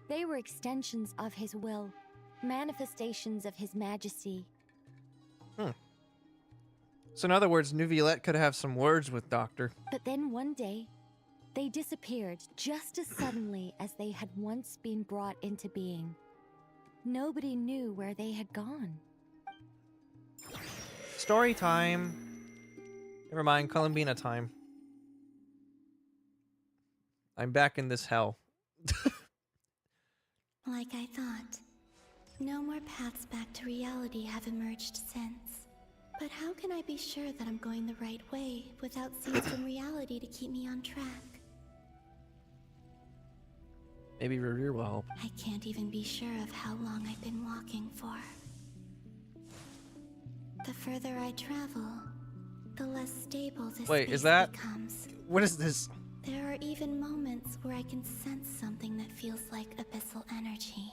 They were extensions of his will, manifestations of his majesty. So in other words, Neuvillette could have some words with Doctor. But then one day, they disappeared just as suddenly as they had once been brought into being. Nobody knew where they had gone. Story time. Never mind, Columbina time. I'm back in this hell. Like I thought. No more paths back to reality have emerged since. But how can I be sure that I'm going the right way without scenes from reality to keep me on track? Maybe Revere will help. I can't even be sure of how long I've been walking for. The further I travel, the less stable this Wait, space is that... becomes. What is this? There are even moments where I can sense something that feels like abyssal energy.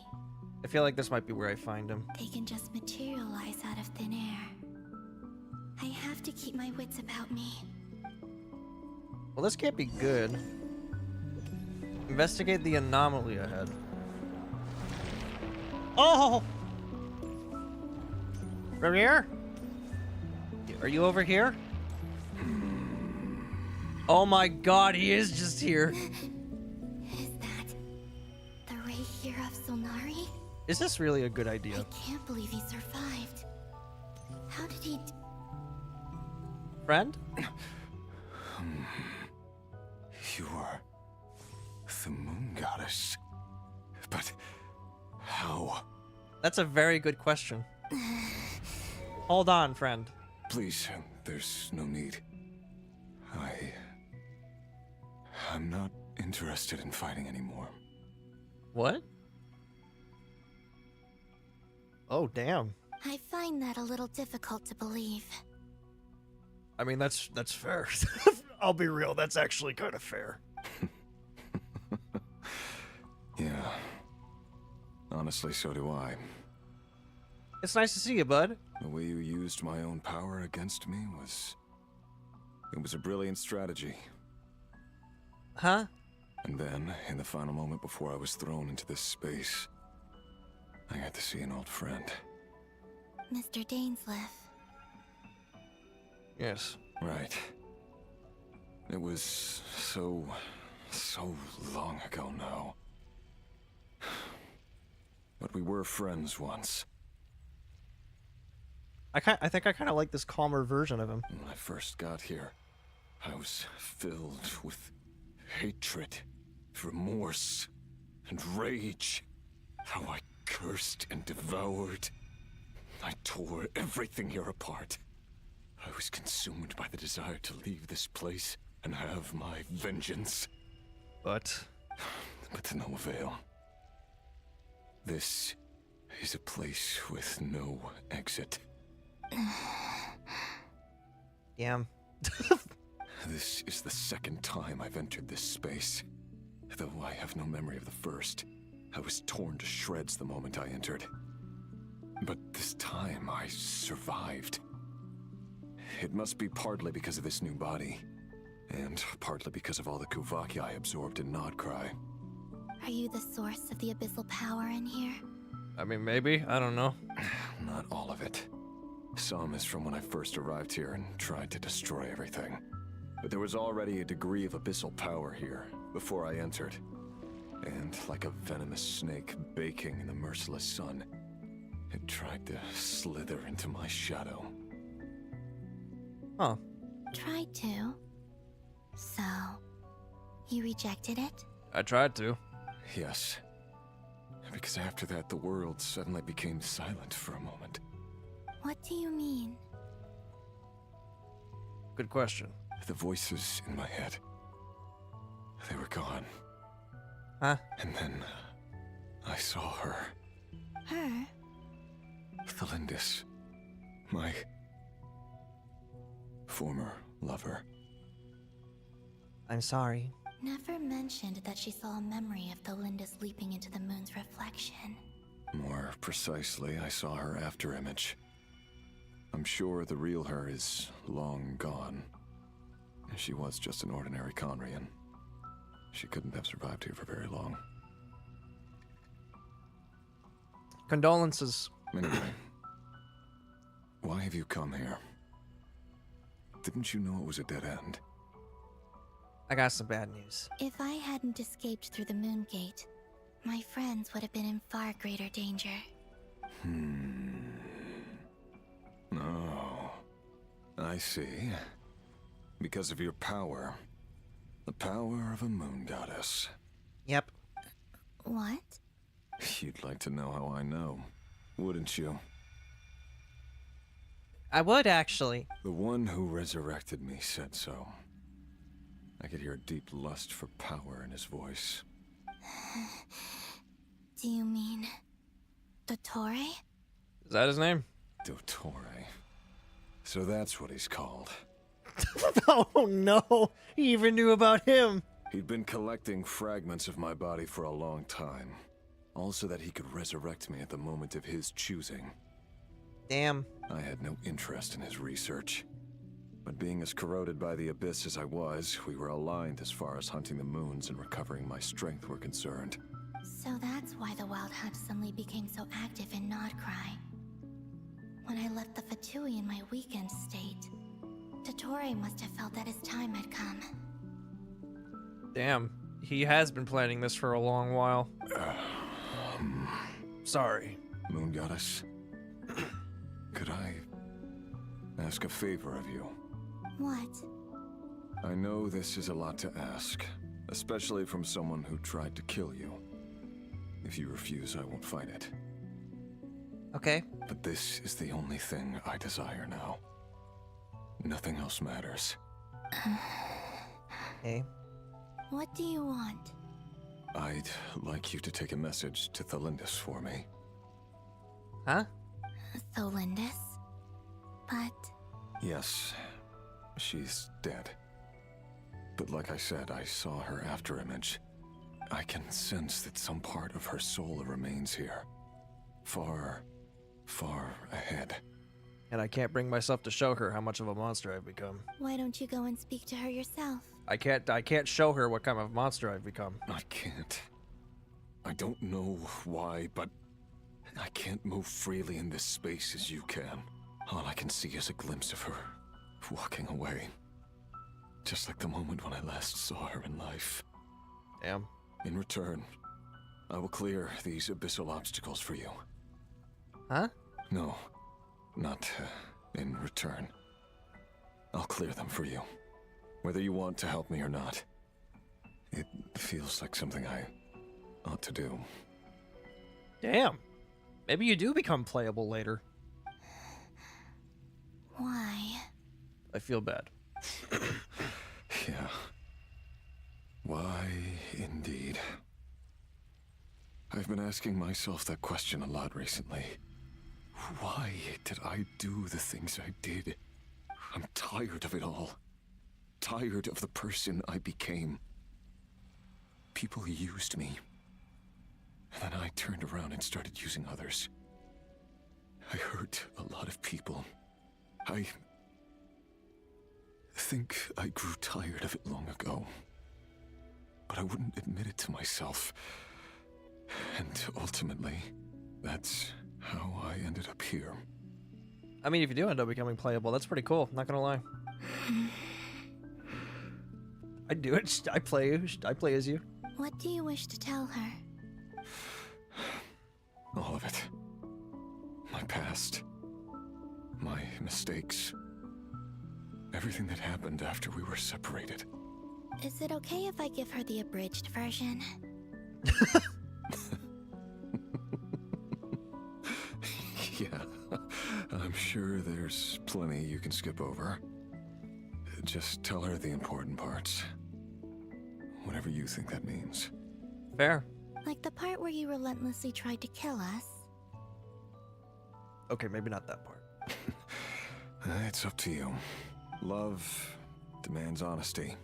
I feel like this might be where I find him. They can just materialize out of thin air. I have to keep my wits about me. Well, this can't be good. Investigate the anomaly ahead. Oh! Revere? Are you over here? Oh my god, he is just here. Is that the ray here of Solnari? Is this really a good idea? I can't believe he survived. How did he... Friend? You are the moon goddess. But how? That's a very good question. Hold on, friend. Please, there's no need. I'm not interested in fighting anymore. What? Oh, damn. I find that a little difficult to believe. I mean, that's fair. I'll be real, that's actually kind of fair. Yeah. Honestly, so do I. It's nice to see you, bud. The way you used my own power against me was... It was a brilliant strategy. Huh? And then, in the final moment before I was thrown into this space, I got to see an old friend. Mr. Dainsleif. Yes. Right. It was so long ago now. But we were friends once. I think I kind of like this calmer version of him. When I first got here, I was filled with hatred, remorse, and rage. How I cursed and devoured. I tore everything here apart. I was consumed by the desire to leave this place and have my vengeance. But to no avail. This is a place with no exit. Damn. This is the second time I've entered this space. Though I have no memory of the first. I was torn to shreds the moment I entered. But this time I survived. It must be partly because of this new body. And partly because of all the Kuvaki I absorbed in Nodcry. Are you the source of the abyssal power in here? I mean, maybe. I don't know. Not all of it. Some is from when I first arrived here and tried to destroy everything. But there was already a degree of abyssal power here before I entered. And like a venomous snake baking in the merciless sun, it tried to slither into my shadow. Huh. Tried to. So, you rejected it? I tried to. Yes. Because after that, the world suddenly became silent for a moment. What do you mean? Good question. The voices in my head, they were gone. Huh? And then I saw her. Her? Thelindis. My former lover. I'm sorry. never mentioned that she saw a memory of Tholindis leaping into the moon's reflection. More precisely, I saw her afterimage. I'm sure the real her is long gone. She was just an ordinary Conrian. She couldn't have survived here for very long. Condolences. Anyway, why have you come here? Didn't you know it was a dead end? I got some bad news. If I hadn't escaped through the moon gate, my friends would have been in far greater danger. Oh, I see. Because of your power. The power of a moon goddess. Yep. What? You'd like to know how I know, wouldn't you? I would, actually. The one who resurrected me said so. I could hear a deep lust for power in his voice. Do you mean... Dottore? Is that his name? Dottore. So that's what he's called. Oh no! He even knew about him! He'd been collecting fragments of my body for a long time. All so that he could resurrect me at the moment of his choosing. Damn. I had no interest in his research. But being as corroded by the abyss as I was, we were aligned as far as hunting the moons and recovering my strength were concerned. So that's why the Wild Hunt suddenly became so active in Nodcry. When I left the Fatui in my weakened state, Dottore must have felt that his time had come. Damn. He has been planning this for a long while. Sorry. Moon Goddess, could I ask a favor of you? What? I know this is a lot to ask, especially from someone who tried to kill you. If you refuse, I won't fight it. Okay. But this is the only thing I desire now. Nothing else matters. Hey. What do you want? I'd like you to take a message to Tholindis for me. Huh? Tholindis? But... Yes, she's dead. But like I said, I saw her afterimage. I can sense that some part of her soul remains here. Far, far ahead. And I can't bring myself to show her how much of a monster I've become. Why don't you go and speak to her yourself? I can't show her what kind of monster I've become. I can't. I don't know why, but I can't move freely in this space as you can. All I can see is a glimpse of her walking away. Just like the moment when I last saw her in life. Damn. In return, I will clear these abyssal obstacles for you. Huh? No, not in return. I'll clear them for you. Whether you want to help me or not. It feels like something I ought to do. Damn. Maybe you do become playable later. Why? I feel bad. Yeah. Why, indeed. I've been asking myself that question a lot recently. Why did I do the things I did? I'm tired of it all. Tired of the person I became. People used me. And then I turned around and started using others. I hurt a lot of people. I think I grew tired of it long ago. But I wouldn't admit it to myself. And ultimately, that's how I ended up here. I mean, if you do end up becoming playable, that's pretty cool. Not gonna lie. I'd do it. I play as you. What do you wish to tell her? All of it. My past. My mistakes. Everything that happened after we were separated. Is it okay if I give her the abridged version? Yeah, I'm sure there's plenty you can skip over. Just tell her the important parts. Whatever you think that means. Fair. Like the part where you relentlessly tried to kill us. Okay, maybe not that part. It's up to you. Love demands honesty.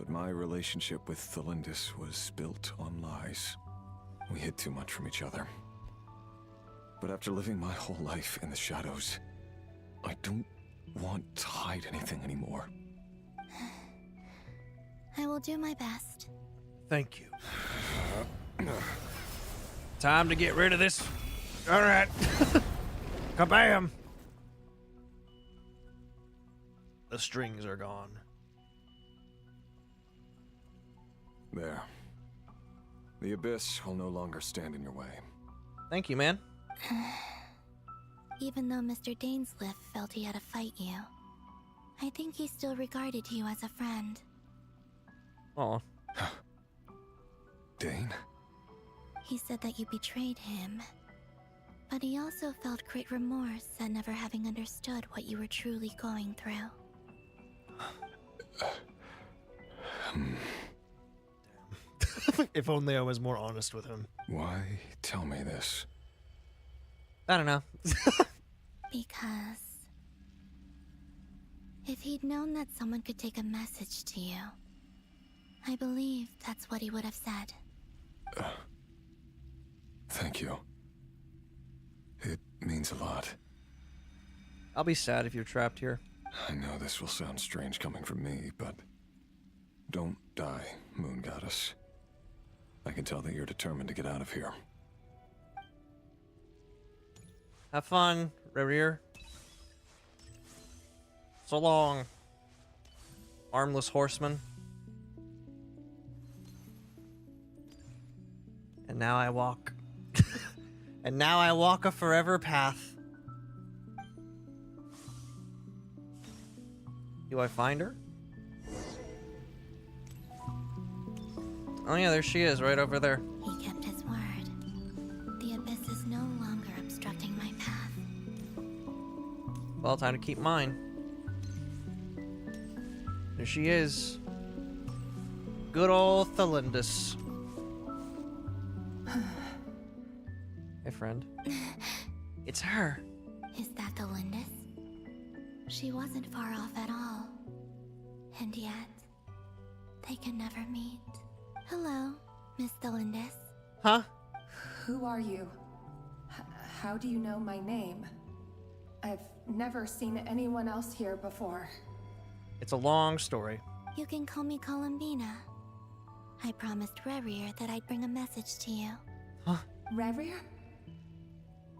But my relationship with Thelindis was built on lies. We hid too much from each other. But after living my whole life in the shadows, I don't want to hide anything anymore. I will do my best. Thank you. Time to get rid of this. All right. Kabam! The strings are gone. There. The abyss will no longer stand in your way. Thank you, man. Even though Mr. Dainsliff felt he had to fight you, I think he still regarded you as a friend. Aw. Dane? He said that you betrayed him, but he also felt great remorse at never having understood what you were truly going through. If only I was more honest with him. Why tell me this? I don't know. Because if he'd known that someone could take a message to you, I believe that's what he would have said. Thank you. It means a lot. I'll be sad if you're trapped here. I know this will sound strange coming from me, but don't die, Moon Goddess. I can tell that you're determined to get out of here. Have fun, Rerir. So long, armless horseman. And now I walk. And now I walk a forever path. Do I find her? Oh yeah, there she is, right over there. He kept his word. The abyss is no longer obstructing my path. Well, time to keep mine. There she is. Good old Thelindis. Hey, friend. It's her. Is that the Lindis? She wasn't far off at all. And yet, they can never meet. Hello, Miss Thelindis. Huh? Who are you? How do you know my name? I've never seen anyone else here before. It's a long story. You can call me Columbina. I promised Rerir that I'd bring a message to you. Huh? Rerir?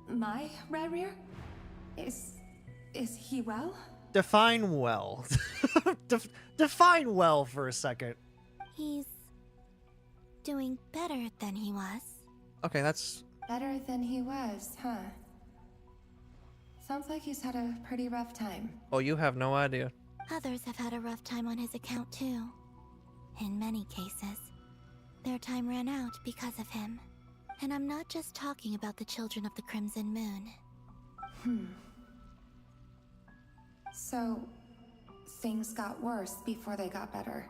My Rerir? Is he well? Define well. Define well for a second. He's doing better than he was. Okay, that's... Better than he was, huh? Sounds like he's had a pretty rough time. Oh, you have no idea. Others have had a rough time on his account too. In many cases, their time ran out because of him. And I'm not just talking about the children of the Crimson Moon. So, things got worse before they got better.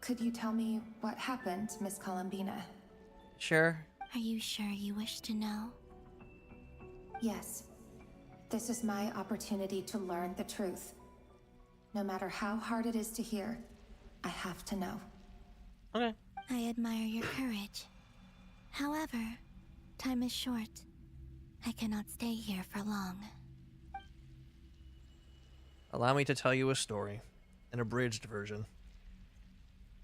Could you tell me what happened, Miss Columbina? Sure. Are you sure you wish to know? Yes. This is my opportunity to learn the truth. No matter how hard it is to hear, I have to know. Okay. I admire your courage. However, time is short. I cannot stay here for long. Allow me to tell you a story. An abridged version.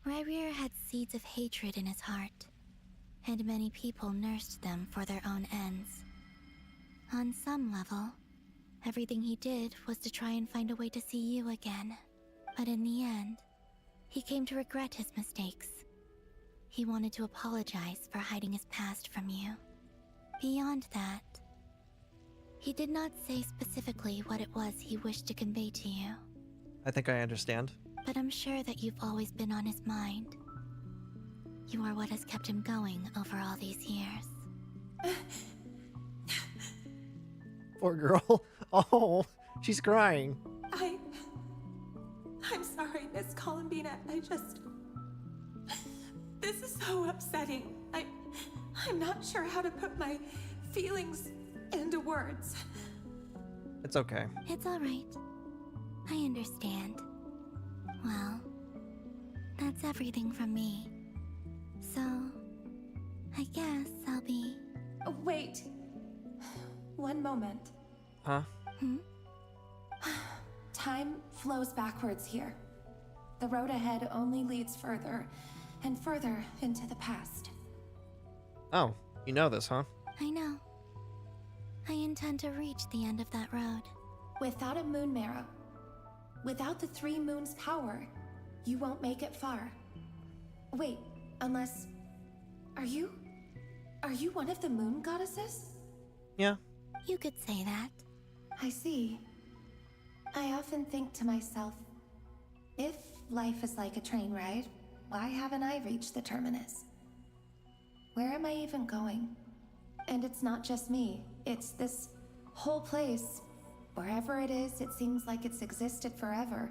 Rerir had seeds of hatred in his heart, and many people nursed them for their own ends. On some level, everything he did was to try and find a way to see you again. But in the end, he came to regret his mistakes. He wanted to apologize for hiding his past from you. Beyond that, he did not say specifically what it was he wished to convey to you. I think I understand. But I'm sure that you've always been on his mind. You are what has kept him going over all these years. Poor girl. Oh, she's crying. I'm sorry, Miss Columbina. This is so upsetting. I'm not sure how to put my feelings into words. It's okay. It's all right. I understand. Well, That's everything from me. So, I guess I'll be... Oh, wait. One moment. Huh? Time flows backwards here. The road ahead only leads further and further into the past. Oh, you know this, huh? I know. I intend to reach the end of that road. Without a moon marrow, without the 3 moons' power, you won't make it far. Wait, unless... Are you one of the moon goddesses? Yeah. You could say that. I see. I often think to myself, if life is like a train ride, why haven't I reached the terminus? Where am I even going? And it's not just me, it's this whole place. Wherever it is, it seems like it's existed forever.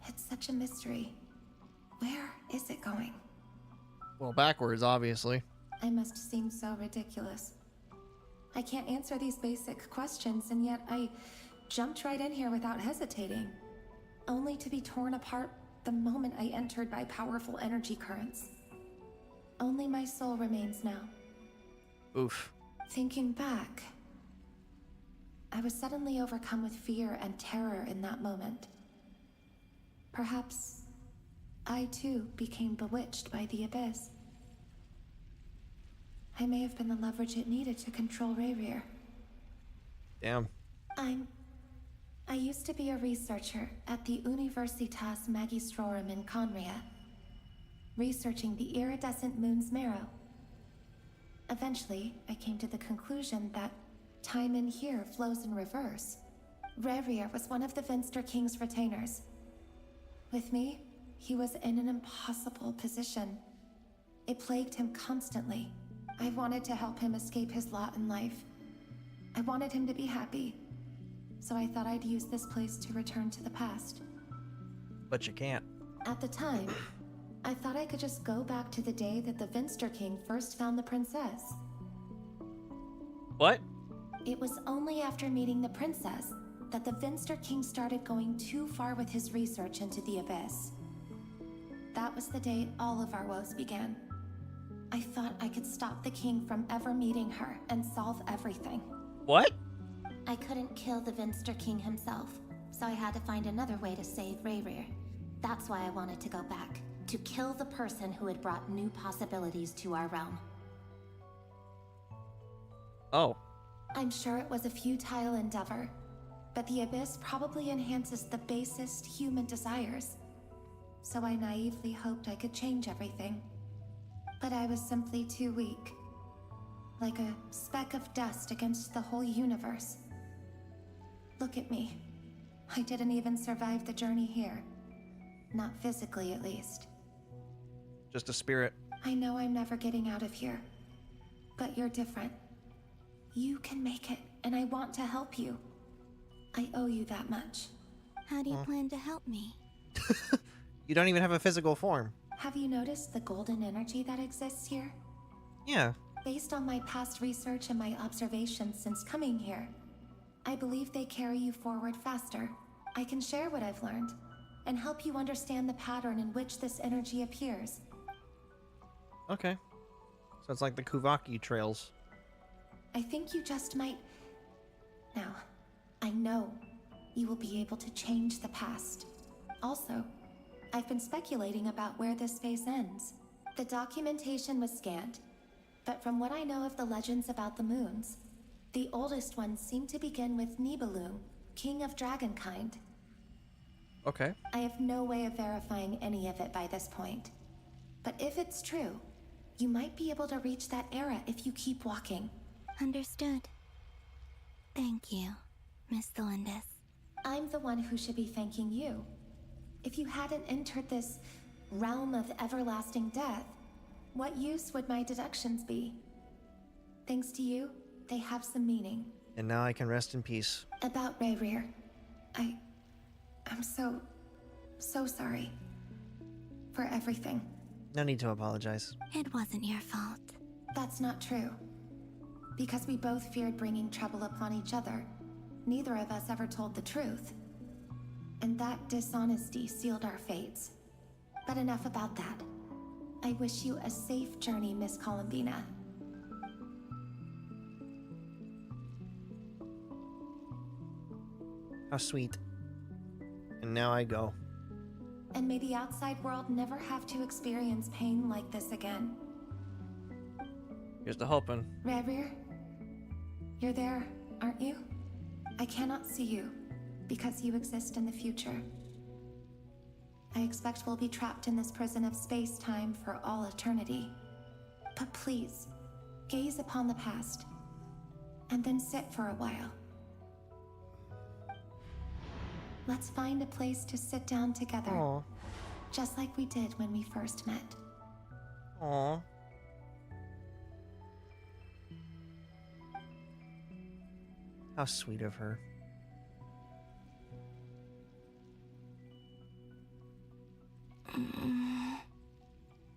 It's such a mystery. Where is it going? Well, backwards, obviously. I must seem so ridiculous. I can't answer these basic questions, and yet I jumped right in here without hesitating, only to be torn apart the moment I entered by powerful energy currents. Only my soul remains now. Oof. Thinking back, I was suddenly overcome with fear and terror in that moment. Perhaps I too became bewitched by the abyss. I may have been the leverage it needed to control Rayrir. Damn. I used to be a researcher at the Universitas Magistrorum in Conria, researching the iridescent moon's marrow. Eventually, I came to the conclusion that time in here flows in reverse. Rayrir was one of the Vinster King's retainers. With me, he was in an impossible position. It plagued him constantly. I wanted to help him escape his lot in life. I wanted him to be happy. So I thought I'd use this place to return to the past. But you can't. At the time, I thought I could just go back to the day that the Vinster King first found the princess. What? It was only after meeting the princess that the Vinster King started going too far with his research into the abyss. That was the day all of our woes began. I thought I could stop the king from ever meeting her and solve everything. What? I couldn't kill the Vinster King himself, so I had to find another way to save Rayrir. That's why I wanted to go back, to kill the person who had brought new possibilities to our realm. Oh. I'm sure it was a futile endeavor, but the abyss probably enhances the basest human desires. So I naively hoped I could change everything. But I was simply too weak. Like a speck of dust against the whole universe. Look at me. I didn't even survive the journey here. Not physically, at least. Just a spirit. I know I'm never getting out of here. But you're different. You can make it, and I want to help you. I owe you that much. How do you plan to help me? You don't even have a physical form. Have you noticed the golden energy that exists here? Yeah. Based on my past research and my observations since coming here, I believe they carry you forward faster. I can share what I've learned, and help you understand the pattern in which this energy appears. Okay. So it's like the Kuvaki trails. I think you just might... Now, I know you will be able to change the past. Also, I've been speculating about where this phase ends. The documentation was scanned, but from what I know of the legends about the moons, the oldest ones seem to begin with Nibelung, king of dragonkind. Okay. I have no way of verifying any of it by this point. But if it's true, you might be able to reach that era if you keep walking. Understood. Thank you, Miss Delindis. I'm the one who should be thanking you. If you hadn't entered this realm of everlasting death, what use would my deductions be? Thanks to you, they have some meaning. And now I can rest in peace. About Rayrir, I'm so sorry. For everything. No need to apologize. It wasn't your fault. That's not true. Because we both feared bringing trouble upon each other, neither of us ever told the truth. And that dishonesty sealed our fates. But enough about that. I wish you a safe journey, Miss Columbina. How sweet. And now I go. And may the outside world never have to experience pain like this again. Here's to hoping. Rerir, you're there, aren't you? I cannot see you, because you exist in the future. I expect we'll be trapped in this prison of space-time for all eternity. But please, gaze upon the past, and then sit for a while. Let's find a place to sit down together. Aww. Just like we did when we first met. Aww. How sweet of her.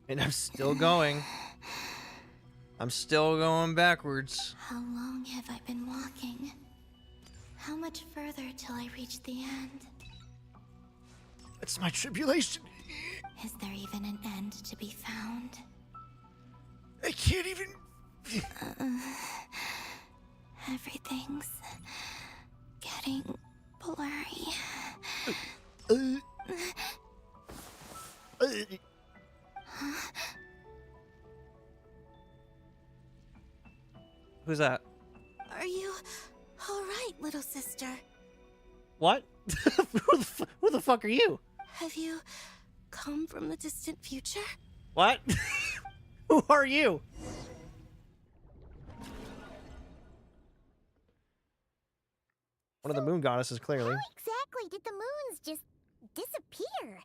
And I'm still going. I'm still going backwards. How long have I been walking? How much further till I reach the end? It's my tribulation. Is there even an end to be found? I can't even... Everything's getting blurry. Who's that? Are you all right, little sister? What? Who the fuck are you? Have you come from the distant future? What? Who are you? One of the moon goddesses, clearly. How exactly did the moons just disappear?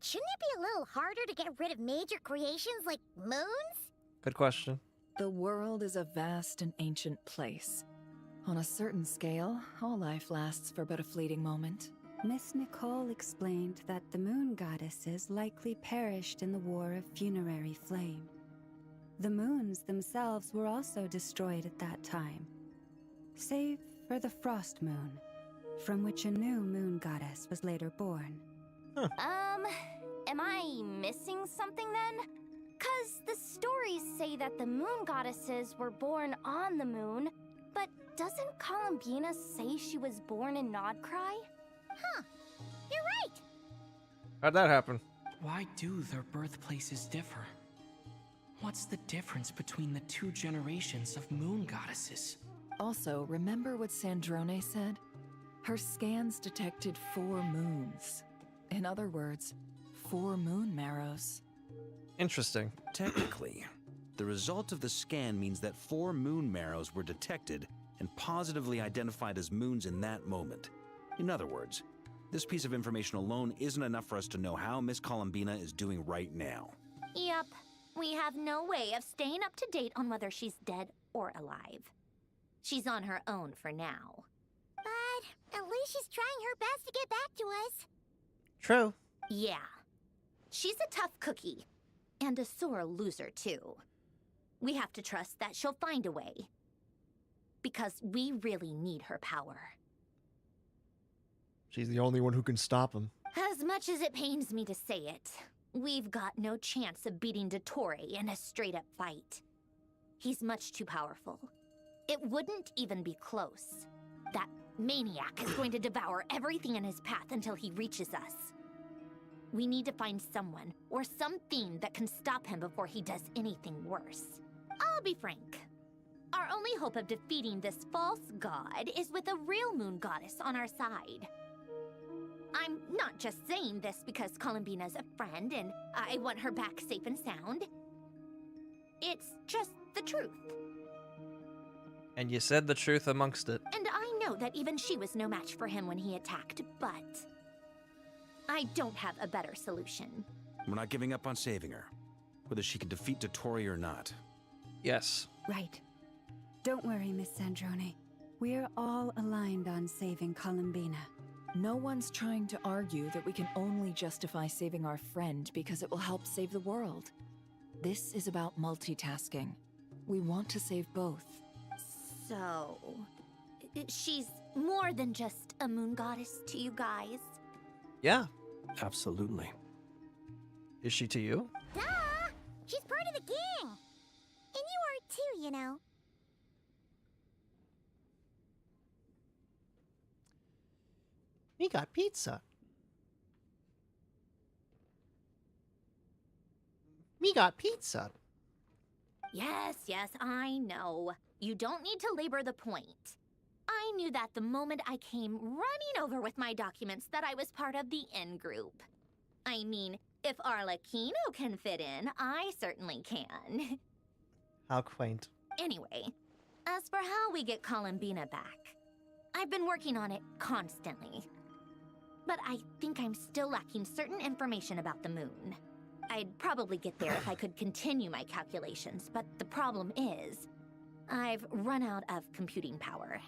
Shouldn't it be a little harder to get rid of major creations like moons? Good question. The world is a vast and ancient place. On a certain scale, all life lasts for but a fleeting moment. Miss Nicole explained that the moon goddesses likely perished in the War of Funerary Flame. The moons themselves were also destroyed at that time, save for the Frost Moon, from which a new moon goddess was later born. Am I missing something then? 'Cause the stories say that the moon goddesses were born on the moon, but doesn't Columbina say she was born in Nodcry? Huh, you're right! How'd that happen? Why do their birthplaces differ? What's the difference between the two generations of moon goddesses? Also, remember what Sandrone said? Her scans detected 4 moons. In other words, 4 moon marrows. Interesting. Technically, the result of the scan means that 4 moon marrows were detected and positively identified as moons in that moment. In other words, this piece of information alone isn't enough for us to know how Miss Columbina is doing right now. Yep, we have no way of staying up to date on whether she's dead or alive. She's on her own for now. But at least she's trying her best to get back to us. True. Yeah. She's a tough cookie. And a sore loser, too. We have to trust that she'll find a way. Because we really need her power. She's the only one who can stop him. As much as it pains me to say it, we've got no chance of beating Dottore in a straight-up fight. He's much too powerful. It wouldn't even be close. That maniac is going to devour everything in his path until he reaches us. We need to find someone, or something that can stop him before he does anything worse. I'll be frank. Our only hope of defeating this false god is with a real moon goddess on our side. I'm not just saying this because Columbina's a friend and I want her back safe and sound. It's just the truth. And you said the truth amongst it. And I know that even she was no match for him when he attacked, but I don't have a better solution. We're not giving up on saving her, whether she can defeat Dottore or not. Yes. Right. Don't worry, Miss Sandrone. We're all aligned on saving Columbina. No one's trying to argue that we can only justify saving our friend because it will help save the world. This is about multitasking. We want to save both. So, she's more than just a moon goddess to you guys? Yeah. Absolutely. Is she to you? Duh! She's part of the gang! And you are too, you know. We got pizza. We got pizza. Yes, yes, I know. You don't need to labor the point. I knew that the moment I came running over with my documents that I was part of the in-group. I mean, if Arlecchino can fit in, I certainly can. How quaint. Anyway, as for how we get Columbina back, I've been working on it constantly. But I think I'm still lacking certain information about the moon. I'd probably get there if I could continue my calculations, but the problem is, I've run out of computing power.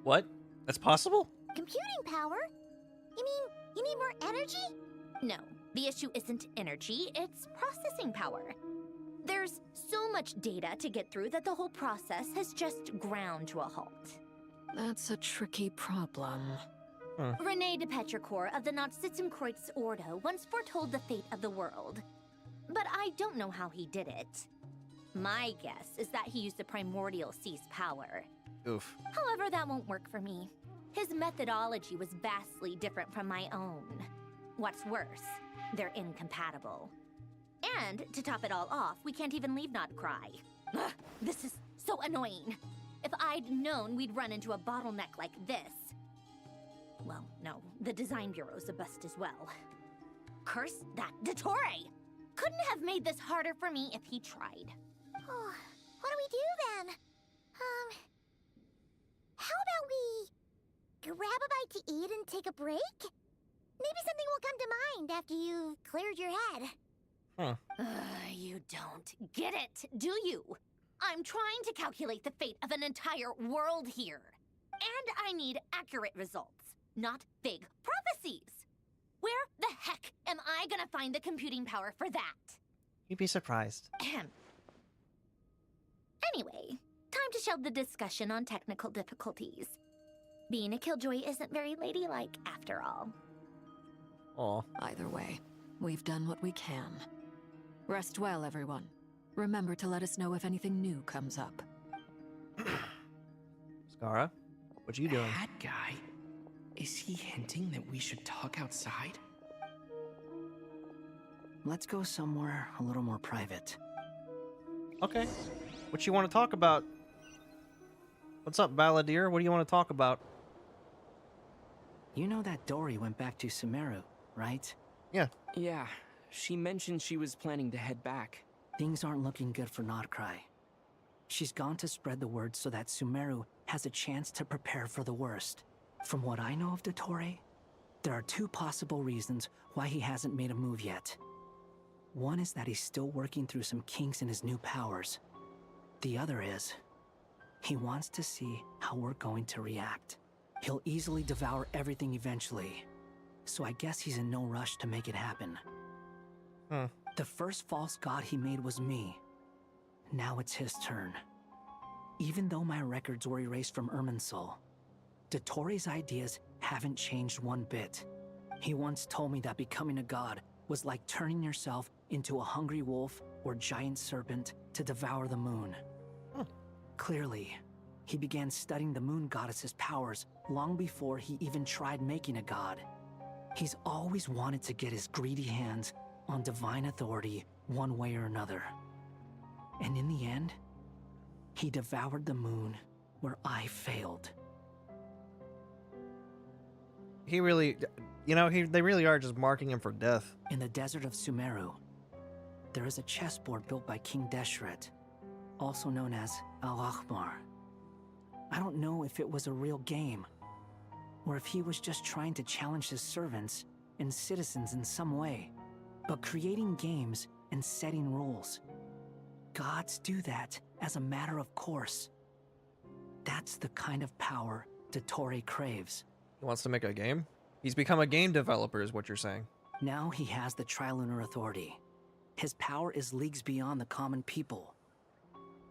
What? That's possible? Computing power? You mean you need more energy? No, the issue isn't energy, it's processing power. There's so much data to get through that the whole process has just ground to a halt. That's a tricky problem. René de Petrichor of the Nazissenkreuz Ordo once foretold the fate of the world. But I don't know how he did it. My guess is that he used the primordial sea's power. Oof. However, that won't work for me. His methodology was vastly different from my own. What's worse, they're incompatible. And to top it all off, we can't even leave Notcry. Ugh, this is so annoying. If I'd known we'd run into a bottleneck like this. Well, no, the design bureau's a bust as well. Curse that Dottore! Couldn't have made this harder for me if he tried. Oh, what do we do then? How about we grab a bite to eat and take a break? Maybe something will come to mind after you've cleared your head. You don't get it, do you? I'm trying to calculate the fate of an entire world here. And I need accurate results, not vague prophecies. Where the heck am I gonna find the computing power for that? You'd be surprised. Anyway, time to shelve the discussion on technical difficulties. Being a killjoy isn't very ladylike, after all. Aw. Either way, we've done what we can. Rest well, everyone. Remember to let us know if anything new comes up. Skara, what you doing? That guy? Is he hinting that we should talk outside? Let's go somewhere a little more private. Okay. What you want to talk about? What's up, Balladeer? What do you want to talk about? You know that Dory went back to Sumeru, right? Yeah. Yeah, she mentioned she was planning to head back. Things aren't looking good for Notcry. She's gone to spread the word so that Sumeru has a chance to prepare for the worst. From what I know of Dottore, there are two possible reasons why he hasn't made a move yet. One is that he's still working through some kinks in his new powers. The other is, he wants to see how we're going to react. He'll easily devour everything eventually, so I guess he's in no rush to make it happen. The first false god he made was me. Now it's his turn. Even though my records were erased from Irminsul, Dottore's ideas haven't changed one bit. He once told me that becoming a god was like turning yourself into a hungry wolf or giant serpent to devour the moon. Clearly, he began studying the moon goddess's powers long before he even tried making a god. He's always wanted to get his greedy hands on divine authority one way or another. And in the end, he devoured the moon where I failed. He really, they really are just marking him for death. In the desert of Sumeru, there is a chessboard built by King Deshret, also known as Al-Ahmar. I don't know if it was a real game, or if he was just trying to challenge his servants and citizens in some way. But creating games and setting rules, gods do that as a matter of course. That's the kind of power Dottore craves. He wants to make a game? He's become a game developer, is what you're saying. Now he has the Trilunar Authority. His power is leagues beyond the common people.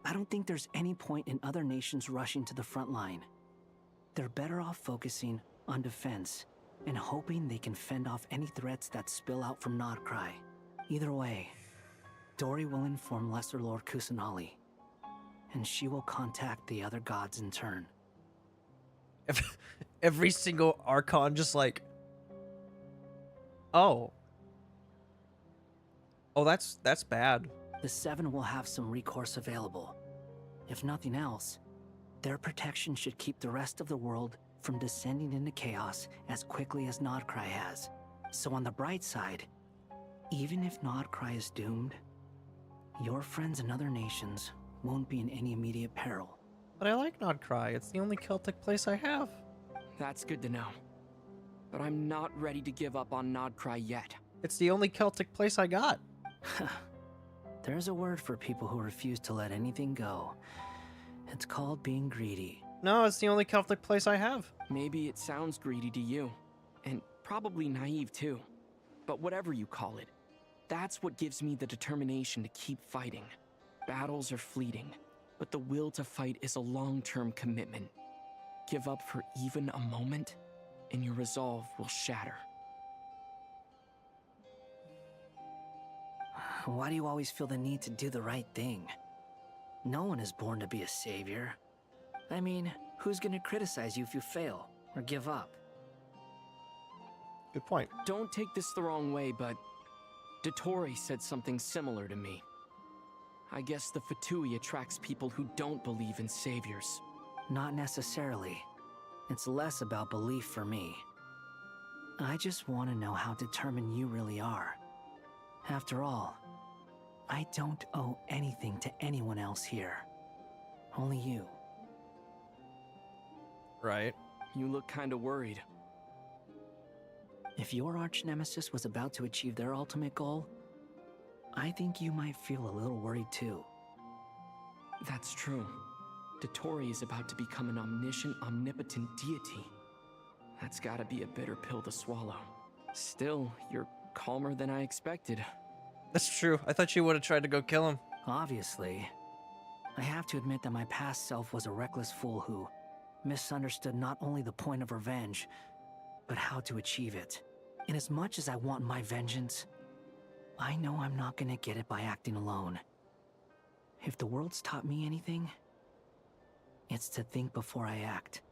I don't think there's any point in other nations rushing to the front line. They're better off focusing on defense and hoping they can fend off any threats that spill out from Notcry. Either way, Dori will inform Lesser Lord Kusanali, and she will contact the other gods in turn. Every single Archon just like, oh, that's bad. The Seven will have some recourse available. If nothing else, their protection should keep the rest of the world from descending into chaos as quickly as Nodcry has. So on the bright side, even if Nodcry is doomed, your friends in other nations won't be in any immediate peril. But I like Nodcry. It's the only Celtic place I have. That's good to know. But I'm not ready to give up on Nodcry yet. It's the only Celtic place I got. There's a word for people who refuse to let anything go. It's called being greedy. No, it's the only Celtic place I have. Maybe it sounds greedy to you, and probably naive too. But whatever you call it, that's what gives me the determination to keep fighting. Battles are fleeting, but the will to fight is a long-term commitment. Give up for even a moment, and your resolve will shatter. Why do you always feel the need to do the right thing? No one is born to be a savior. I mean, who's gonna criticize you if you fail or give up? Good point. Don't take this the wrong way, but Dottore said something similar to me. I guess the Fatui attracts people who don't believe in saviors. Not necessarily. It's less about belief for me. I just want to know how determined you really are. After all, I don't owe anything to anyone else here. Only you. Right. You look kinda worried. If your arch-nemesis was about to achieve their ultimate goal, I think you might feel a little worried too. That's true. Dottore is about to become an omniscient, omnipotent deity. That's gotta be a bitter pill to swallow. Still, you're calmer than I expected. That's true. I thought you would have tried to go kill him. Obviously. I have to admit that my past self was a reckless fool who misunderstood not only the point of revenge, but how to achieve it. And as much as I want my vengeance, I know I'm not gonna get it by acting alone. If the world's taught me anything, it's to think before I act.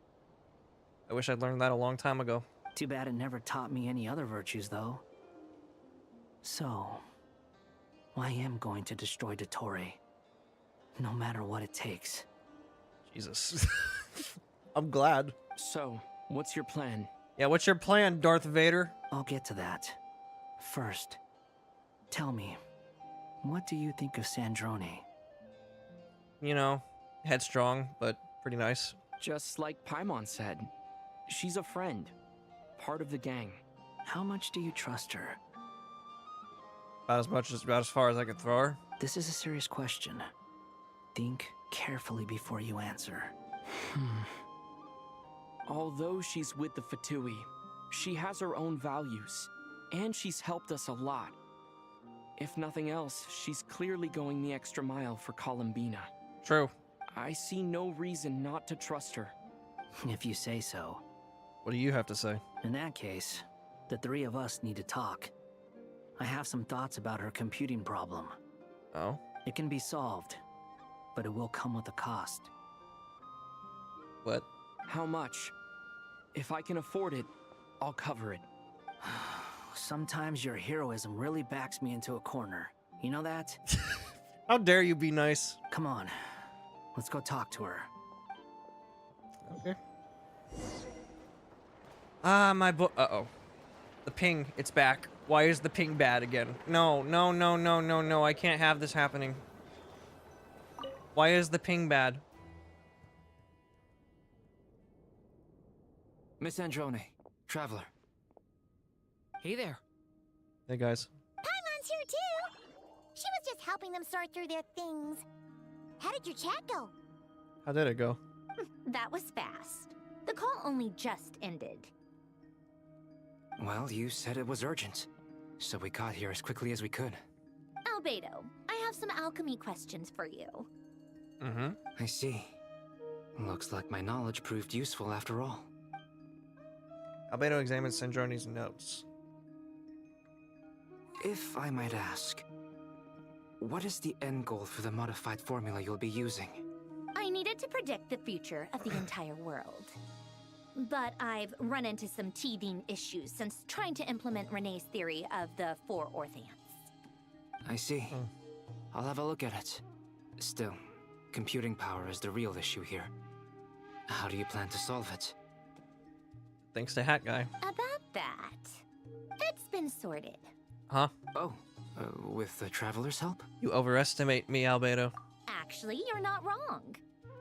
I wish I'd learned that a long time ago. Too bad it never taught me any other virtues, though. So, I am going to destroy Dottore, no matter what it takes. Jesus. I'm glad. So, what's your plan? Yeah, what's your plan, Darth Vader? I'll get to that. First, tell me, what do you think of Sandrone? You know, headstrong, but pretty nice. Just like Paimon said, she's a friend, part of the gang. How much do you trust her? About as far as I could throw her. This is a serious question. Think carefully before you answer. Although she's with the Fatui, she has her own values, and she's helped us a lot. If nothing else, she's clearly going the extra mile for Columbina. True. I see no reason not to trust her. If you say so. What do you have to say? In that case, the three of us need to talk. I have some thoughts about her computing problem. Oh? It can be solved, but it will come with a cost. What? How much? If I can afford it, I'll cover it. Sometimes your heroism really backs me into a corner. You know that? How dare you be nice? Come on. Let's go talk to her. Okay. Ah, my book. Uh-oh. The ping. It's back. Why is the ping bad again? No, no, no, no, no, no. I can't have this happening. Why is the ping bad? Miss Androne, traveler. Hey there. Hey, guys. Paimon's here too! She was just helping them sort through their things. How did your chat go? How did it go? That was fast. The call only just ended. Well, you said it was urgent, so we got here as quickly as we could. Albedo, I have some alchemy questions for you. Mm-hmm. I see. Looks like my knowledge proved useful after all. Albedo examines Sandrone's notes. If I might ask, what is the end goal for the modified formula you'll be using? I needed to predict the future of the entire world. But I've run into some teething issues since trying to implement Renee's theory of the 4 orthants. I see. I'll have a look at it. Still, computing power is the real issue here. How do you plan to solve it? Thanks to Hat Guy. About that, it's been sorted. Huh? Oh, with the Traveler's help? You overestimate me, Albedo. Actually, you're not wrong.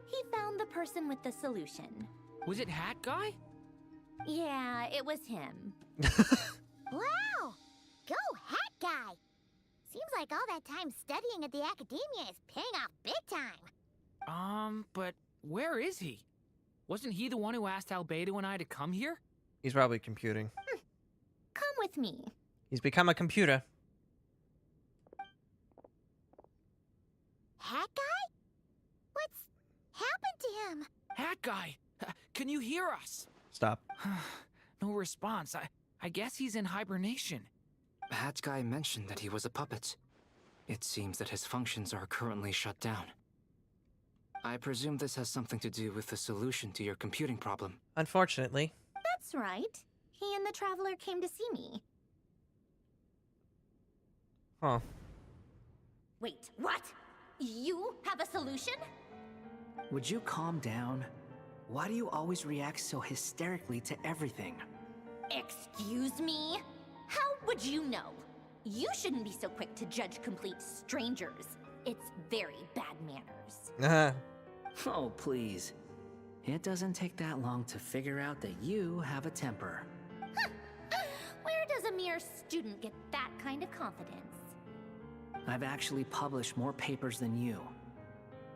He found the person with the solution. Was it Hat Guy? Yeah, it was him. Wow! Go Hat Guy! Seems like all that time studying at the academia is paying off big time. But where is he? Wasn't he the one who asked Albedo and I to come here? He's probably computing. Come with me. He's become a computer. Hat Guy? What's happened to him? Hat Guy! Can you hear us? Stop. No response. I guess he's in hibernation. Hat Guy mentioned that he was a puppet. It seems that his functions are currently shut down. I presume this has something to do with the solution to your computing problem. Unfortunately. That's right. He and the Traveler came to see me. Huh. Wait, what? You have a solution? Would you calm down? Why do you always react so hysterically to everything? Excuse me? How would you know? You shouldn't be so quick to judge complete strangers. It's very bad manners. Oh, please. It doesn't take that long to figure out that you have a temper. Where does a mere student get that kind of confidence? I've actually published more papers than you.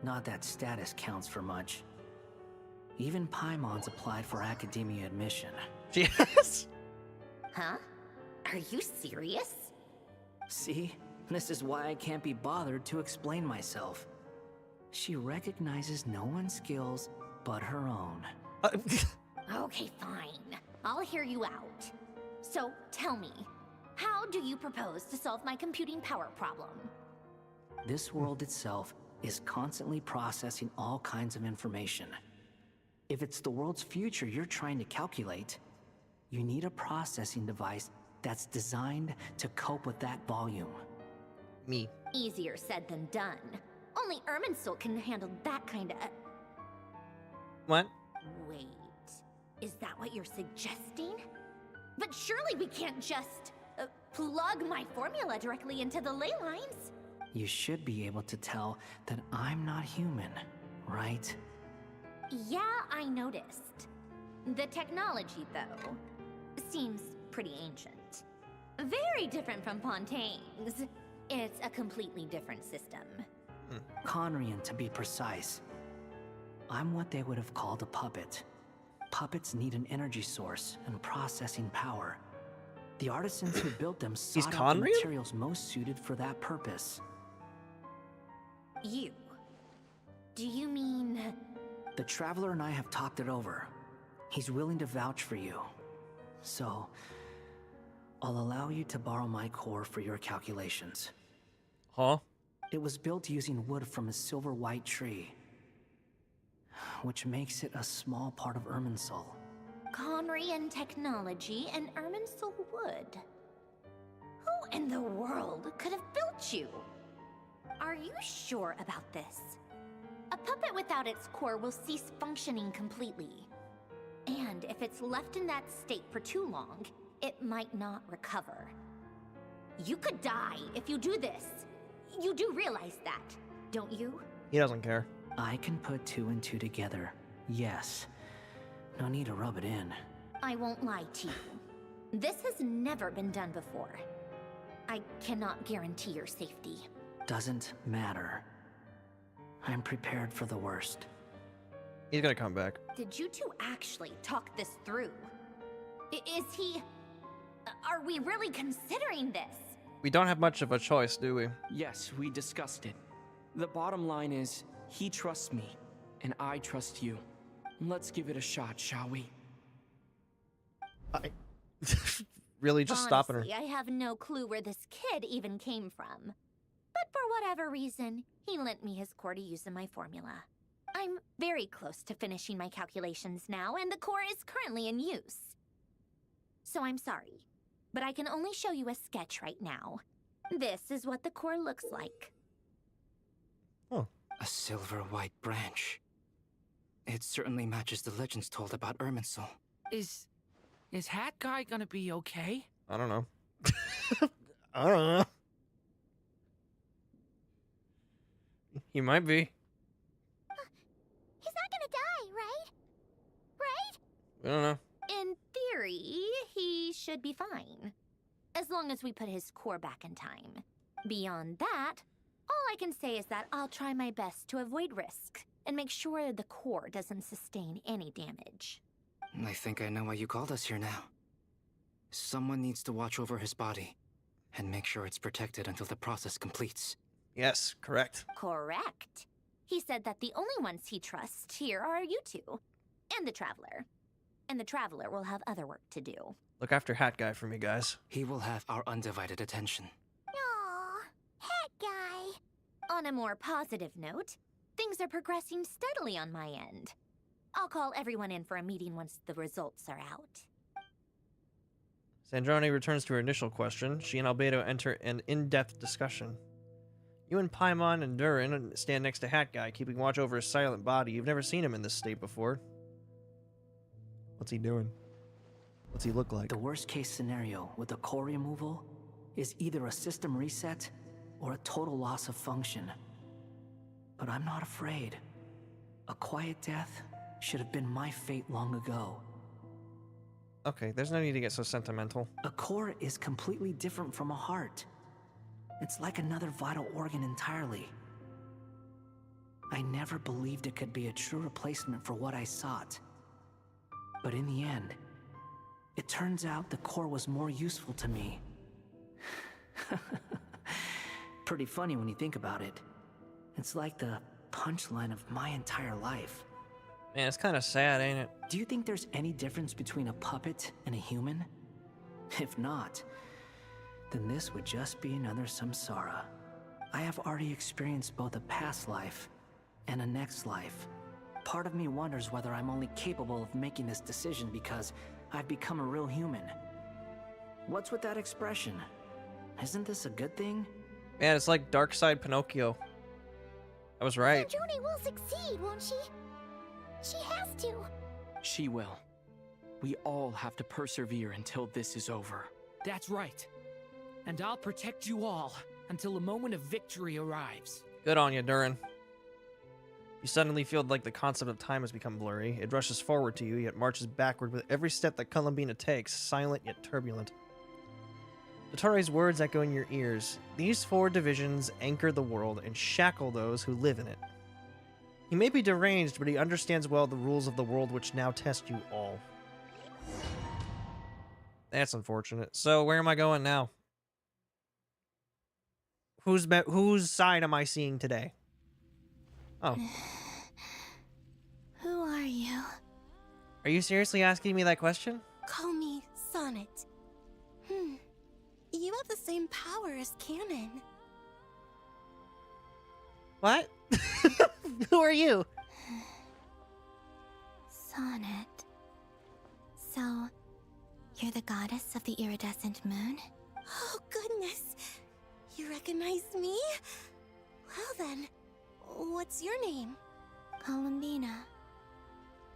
Not that status counts for much. Even Paimon's applied for academia admission. Yes? Huh? Are you serious? See? This is why I can't be bothered to explain myself. She recognizes no one's skills but her own. Okay, fine. I'll hear you out. So, tell me, how do you propose to solve my computing power problem? This world itself is constantly processing all kinds of information. If it's the world's future you're trying to calculate, you need a processing device that's designed to cope with that volume. Me. Easier said than done. Only Irminsul can handle that kind of... What? Wait, is that what you're suggesting? But surely we can't just plug my formula directly into the ley lines. You should be able to tell that I'm not human, right? Yeah, I noticed. The technology, though, seems pretty ancient. Very different from Pontaine's. It's a completely different system. Conrian, to be precise. I'm what they would have called a puppet. Puppets need an energy source and processing power. The artisans who built them sought out the materials most suited for that purpose. You? Do you mean... The Traveler and I have talked it over. He's willing to vouch for you. So, I'll allow you to borrow my core for your calculations. Huh? It was built using wood from a silver white tree, which makes it a small part of Irminsul. Conrian technology and Irminsul wood. Who in the world could have built you? Are you sure about this? A puppet without its core will cease functioning completely. And if it's left in that state for too long, it might not recover. You could die if you do this. You do realize that, don't you? He doesn't care. I can put 2 and 2 together, yes. No need to rub it in. I won't lie to you. This has never been done before. I cannot guarantee your safety. Doesn't matter. I'm prepared for the worst. He's gonna come back. Did you two actually talk this through? Is he... Are we really considering this? We don't have much of a choice, do we? Yes, we discussed it. The bottom line is, he trusts me, and I trust you. Let's give it a shot, shall we? really just stopping her. Honestly, I have no clue where this kid even came from. But for whatever reason, he lent me his core to use in my formula. I'm very close to finishing my calculations now, and the core is currently in use. So I'm sorry, but I can only show you a sketch right now. This is what the core looks like. Oh. A silver white branch. It certainly matches the legends told about Irminsul. Is Hat Guy gonna be okay? I don't know. I don't know. He might be. He's not gonna die, right? Right? I don't know. In theory, he should be fine. As long as we put his core back in time. Beyond that, all I can say is that I'll try my best to avoid risk and make sure the core doesn't sustain any damage. I think I know why you called us here now. Someone needs to watch over his body and make sure it's protected until the process completes. Yes, correct. Correct. He said that the only ones he trusts here are you two. And the Traveler. And the Traveler will have other work to do. Look after Hat Guy for me, guys. He will have our undivided attention. Aww, Hat Guy. On a more positive note, things are progressing steadily on my end. I'll call everyone in for a meeting once the results are out. Sandrone returns to her initial question. She and Albedo enter an in-depth discussion. You and Paimon and Durin stand next to Hat Guy, keeping watch over his silent body. You've never seen him in this state before. What's he doing? What's he look like? The worst case scenario with the core removal is either a system reset or a total loss of function. But I'm not afraid. A quiet death should have been my fate long ago. Okay, there's no need to get so sentimental. A core is completely different from a heart. It's like another vital organ entirely. I never believed it could be a true replacement for what I sought. But in the end, it turns out the core was more useful to me. Pretty funny when you think about it. It's like the punchline of my entire life. Man, it's kind of sad, ain't it? Do you think there's any difference between a puppet and a human? If not, then this would just be another samsara. I have already experienced both a past life and a next life. Part of me wonders whether I'm only capable of making this decision because I've become a real human. What's with that expression? Isn't this a good thing? Man, it's like Dark Side Pinocchio. I was right. Sandrone will succeed, won't she? She has to. She will. We all have to persevere until this is over. That's right. And I'll protect you all until a moment of victory arrives. Good on you, Durin. You suddenly feel like the concept of time has become blurry. It rushes forward to you, yet marches backward with every step that Columbina takes, silent yet turbulent. Dottoro's words echo in your ears. These 4 divisions anchor the world and shackle those who live in it. He may be deranged, but he understands well the rules of the world which now test you all. That's unfortunate. So where am I going now? Whose side am I seeing today? Oh. Who are you? Are you seriously asking me that question? Call me Sonnet. You have the same power as Canon. What? Who are you? Sonnet. So, you're the goddess of the iridescent moon? Oh, goodness. You recognize me? Well then, what's your name? Columbina.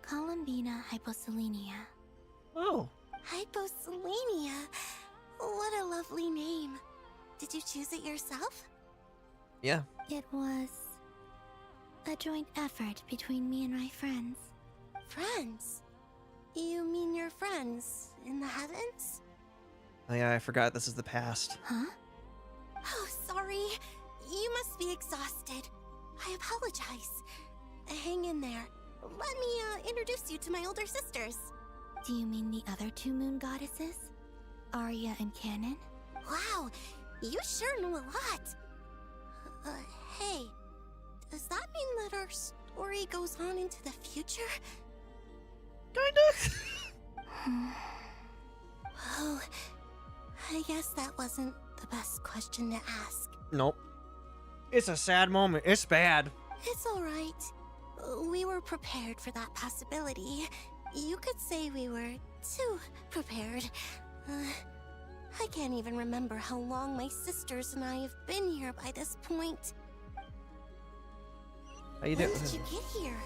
Columbina Hyposelenia. Oh. Hyposelenia? What a lovely name. Did you choose it yourself? Yeah. It was a joint effort between me and my friends. Friends? You mean your friends in the heavens? Oh yeah, I forgot this is the past. Huh? Oh, sorry. You must be exhausted. I apologize. Hang in there. Let me introduce you to my older sisters. Do you mean the other 2 moon goddesses? Arya and Canon? Wow, you sure know a lot. Hey, does that mean that our story goes on into the future? Kinda. Oh, I guess that wasn't the best question to ask. Nope. It's a sad moment. It's bad. It's alright. We were prepared for that possibility. You could say we were too prepared. I can't even remember how long my sisters and I have been here by this point. How you When doing? did you get here?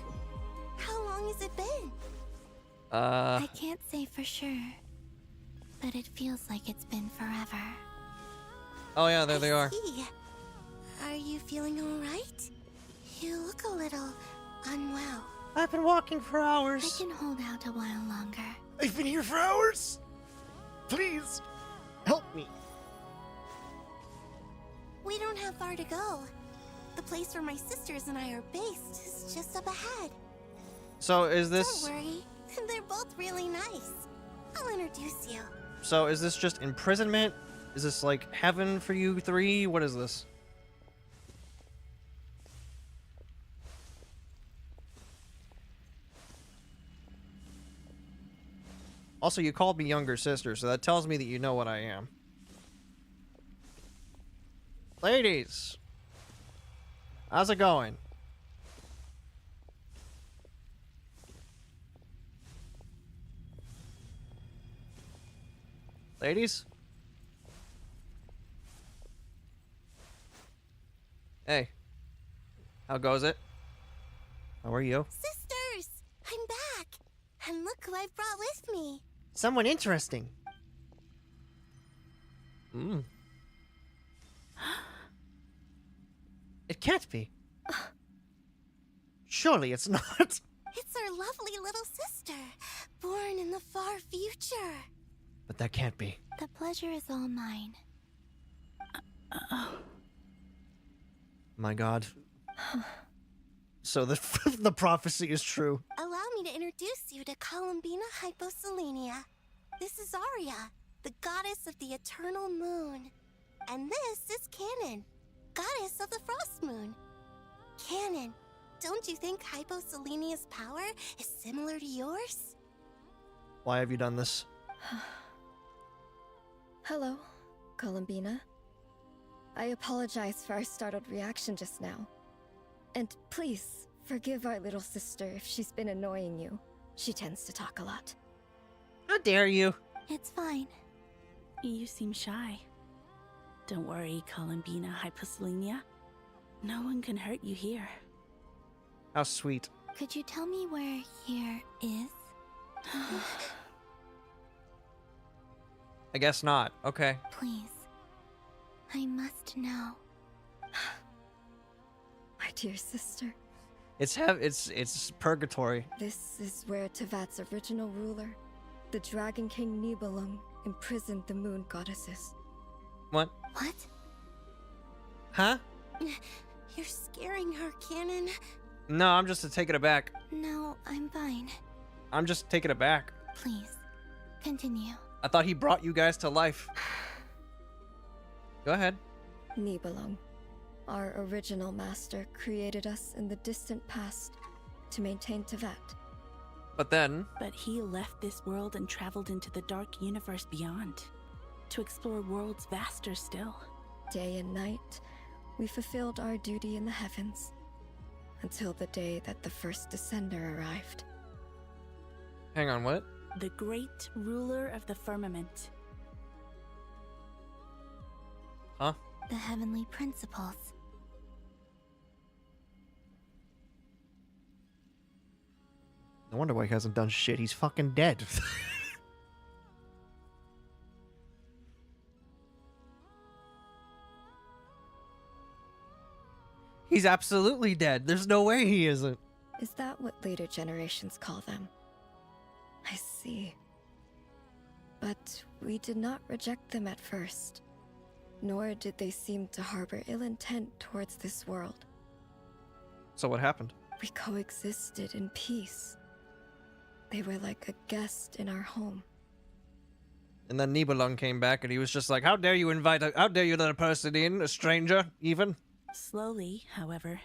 How long has it been? I can't say for sure, but it feels like it's been forever. Oh yeah, there they are. Gee, are you feeling alright? You look a little unwell. I've been walking for hours. I can hold out a while longer. I've been here for hours. Please, help me. We don't have far to go. The place where my sisters and I are based is just up ahead. So is this? Don't worry, they're both really nice. I'll introduce you. So is this just imprisonment? Is this like heaven for you three? What is this? Also, you called me younger sister, so that tells me that you know what I am. Ladies, how's it going? Ladies? Hey. How goes it? How are you? Sisters! I'm back! And look who I've brought with me. Someone interesting. It can't be. Surely it's not. It's our lovely little sister, born in the far future. But that can't be. The pleasure is all mine. My God. So the the prophecy is true. Allow me to introduce you to Columbina Hyposelenia. This is Arya, the goddess of the eternal moon. And this is Canon, goddess of the frost moon. Canon, don't you think Hyposelenia's power is similar to yours? Why have you done this? Hello, Columbina. I apologize for our startled reaction just now. And please, forgive our little sister if she's been annoying you. She tends to talk a lot. How dare you? It's fine. You seem shy. Don't worry, Columbina Hyposelenia. No one can hurt you here. How sweet. Could you tell me where here is? I guess not. Okay. Please. I must know. My dear sister. It's purgatory. This is where Tevat's original ruler, the Dragon King Nibelung, imprisoned the moon goddesses. What? What? Huh? You're scaring her, Canon. No, I'm just taking it back. No, I'm fine. I'm just taking it back. Please, continue. I thought he brought you guys to life. Go ahead. Nibelung, our original master, created us in the distant past to maintain Tevat. But then... But he left this world and traveled into the dark universe beyond, to explore worlds vaster still. Day and night, we fulfilled our duty in the heavens, until the day that the first Descender arrived. Hang on, what? The great ruler of the firmament. Huh? The heavenly principles. No wonder why he hasn't done shit. He's fucking dead. He's absolutely dead. There's no way he isn't. Is that what later generations call them? I see. But we did not reject them at first, nor did they seem to harbor ill intent towards this world. So what happened? We coexisted in peace. They were like a guest in our home. And then Nibelung came back and he was just like, how dare you how dare you let a person in, a stranger, even? Slowly, however,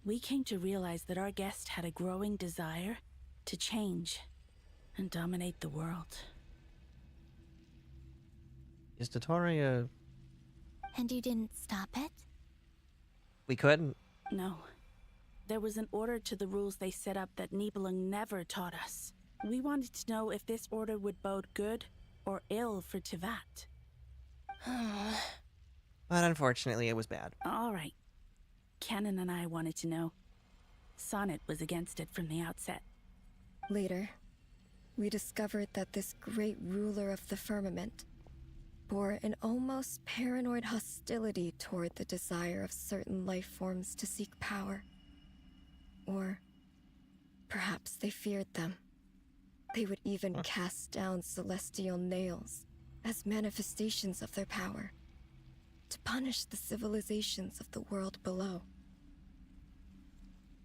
we came to realize that our guest had a growing desire to change and dominate the world. Is Dottore a... And you didn't stop it? We couldn't. No. There was an order to the rules they set up that Nibelung never taught us. We wanted to know if this order would bode good or ill for Tivat. But unfortunately, it was bad. All right. Canon and I wanted to know. Sonnet was against it from the outset. Later, we discovered that this great ruler of the firmament bore an almost paranoid hostility toward the desire of certain life forms to seek power. Or perhaps they feared them. They would even cast down celestial nails as manifestations of their power, to punish the civilizations of the world below.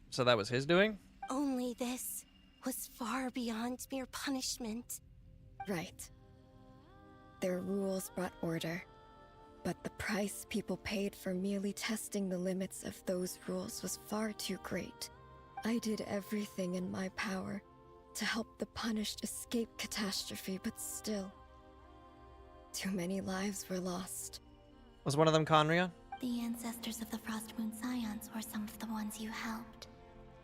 So that was his doing? Only this was far beyond mere punishment. Right. Their rules brought order, but the price people paid for merely testing the limits of those rules was far too great. I did everything in my power to help the punished escape catastrophe, but still, too many lives were lost. Was one of them Conria? The ancestors of the Frostmoon Scions were some of the ones you helped.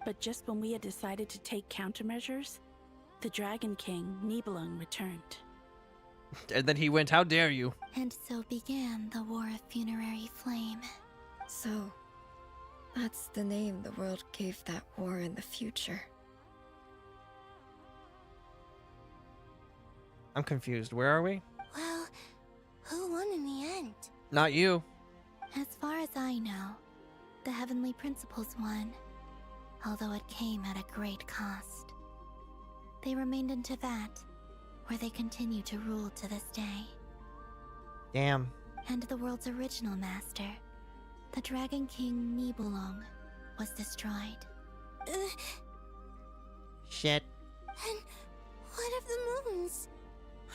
But just when we had decided to take countermeasures, the Dragon King, Nibelung, returned. And then he went, how dare you? And so began the War of Funerary Flame. So, that's the name the world gave that war in the future. I'm confused. Where are we? Well, who won in the end? Not you. As far as I know, the Heavenly Principles won, although it came at a great cost. They remained in Tivat, where they continue to rule to this day. Damn. And the world's original master, the Dragon King Nibelung, was destroyed. Shit. And what of the moons?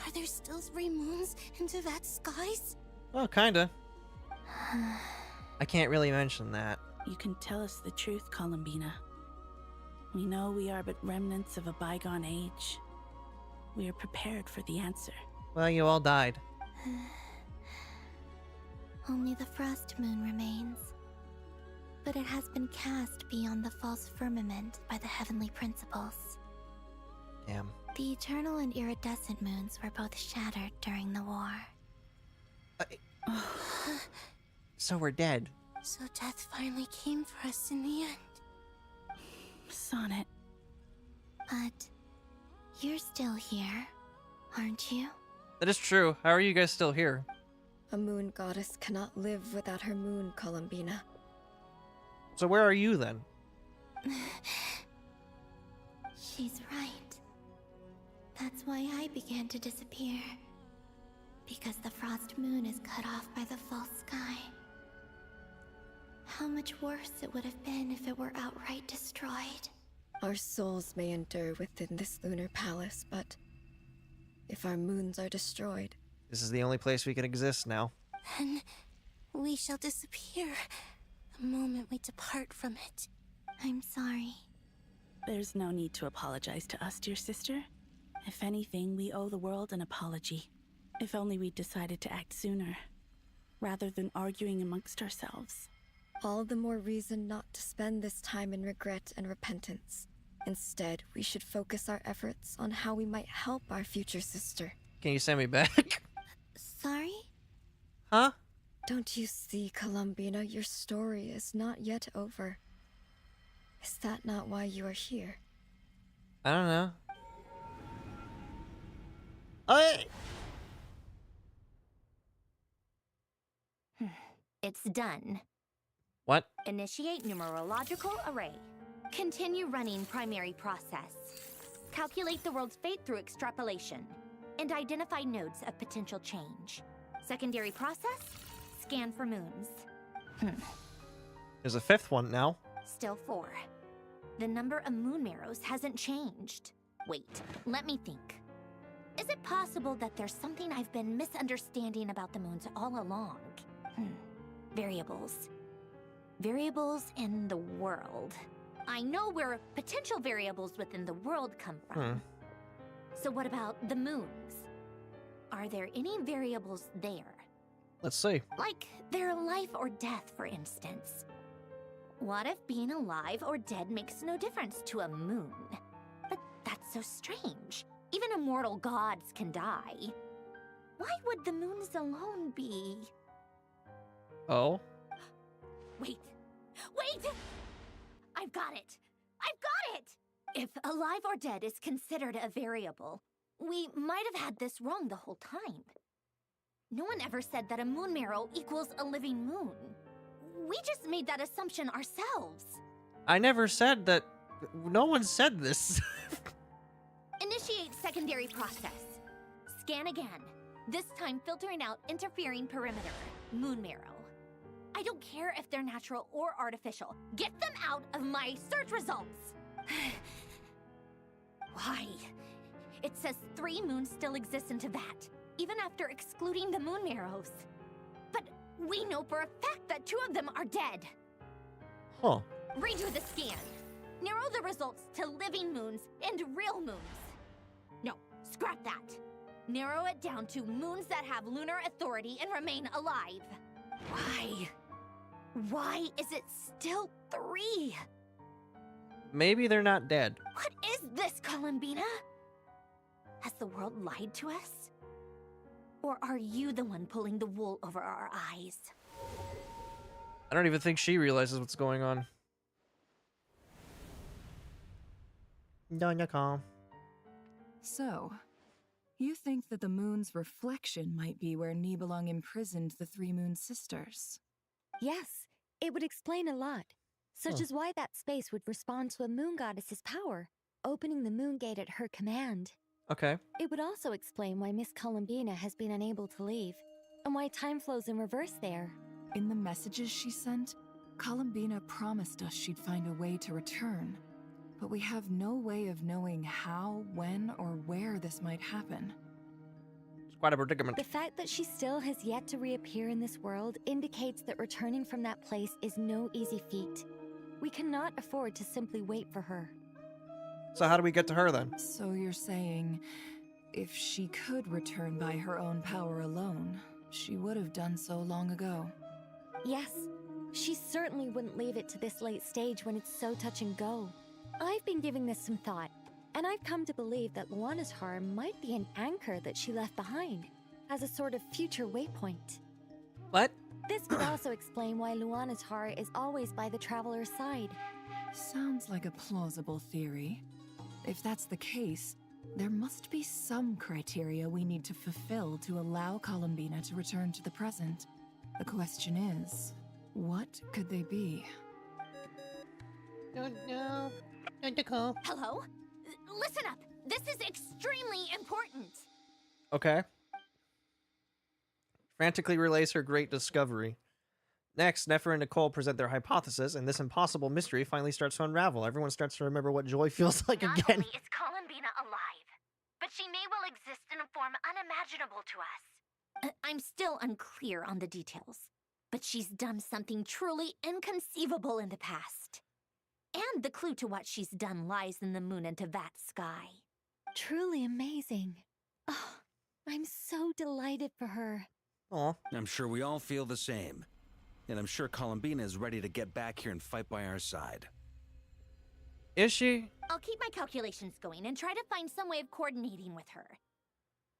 Are there still 3 moons in Tivat's skies? Well, kinda. I can't really mention that. You can tell us the truth, Columbina. We know we are but remnants of a bygone age. We are prepared for the answer. Well, you all died. Only the Frost Moon remains. But it has been cast beyond the false firmament by the Heavenly Principles. Damn. The eternal and iridescent moons were both shattered during the war. So we're dead. So death finally came for us in the end. Sonnet. But you're still here, aren't you? That is true. How are you guys still here? A moon goddess cannot live without her moon, Columbina. So where are you then? She's right. That's why I began to disappear. Because the Frost Moon is cut off by the false sky. How much worse it would have been if it were outright destroyed. Our souls may endure within this lunar palace, but if our moons are destroyed... This is the only place we can exist now. Then we shall disappear the moment we depart from it. I'm sorry. There's no need to apologize to us, dear sister. If anything, we owe the world an apology. If only we'd decided to act sooner, rather than arguing amongst ourselves. All the more reason not to spend this time in regret and repentance. Instead, we should focus our efforts on how we might help our future sister. Can you send me back? Sorry? Huh? Don't you see, Columbina, your story is not yet over. Is that not why you are here? I don't know. It's done. What? Initiate numerological array. Continue running primary process. Calculate the world's fate through extrapolation. And identify nodes of potential change. Secondary process? Scan for moons. There's a 5th one now. Still 4. The number of moon marrows hasn't changed. Wait, let me think. Is it possible that there's something I've been misunderstanding about the moons all along? Variables. Variables in the world. I know where potential variables within the world come from. So what about the moons? Are there any variables there? Let's see. Like their life or death, for instance. What if being alive or dead makes no difference to a moon? But that's so strange. Even immortal gods can die. Why would the moons alone be? Oh? Wait! I've got it! If alive or dead is considered a variable, we might have had this wrong the whole time. No one ever said that a moon marrow equals a living moon. We just made that assumption ourselves. I never said that. No one said this. Initiate secondary process. Scan again. This time filtering out interfering perimeter. Moon marrow. I don't care if they're natural or artificial. Get them out of my search results! Why? It says 3 moons still exist in Teyvat, even after excluding the moon marrows. But we know for a fact that 2 of them are dead. Huh. Redo the scan. Narrow the results to living moons and real moons. No, scrap that. Narrow it down to moons that have lunar authority and remain alive. Why? Why is it still 3? Maybe they're not dead. What is this, Columbina? Has the world lied to us? Or are you the one pulling the wool over our eyes? I don't even think she realizes what's going on. Doña Calm. So, you think that the moon's reflection might be where Nibelung imprisoned the 3 Moon Sisters? Yes, it would explain a lot, such as why that space would respond to a moon goddess's power, opening the moon gate at her command. Okay. It would also explain why Miss Columbina has been unable to leave, and why time flows in reverse there. In the messages she sent, Columbina promised us she'd find a way to return, but we have no way of knowing how, when, or where this might happen. It's quite a predicament. The fact that she still has yet to reappear in this world indicates that returning from that place is no easy feat. We cannot afford to simply wait for her. So how do we get to her then? So you're saying, if she could return by her own power alone, she would have done so long ago. Yes, she certainly wouldn't leave it to this late stage when it's so touch and go. I've been giving this some thought, and I've come to believe that Luanatar might be an anchor that she left behind, as a sort of future waypoint. What? This could also explain why Luanatar is always by the traveler's side. Sounds like a plausible theory. If that's the case, there must be some criteria we need to fulfill to allow Columbina to return to the present. The question is, what could they be? No. Hello? Listen up! This is extremely important! Okay. Frantically relays her great discovery. Next, Nefer and Nicole present their hypothesis, and this impossible mystery finally starts to unravel. Everyone starts to remember what joy feels like Not again. only is Columbina alive, but she may well exist in a form unimaginable to us. I'm still unclear on the details, but she's done something truly inconceivable in the past. And the clue to what she's done lies in the moon and Teyvat sky. Truly amazing. Oh, I'm so delighted for her. Aw. I'm sure we all feel the same. And I'm sure Columbina is ready to get back here and fight by our side. Is she? I'll keep my calculations going and try to find some way of coordinating with her.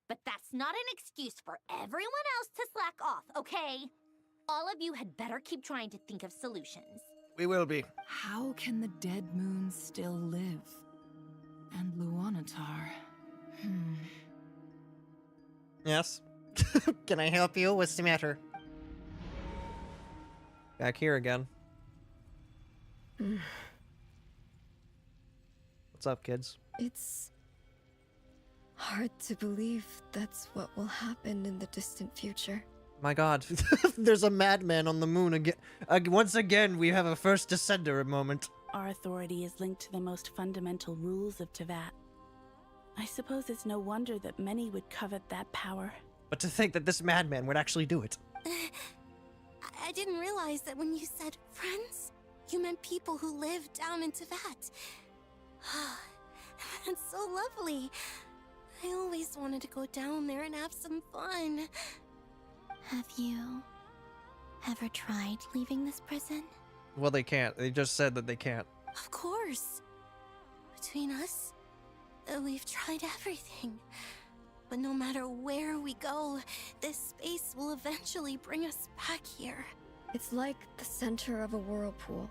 But that's not an excuse for everyone else to slack off, okay? All of you had better keep trying to think of solutions. We will be. How can the dead moon still live? And Luanatar? Yes. Can I help you? What's the matter? Back here again. What's up, kids? It's hard to believe that's what will happen in the distant future. My god. There's a madman on the moon again. Once again, we have a first descender moment. Our authority is linked to the most fundamental rules of Teyvat. I suppose it's no wonder that many would covet that power. But to think that this madman would actually do it. I didn't realize that when you said friends, you meant people who live down in Teyvat. That's so lovely. I always wanted to go down there and have some fun. Have you ever tried leaving this prison? Well, they can't. They just said that they can't. Of course. Between us, we've tried everything. But no matter where we go, this space will eventually bring us back here. It's like the center of a whirlpool.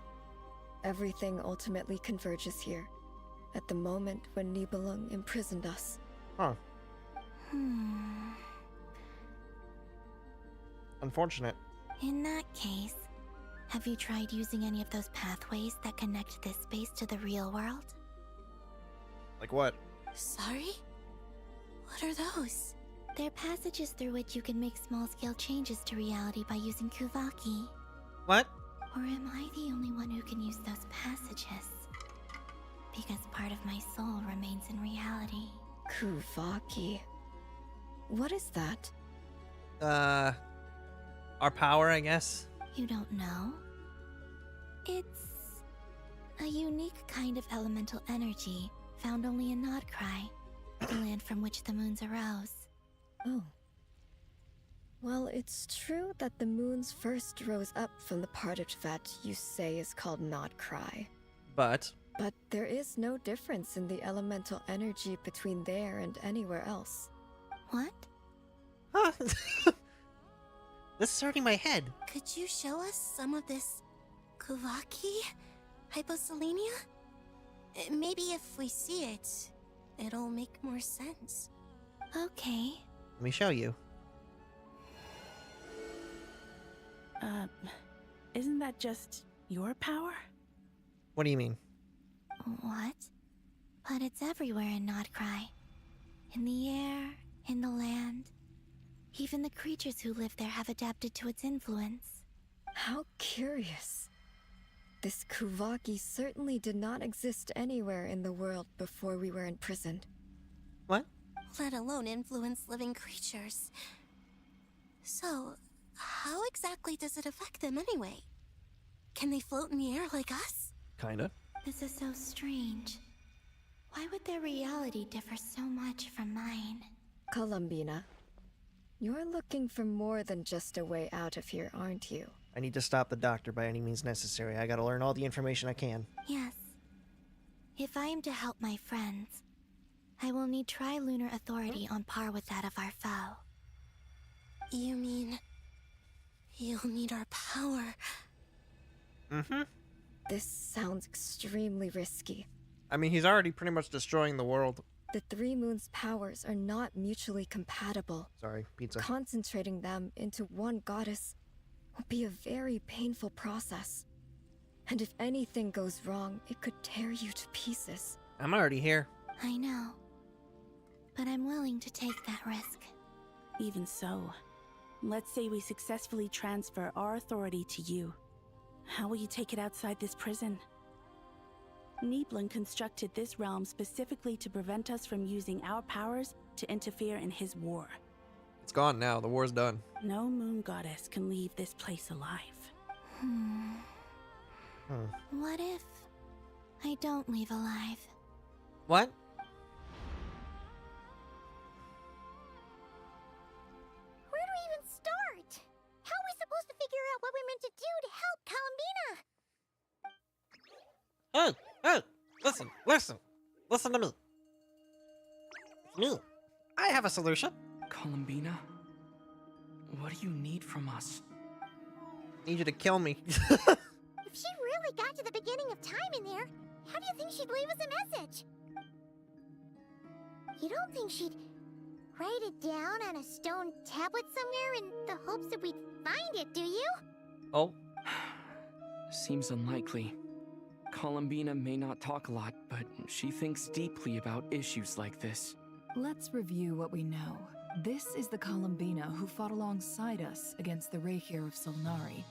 Everything ultimately converges here, at the moment when Nibelung imprisoned us. Huh. Unfortunate. In that case, have you tried using any of those pathways that connect this space to the real world? Like what? Sorry? What are those? They're passages through which you can make small-scale changes to reality by using Kuvaki. What? Or am I the only one who can use those passages? Because part of my soul remains in reality. Kuvaki. What is that? Our power, I guess. You don't know? It's a unique kind of elemental energy found only in Nodcry, the land from which the moons arose. Oh. Well, it's true that the moons first rose up from the part of that you say is called Nodcry. But there is no difference in the elemental energy between there and anywhere else. What? Huh? This is hurting my head. Could you show us some of this Kuvaki? Hyposelenia? Maybe if we see it, it'll make more sense. Okay. Let me show you. Isn't that just your power? What do you mean? What? But it's everywhere in Nodcry. In the air, in the land. Even the creatures who live there have adapted to its influence. How curious. This Kuvaki certainly did not exist anywhere in the world before we were imprisoned. What? Let alone influence living creatures. So, how exactly does it affect them anyway? Can they float in the air like us? Kinda. This is so strange. Why would their reality differ so much from mine? Columbina, you're looking for more than just a way out of here, aren't you? I need to stop the doctor by any means necessary. I gotta learn all the information I can. Yes. If I am to help my friends, I will need tri-lunar authority on par with that of our foe. You mean... you'll need our power? Mm-hmm. This sounds extremely risky. I mean, he's already pretty much destroying the world. The three moons' powers are not mutually compatible. Sorry, pizza. Concentrating them into one goddess will be a very painful process. And if anything goes wrong, it could tear you to pieces. I'm already here. I know. But I'm willing to take that risk. Even so, let's say we successfully transfer our authority to you. How will you take it outside this prison? Nibelung constructed this realm specifically to prevent us from using our powers to interfere in his war. It's gone now. The war's done. No moon goddess can leave this place alive. What if I don't leave alive? What? Where do we even start? How are we supposed to figure out what we're meant to do to help Columbina? Hey, listen to me. It's me. I have a solution. Columbina? What do you need from us? Need you to kill me. If she really got to the beginning of time in there, how do you think she'd leave us a message? You don't think she'd write it down on a stone tablet somewhere in the hopes that we'd find it, do you? Oh. Seems unlikely. Columbina may not talk a lot, but she thinks deeply about issues like this. Let's review what we know. This is the Columbina who fought alongside us against the Reikir of Solnari,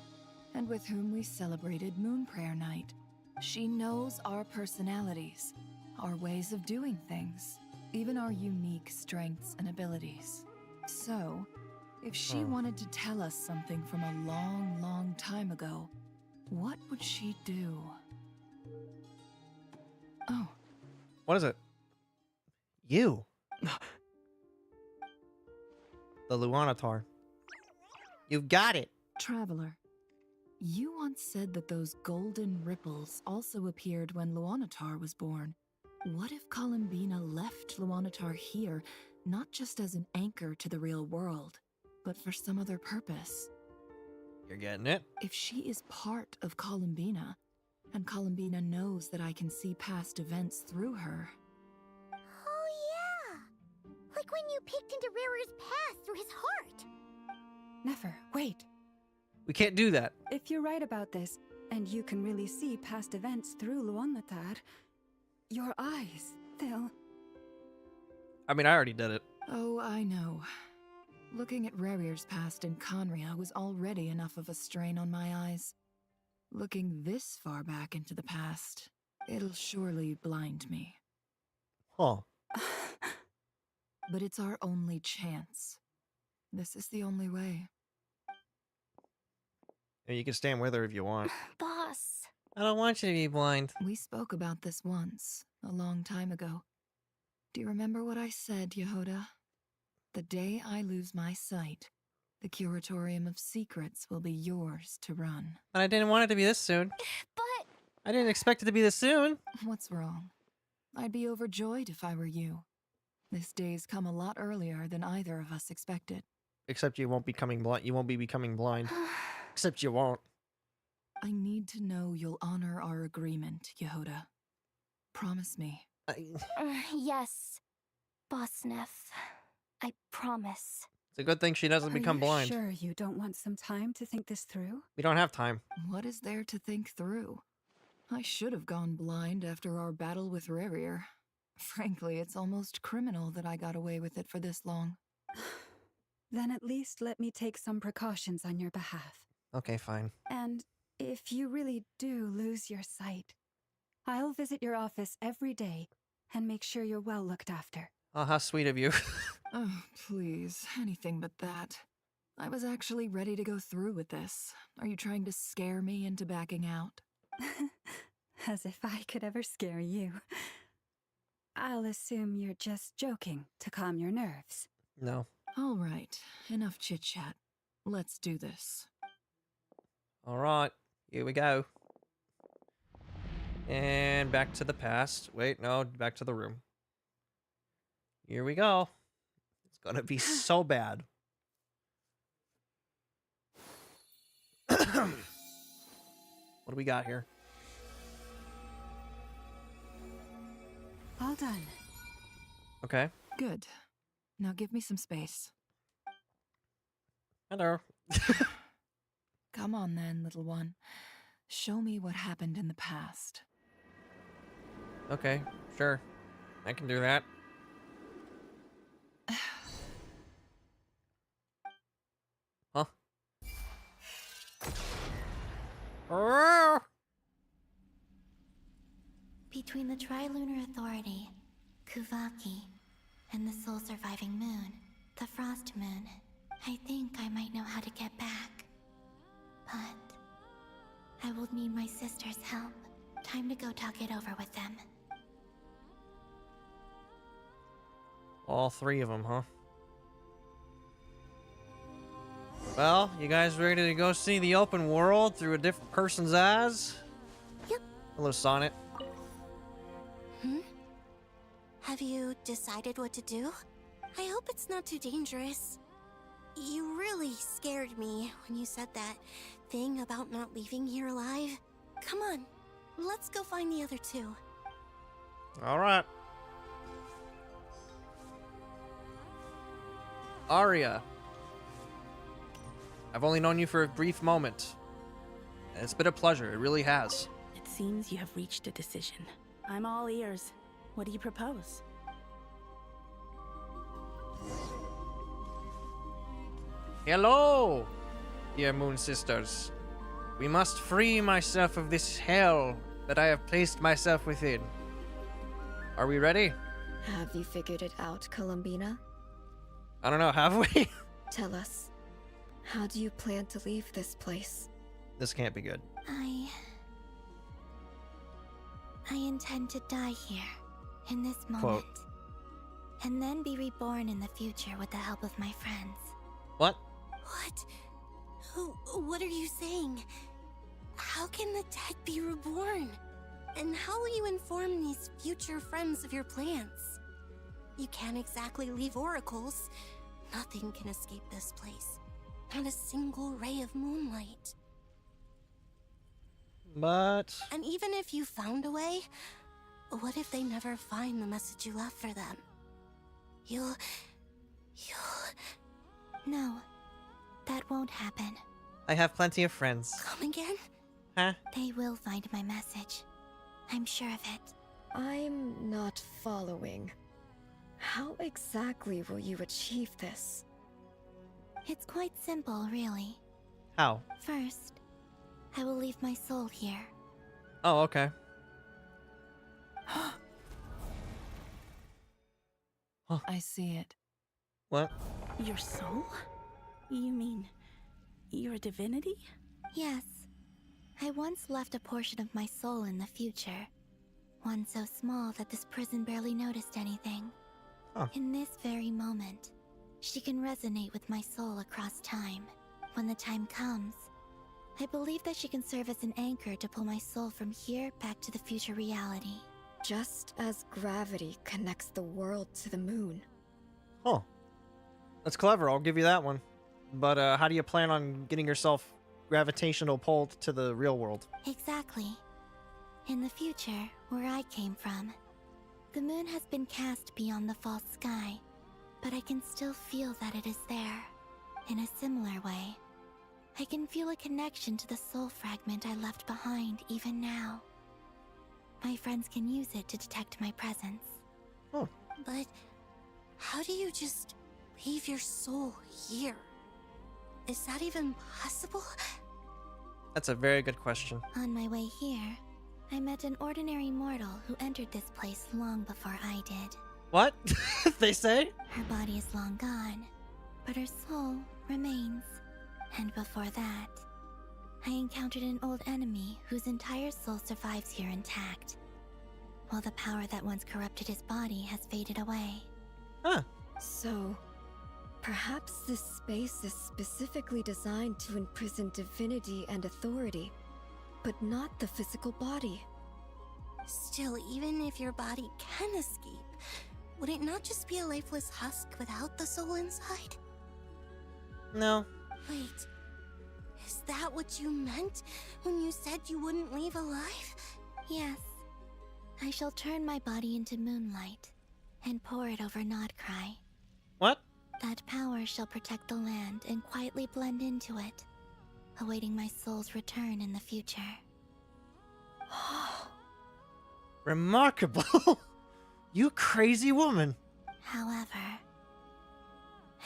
and with whom we celebrated Moon Prayer Night. She knows our personalities, our ways of doing things, even our unique strengths and abilities. So, if she wanted to tell us something from a long, long time ago, what would she do? Oh. What is it? You. The Luanatar. You've got it. Traveler, you once said that those golden ripples also appeared when Luanatar was born. What if Columbina left Luanatar here, not just as an anchor to the real world, but for some other purpose? You're getting it. If she is part of Columbina, and Columbina knows that I can see past events through her. Oh yeah! Like when you peeked into Rarer's past through his heart! Never, wait. We can't do that. If you're right about this, and you can really see past events through Luanatar, your eyes, they'll... I mean, I already did it. Oh, I know. Looking at Rarir's past in Conria was already enough of a strain on my eyes. Looking this far back into the past, it'll surely blind me. Huh. But it's our only chance. This is the only way. And you can stand with her if you want. Boss. I don't want you to be blind. We spoke about this once, a long time ago. Do you remember what I said, Yehoda? The day I lose my sight, the Curatorium of Secrets will be yours to run. And I didn't want it to be this soon. But... I didn't expect it to be this soon. What's wrong? I'd be overjoyed if I were you. This day's come a lot earlier than either of us expected. Except you won't be becoming blind. You won't be becoming blind. Except you won't. I need to know you'll honor our agreement, Yehoda. Promise me. Yes, Boss Neff. I promise. It's a good thing she doesn't become blind. Sure you don't want some time to think this through? We don't have time. What is there to think through? I should have gone blind after our battle with Rarir. Frankly, it's almost criminal that I got away with it for this long. Then at least let me take some precautions on your behalf. Okay, fine. And if you really do lose your sight, I'll visit your office every day and make sure you're well looked after. Oh, how sweet of you. Oh, please, anything but that. I was actually ready to go through with this. Are you trying to scare me into backing out? As if I could ever scare you. I'll assume you're just joking to calm your nerves. No. All right, enough chit-chat. Let's do this. All right, here we go. And back to the past. Wait, no, back to the room. Here we go. It's gonna be so bad. What do we got here? All done. Okay. Good. Now give me some space. Hello. Come on then, little one. Show me what happened in the past. Okay, sure. I can do that. Huh? Between the Trilunar Authority, Kuvaki, and the sole surviving moon, the Frost Moon, I think I might know how to get back. But I will need my sister's help. Time to go talk it over with them. All three of them, huh? Well, you guys ready to go see the open world through a different person's eyes? Yep. Hello, Sonnet. Have you decided what to do? I hope it's not too dangerous. You really scared me when you said that thing about not leaving here alive. Come on, let's go find the other two. All right. Arya. I've only known you for a brief moment. And it's been a pleasure, it really has. It seems you have reached a decision. I'm all ears. What do you propose? Hello, dear Moon Sisters. We must free myself of this hell that I have placed myself within. Are we ready? Have you figured it out, Columbina? I don't know, have we? Tell us, how do you plan to leave this place? This can't be good. I intend to die here, in this moment. Quote. And then be reborn in the future with the help of my friends. What? What are you saying? How can the dead be reborn? And how will you inform these future friends of your plans? You can't exactly leave oracles. Nothing can escape this place. Not a single ray of moonlight. But... And even if you found a way, what if they never find the message you left for them? You'll... No, that won't happen. I have plenty of friends. Come again? Huh? They will find my message. I'm sure of it. I'm not following. How exactly will you achieve this? It's quite simple, really. How? First, I will leave my soul here. Oh, okay. I see it. What? Your soul? You mean you're a divinity? Yes. I once left a portion of my soul in the future. One so small that this prison barely noticed anything. Huh. In this very moment, she can resonate with my soul across time. When the time comes, I believe that she can serve as an anchor to pull my soul from here back to the future reality. Just as gravity connects the world to the moon. Huh. That's clever, I'll give you that one. But how do you plan on getting yourself gravitational pulled to the real world? Exactly. In the future, where I came from, the moon has been cast beyond the false sky, but I can still feel that it is there. In a similar way, I can feel a connection to the soul fragment I left behind even now. My friends can use it to detect my presence. Oh. But how do you just leave your soul here? Is that even possible? That's a very good question. On my way here, I met an ordinary mortal who entered this place long before I did. What? They say? Her body is long gone, but her soul remains. And before that, I encountered an old enemy whose entire soul survives here intact, while the power that once corrupted his body has faded away. Huh. So, perhaps this space is specifically designed to imprison divinity and authority, but not the physical body. Still, even if your body can escape, would it not just be a lifeless husk without the soul inside? No. Wait, is that what you meant when you said you wouldn't leave alive? Yes. I shall turn my body into moonlight and pour it over Nodcry. What? That power shall protect the land and quietly blend into it, awaiting my soul's return in the future. Remarkable. You crazy woman. However,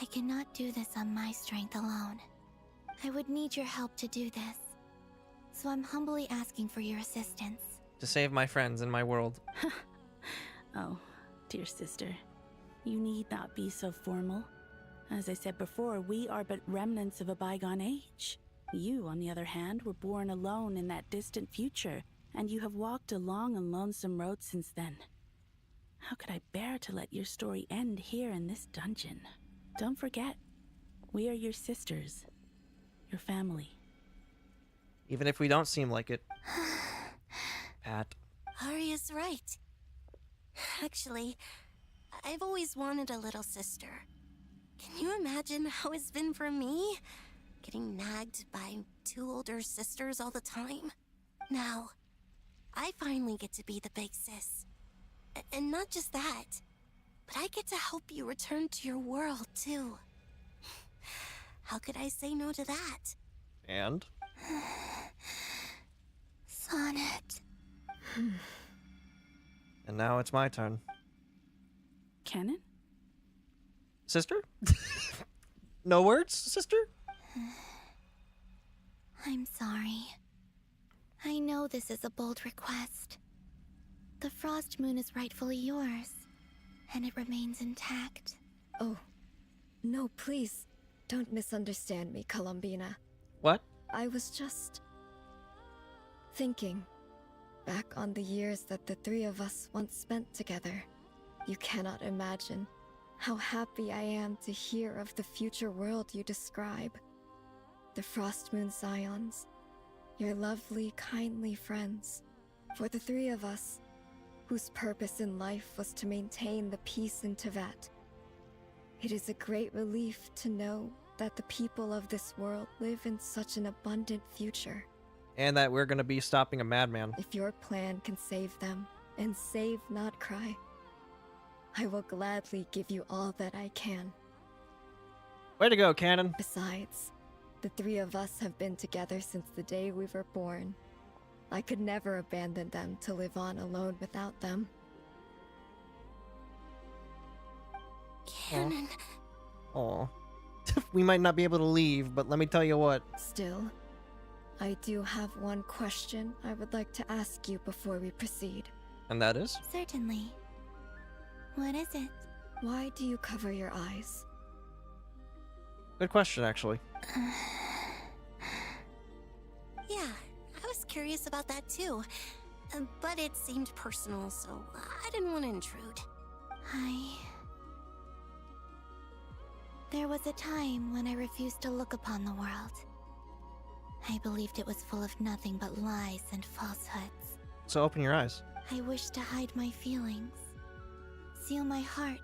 I cannot do this on my strength alone. I would need your help to do this. So I'm humbly asking for your assistance. To save my friends in my world. Oh, dear sister. You need not be so formal. As I said before, we are but remnants of a bygone age. You, on the other hand, were born alone in that distant future, and you have walked a long and lonesome road since then. How could I bear to let your story end here in this dungeon? Don't forget, we are your sisters, your family. Even if we don't seem like it. Pat. Arya's right. Actually, I've always wanted a little sister. Can you imagine how it's been for me? Getting nagged by two older sisters all the time. Now, I finally get to be the big sis. And not just that, but I get to help you return to your world, too. How could I say no to that? And? Sonnet. And now it's my turn. Canon? Sister? No words, sister? I'm sorry. I know this is a bold request. The Frost Moon is rightfully yours, and it remains intact. Oh, no, please, don't misunderstand me, Columbina. What? I was just thinking back on the years that the three of us once spent together. You cannot imagine How happy I am to hear of the future world you describe. The Frost Moon Scions, your lovely, kindly friends. For the three of us, whose purpose in life was to maintain the peace in Teyvat, it is a great relief to know that the people of this world live in such an abundant future. And that we're gonna be stopping a madman. If your plan can save them, and save not cry, I will gladly give you all that I can. Way to go, Cannon. Besides, the three of us have been together since the day we were born. I could never abandon them to live on alone without them. Cannon. Aw. We might not be able to leave, but let me tell you what. Still, I do have one question I would like to ask you before we proceed. And that is? Certainly. What is it? Why do you cover your eyes? Good question, actually. Yeah, I was curious about that too. But it seemed personal, so I didn't want to intrude. There was a time when I refused to look upon the world. I believed it was full of nothing but lies and falsehoods. So open your eyes. I wished to hide my feelings, seal my heart,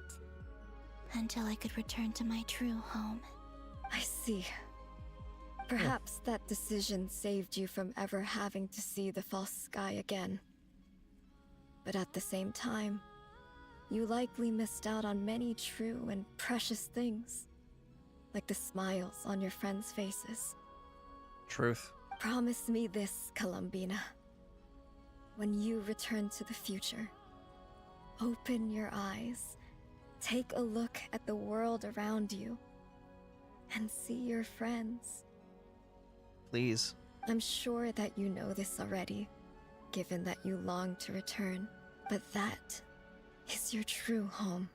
until I could return to my true home. I see. Perhaps that decision saved you from ever having to see the false sky again. But at the same time, you likely missed out on many true and precious things, like the smiles on your friends' faces. Truth. Promise me this, Columbina. When you return to the future, open your eyes, take a look at the world around you, and see your friends. Please. I'm sure that you know this already, given that you long to return, but that is your true home.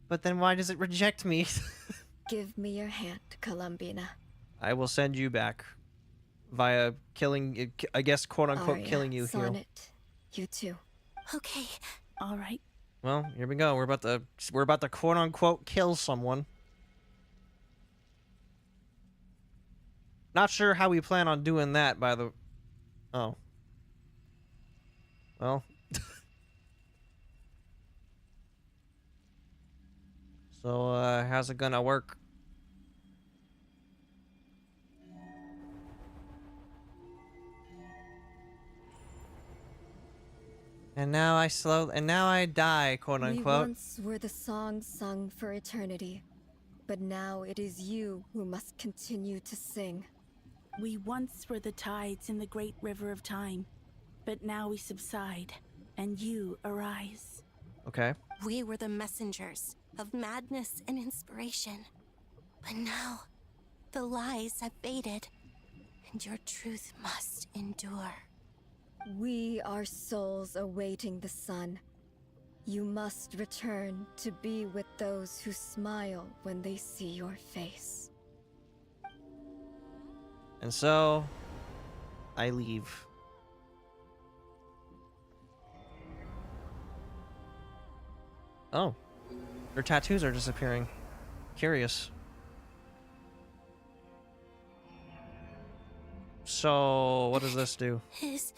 But then why does it reject me? Give me your hand, Columbina. I will send you back via killing, I guess, quote-unquote, Arya, killing you here. Sonnet, you too. Okay. All right. Well, here we go. We're about to quote-unquote kill someone. Not sure how we plan on doing that, by the... Oh. Well. So, how's it gonna work? And now I die, quote We unquote. once were the songs sung for eternity, but now it is you who must continue to sing. We once were the tides in the great river of time, but now we subside, and you arise. Okay. We were the messengers of madness and inspiration. But now, the lies have faded, and your truth must endure. We are souls awaiting the sun. You must return to be with those who smile when they see your face. And so, I leave. Oh. Their tattoos are disappearing. Curious. So, what does this do? Is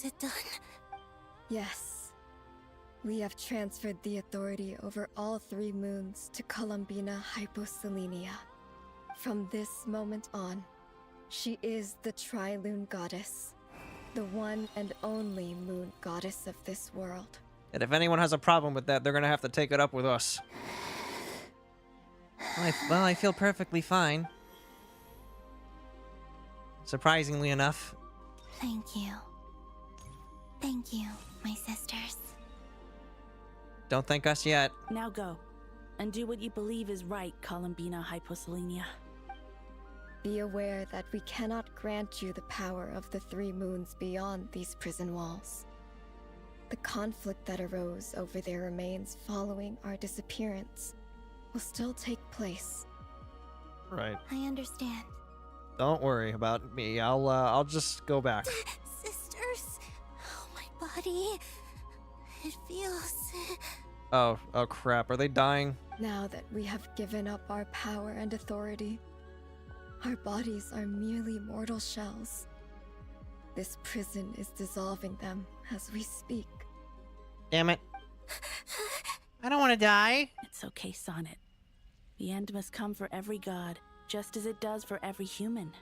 it done? Yes. We have transferred the authority over all 3 moons to Columbina Hyposelenia. From this moment on, she is the Tri-Lune Goddess, the one and only moon goddess of this world. And if anyone has a problem with that, they're gonna have to take it up with us. Well, I feel perfectly fine. Surprisingly enough. Thank you. Thank you, my sisters. Don't thank us yet. Now go, and do what you believe is right, Columbina Hyposelenia. Be aware that we cannot grant you the power of the 3 moons beyond these prison walls. The conflict that arose over their remains following our disappearance will still take place. Right. I understand. Don't worry about me. I'll just go back. Sisters, oh, my body. It feels... Oh crap. Are they dying? Now that we have given up our power and authority, our bodies are merely mortal shells. This prison is dissolving them as we speak. Damn it. I don't want to die. It's okay, Sonnet. The end must come for every god, just as it does for every human.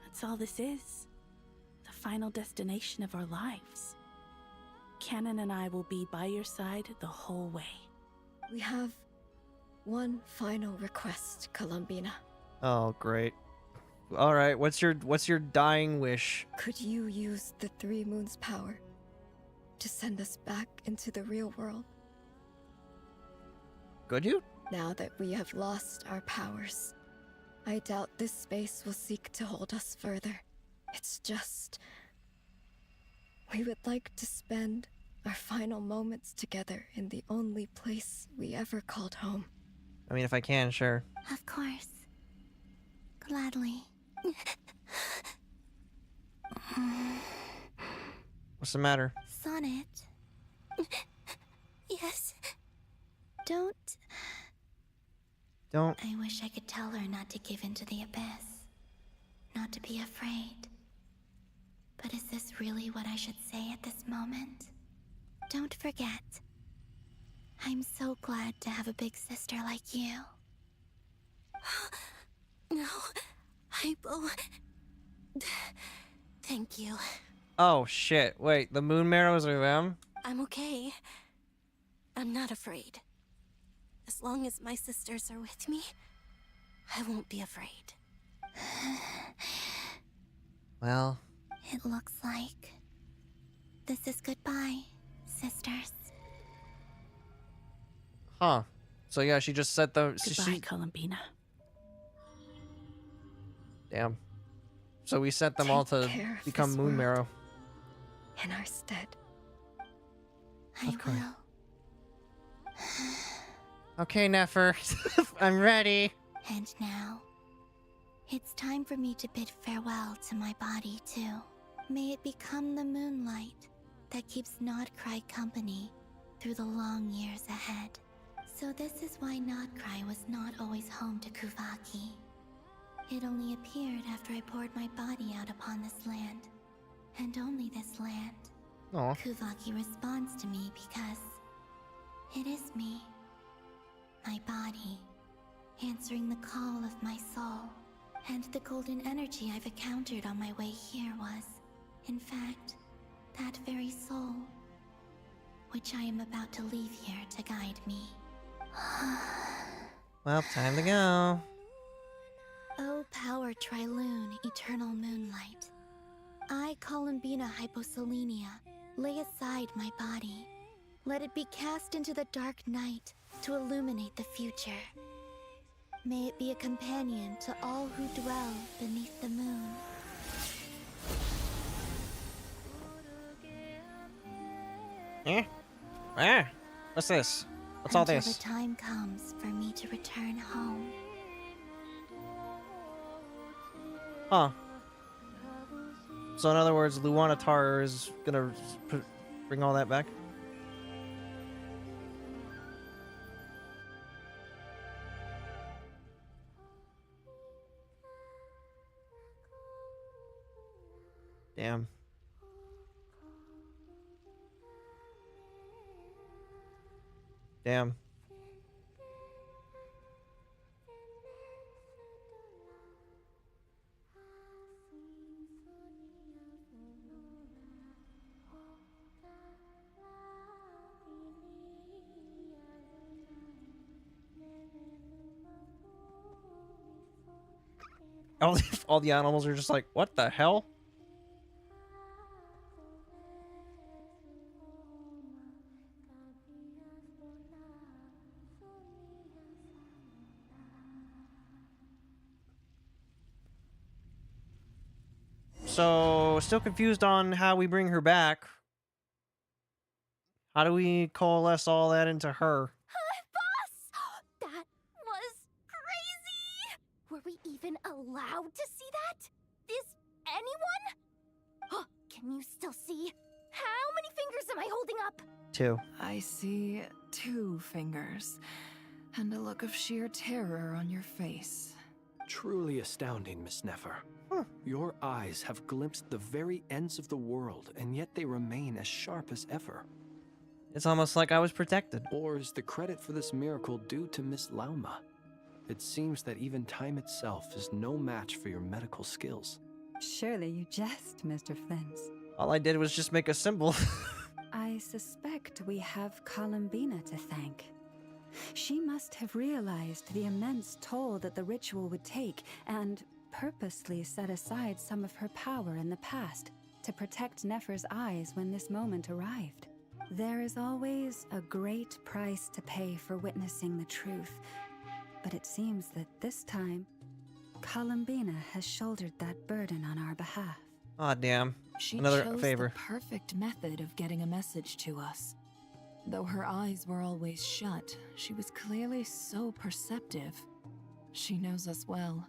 That's all this is. The final destination of our lives. Canon and I will be by your side the whole way. We have one final request, Columbina. Oh, great. All right, what's your dying wish? Could you use the Three Moons' power to send us back into the real world? Could you? Now that we have lost our powers, I doubt this space will seek to hold us further. It's just... we would like to spend our final moments together in the only place we ever called home. I mean, if I can, sure. Of course. Gladly. What's the matter? Sonnet. Yes. Don't. I wish I could tell her not to give in to the abyss. Not to be afraid. But is this really what I should say at this moment? Don't forget. I'm so glad to have a big sister like you. No. Hypo. Thank you. Oh shit. Wait, the moon marrows are them? I'm okay. I'm not afraid. As long as my sisters are with me, I won't be afraid. Well... It looks like this is goodbye, sisters. Huh. So yeah, she just set the... Goodbye, Columbina. Damn. So we set them all to become this moon world. marrow. In our stead. I will. Okay, Nefer. I'm ready. And now, it's time for me to bid farewell to my body, too. May it become the moonlight that keeps Nodcry company through the long years ahead. So this is why Nodcry was not always home to Kuvaki. It only appeared after I poured my body out upon this land. And only this land. Aw. Kuvaki responds to me because it is me. My body, answering the call of my soul. And the golden energy I've encountered on my way here was, in fact, that very soul, which I am about to leave here to guide me. Well, time to go. O power Triloon, eternal moonlight. I, Columbina Hyposelenia, lay aside my body. Let it be cast into the dark night to illuminate the future. May it be a companion to all who dwell beneath the moon. What's this? What's all Until this? the time comes for me to return home. Huh. So in other words, Luanatar is gonna bring all that back? Damn. Damn. All the animals are just like, what the hell? So, still confused on how we bring her back. How do we coalesce all that into her? Boss! That was crazy! Were we even allowed to see that? Is anyone? Can you still see? How many fingers am I holding up? 2. I see 2 fingers, and a look of sheer terror on your face. Truly astounding, Miss Nefer. Your eyes have glimpsed the very ends of the world, and yet they remain as sharp as ever. It's almost like I was protected. Or is the credit for this miracle due to Miss Lauma? It seems that even time itself is no match for your medical skills. Surely you jest, Mr. Flint. All I did was just make a symbol. I suspect we have Columbina to thank. She must have realized the immense toll that the ritual would take and purposely set aside some of her power in the past to protect Nefer's eyes when this moment arrived. There is always a great price to pay for witnessing the truth, but it seems that this time, Columbina has shouldered that burden on our behalf. Aw, damn. She Another chose favor. the perfect method of getting a message to us. Though her eyes were always shut, she was clearly so perceptive. She knows us well.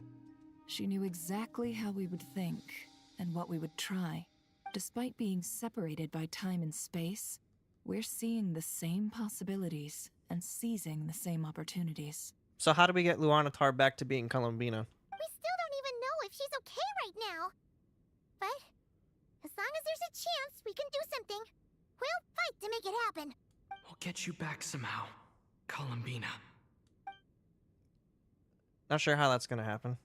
She knew exactly how we would think and what we would try. Despite being separated by time and space, we're seeing the same possibilities and seizing the same opportunities. So how do we get Luanatar back to being Columbina? We still don't even know if she's okay right now. But as long as there's a chance we can do something, we'll fight to make it happen. We'll get you back somehow, Columbina. Not sure how that's gonna happen.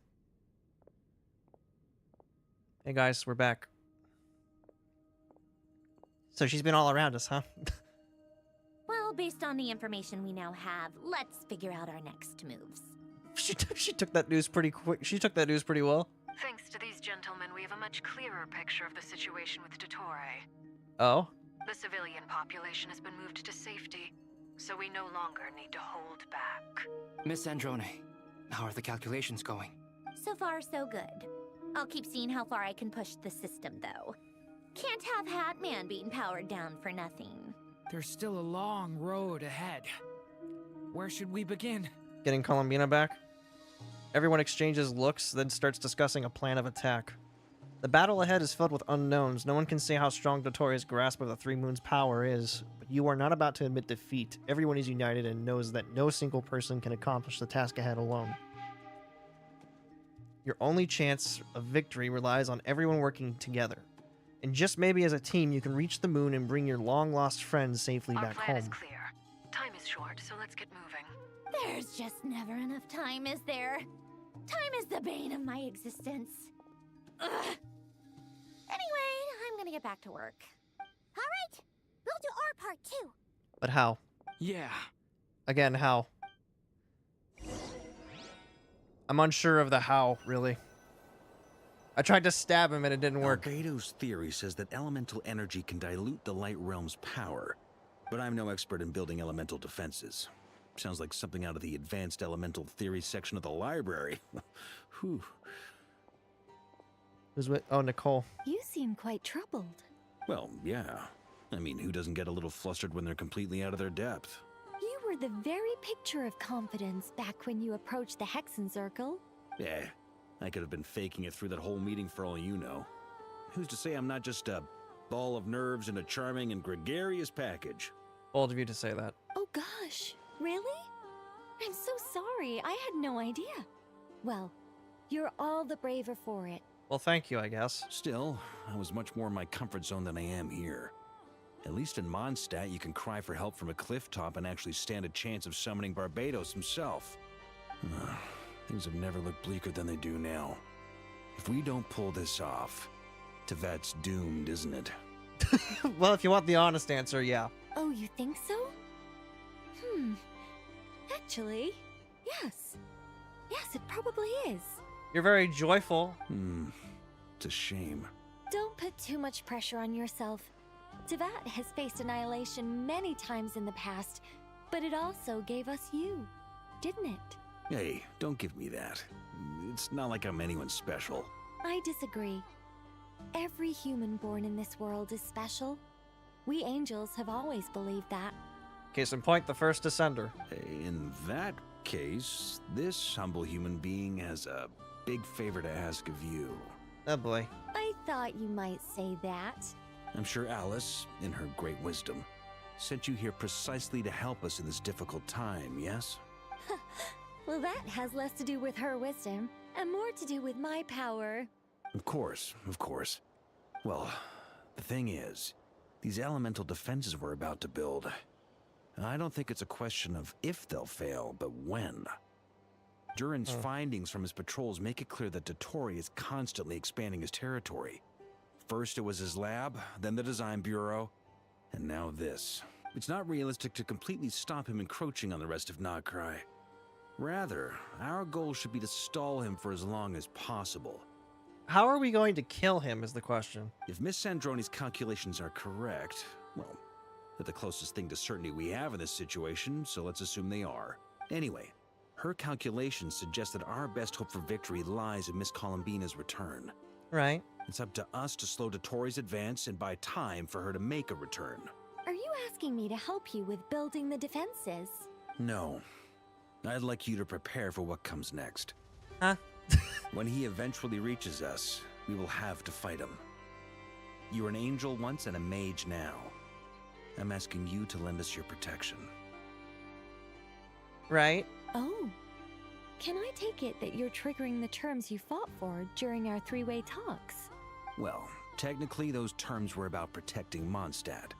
Hey guys, we're back. So she's been all around us, huh? Well, based on the information we now have, let's figure out our next moves. She took that news pretty quick. She took that news pretty well. Thanks to these gentlemen, we have a much clearer picture of the situation with Dottore. Oh? The civilian population has been moved to safety, so we no longer need to hold back. Miss Androne, how are the calculations going? So far, so good. I'll keep seeing how far I can push the system, though. Can't have Hatman being powered down for nothing. There's still a long road ahead. Where should we begin? Getting Columbina back? Everyone exchanges looks, then starts discussing a plan of attack. The battle ahead is filled with unknowns. No one can say how strong Dottore's grasp of the Three Moons' power is, but you are not about to admit defeat. Everyone is united and knows that no single person can accomplish the task ahead alone. Your only chance of victory relies on everyone working together. And just maybe as a team, you can reach the moon and bring your long-lost friends safely back Our plan home. is clear. Time is short, so let's get moving. There's just never enough time, is there? Time is the bane of my existence. Ugh. Anyway, I'm gonna get back to work. All right, we'll do our part too. But how? Yeah. Again, how? I'm unsure of the how, really. I tried to stab him and it didn't work. Albedo's theory says that elemental energy can dilute the light realm's power, but I'm no expert in building elemental defenses. Sounds like something out of the advanced elemental theory section of the library. Whew. Who's with? Oh, Nicole. You seem quite troubled. Well, yeah. I mean, who doesn't get a little flustered when they're completely out of their depth? You were the very picture of confidence back when you approached the Hexen Circle. Yeah, I could have been faking it through that whole meeting for all you know. Who's to say I'm not just a ball of nerves in a charming and gregarious package? Bold of you to say that. Oh gosh, really? I'm so sorry, I had no idea. Well, you're all the braver for it. Well, thank you, I guess. Still, I was much more in my comfort zone than I am here. At least in Mondstadt, you can cry for help from a cliff top and actually stand a chance of summoning Barbados himself. Things have never looked bleaker than they do now. If we don't pull this off, Tevet's doomed, isn't it? Well, if you want the honest answer, yeah. Oh, you think so? Actually, yes. Yes, it probably is. You're very joyful. It's a shame. Don't put too much pressure on yourself. Tevat has faced annihilation many times in the past, but it also gave us you, didn't it? Hey, don't give me that. It's not like I'm anyone special. I disagree. Every human born in this world is special. We angels have always believed that. Case in point, the first Descender. In that case, this humble human being has a big favor to ask of you. Oh boy. I thought you might say that. I'm sure Alice, in her great wisdom, sent you here precisely to help us in this difficult time, yes? Well, that has less to do with her wisdom and more to do with my power. Of course, of course. Well, the thing is, these elemental defenses we're about to build, I don't think it's a question of if they'll fail, but when. Durin's findings from his patrols make it clear that Dottore is constantly expanding his territory. First it was his lab, then the design bureau, and now this. It's not realistic to completely stop him encroaching on the rest of Nagrai. Rather, our goal should be to stall him for as long as possible. How are we going to kill him is the question. If Miss Sandroni's calculations are correct, well, they're the closest thing to certainty we have in this situation, so let's assume they are. Anyway, her calculations suggest that our best hope for victory lies in Miss Columbina's return. Right. It's up to us to slow Dottore's advance and buy time for her to make a return. Are you asking me to help you with building the defenses? No. I'd like you to prepare for what comes next. Huh? When he eventually reaches us, we will have to fight him. You were an angel once and a mage now. I'm asking you to lend us your protection. Right. Oh. Can I take it that you're triggering the terms you fought for during our three-way talks? Well, technically those terms were about protecting Mondstadt.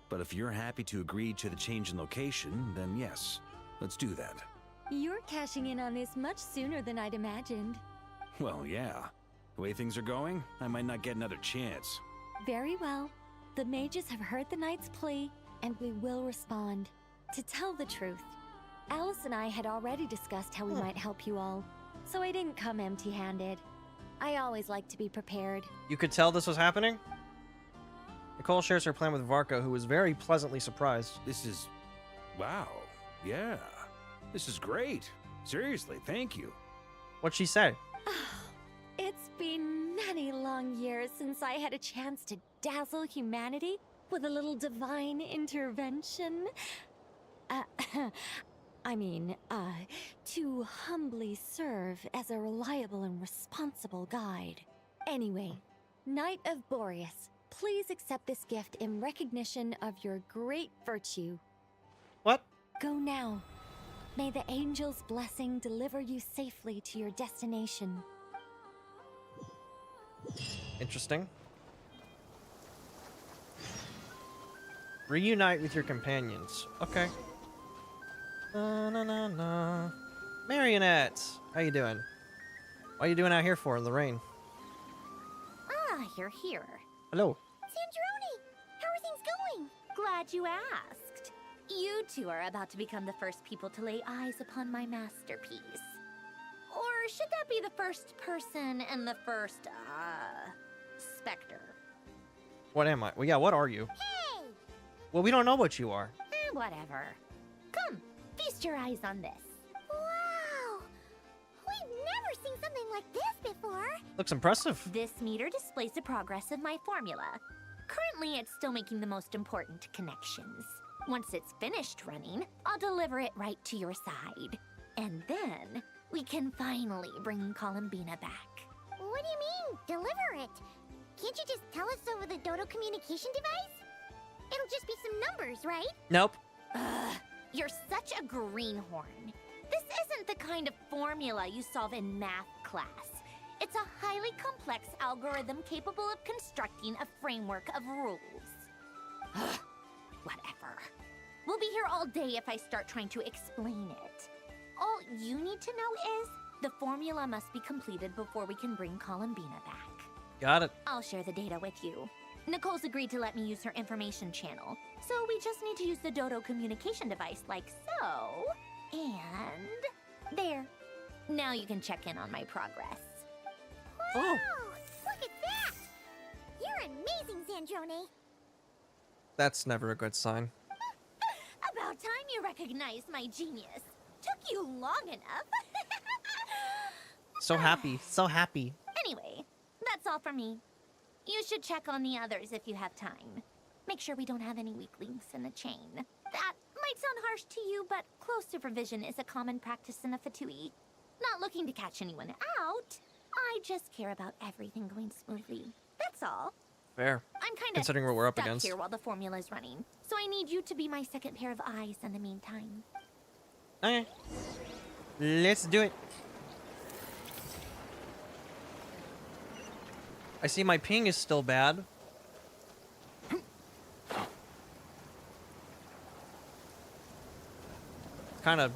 But if you're happy to agree to the change in location, then yes, let's do that. You're cashing in on this much sooner than I'd imagined. Well, yeah. The way things are going, I might not get another chance. Very well. The mages have heard the knight's plea, and we will respond. To tell the truth, Alice and I had already discussed how we might help you all, so I didn't come empty-handed. I always like to be prepared. You could tell this was happening? Nicole shares her plan with Varka, who was very pleasantly surprised. This is... wow. Yeah. This is great. Seriously, thank you. What'd she say? It's been many long years since I had a chance to dazzle humanity with a little divine intervention. To humbly serve as a reliable and responsible guide. Anyway, Knight of Boreas, please accept this gift in recognition of your great virtue. What? Go now. May the angel's blessing deliver you safely to your destination. Interesting. Reunite with your companions. Okay. Na. Marionette, how you doing? What are you doing out here for in the rain? Ah, you're here. Hello. Sandroni, how are things going? Glad you asked. You two are about to become the first people to lay eyes upon my masterpiece. Or should that be the first person and the first, specter? What am I? Well, yeah, what are you? Hey! Well, we don't know what you are. Whatever. Come, feast your eyes on this. Wow! We've never seen something like this before. Looks impressive. This meter displays the progress of my formula. Currently, it's still making the most important connections. Once it's finished running, I'll deliver it right to your side. And then, we can finally bring Columbina back. What do you mean, deliver it? Can't you just tell us over the Dodo communication device? It'll just be some numbers, right? Nope. Ugh, you're such a greenhorn. This isn't the kind of formula you solve in math class. It's a highly complex algorithm capable of constructing a framework of rules. Ugh, whatever. We'll be here all day if I start trying to explain it. All you need to know is the formula must be completed before we can bring Columbina back. Got it. I'll share the data with you. Nicole's agreed to let me use her information channel, so we just need to use the Dodo communication device like so. And there. Now you can check in on my progress. Wow! Look at that! You're amazing, Sandroni. That's never a good sign. About time you recognized my genius. Took you long enough. So happy. So happy. Anyway, that's all from me. You should check on the others if you have time. Make sure we don't have any weak links in the chain. That might sound harsh to you, but close supervision is a common practice in a Fatui. Not looking to catch anyone out. I just care about everything going smoothly. That's all. Fair. I'm kind of Considering what we're up stuck against. here while the formula's running, so I need you to be my second pair of eyes in the meantime. Okay. Let's do it. I see my ping is still bad. Kind of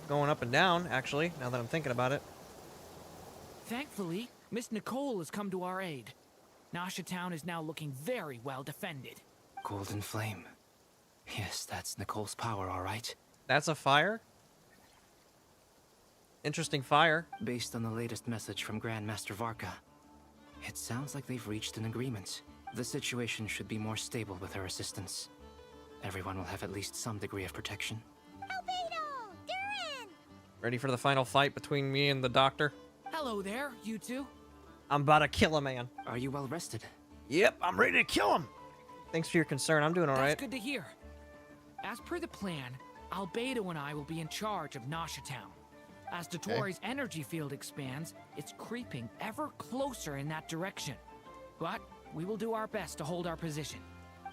going up and down, actually, now that I'm thinking about it. Thankfully, Miss Nicole has come to our aid. Nasha Town is now looking very well defended. Golden Flame. Yes, that's Nicole's power, all right. That's a fire? Interesting fire. Based on the latest message from Grandmaster Varka, it sounds like they've reached an agreement. The situation should be more stable with her assistance. Everyone will have at least some degree of protection. Albedo! Durin! Ready for the final fight between me and the doctor? Hello there, you two. I'm about to kill a man. Are you well rested? Yep, I'm ready to kill him. Thanks for your concern. I'm doing all right. That's good to hear. As per the plan, Albedo and I will be in charge of Nasha Town. As Dotori's energy field expands, it's creeping ever closer in that direction. But we will do our best to hold our position.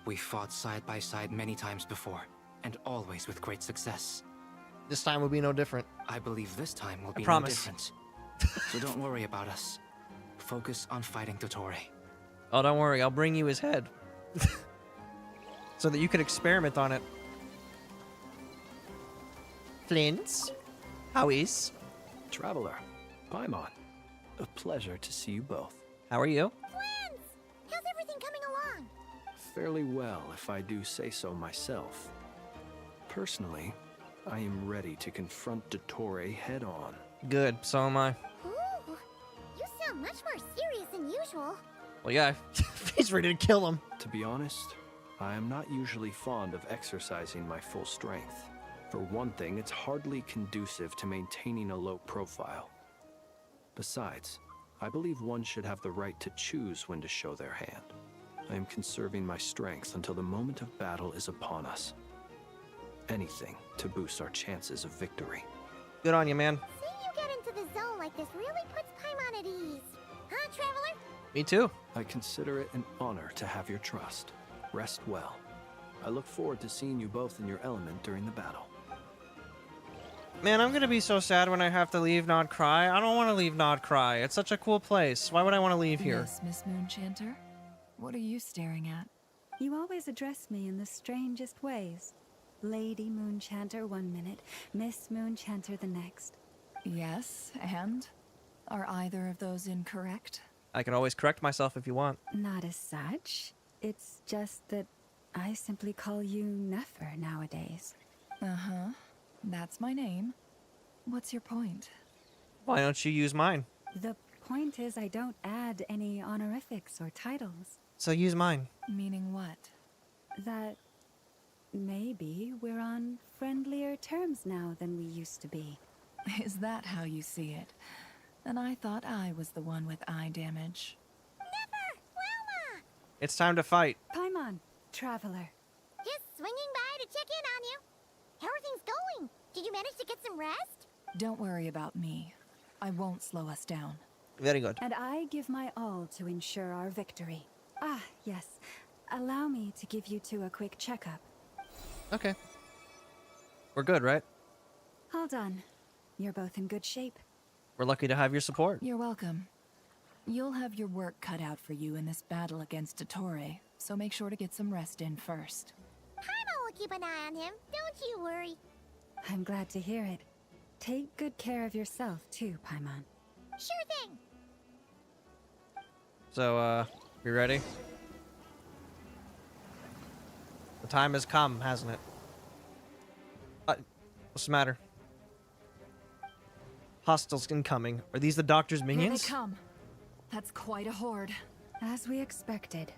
We fought side by side many times before, and always with great success. This time will be no different. I believe this time will be no promise. different. So don't worry about us. Focus on fighting Dotori. Oh, don't worry. I'll bring you his head. So that you could experiment on it. Flint? How is? Traveler, Paimon. A pleasure to see you both. How are you? Twins! How's everything coming along? Fairly well, if I do say so myself. Personally, I am ready to confront Dottore head-on. Good, so am I. Ooh, you sound much more serious than usual. Well, yeah, he's ready to kill him. To be honest, I am not usually fond of exercising my full strength. For one thing, it's hardly conducive to maintaining a low profile. Besides, I believe one should have the right to choose when to show their hand. I am conserving my strength until the moment of battle is upon us. Anything to boost our chances of victory. Good on you, man. Seeing you get into the zone like this really puts Paimon at ease. Huh, Traveler? Me too. I consider it an honor to have your trust. Rest well. I look forward to seeing you both in your element during the battle. Man, I'm gonna be so sad when I have to leave Nod Cry. I don't want to leave Nod Cry. It's such a cool place. Why would I want to leave here? Yes, Miss Moonchanter. What are you staring at? You always address me in the strangest ways. Lady Moonchanter 1 minute, Miss Moonchanter the next. Yes, and? Are either of those incorrect? I can always correct myself if you want. Not as such. It's just that I simply call you Nefer nowadays. Uh-huh. That's my name. What's your point? Why don't you use mine? The point is I don't add any honorifics or titles. So use mine. Meaning what? That maybe we're on friendlier terms now than we used to be. Is that how you see it? And I thought I was the one with eye damage. Never! Wilma! It's time to fight. Paimon, Traveler. Just swinging by to check in on you. How are things going? Did you manage to get some rest? Don't worry about me. I won't slow us down. Very good. And I give my all to ensure our victory. Ah, yes. Allow me to give you two a quick checkup. Okay. We're good, right? Hold on. You're both in good shape. We're lucky to have your support. You're welcome. You'll have your work cut out for you in this battle against Dottore, so make sure to get some rest in first. Paimon will keep an eye on him. Don't you worry. I'm glad to hear it. Take good care of yourself, too, Paimon. Sure thing. So, you ready? The time has come, hasn't it? What's the matter? Hostiles incoming. Are these the doctor's minions? Here they come. That's quite a horde. As we expected.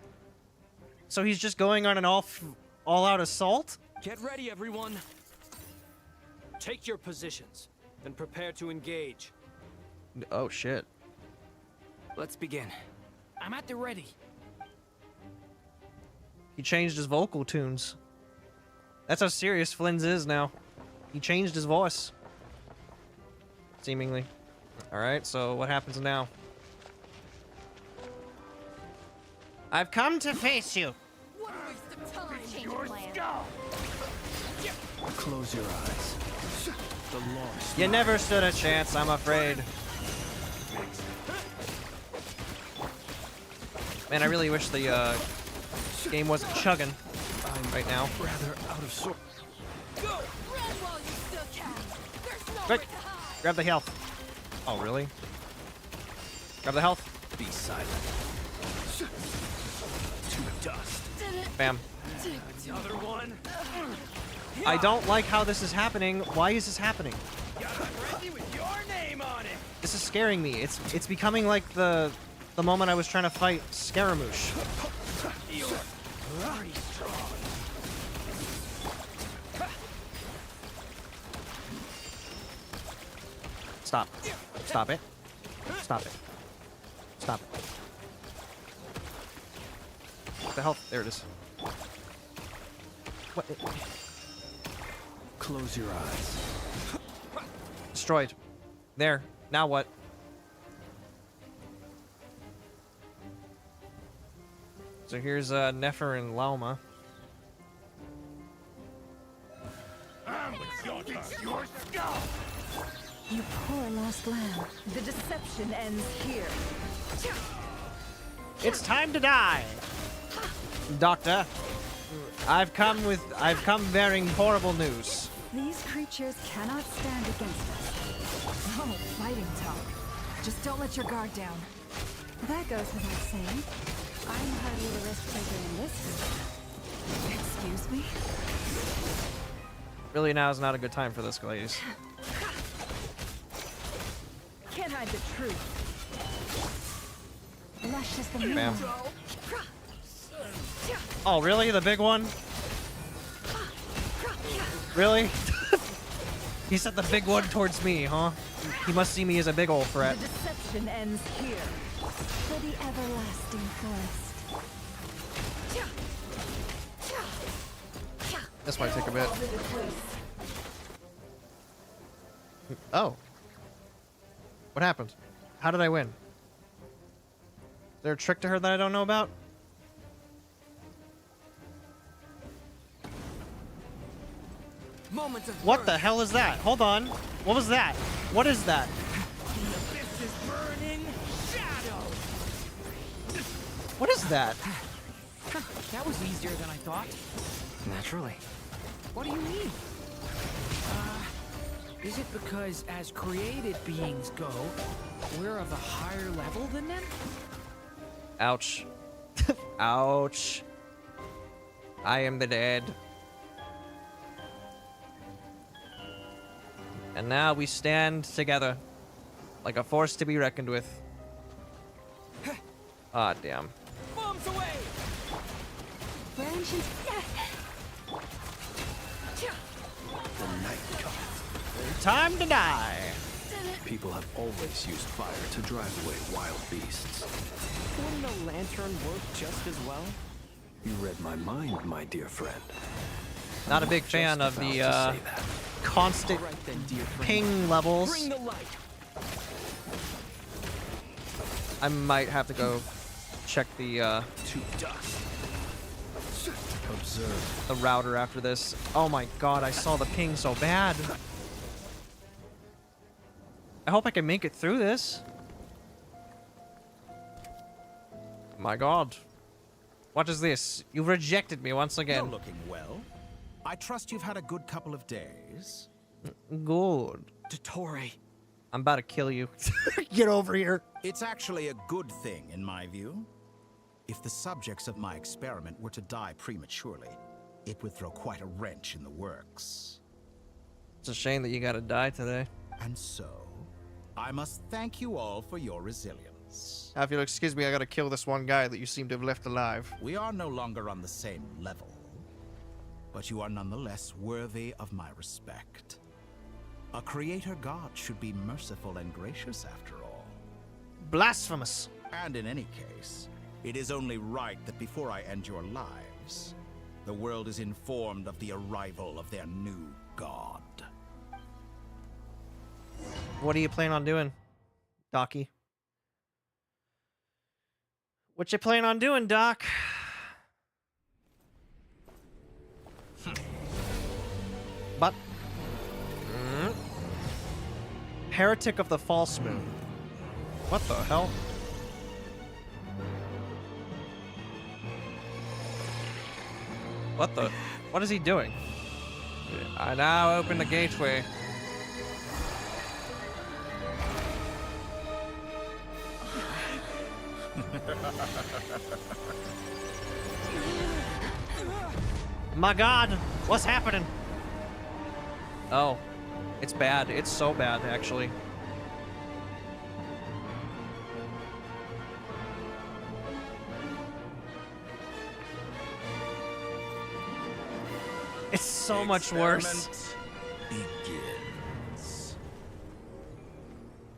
So he's just going on an all-out assault? Get ready, everyone. Take your positions and prepare to engage. Oh, shit. Let's begin. I'm at the ready. He changed his vocal tunes. That's how serious Flynn's is now. He changed his voice. Seemingly. Alright, so what happens now? I've come to face you. What a waste of time. Change Your plan. skull. Close your eyes. The long You never stood a chance, I'm afraid. Man, I really wish the game wasn't chugging right now. Rather out of sorts. Go! Run while you still can. There's nowhere Quick, to hide. grab the health. Oh, really? Grab the health. Be silent. To dust. Bam. Another one. I don't like how this is happening. Why is this happening? Got a frenzy with your name on it. This is scaring me. It's becoming like the moment I was trying to fight Scaramouche. You're very strong. Stop. Stop it. Stop it. Stop it. What the hell? There it is. What? Close your eyes. Destroyed. There. Now what? So here's Nefer and Lauma. Your skull. You poor lost lamb. The deception ends here. It's time to die. Doctor, I've come bearing horrible news. These creatures cannot stand against us. Oh, fighting talk. Just don't let your guard down. That goes without saying. I'm hardly the risk taker in this group. Excuse me? Really, now is not a good time for this, ladies. Can't hide the truth. Lush is the Bam. moon. Oh, really? The big one? Really? He sent the big one towards me, huh? He must see me as a big ol' threat. The deception ends here. For the everlasting forest. This might take a bit. Oh. What happened? How did I win? Is there a trick to her that I don't know about? Moments of What the hell is that? Hold on. What was that? What is that? The abyss is burning shadow. What is that? That was easier than I thought. Naturally. What do you mean? Is it because as created beings go, we're of a higher level than them? Ouch. Ouch. I am the dead. And now we stand together like a force to be reckoned with. Ah, damn. Bombs away! Branches. The night comes. Time to die. People have always used fire to drive away wild beasts. Wouldn't a lantern work just as well? You read my mind, my dear friend. Not a big fan of the constant ping levels. Bring the light. I might have to go check the To dust. Observe. the router after this. Oh my god, I saw the ping so bad. I hope I can make it through this. My god. What is this? You've rejected me once again. You're looking well. I trust you've had a good couple of days. Good. Dottore. I'm about to kill you. Get over here. It's actually a good thing, in my view. If the subjects of my experiment were to die prematurely, it would throw quite a wrench in the works. It's a shame that you gotta die today. And so, I must thank you all for your resilience. If you'll excuse me, I gotta kill this one guy that you seem to have left alive. We are no longer on the same level, but you are nonetheless worthy of my respect. A creator god should be merciful and gracious after all. Blasphemous. And in any case, it is only right that before I end your lives, the world is informed of the arrival of their new god. What do you plan on doing, Docky? What you plan on doing, Doc? But... Heretic of the False Moon. What the hell? What the... What is he doing? I now open the gateway. My God, what's happening? Oh, it's bad. It's so bad, actually. It's so much worse. Begins.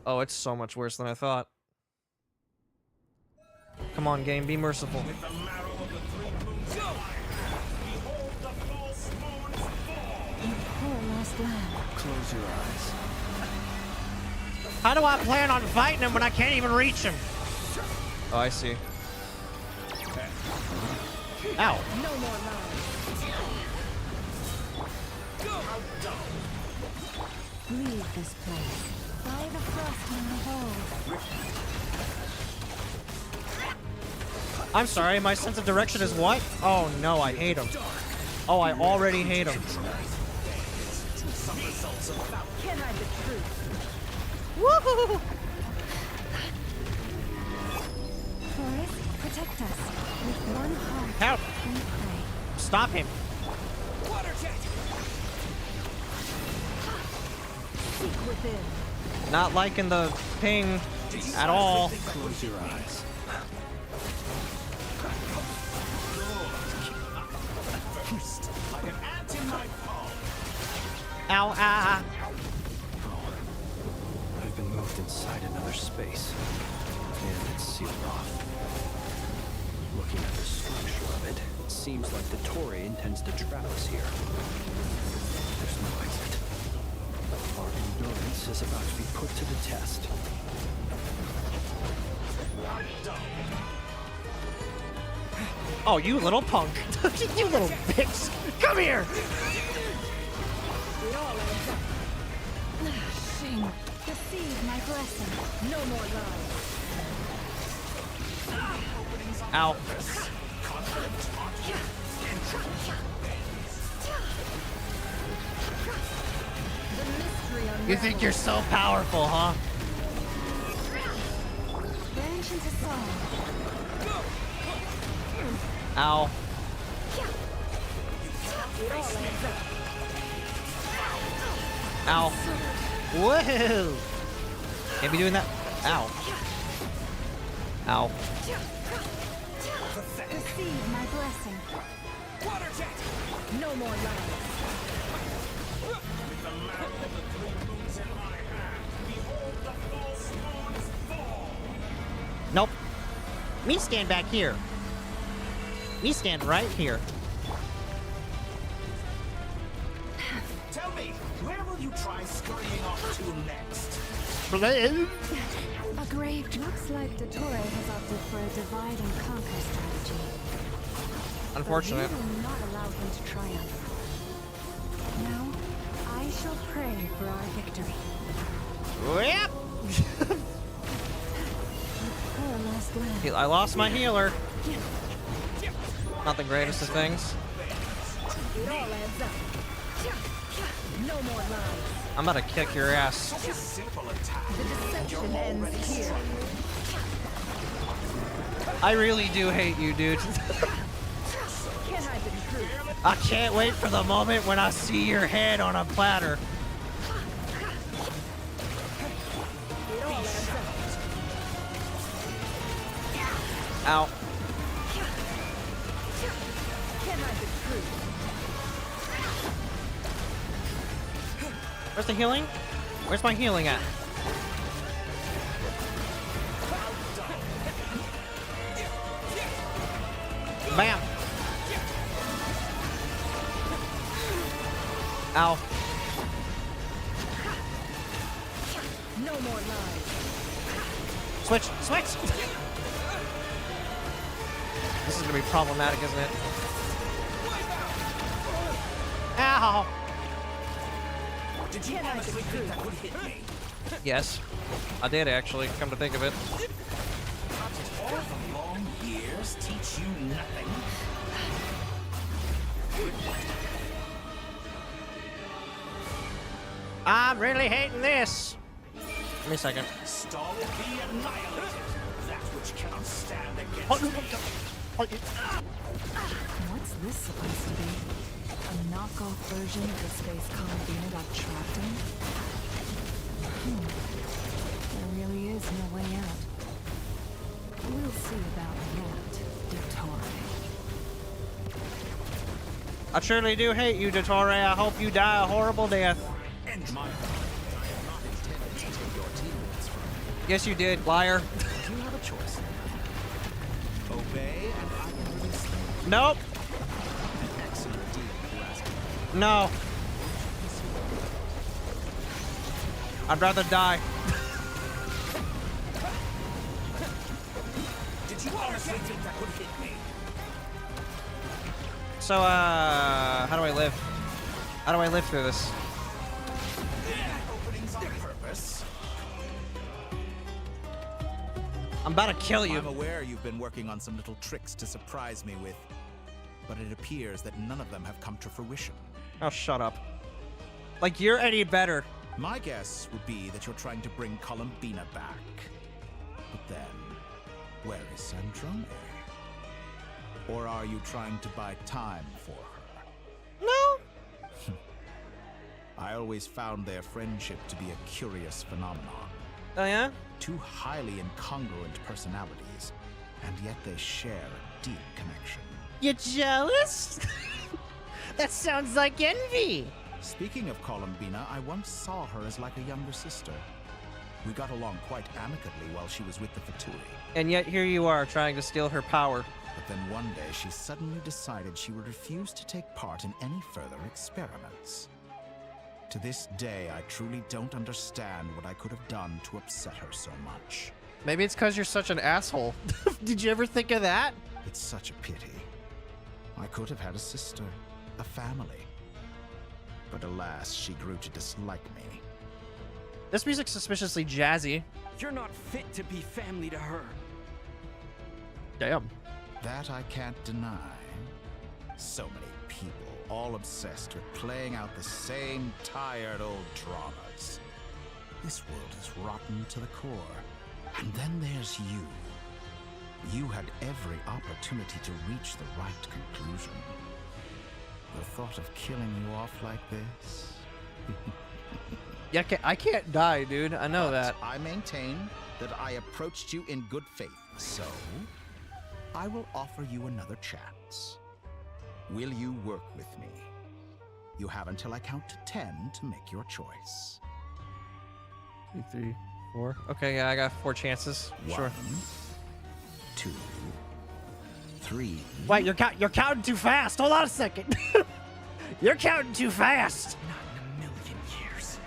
Oh, it's so much worse than I thought. Come on, game, be merciful. Close your eyes. How do I plan on fighting him when I can't even reach him? Oh, I see. Ow. No more love. Leave this place. By the frost in the hold. I'm sorry, my sense of direction is what? Oh no, I hate him. Oh, I already hate him. Can I the truth? Woohoo! Forest, protect us. With one heart. Help! We pray. Stop him. Seek within. Not liking the ping at all. Close your eyes. Ow, ah. I've been moved inside another space, and it's sealed off. Looking at the structure of it, it seems like the Torii intends to trap us here. There's no exit. Our endurance is about to be put to the test. Oh, you little punk. You little bitch. Come here. It all ends up. Shame. Receive my blessing. No more lies. Ow. The mystery You think you're so powerful, huh? branch into song. Ow. It all ends up. Ow. Whoa! Can't be doing that. Ow. Ow. Receive my blessing. Water jet. No more lies. Nope. Me stand back here. Me stand right here. Tell me, where will you try scurrying off to next? A grave looks like Dottore has opted for a divide and conquer strategy. Unfortunate. But we will not allow him to triumph. Now, I shall pray for our victory. Yep. Poor last land. I lost my healer. Not the greatest of things. It all adds up. No more lies. I'm about to kick your ass. The deception ends here. I really do hate you, dude. Can I be true? I can't wait for the moment when I see your head on a platter. It all adds up. Ow. Can I be true? Where's the healing? Where's my healing at? Bam! Ow. No more lies. Switch! Switch! This is gonna be problematic, isn't it? Ow! Did you honestly think that would hit me? Yes, I did actually, come to think of it. All the long years teach you nothing. I'm really hating this. Give me a second. Stall be annihilated. That which cannot stand against me. What's this supposed to be? A knockoff version of the space Columbina got trapped in? There really is no way out. We'll see about that, Dottore. I truly do hate you, Dottore. I hope you die a horrible death. Yes, you did, liar. You have a choice. Obey and I will release them. Nope. An excellent deal, you ask me. No. I'd rather die. Did you honestly think that would hit me? So, how do I live? How do I live through this? Openings on purpose. I'm about to kill you. I'm aware you've been working on some little tricks to surprise me with, but it appears that none of them have come to fruition. Oh, shut up. Like, you're any better. My guess would be that you're trying to bring Columbina back. But then, where is Sandrone? Or are you trying to buy time for her? No. I always found their friendship to be a curious phenomenon. Oh, yeah? Two highly incongruent personalities, and yet they share a deep connection. You jealous? That sounds like envy. Speaking of Columbina, I once saw her as like a younger sister. We got along quite amicably while she was with the Fatui. And yet here you are, trying to steal her power. But then one day she suddenly decided she would refuse to take part in any further experiments. To this day, I truly don't understand what I could have done to upset her so much. Maybe it's because you're such an asshole. Did you ever think of that? It's such a pity. I could have had a sister, a family. But alas, she grew to dislike me. This music's suspiciously jazzy. You're not fit to be family to her. Damn. That I can't deny. So many people, all obsessed with playing out the same tired old dramas. This world is rotten to the core. And then there's you. You had every opportunity to reach the right conclusion. The thought of killing you off like this? Yeah, I can't die, dude. I know But that. I maintain that I approached you in good faith, so I will offer you another chance. Will you work with me? You have until I count to 10 to make your choice. 2, 3, 4. Okay, yeah, I got 4 chances. Sure. 1, 2, 3. Wait, you're counting too fast. Hold on a second. You're counting too fast. Not in a million years.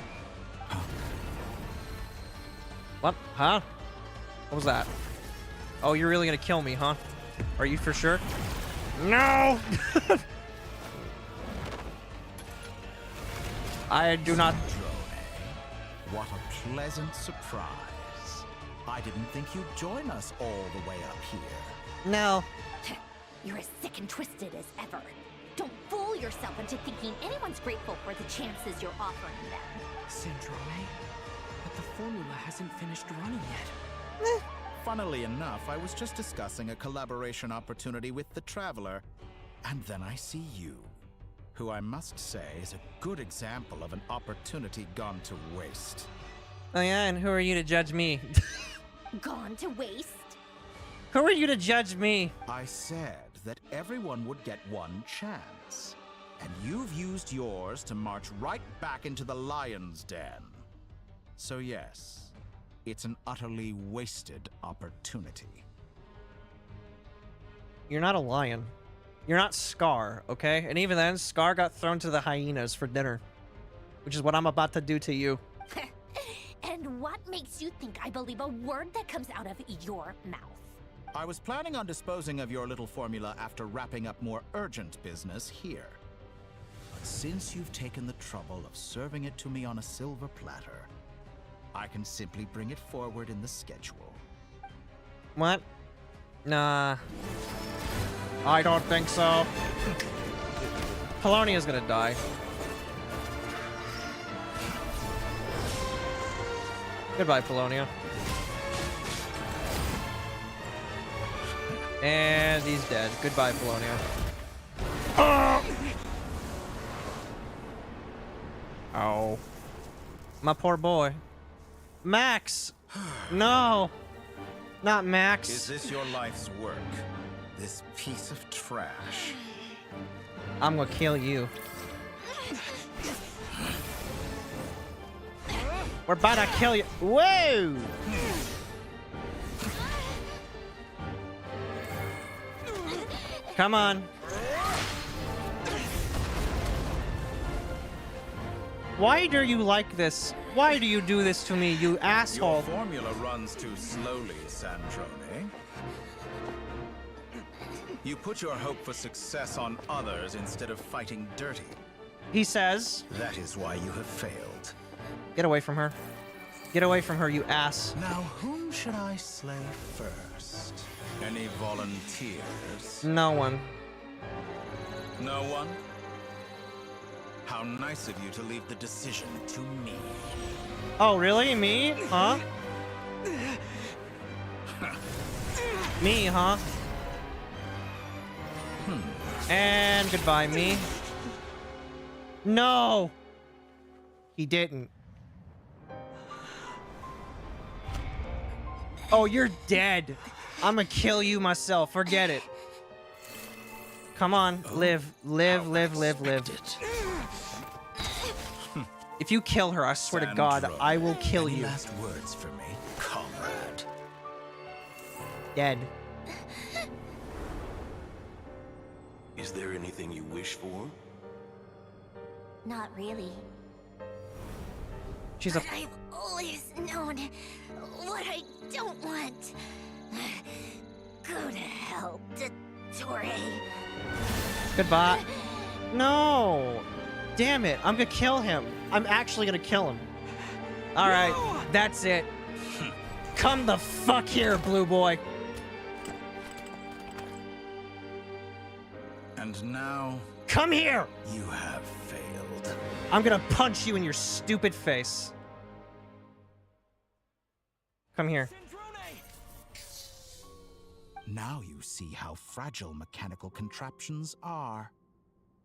What? Huh? What was that? Oh, you're really gonna kill me, huh? Are you for sure? No! I do not. What a pleasant surprise. I didn't think you'd join us all the way up here. No. You're as sick and twisted as ever. Don't fool yourself into thinking anyone's grateful for the chances you're offering them. Sandrone? But the formula hasn't finished running yet. Funnily enough, I was just discussing a collaboration opportunity with the Traveler, and then I see you, who I must say is a good example of an opportunity gone to waste. Oh yeah, and who are you to judge me? Gone to waste? Who are you to judge me? I said that everyone would get one chance, and you've used yours to march right back into the lion's den. So yes, it's an utterly wasted opportunity. You're not a lion. You're not Scar, okay? And even then, Scar got thrown to the hyenas for dinner, which is what I'm about to do to you. And what makes you think I believe a word that comes out of your mouth? I was planning on disposing of your little formula after wrapping up more urgent business here. But since you've taken the trouble of serving it to me on a silver platter, I can simply bring it forward in the schedule. What? Nah. I don't think so. Polonia's gonna die. Goodbye, Polonia. And he's dead. Goodbye, Polonia. Oh. My poor boy. Max! No! Not Max. Is this your life's work? This piece of trash? I'm gonna kill you. We're about to kill you. Whoa! Come on. Why do you like this? Why do you do this to me, you asshole? Your formula runs too slowly, Sandrone. You put your hope for success on others instead of fighting dirty. He says. That is why you have failed. Get away from her. Get away from her, you ass. Now, whom should I slay first? Any volunteers? No one. No one? How nice of you to leave the decision to me. Oh, really? Me? Huh? Me, huh? And goodbye, me. No! He didn't. Oh, you're dead. I'm gonna kill you myself. Forget it. Come on. Live. Live, live, live, live. If you kill her, I swear to God, I will kill you. Last words for me, comrade. Dead. Is there anything you wish for? Not really. She's but I've always known what I don't want. Go to hell, Dottore. Goodbye. No. Damn it. I'm gonna kill him. I'm actually gonna kill him. Alright. No. That's it. Come the fuck here, blue boy. And now... Come here! You have failed. I'm gonna punch you in your stupid face. Come here. Now you see how fragile mechanical contraptions are.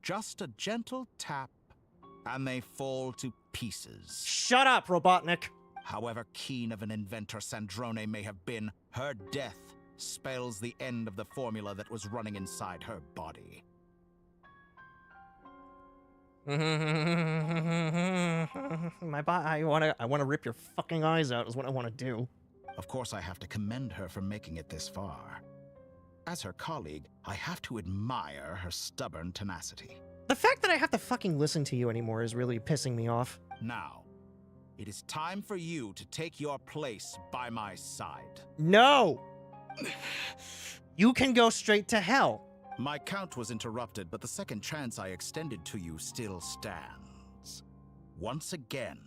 Just a gentle tap, and they fall to pieces. Shut up, Robotnik! However keen of an inventor Sandrone may have been, her death spells the end of the formula that was running inside her body. I wanna rip your fucking eyes out is what I wanna do. Of course, I have to commend her for making it this far. As her colleague, I have to admire her stubborn tenacity. The fact that I have to fucking listen to you anymore is really pissing me off. Now, it is time for you to take your place by my side. No! You can go straight to hell. My count was interrupted, but the second chance I extended to you still stands. Once again,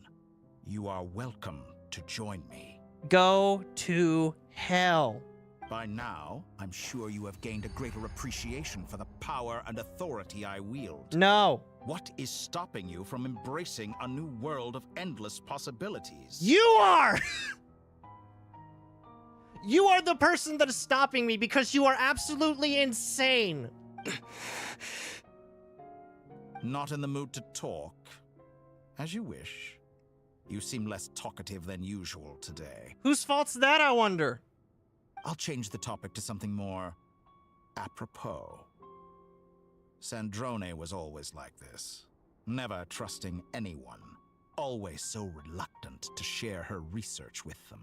you are welcome to join me. Go to hell. By now, I'm sure you have gained a greater appreciation for the power and authority I wield. No. What is stopping you from embracing a new world of endless possibilities? You are! You are the person that is stopping me because you are absolutely insane. Not in the mood to talk? As you wish. You seem less talkative than usual today. Whose fault's that, I wonder? I'll change the topic to something more apropos. Sandrone was always like this, never trusting anyone, always so reluctant to share her research with them.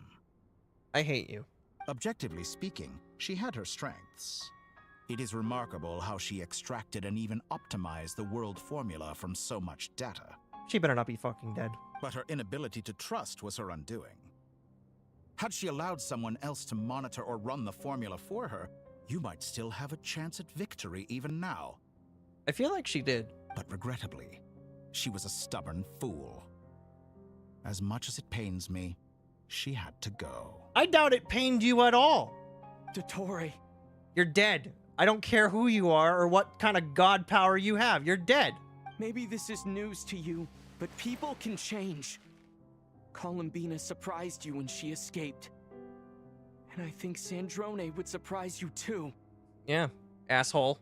I hate you. Objectively speaking, she had her strengths. It is remarkable how she extracted and even optimized the world formula from so much data. She better not be fucking dead. But her inability to trust was her undoing. Had she allowed someone else to monitor or run the formula for her, you might still have a chance at victory even now. I feel like she did. But regrettably, she was a stubborn fool. As much as it pains me, she had to go. I doubt it pained you at all. Dottore. You're dead. I don't care who you are or what kind of god power you have. You're dead. Maybe this is news to you, but people can change. Columbina surprised you when she escaped. And I think Sandrone would surprise you too. Yeah, asshole.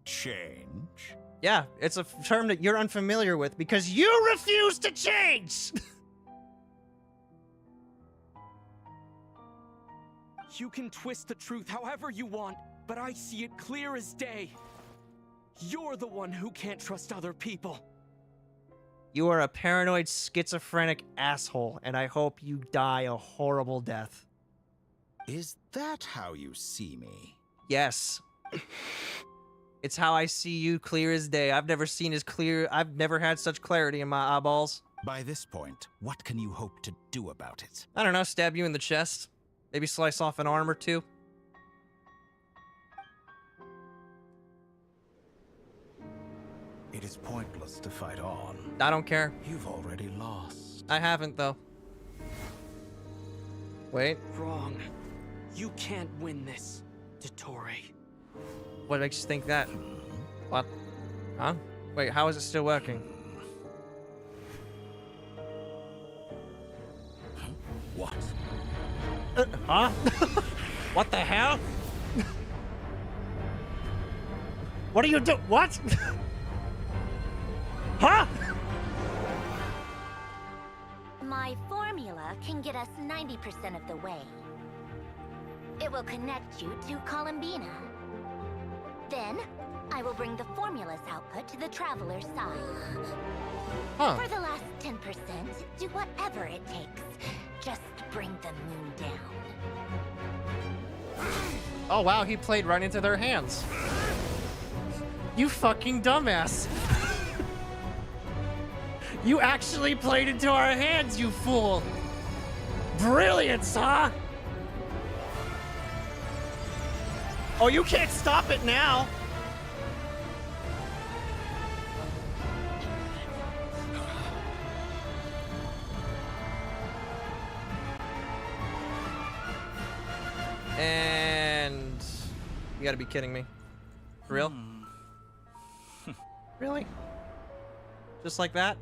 Change? Yeah, it's a term that you're unfamiliar with because you refuse to change! You can twist the truth however you want, but I see it clear as day. You're the one who can't trust other people. You are a paranoid, schizophrenic asshole, and I hope you die a horrible death. Is that how you see me? Yes. It's how I see you, clear as day. I've never seen as clear. I've never had such clarity in my eyeballs. By this point, what can you hope to do about it? I don't know, stab you in the chest. Maybe slice off an arm or two. It is pointless to fight on. I don't care. You've already lost. I haven't, though. Wait. Wrong. You can't win this, Dottore. What makes you think that? What? Huh? Wait, how is it still working? What? Huh? What the hell? What are you doing? What? Huh? My formula can get us 90% of the way. It will connect you to Columbina. Then, I will bring the formula's output to the Traveler's side. Huh. For the last 10%, do whatever it takes. Just bring the moon down. Oh wow, he played right into their hands. You fucking dumbass. You actually played into our hands, you fool. Brilliance, huh? Oh, you can't stop it now. And you gotta be kidding me. For real? Really? Just like that?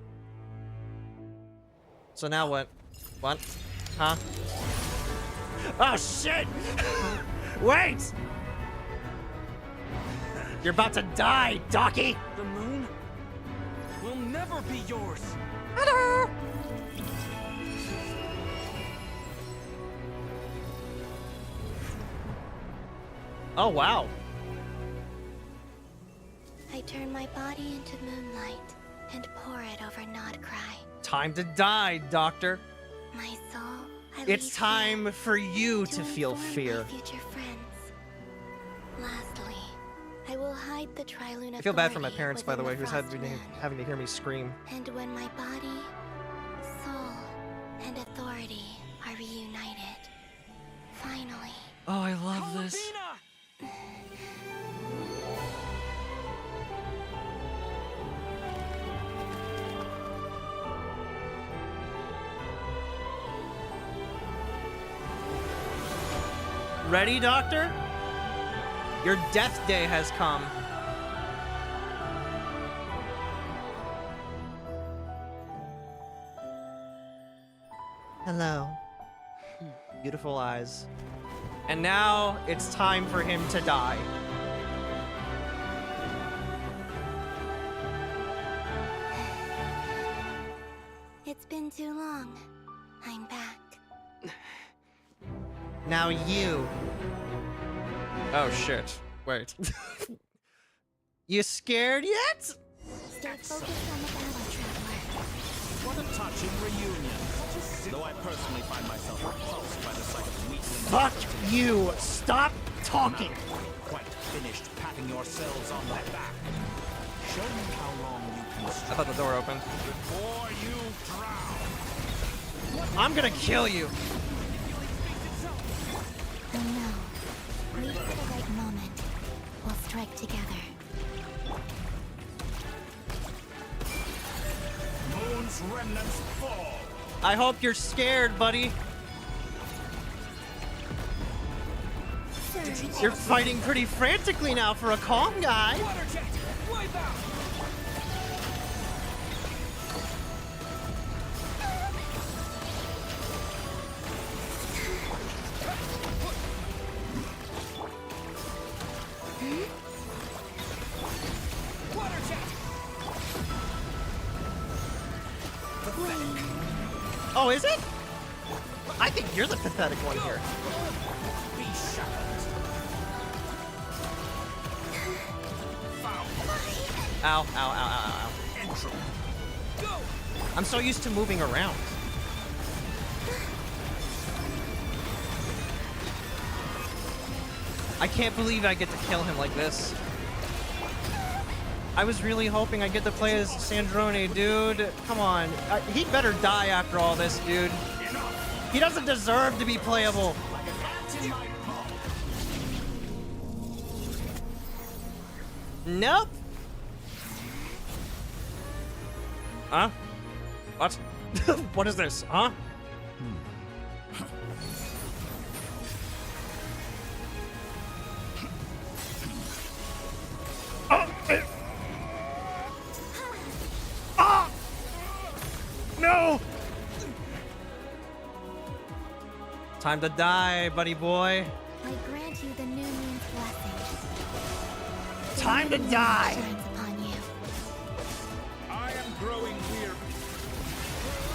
So now what? What? Huh? Oh shit! Wait! You're about to die, Docky! The moon will never be yours. Hello! Oh, wow. I turn my body into moonlight and pour it over Nodcry. Time to die, Doctor. My soul, It's time for you to feel fear. future friends. Lastly, I will hide the Trilune I feel bad for my Authority parents, by the way, within who's Frost Moon. having to hear me scream. And when my body, soul, and authority are reunited, finally. Oh, I love this. Ready, Doctor? Your death day has come. Hello. Beautiful eyes. And now it's time for him to die. It's been too long. I'm back. Now you. Oh shit. Wait. You scared yet? Stay focused on the battle, Traveler. What a touching reunion. Though I personally find myself repulsed by the sight of weaklings. Fuck you! Stop talking! Quite finished patting yourselves on the back. Show me how long you can I struggle thought the door opened. before you drown. I'm gonna kill you. Oh no. Wait for the right moment. We'll strike together. Moon's remnants fall. I hope you're scared, buddy. You're fighting pretty frantically now for a calm guy. Water jet! Wipe out! Water jet! Oh, is it? I think you're the pathetic one here. Be shackled. Ow, ow, ow, ow, ow. Intro. Go! I'm so used to moving around. I can't believe I get to kill him like this. I was really hoping I'd get to play as Sandrone, dude. Come on. He'd better die after all this, dude. He doesn't deserve to be playable. Nope. Huh? What? What is this? Huh? No! Time to die, buddy boy. I grant you the new moon's blessing. Time to die! Shines upon you. I am growing weary.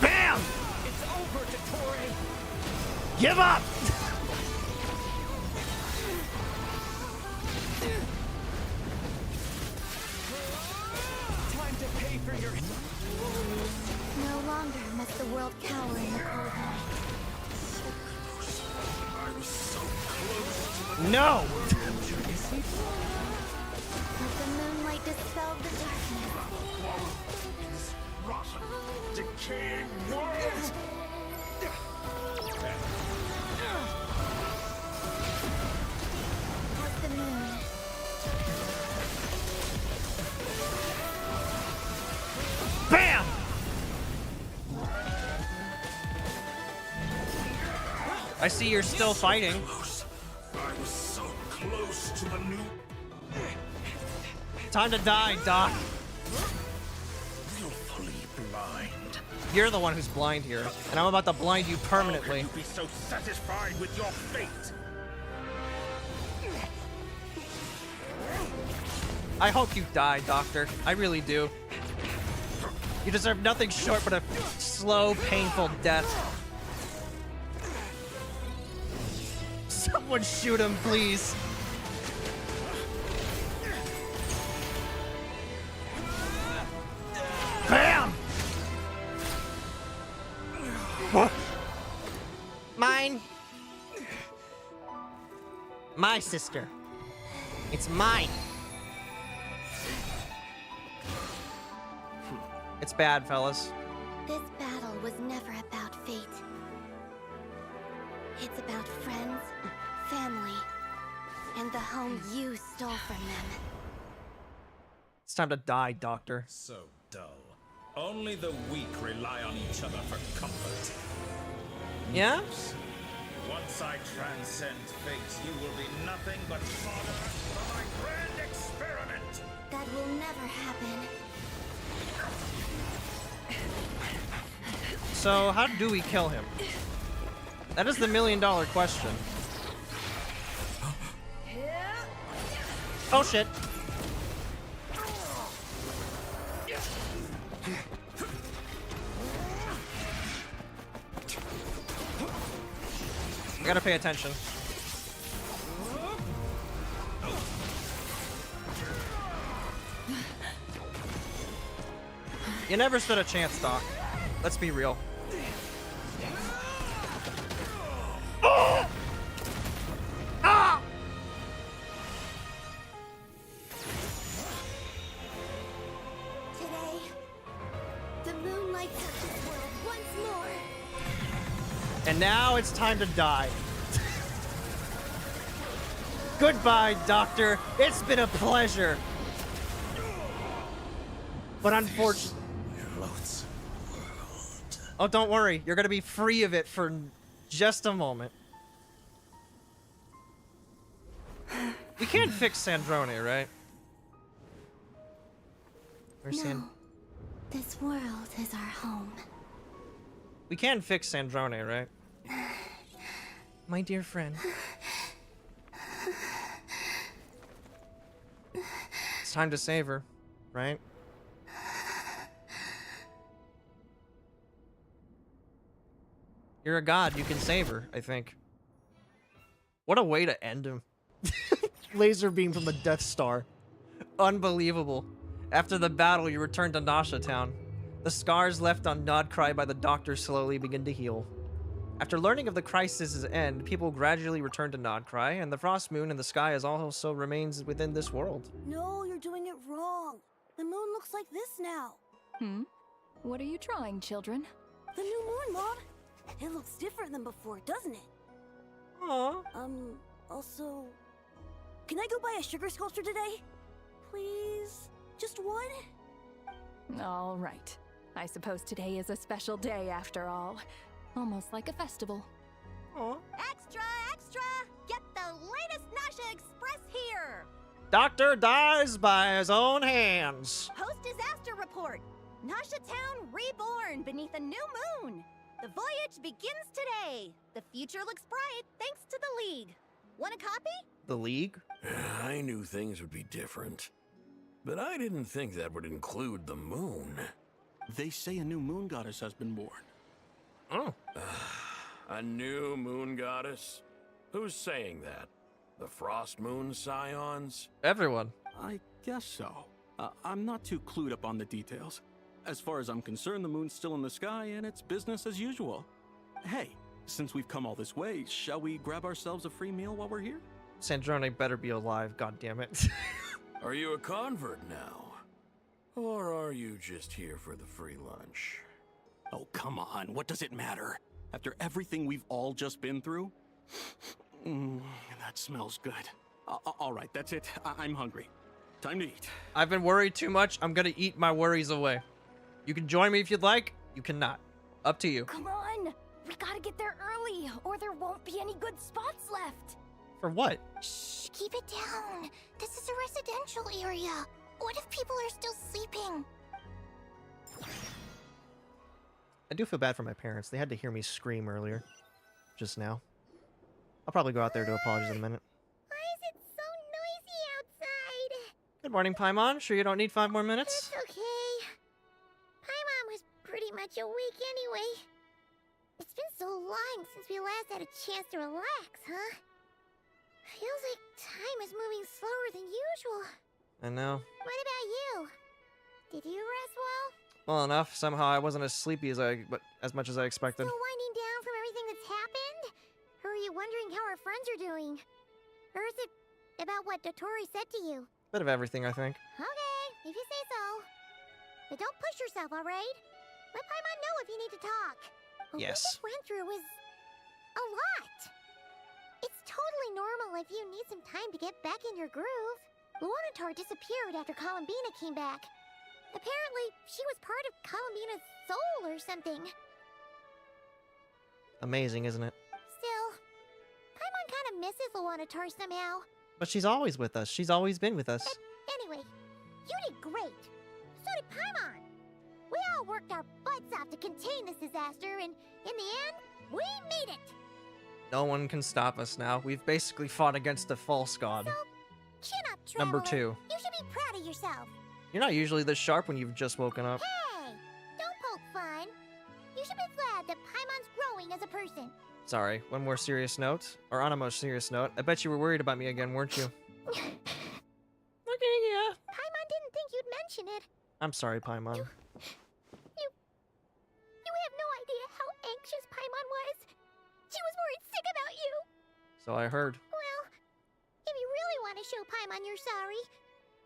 Bam! It's over, Dottore! Give up! Time to pay for your... No longer must the world cower in the cold night. I was so close. No! Let the moonlight dispel the darkness. Rotten, decaying world. Towards the moon. Bam! I see you're still fighting. I was so close to the new. Time to die, Doc. Willfully blind. You're the one who's blind here, and I'm about to blind you permanently. How can you be so satisfied with your fate? I hope you die, Doctor. I really do. You deserve nothing short but a slow, painful death. Someone shoot him, please. Bam! What? Mine. My sister. It's mine. It's bad, fellas. This battle was never about fate. It's about friends, family, and the home you stole from them. It's time to die, Doctor. So dull. Only the weak rely on each other for comfort. Yeah? Once I transcend fate, you will be nothing but fodder for my grand experiment. That will never happen. So, how do we kill him? That is the million-dollar question. Oh, shit. I gotta pay attention. You never stood a chance, Doc. Let's be real. Oh! Ah! Today, the moonlight touches world once more. And now it's time to die. Goodbye, Doctor. It's been a pleasure. But unfortunately... Oh, don't worry. You're gonna be free of it for just a moment. We can't fix Sandrone, right? No. This world is our home. We can fix Sandrone, right? My dear friend. It's time to save her, right? You're a god, you can save her, I think. What a way to end him. Laser beam from the Death Star. Unbelievable. After the battle, you return to Nasha Town. The scars left on Nodcry by the doctor slowly begin to heal. After learning of the crisis' end, people gradually return to Nodcry, and the frost moon in the sky is also remains within this world. No, you're doing it wrong. The moon looks like this now. What are you trying, children? The new moon, Mom. It looks different than before, doesn't it? Aww. Also... Can I go buy a sugar sculpture today? Please? Just one? All right. I suppose today is a special day after all. Almost like a festival. Aww. Extra, extra! Get the latest Nasha Express here! Doctor dies by his own hands. Post-disaster report. Nasha Town reborn beneath a new moon. The voyage begins today. The future looks bright thanks to the League. Want a copy? The League? I knew things would be different, but I didn't think that would include the moon. They say a new moon goddess has been born. Oh. A new moon goddess? Who's saying that? The Frost Moon Scions? Everyone. I guess so. I'm not too clued up on the details. As far as I'm concerned, the moon's still in the sky and it's business as usual. Hey, since we've come all this way, shall we grab ourselves a free meal while we're here? Sandrone better be alive, goddammit. Are you a convert now? Or are you just here for the free lunch? Oh, come on. What does it matter? After everything we've all just been through? That smells good. All right, that's it. I'm hungry. Time to eat. I've been worried too much. I'm gonna eat my worries away. You can join me if you'd like. You cannot. Up to you. Come on! We gotta get there early, or there won't be any good spots left. For what? Shh, keep it down. This is a residential area. What if people are still sleeping? I do feel bad for my parents. They had to hear me scream earlier. Just now. I'll probably go out there to apologize in a minute. Why is it so noisy outside? Good morning, Paimon. Sure you don't need 5 more minutes? It's okay. Paimon was pretty much awake anyway. It's been so long since we last had a chance to relax, huh? Feels like time is moving slower than usual. I know. What about you? Did you rest well? Well enough. Somehow I wasn't as sleepy as much as I expected. Still winding down from everything that's happened? Or are you wondering how our friends are doing? Or is it about what Dotori said to you? Bit of everything, I think. Okay, if you say so. But don't push yourself, alright? Let Paimon know if you need to talk. What we Yes. just went through was a lot. It's totally normal if you need some time to get back in your groove. Luanatar disappeared after Columbina came back. Apparently, she was part of Columbina's soul or something. Amazing, isn't it? Still, Paimon kind of misses Luanatar somehow. But she's always with us. She's always been with us. Anyway, you did great. So did Paimon. We all worked our butts off to contain this disaster, and in the end, we made it. No one can stop us now. We've basically fought against a false god. Chin up, Traveler. Number 2. You should be proud of yourself. You're not usually this sharp when you've just woken up. Hey, don't poke fun. You should be glad that Paimon's growing as a person. Sorry, one more serious note. Or on a more serious note, I bet you were worried about me again, weren't you? Okay, yeah. Paimon didn't think you'd mention it. I'm sorry, Paimon. You have no idea how anxious Paimon was. She was worried sick about you. So I heard. Well, if you really want to show Paimon you're sorry,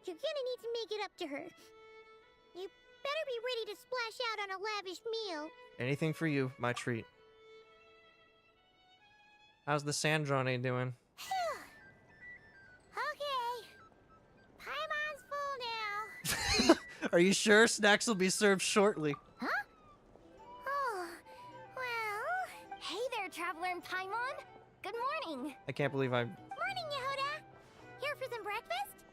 you're gonna need to make it up to her. You better be ready to splash out on a lavish meal. Anything for you, my treat. How's the Sandrone doing? Are you sure? Snacks will be served shortly. Huh? Oh, well... Hey there, Traveler and Paimon. Good morning. I can't believe I'm... Morning, Yehuda. Here for some breakfast?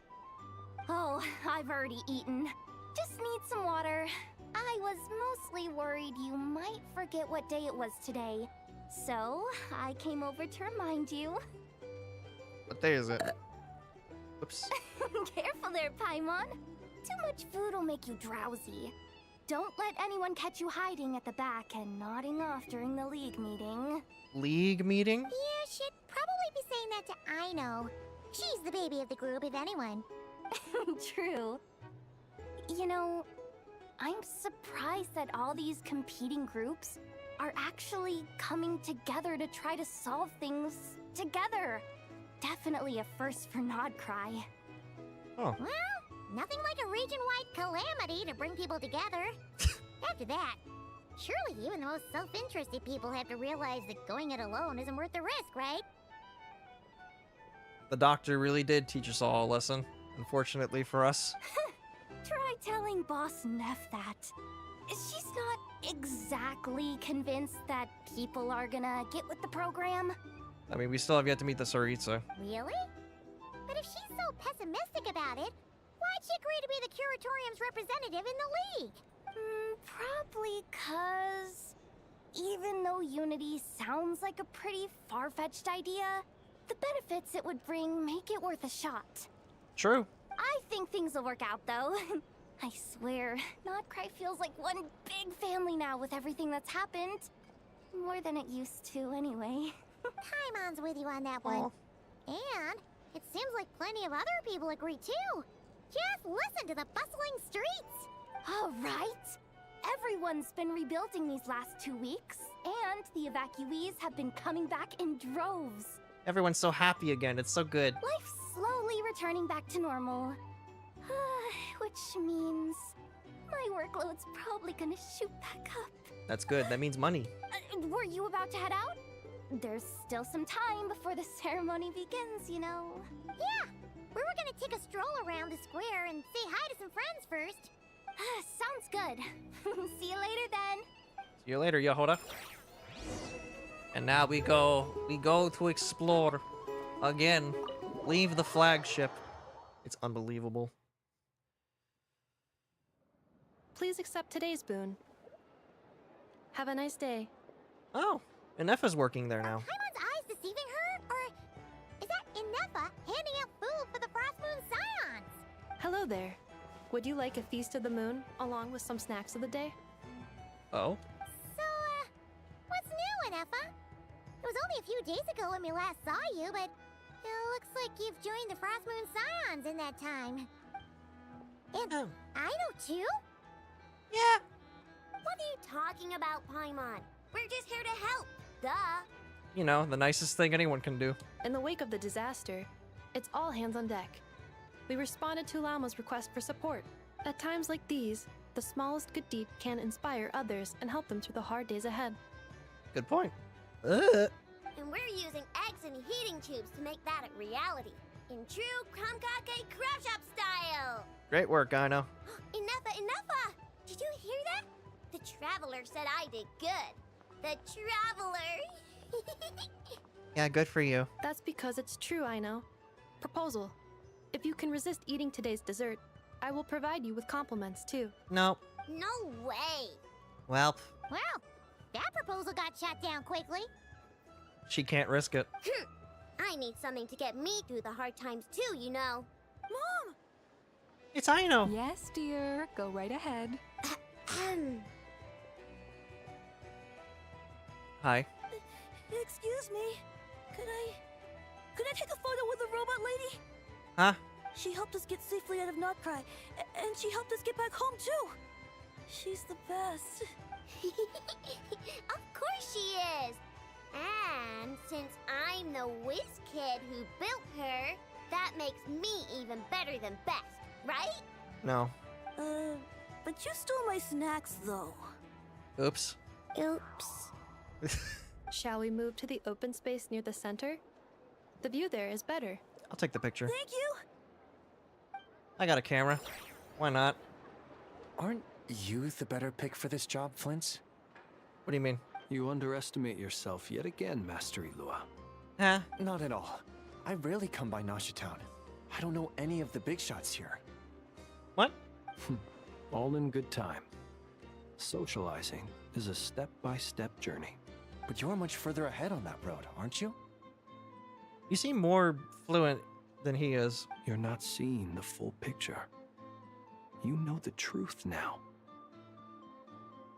Oh, I've already eaten. Just need some water. I was mostly worried you might forget what day it was today. So, I came over to remind you. What day is it? Oops. Careful there, Paimon. Too much food will make you drowsy. Don't let anyone catch you hiding at the back and nodding off during the League meeting. League meeting? You should probably be saying that to Aino. She's the baby of the group, if anyone. True. You know, I'm surprised that all these competing groups are actually coming together to try to solve things together. Definitely a first for Nodcry. Oh. Well, nothing like a region-wide calamity to bring people together. After that, surely even the most self-interested people have to realize that going it alone isn't worth the risk, right? The doctor really did teach us all a lesson, unfortunately for us. Try telling Boss Neff that. She's not exactly convinced that people are gonna get with the program. I mean, we still have yet to meet the Tsaritsa. Really? But if she's so pessimistic about it, why'd she agree to be the Curatorium's representative in the League? Probably 'cause even though Unity sounds like a pretty far-fetched idea, the benefits it would bring make it worth a shot. True. I think things will work out, though. I swear, Nodcry feels like one big family now with everything that's happened. More than it used to, anyway. Paimon's with you on that one. And it seems like plenty of other people agree, too. Just listen to the bustling streets. All right. Everyone's been rebuilding these last 2 weeks, and the evacuees have been coming back in droves. Everyone's so happy again. It's so good. Life's slowly returning back to normal. Which means my workload's probably gonna shoot back up. That's good. That means money. Were you about to head out? There's still some time before the ceremony begins, you know. Yeah, we were gonna take a stroll around the square and say hi to some friends first. Sounds good. See you later then. See you later, Yehuda. And now we go to explore. Again. Leave the flagship. It's unbelievable. Please accept today's boon. Have a nice day. Oh, Inefa's working there now. Paimon's eyes deceiving her? Or is that Inefa handing out food for the Frost Moon Scions? Hello there. Would you like a feast of the moon, along with some snacks of the day? Oh? So, what's new, Inefa? It was only a few days ago when we last saw you, but it looks like you've joined the Frost Moon Scions in that time. And Aino too? Yeah. What are you talking about, Paimon? We're just here to help. Duh. You know, the nicest thing anyone can do. In the wake of the disaster, it's all hands on deck. We responded to Lama's request for support. At times like these, the smallest good deed can inspire others and help them through the hard days ahead. Good point. And we're using eggs and heating tubes to make that a reality. In true Kamkake Craft Shop style! Great work, Aino. Enough! Did you hear that? The Traveler said I did good. The Traveler! Yeah, good for you. That's because it's true, I know. Proposal. If you can resist eating today's dessert, I will provide you with compliments, too. No. No way! Well, Well, that proposal got shot down quickly. she can't risk it. I need something to get me through the hard times too, you know. Mom! It's Aino. Yes, dear. Go right ahead. Hi. Excuse me. Could I take a photo with the robot lady? Huh? She helped us get safely out of Nodcry, and she helped us get back home too. She's the best. Of course she is. And since I'm the whiz kid who built her, that makes me even better than best, right? No. But you stole my snacks though. Oops. Oops. Shall we move to the open space near the center? The view there is better. I'll take the picture. Thank you. I got a camera. Why not? Aren't you the better pick for this job, Flint's? What do you mean? You underestimate yourself yet again, Master Ilua. Huh? Not at all. I rarely come by Nasha Town. I don't know any of the big shots here. What? All in good time. Socializing is a step-by-step journey. But you're much further ahead on that road, aren't you? You seem more fluent than he is. You're not seeing the full picture. You know the truth now.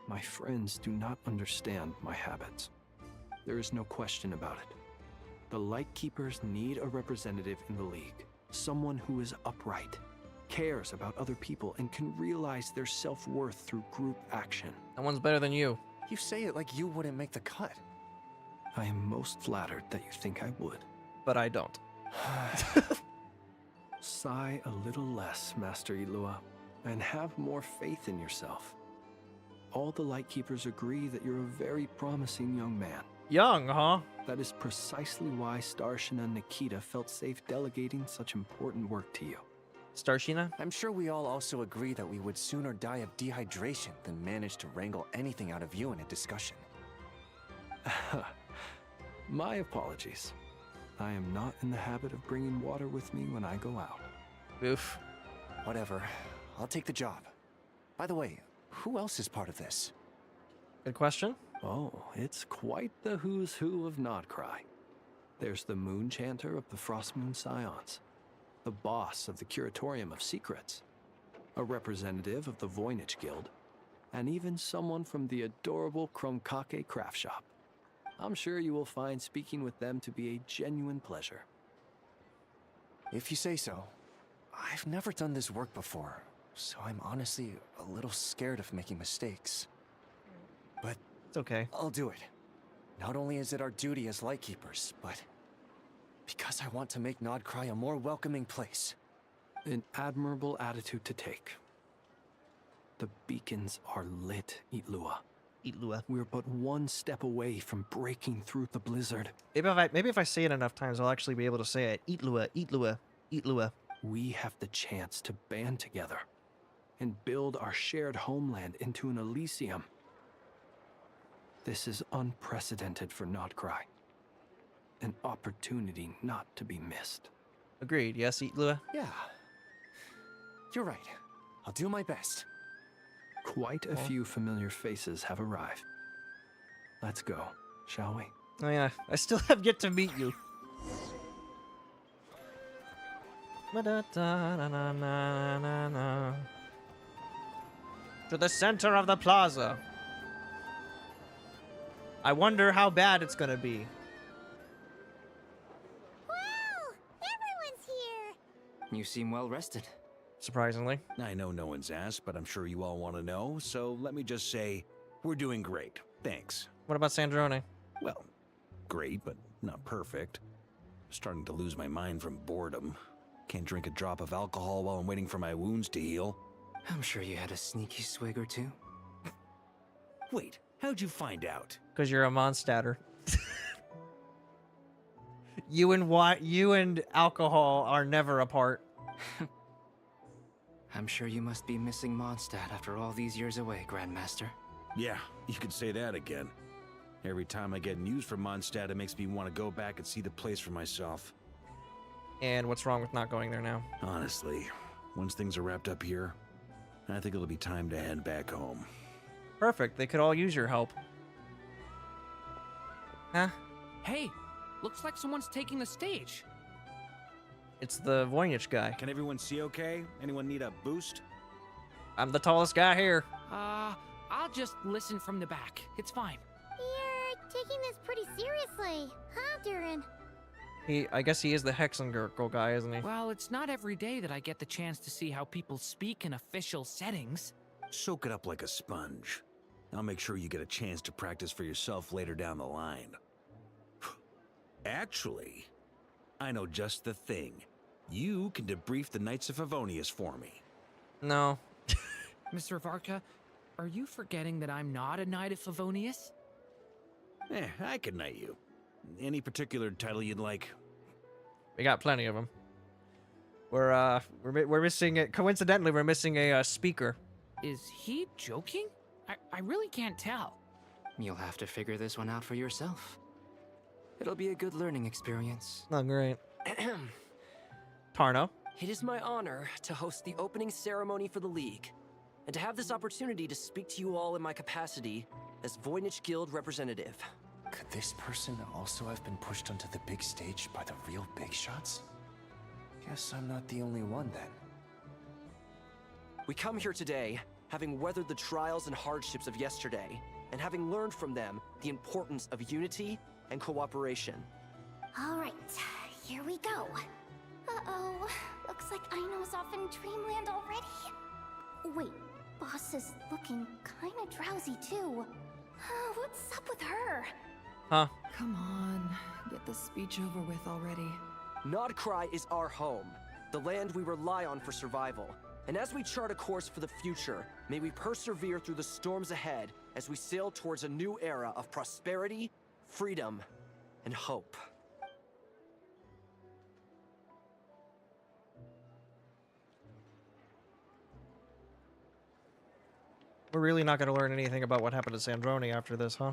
My friends do not understand my habits. There is no question about it. The Lightkeepers need a representative in the League. Someone who is upright, cares about other people, and can realize their self-worth through group action. That one's better than you. You say it like you wouldn't make the cut. I am most flattered that you think I would. But I don't. Sigh a little less, Master Ilua, and have more faith in yourself. All the Lightkeepers agree that you're a very promising young man. Young, huh? That is precisely why Starshina Nikita felt safe delegating such important work to you. Starshina? I'm sure we all also agree that we would sooner die of dehydration than manage to wrangle anything out of you in a discussion. My apologies. I am not in the habit of bringing water with me when I go out. Oof. Whatever. I'll take the job. By the way, who else is part of this? Good question. Oh, it's quite the who's who of Nodcry. There's the Moon Chanter of the Frostmoon Scions, the boss of the Curatorium of Secrets, a representative of the Voynich Guild, and even someone from the adorable Kromkake craft shop. I'm sure you will find speaking with them to be a genuine pleasure. If you say so. I've never done this work before, so I'm honestly a little scared of making mistakes. But it's okay. I'll do it. Not only is it our duty as Lightkeepers, but because I want to make Nodcry a more welcoming place. An admirable attitude to take. The beacons are lit, Itlua. Itlua. We're but one step away from breaking through the blizzard. Maybe if I say it enough times, I'll actually be able to say it. Itlua, Itlua, Itlua. We have the chance to band together and build our shared homeland into an Elysium. This is unprecedented for Nodcry. An opportunity not to be missed. Agreed, yes, Itlua? Yeah. You're right. I'll do my best. Quite a few familiar faces have arrived. Let's go, shall we? Oh yeah, I still have yet to meet you. To the center of the plaza. I wonder how bad it's gonna be. Wow! Everyone's here! You seem well rested. Surprisingly. I know no one's asked, but I'm sure you all want to know, so let me just say, we're doing great. Thanks. What about Sandrone? Well, great, but not perfect. Starting to lose my mind from boredom. Can't drink a drop of alcohol while I'm waiting for my wounds to heal. I'm sure you had a sneaky swig or two. Wait, how'd you find out? Because you're a Mondstatter. You and alcohol are never apart. I'm sure you must be missing Mondstadt after all these years away, Grandmaster. Yeah, you could say that again. Every time I get news from Mondstadt, it makes me want to go back and see the place for myself. And what's wrong with not going there now? Honestly, once things are wrapped up here, I think it'll be time to head back home. Perfect, they could all use your help. Huh? Hey, looks like someone's taking the stage. It's the Voynich guy. Can everyone see okay? Anyone need a boost? I'm the tallest guy here. I'll just listen from the back. It's fine. You're taking this pretty seriously, huh, Durin? I guess he is the Hexengurgle guy, isn't he? Well, it's not every day that I get the chance to see how people speak in official settings. Soak it up like a sponge. I'll make sure you get a chance to practice for yourself later down the line. Actually, I know just the thing. You can debrief the Knights of Favonius for me. No. Mr. Varka, are you forgetting that I'm not a Knight of Favonius? I can knight you. Any particular title you'd like? We got plenty of them. We're missing it. Coincidentally, we're missing a speaker. Is he joking? I really can't tell. You'll have to figure this one out for yourself. It'll be a good learning experience. Oh, great. Tarno. It is my honor to host the opening ceremony for the League, and to have this opportunity to speak to you all in my capacity as Voynich Guild representative. Could this person also have been pushed onto the big stage by the real big shots? Guess I'm not the only one then. We come here today, having weathered the trials and hardships of yesterday, and having learned from them the importance of unity and cooperation. All right, here we go. Uh-oh, looks like Aino's off in dreamland already. Wait, Boss is looking kinda drowsy too. What's up with her? Huh? Come on, get the speech over with already. Nodcry is our home, the land we rely on for survival. And as we chart a course for the future, may we persevere through the storms ahead as we sail towards a new era of prosperity, freedom, and hope. We're really not going to learn anything about what happened to Sandroni after this, huh?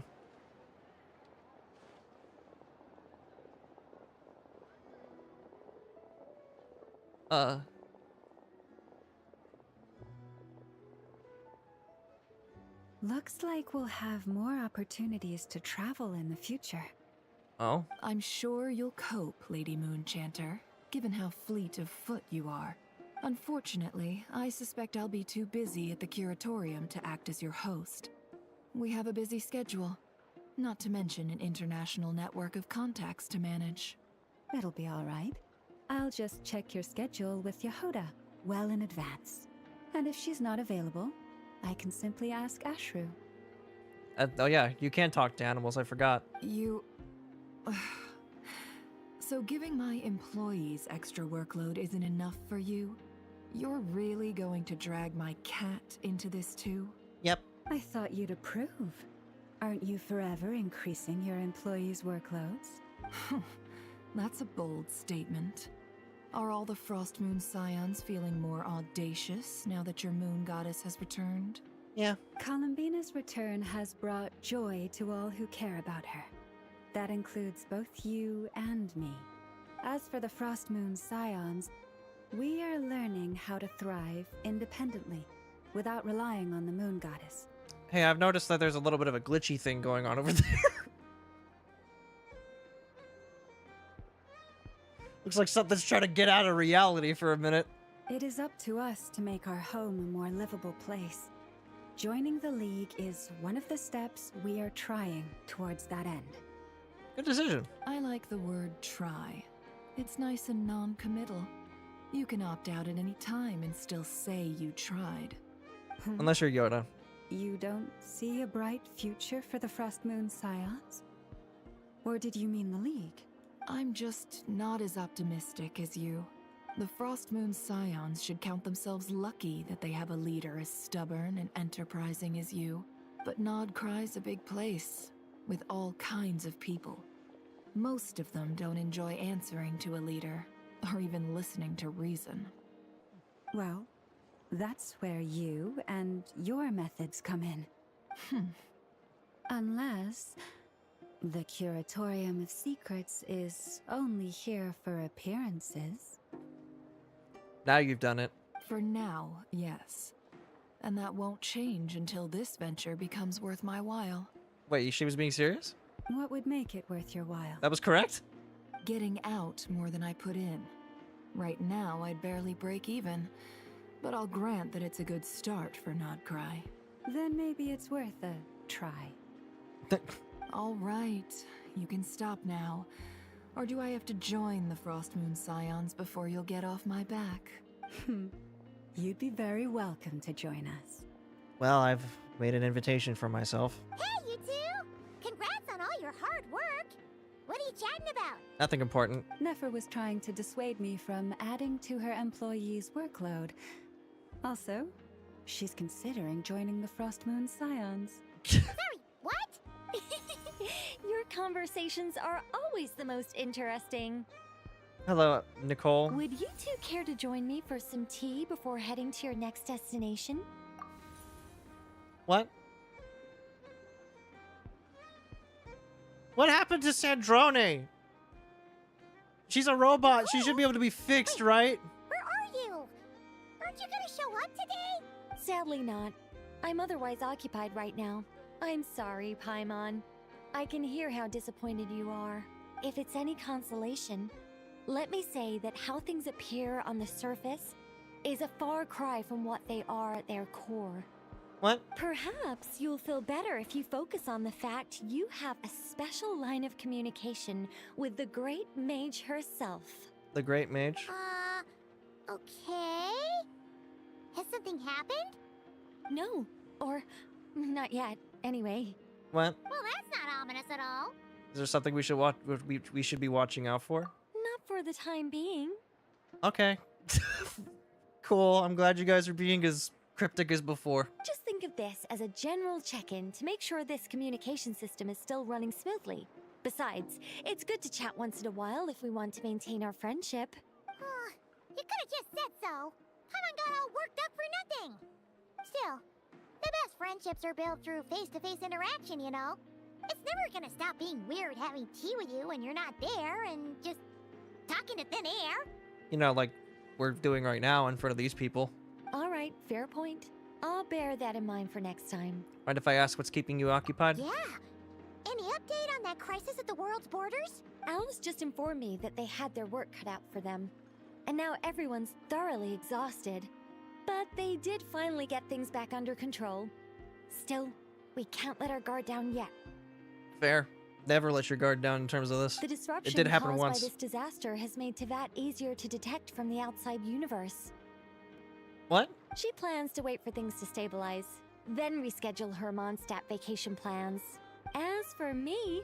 Looks like we'll have more opportunities to travel in the future. Oh? I'm sure you'll cope, Lady Moonchanter, given how fleet of foot you are. Unfortunately, I suspect I'll be too busy at the curatorium to act as your host. We have a busy schedule, not to mention an international network of contacts to manage. It'll be all right. I'll just check your schedule with Yehoda well in advance. And if she's not available, I can simply ask Ashru. Oh yeah, you can talk to animals, I forgot. You... So giving my employees extra workload isn't enough for you? You're really going to drag my cat into this too? Yep. I thought you'd approve. Aren't you forever increasing your employees' workloads? That's a bold statement. Are all the Frost Moon Scions feeling more audacious now that your moon goddess has returned? Yeah. Columbina's return has brought joy to all who care about her. That includes both you and me. As for the Frost Moon Scions, we are learning how to thrive independently, without relying on the moon goddess. Hey, I've noticed that there's a little bit of a glitchy thing going on over there. Looks like something's trying to get out of reality for a minute. It is up to us to make our home a more livable place. Joining the League is one of the steps we are trying towards that end. Good decision. I like the word try. It's nice and non-committal. You can opt out at any time and still say you tried. Unless you're Yoda. You don't see a bright future for the Frost Moon Scions? Or did you mean the League? I'm just not as optimistic as you. The Frost Moon Scions should count themselves lucky that they have a leader as stubborn and enterprising as you. But Nodcry's a big place, with all kinds of people. Most of them don't enjoy answering to a leader, or even listening to reason. Well, that's where you and your methods come in. Unless the Curatorium of Secrets is only here for appearances. Now you've done it. For now, yes. And that won't change until this venture becomes worth my while. Wait, she was being serious? What would make it worth your while? That was correct? Getting out more than I put in. Right now, I'd barely break even, but I'll grant that it's a good start for Nodcry. Then maybe it's worth a try. All right, you can stop now. Or do I have to join the Frost Moon Scions before you'll get off my back? You'd be very welcome to join us. Well, I've made an invitation for myself. Hey, you two! Congrats on all your hard work! What are you chatting about? Nothing important. Nefer was trying to dissuade me from adding to her employees' workload. Also, she's considering joining the Frost Moon Scions. Sorry, what? Your conversations are always the most interesting. Hello, Nicole. Would you two care to join me for some tea before heading to your next destination? What? What happened to Sandrone? She's a robot. She should be able to be fixed, right? Where are you? Aren't you gonna show up today? Sadly not. I'm otherwise occupied right now. I'm sorry, Paimon. I can hear how disappointed you are. If it's any consolation, let me say that how things appear on the surface is a far cry from what they are at their core. What? Perhaps you'll feel better if you focus on the fact you have a special line of communication with the Great Mage herself. The Great Mage? Okay. Has something happened? No, or not yet, anyway. What? Well, that's not ominous at all. Is there something we should watch? We should be watching out for? Not for the time being. Okay. Cool. I'm glad you guys are being as cryptic as before. Just think of this as a general check-in to make sure this communication system is still running smoothly. Besides, it's good to chat once in a while if we want to maintain our friendship. You could have just said so. Paimon got all worked up for nothing. Still, the best friendships are built through face-to-face interaction, you know? It's never gonna stop being weird having tea with you when you're not there and just talking to thin air. You know, like we're doing right now in front of these people. All right, fair point. I'll bear that in mind for next time. Mind if I ask what's keeping you occupied? Yeah. Any update on that crisis at the world's borders? Alice just informed me that they had their work cut out for them. And now everyone's thoroughly exhausted. But they did finally get things back under control. Still, we can't let our guard down yet. Fair. Never let your guard down in terms of this. The disruption it did happen caused once. by this disaster has made Tevat easier to detect from the outside universe. What? She plans to wait for things to stabilize, then reschedule her Mondstadt vacation plans. As for me,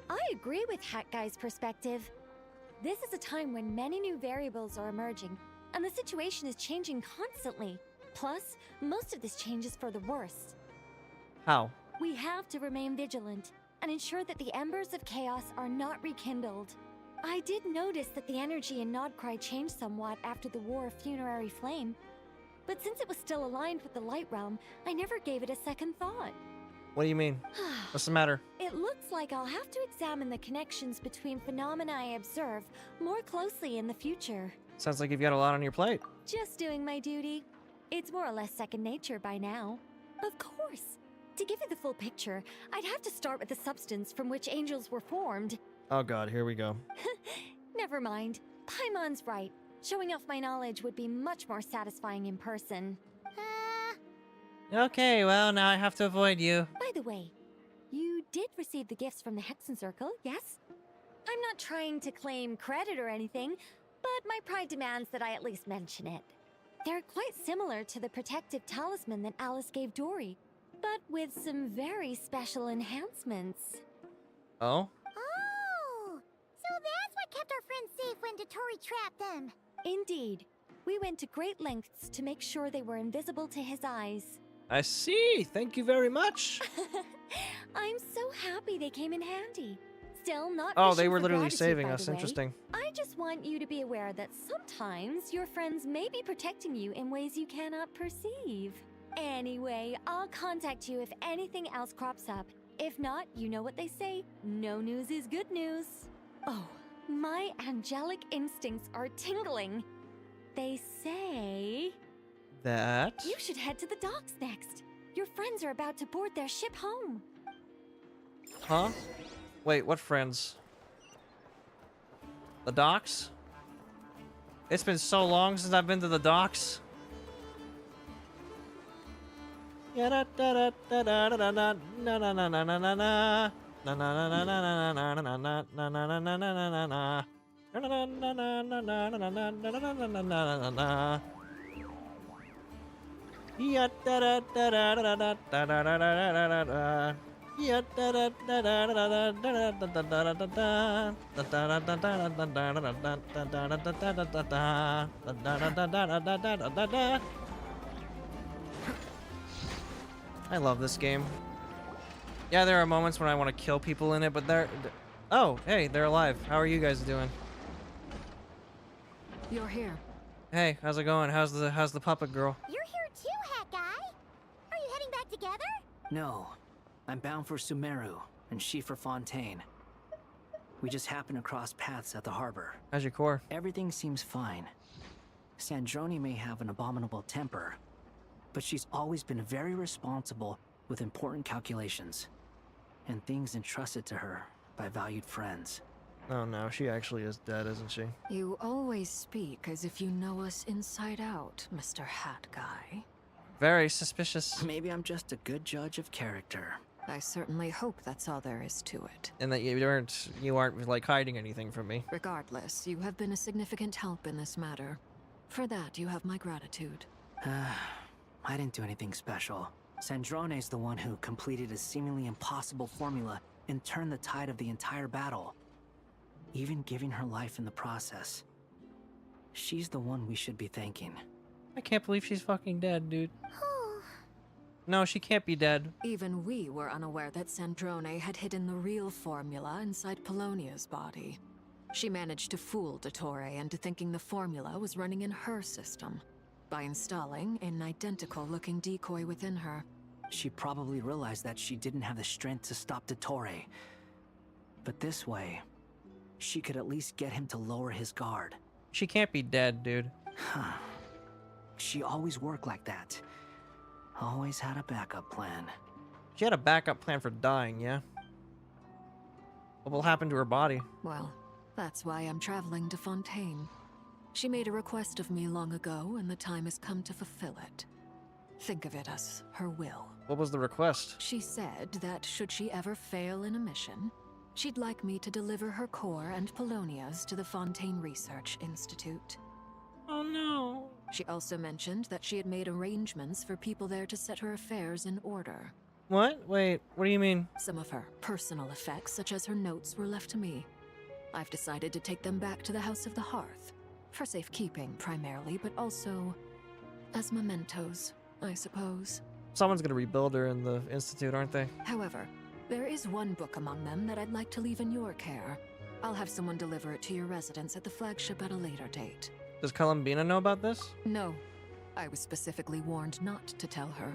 I agree with Hat Guy's perspective. This is a time when many new variables are emerging, and the situation is changing constantly. Plus, most of this change is for the worse. How? We have to remain vigilant and ensure that the embers of chaos are not rekindled. I did notice that the energy in Nodcry changed somewhat after the War of Funerary Flame, but since it was still aligned with the Light Realm, I never gave it a second thought. What do you mean? What's the matter? It looks like I'll have to examine the connections between phenomena I observe more closely in the future. Sounds like you've got a lot on your plate. Just doing my duty. It's more or less second nature by now. Of course. To give you the full picture, I'd have to start with the substance from which angels were formed. Oh god, here we go. Never mind. Paimon's right. Showing off my knowledge would be much more satisfying in person. Okay, well, now I have to avoid you. By the way, you did receive the gifts from the Hexen Circle, yes? I'm not trying to claim credit or anything, but my pride demands that I at least mention it. They're quite similar to the protective talisman that Alice gave Dory, but with some very special enhancements. Oh? Oh! So that's what kept our friends safe when Dotori trapped them. Indeed. We went to great lengths to make sure they were invisible to his eyes. I see. Thank you very much. I'm so happy they came in handy. Still not Oh, fishing they were for literally gratitude, saving by us. the way. Interesting. I just want you to be aware that sometimes your friends may be protecting you in ways you cannot perceive. Anyway, I'll contact you if anything else crops up. If not, you know what they say, no news is good news. Oh, my angelic instincts are tingling. They say... That? You should head to the docks next. Your friends are about to board their ship home. Huh? Wait, what friends? The docks? It's been so long since I've been to the docks. I love this game. Yeah, there are moments when I want to kill people in it, but they're... Oh, hey, they're alive. How are you guys doing? You're here. Hey, how's it going? How's the puppet girl? You're here too, Hat Guy. Are you heading back together? No. I'm bound for Sumeru, and she for Fontaine. We just happened to cross paths at the harbor. How's your core? Everything seems fine. Sandrone may have an abominable temper, but she's always been very responsible with important calculations and things entrusted to her by valued friends. Oh no, she actually is dead, isn't she? You always speak as if you know us inside out, Mr. Hat Guy. Very suspicious. Maybe I'm just a good judge of character. I certainly hope that's all there is to it. And that you aren't like hiding anything from me. Regardless, you have been a significant help in this matter. For that, you have my gratitude. I didn't do anything special. Sandrone's the one who completed a seemingly impossible formula and turned the tide of the entire battle, even giving her life in the process. She's the one we should be thanking. I can't believe she's fucking dead, dude. No, she can't be dead. Even we were unaware that Sandrone had hidden the real formula inside Polonia's body. She managed to fool Dottore into thinking the formula was running in her system by installing an identical-looking decoy within her. She probably realized that she didn't have the strength to stop Dottore. But this way, she could at least get him to lower his guard. She can't be dead, dude. She always worked like that. Always had a backup plan. She had a backup plan for dying, yeah? What will happen to her body? Well, that's why I'm traveling to Fontaine. She made a request of me long ago, and the time has come to fulfill it. Think of it as her will. What was the request? She said that should she ever fail in a mission, she'd like me to deliver her core and Polonia's to the Fontaine Research Institute. Oh no. She also mentioned that she had made arrangements for people there to set her affairs in order. What? Wait, what do you mean? Some of her personal effects, such as her notes, were left to me. I've decided to take them back to the House of the Hearth. For safekeeping, primarily, but also as mementos, I suppose. Someone's gonna rebuild her in the Institute, aren't they? However, there is one book among them that I'd like to leave in your care. I'll have someone deliver it to your residence at the flagship at a later date. Does Columbina know about this? No. I was specifically warned not to tell her.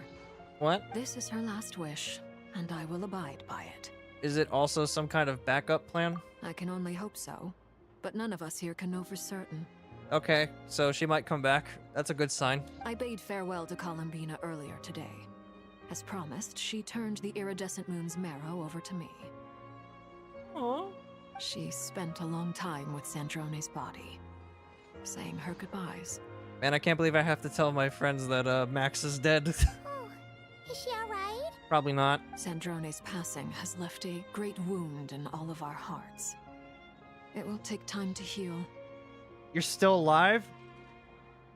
What? This is her last wish, and I will abide by it. Is it also some kind of backup plan? I can only hope so, but none of us here can know for certain. Okay, so she might come back. That's a good sign. I bade farewell to Columbina earlier today. As promised, she turned the iridescent moon's marrow over to me. Aww. She spent a long time with Sandrone's body, saying her goodbyes. Man, I can't believe I have to tell my friends that Max is dead. Oh, is she alright? Probably not. Sandrone's passing has left a great wound in all of our hearts. It will take time to heal. You're still alive?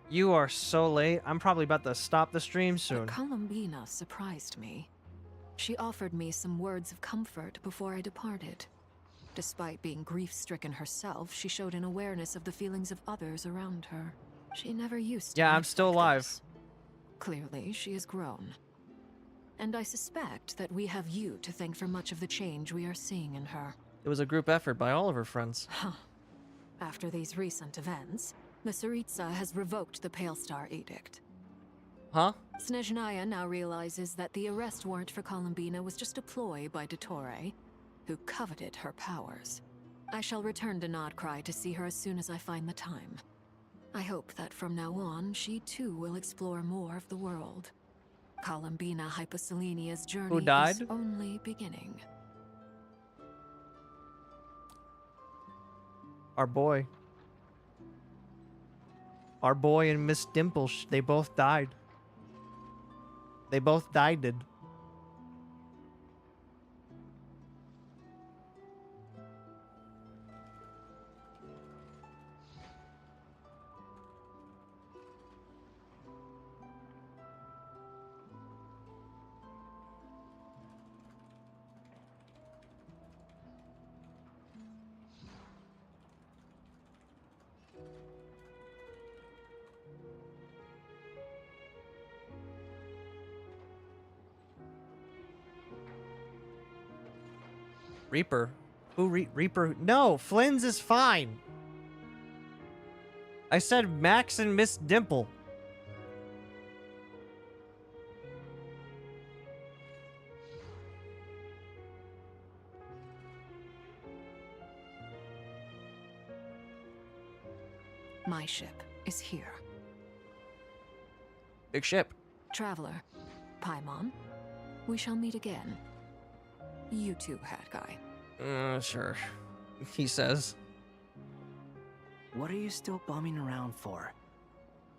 You are so late. I'm probably about to stop the stream soon. But Columbina surprised me. She offered me some words of comfort before I departed. Despite being grief-stricken herself, she showed an awareness of the feelings of others around her. She never used to Yeah, act I'm still like alive. this. Clearly, she has grown. And I suspect that we have you to thank for much of the change we are seeing in her. It was a group effort by all of her friends. Huh. After these recent events, the Tsaritsa has revoked the Pale Star Edict. Huh? Snezhnaya now realizes that the arrest warrant for Columbina was just a ploy by Dottore, who coveted her powers. I shall return to Nodcry to see her as soon as I find the time. I hope that from now on, she too will explore more of the world. Columbina Hyposelenia's journey Who died? is only beginning. Our boy. Our boy and Miss Dimple, they both died. They both died. Reaper? Who Reaper? No, Flynn's is fine. I said Max and Miss Dimple. My ship is here. Big ship. Traveler, Paimon, we shall meet again. You too, Hat Guy. Sure. He says. What are you still bumming around for?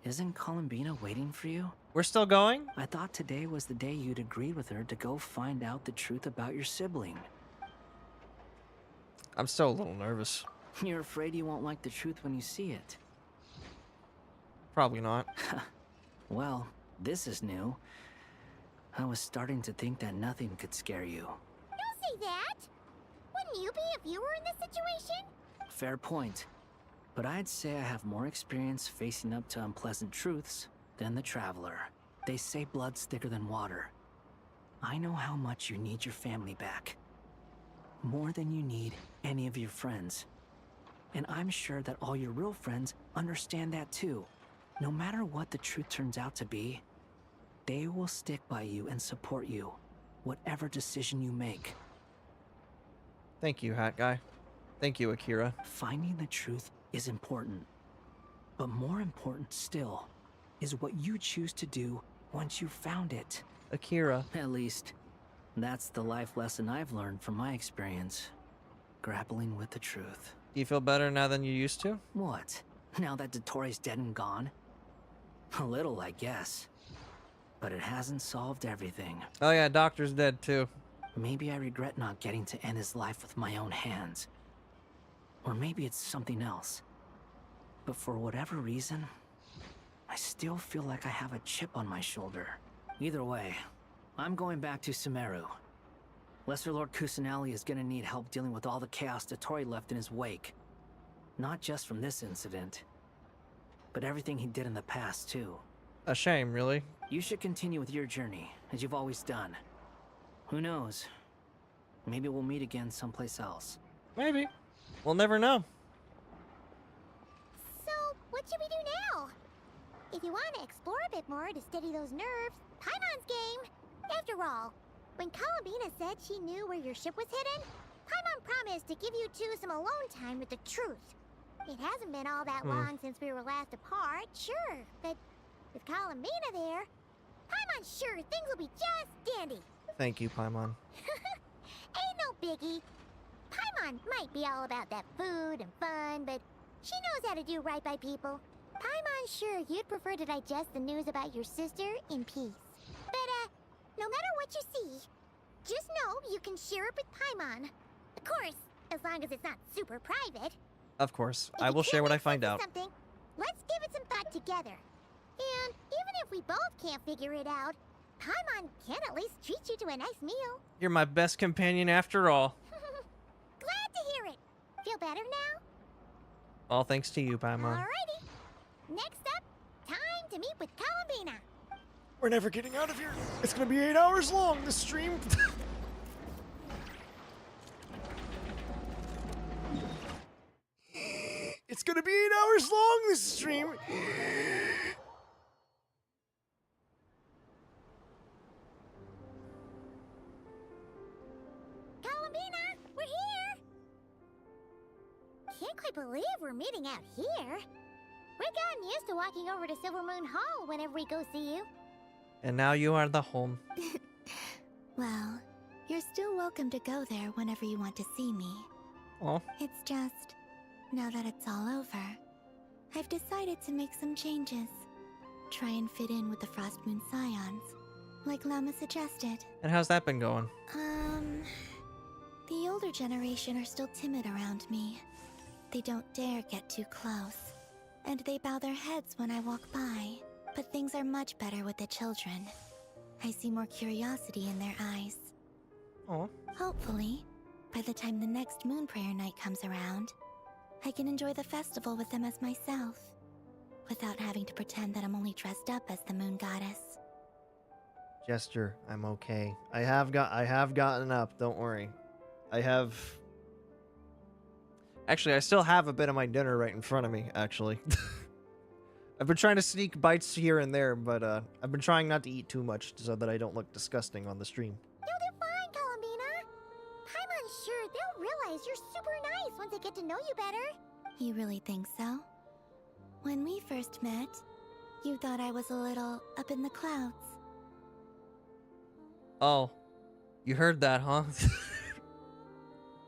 Isn't Columbina waiting for you? We're still going? I thought today was the day you'd agreed with her to go find out the truth about your sibling. I'm still a little nervous. You're afraid you won't like the truth when you see it. Probably not. Well, this is new. I was starting to think that nothing could scare you. Don't say that! Wouldn't you be if you were in this situation? Fair point. But I'd say I have more experience facing up to unpleasant truths than the Traveler. They say blood's thicker than water. I know how much you need your family back. More than you need any of your friends. And I'm sure that all your real friends understand that too. No matter what the truth turns out to be, they will stick by you and support you, whatever decision you make. Thank you, Hat Guy. Thank you, Akira. Finding the truth is important. But more important still is what you choose to do once you've found it. Akira. At least, that's the life lesson I've learned from my experience. Grappling with the truth. Do you feel better now than you used to? What? Now that Dottoro's dead and gone? A little, I guess. But it hasn't solved everything. Oh yeah, Doctor's dead too. Maybe I regret not getting to end his life with my own hands. Or maybe it's something else. But for whatever reason, I still feel like I have a chip on my shoulder. Either way, I'm going back to Sumeru. Lesser Lord Kusanali is gonna need help dealing with all the chaos Dottori left in his wake. Not just from this incident, but everything he did in the past too. A shame, really. You should continue with your journey, as you've always done. Who knows? Maybe we'll meet again someplace else. Maybe. We'll never know. So, what should we do now? If you want to explore a bit more to steady those nerves, Paimon's game. After all, when Columbina said she knew where your ship was hidden, Paimon promised to give you two some alone time with the truth. It hasn't been all that long since we were last apart, sure, but with Columbina there, Paimon's sure things will be just dandy. Thank you, Paimon. Ain't no biggie. Paimon might be all about that food and fun, but she knows how to do right by people. Paimon's sure you'd prefer to digest the news about your sister in peace. But, no matter what you see, just know you can share it with Paimon. Of course, as long as it's not super private. Of course. I will share what I find out. Something, let's give it some thought together. And even if we both can't figure it out, Paimon can at least treat you to a nice meal. You're my best companion after all. Glad to hear it. Feel better now? All thanks to you, Paimon. Alrighty. Next up, time to meet with Columbina. We're never getting out of here. It's gonna be 8 hours long, this stream. It's gonna be 8 hours long, this stream. Columbina, we're here. Can't quite believe we're meeting out here. We've gotten used to walking over to Silver Moon Hall whenever we go see you. And now you are the home. Well, you're still welcome to go there whenever you want to see me. Oh. It's just, now that it's all over, I've decided to make some changes. Try and fit in with the Frost Moon Scions, like Llama suggested. And how's that been going? The older generation are still timid around me. They don't dare get too close, and they bow their heads when I walk by. But things are much better with the children. I see more curiosity in their eyes. Oh. Hopefully, by the time the next Moon Prayer Night comes around, I can enjoy the festival with them as myself, without having to pretend that I'm only dressed up as the Moon Goddess. Jester, I'm okay. I have gotten up, don't worry. Actually, I still have a bit of my dinner right in front of me, actually. I've been trying to sneak bites here and there, but I've been trying not to eat too much so that I don't look disgusting on the stream. You'll do fine, Columbina. Paimon's sure they'll realize you're super nice once they get to know you better. You really think so? When we first met, you thought I was a little up in the clouds. Oh, you heard that, huh?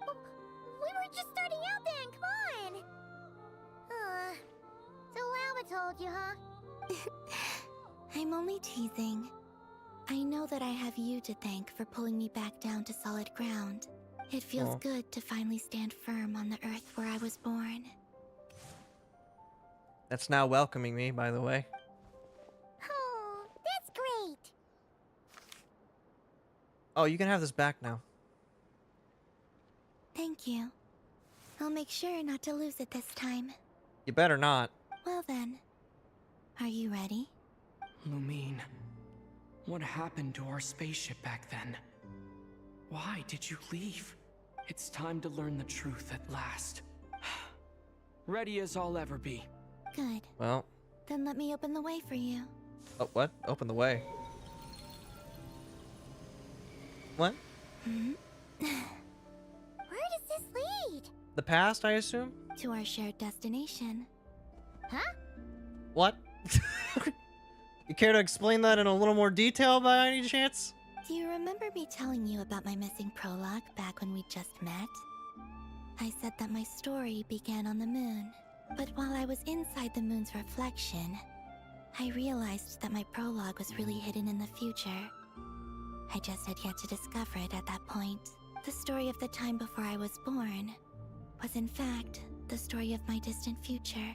We were just starting out then, come on! So Llama told you, huh? I'm only teasing. I know that I have you to thank for pulling me back down to solid ground. It feels Aw. good to finally stand firm on the earth where I was born. That's now welcoming me, by the way. Oh, that's great! Oh, you can have this back now. Thank you. I'll make sure not to lose it this time. You better not. Well then, are you ready? Lumine, what happened to our spaceship back then? Why did you leave? It's time to learn the truth at last. Ready as I'll ever be. Good. Well. Then let me open the way for you. Oh, what? Open the way. What? Where does this lead? The past, I assume? To our shared destination. Huh? What? You care to explain that in a little more detail by any chance? Do you remember me telling you about my missing prologue back when we just met? I said that my story began on the moon, but while I was inside the moon's reflection, I realized that my prologue was really hidden in the future. I just had yet to discover it at that point. The story of the time before I was born was in fact the story of my distant future.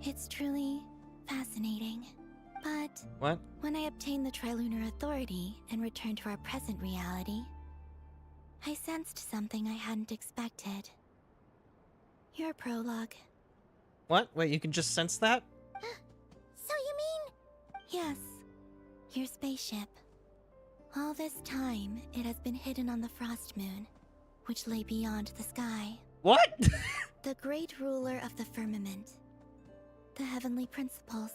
It's truly fascinating. But what? When I obtained the Trilunar Authority and returned to our present reality, I sensed something I hadn't expected. Your prologue. What? Wait, you can just sense that? So you mean... Yes, your spaceship. All this time, it has been hidden on the Frost Moon, which lay beyond the sky. What? The great ruler of the firmament. The heavenly principles.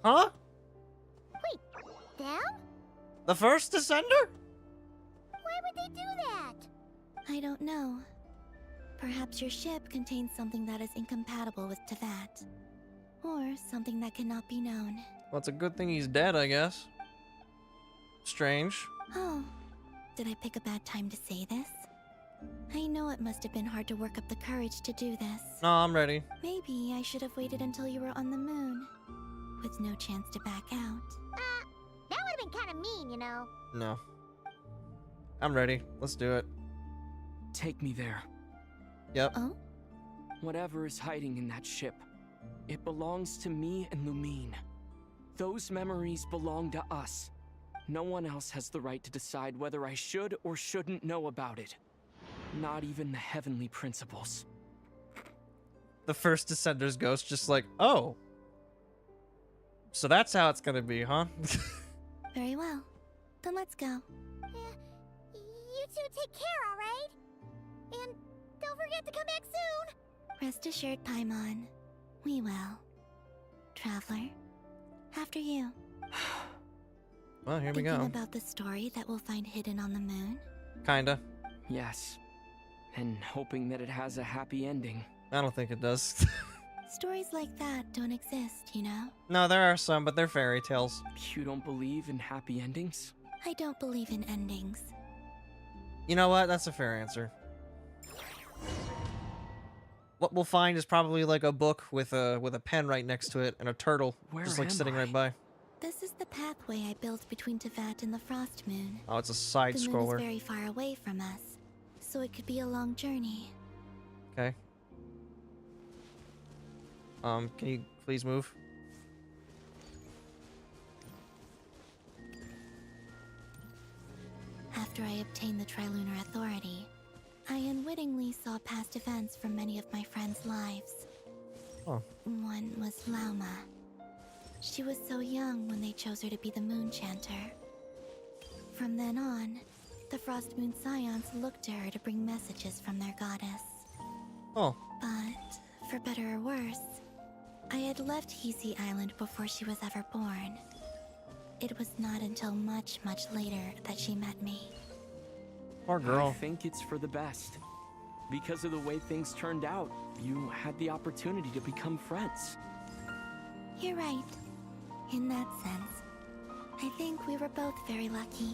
Huh? Wait, them? The first Descender? Why would they do that? I don't know. Perhaps your ship contains something that is incompatible with Tevat. Or something that cannot be known. Well, it's a good thing he's dead, I guess. Strange. Oh, did I pick a bad time to say this? I know it must have been hard to work up the courage to do this. No, I'm ready. Maybe I should have waited until you were on the moon, with no chance to back out. That would have been kind of mean, you know. No. I'm ready. Let's do it. Take me there. Yep. Oh? Whatever is hiding in that ship, it belongs to me and Lumine. Those memories belong to us. No one else has the right to decide whether I should or shouldn't know about it. Not even the heavenly principles. The first Descender's ghost just like, oh. So that's how it's gonna be, huh? Very well. Then let's go. You two take care, alright? And don't forget to come back soon! Rest assured, Paimon. We will. Traveler, after you. Well, here we go. Thinking about the story that we'll find hidden on the moon? Kinda. Yes. And hoping that it has a happy ending. I don't think it does. Stories like that don't exist, you know? No, there are some, but they're fairy tales. You don't believe in happy endings? I don't believe in endings. You know what? That's a fair answer. What we'll find is probably like a book with a pen right next to it and a turtle just like sitting right by. This is the pathway I built between Tevat and the Frost Moon. Oh, it's a side The moon scroller. is very far away from us, so it could be a long journey. Okay. Can you please move? After I obtained the Trilunar Authority, I unwittingly saw past events from many of my friends' lives. Oh. One was Lauma. She was so young when they chose her to be the Moon Chanter. From then on, the Frost Moon Scions looked to her to bring messages from their goddess. Oh. But, for better or worse, I had left Hisi Island before she was ever born. It was not until much, much later that she met me. Poor girl. I think it's for the best. Because of the way things turned out, you had the opportunity to become friends. You're right. In that sense, I think we were both very lucky.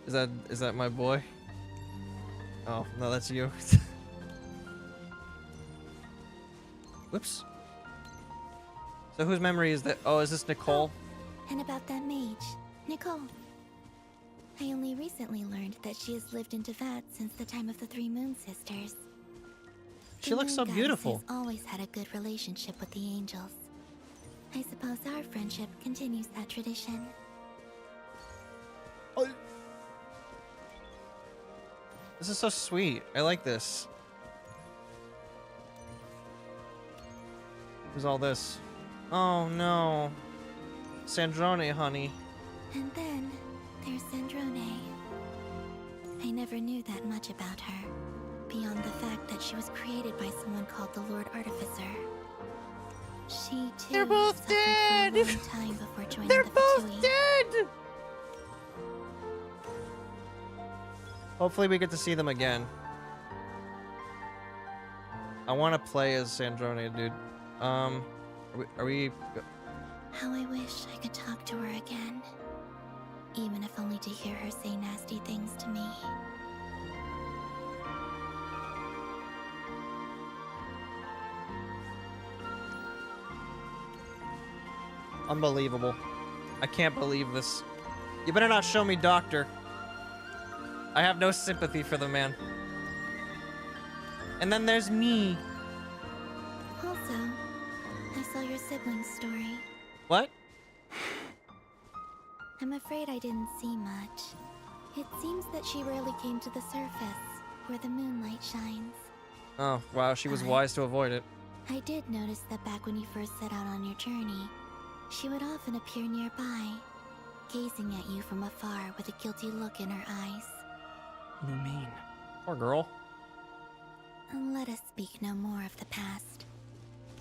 Is that my boy? Oh, no, that's you. Whoops. So whose memory is that? Oh, is this Nicole? And about that mage, Nicole. I only recently learned that she has lived in Tevat since the time of the Three Moon Sisters. She looks so beautiful. Has always had a good relationship with the angels. I suppose our friendship continues that tradition. Oh. This is so sweet. I like this. Who's all this? Oh no. Sandrone, honey. And then there's Sandrone. I never knew that much about her, beyond the fact that she was created by someone called the Lord Artificer. She too They're both dead! For a long time before joining They're the both Fatui. dead! Hopefully we get to see them again. I want to play as Sandrone, dude. Are we... How I wish I could talk to her again. Even if only to hear her say nasty things to me. Unbelievable. I can't believe this. You better not show me Doctor. I have no sympathy for the man. And then there's me. Also, I saw your sibling's story. What? I'm afraid I didn't see much. It seems that she rarely came to the surface, where the moonlight shines. Oh, wow, she was wise to avoid it. I did notice that back when you first set out on your journey, she would often appear nearby, gazing at you from afar with a guilty look in her eyes. You mean? Poor girl. Let us speak no more of the past.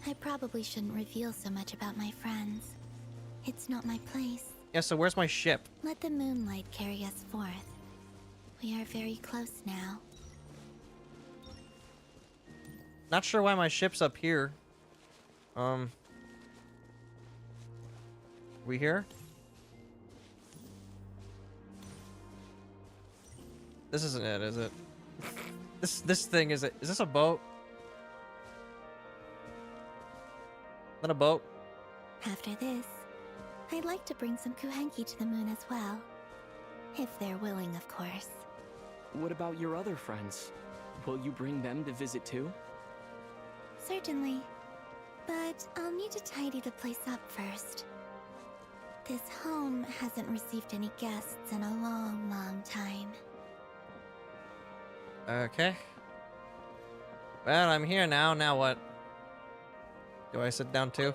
I probably shouldn't reveal so much about my friends. It's not my place. Yeah, so where's my ship? Let the moonlight carry us forth. We are very close now. Not sure why my ship's up here. We here? This isn't it, is it? This thing is it? Is this a boat? Is that a boat? After this, I'd like to bring some Kuhenki to the moon as well. If they're willing, of course. What about your other friends? Will you bring them to visit too? Certainly. But I'll need to tidy the place up first. This home hasn't received any guests in a long, long time. Okay. Well, I'm here now. Now what? Do I sit down too?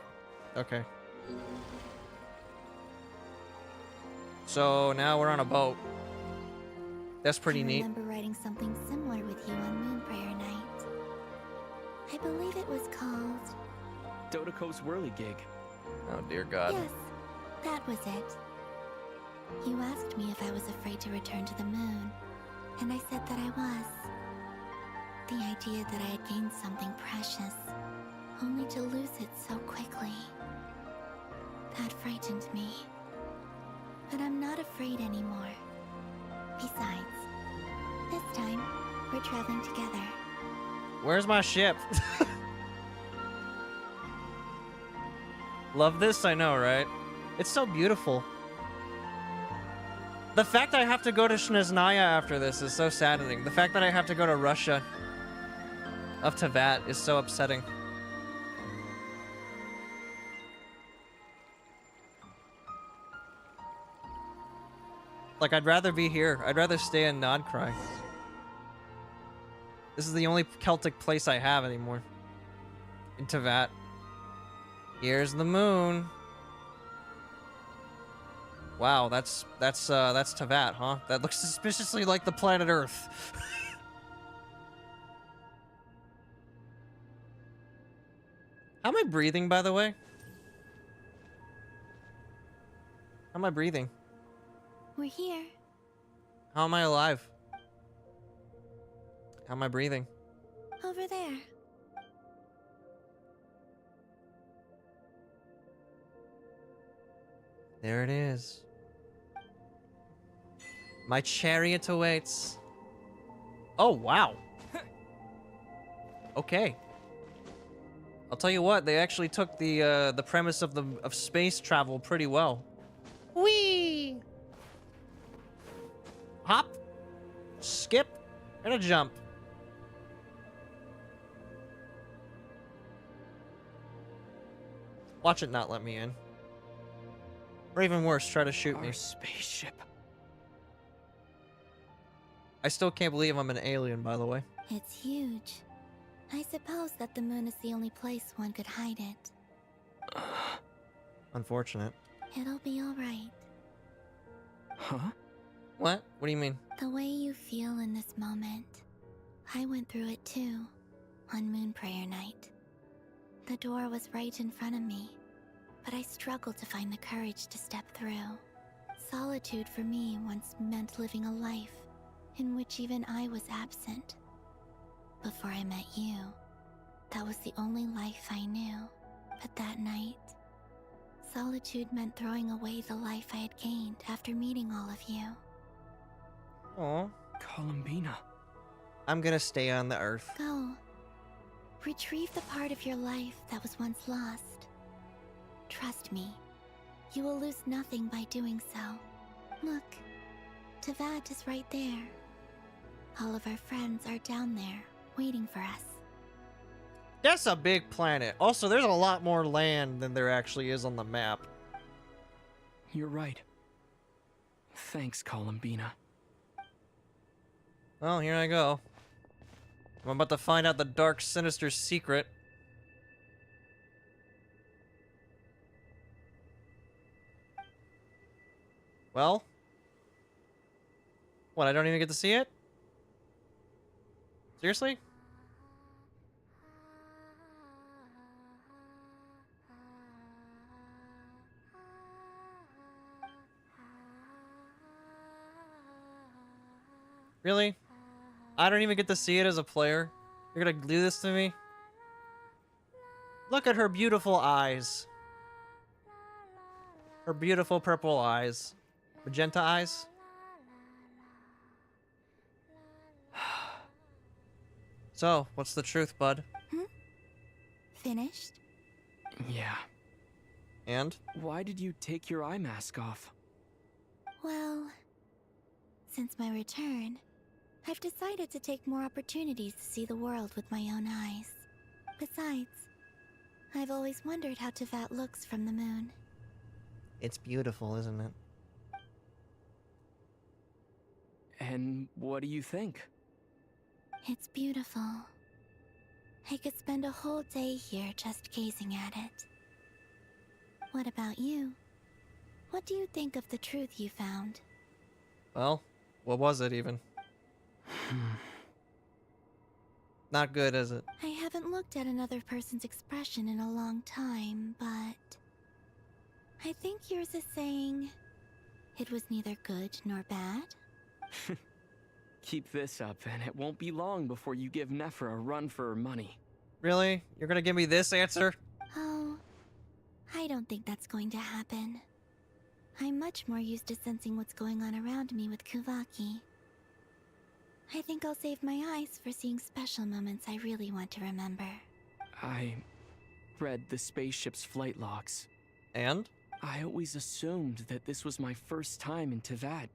Okay. So now we're on a boat. That's pretty neat. I remember writing something similar with you on Moon Prayer Night. I believe it was called... Dodoko's Whirligig. Oh dear God. Yes, that was it. You asked me if I was afraid to return to the moon, and I said that I was. The idea that I had gained something precious, only to lose it so quickly. That frightened me. But I'm not afraid anymore. Besides, this time, we're traveling together. Where's my ship? Love this, I know, right? It's so beautiful. The fact that I have to go to Snezhnaya after this is so saddening. The fact that I have to go to Russia of Tevat is so upsetting. Like, I'd rather be here. I'd rather stay in Nodcry. This is the only Celtic place I have anymore. In Tevat. Here's the moon. Wow, that's Tevat, huh? That looks suspiciously like the planet Earth. How am I breathing, by the way? How am I breathing? We're here. How am I alive? How am I breathing? Over there. There it is. My chariot awaits. Oh, wow. Okay. I'll tell you what, they actually took the premise of space travel pretty well. Whee! Hop, skip, and a jump. Watch it not let me in. Or even worse, try to shoot me. Our spaceship. I still can't believe I'm an alien, by the way. It's huge. I suppose that the moon is the only place one could hide it. Unfortunate. It'll be alright. Huh? What? What do you mean? The way you feel in this moment. I went through it too, on Moon Prayer Night. The door was right in front of me, but I struggled to find the courage to step through. Solitude for me once meant living a life in which even I was absent. Before I met you, that was the only life I knew. But that night, solitude meant throwing away the life I had gained after meeting all of you. Aw. Columbina. I'm gonna stay on the Earth. Go. Retrieve the part of your life that was once lost. Trust me, you will lose nothing by doing so. Look, Tevat is right there. All of our friends are down there, waiting for us. That's a big planet. Also, there's a lot more land than there actually is on the map. You're right. Thanks, Columbina. Well, here I go. I'm about to find out the dark, sinister secret. Well? What, I don't even get to see it? Seriously? Really? I don't even get to see it as a player? You're gonna do this to me? Look at her beautiful eyes. Her beautiful purple eyes. Magenta eyes? So, what's the truth, bud? Finished? Yeah. And? Why did you take your eye mask off? Well, since my return, I've decided to take more opportunities to see the world with my own eyes. Besides, I've always wondered how Tevat looks from the moon. It's beautiful, isn't it? And what do you think? It's beautiful. I could spend a whole day here just gazing at it. What about you? What do you think of the truth you found? Well, what was it even? Not good, is it? I haven't looked at another person's expression in a long time, but I think yours is saying it was neither good nor bad. Keep this up, and it won't be long before you give Nephra a run for her money. Really? You're gonna give me this answer? Oh, I don't think that's going to happen. I'm much more used to sensing what's going on around me with Kuvaki. I think I'll save my eyes for seeing special moments I really want to remember. I read the spaceship's flight logs. And? I always assumed that this was my first time in Tevat.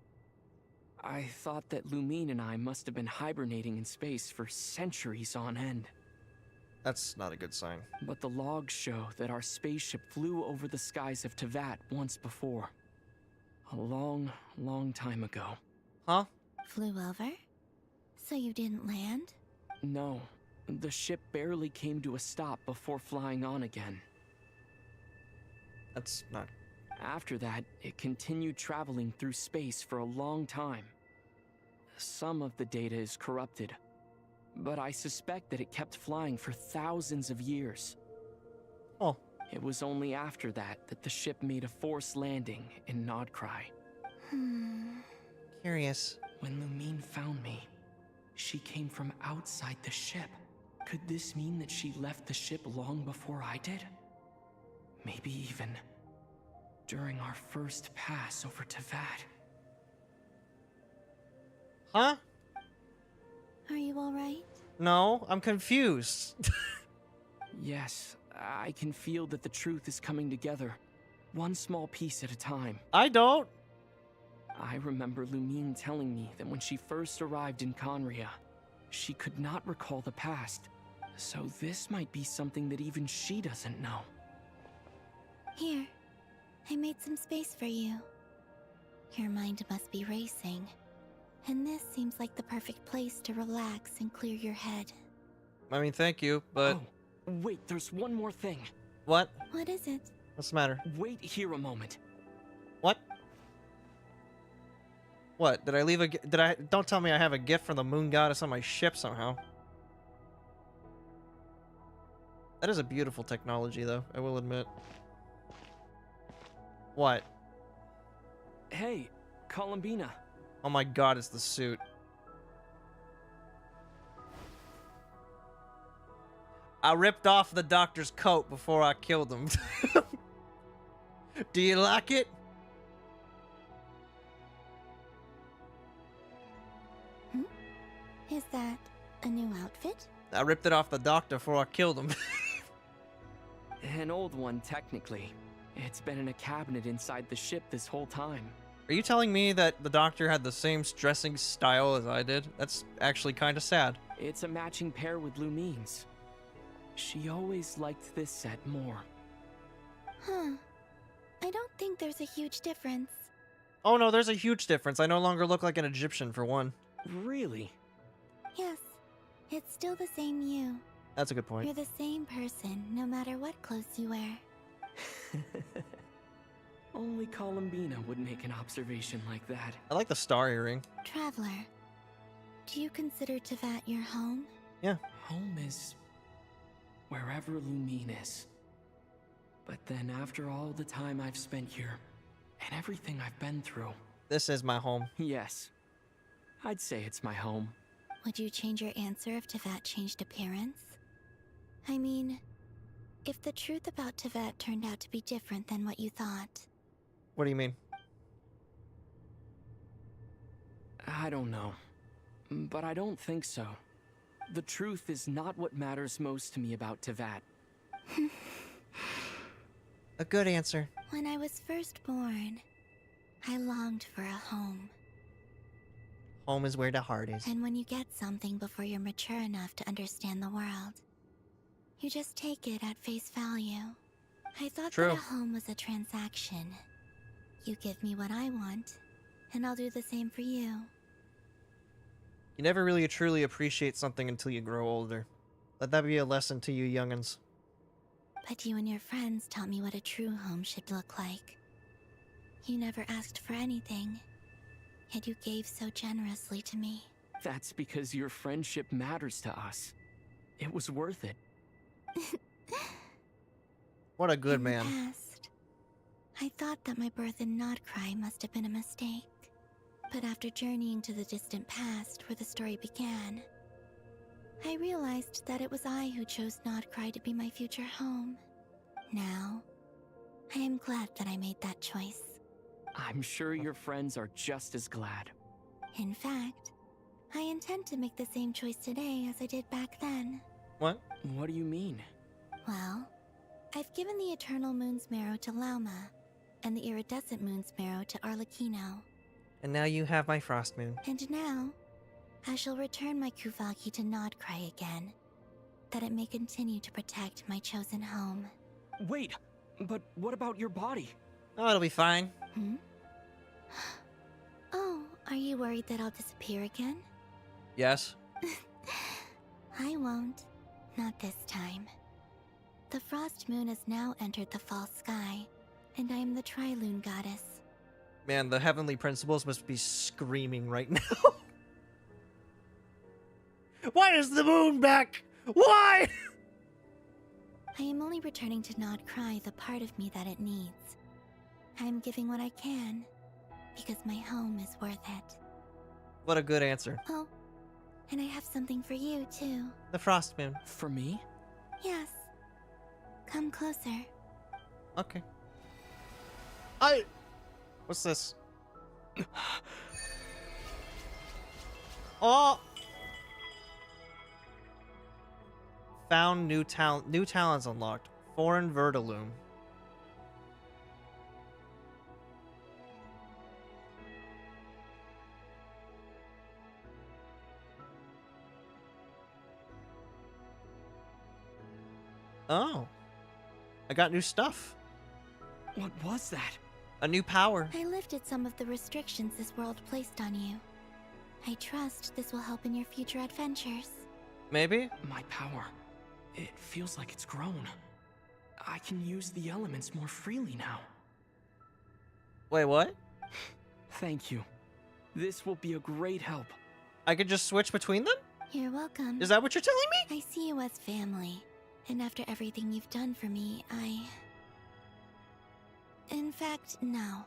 I thought that Lumine and I must have been hibernating in space for centuries on end. That's not a good sign. But the logs show that our spaceship flew over the skies of Tevat once before. A long, long time ago. Huh? Flew over? So you didn't land? No. The ship barely came to a stop before flying on again. That's not... After that, it continued traveling through space for a long time. Some of the data is corrupted, but I suspect that it kept flying for thousands of years. Oh. It was only after that that the ship made a forced landing in Nodcry. Curious. When Lumine found me, She came from outside the ship. Could this mean that she left the ship long before I did? Maybe even during our first pass over Teyvat. Huh? Are you alright? No, I'm confused. Yes, I can feel that the truth is coming together, one small piece at a time. I don't. I remember Lumine telling me that when she first arrived in Conria, she could not recall the past. So this might be something that even she doesn't know. Here, I made some space for you. Your mind must be racing, and this seems like the perfect place to relax and clear your head. I mean, thank you, but... Oh, wait, there's one more thing. What? What is it? What's the matter? Wait here a moment. What? What? Did I leave a... Don't tell me I have a gift from the moon goddess on my ship somehow. That is a beautiful technology, though, I will admit. What? Hey, Columbina. Oh my god, it's the suit. I ripped off the doctor's coat before I killed him. Do you like it? Is that a new outfit? I ripped it off the doctor before I killed him. An old one, technically. It's been in a cabinet inside the ship this whole time. Are you telling me that the doctor had the same dressing style as I did? That's actually kind of sad. It's a matching pair with Lumine's. She always liked this set more. Huh. I don't think there's a huge difference. Oh no, there's a huge difference. I no longer look like an Egyptian, for one. Really? Yes. It's still the same you. That's a good point. You're the same person, no matter what clothes you wear. Only Columbina would make an observation like that. I like the star earring. Traveler, do you consider Teyvat your home? Yeah. Home is wherever Lumine is. But then after all the time I've spent here, and everything I've been through... This is my home. Yes. I'd say it's my home. Would you change your answer if Teyvat changed appearance? I mean, if the truth about Teyvat turned out to be different than what you thought. What do you mean? I don't know. But I don't think so. The truth is not what matters most to me about Teyvat. A good answer. When I was first born, I longed for a home. Home is where the heart is. And when you get something before you're mature enough to understand the world, you just take it at face value. I thought that a home was a transaction. You give me what I want, and I'll do the same for you. You never really truly appreciate something until you grow older. Let that be a lesson to you youngins. But you and your friends taught me what a true home should look like. You never asked for anything, yet you gave so generously to me. That's because your friendship matters to us. It was worth it. What a good man. In the past, I thought that my birth in Nodcry must have been a mistake. But after journeying to the distant past where the story began, I realized that it was I who chose Nodcry to be my future home. Now, I am glad that I made that choice. I'm sure your friends are just as glad. In fact, I intend to make the same choice today as I did back then. What? What do you mean? Well, I've given the Eternal Moon's Marrow to Lauma, and the Iridescent Moon's Marrow to Arlecchino. And now you have my Frost Moon. And now, I shall return my Kuvagi to Nodcry again, that it may continue to protect my chosen home. Wait, but what about your body? Oh, it'll be fine. Hmm? Oh, are you worried that I'll disappear again? Yes. I won't. Not this time. The Frost Moon has now entered the fall sky, and I am the Trilune Goddess. Man, the Heavenly Principles must be screaming right now. Why is the moon back? Why? I am only returning to Nodcry the part of me that it needs. I am giving what I can, because my home is worth it. What a good answer. Oh, And I have something for you, too. The Frost Moon. For me? Yes. Come closer. Okay. What's this? Oh! Found new talents unlocked. Foreign Vertiloom. Oh. I got new stuff. What was that? A new power. I lifted some of the restrictions this world placed on you. I trust this will help in your future adventures. Maybe? My power. It feels like it's grown. I can use the elements more freely now. Wait, what? Thank you. This will be a great help. I could just switch between them? You're welcome. Is that what you're telling me? I see you as family. And after everything you've done for me, In fact, no.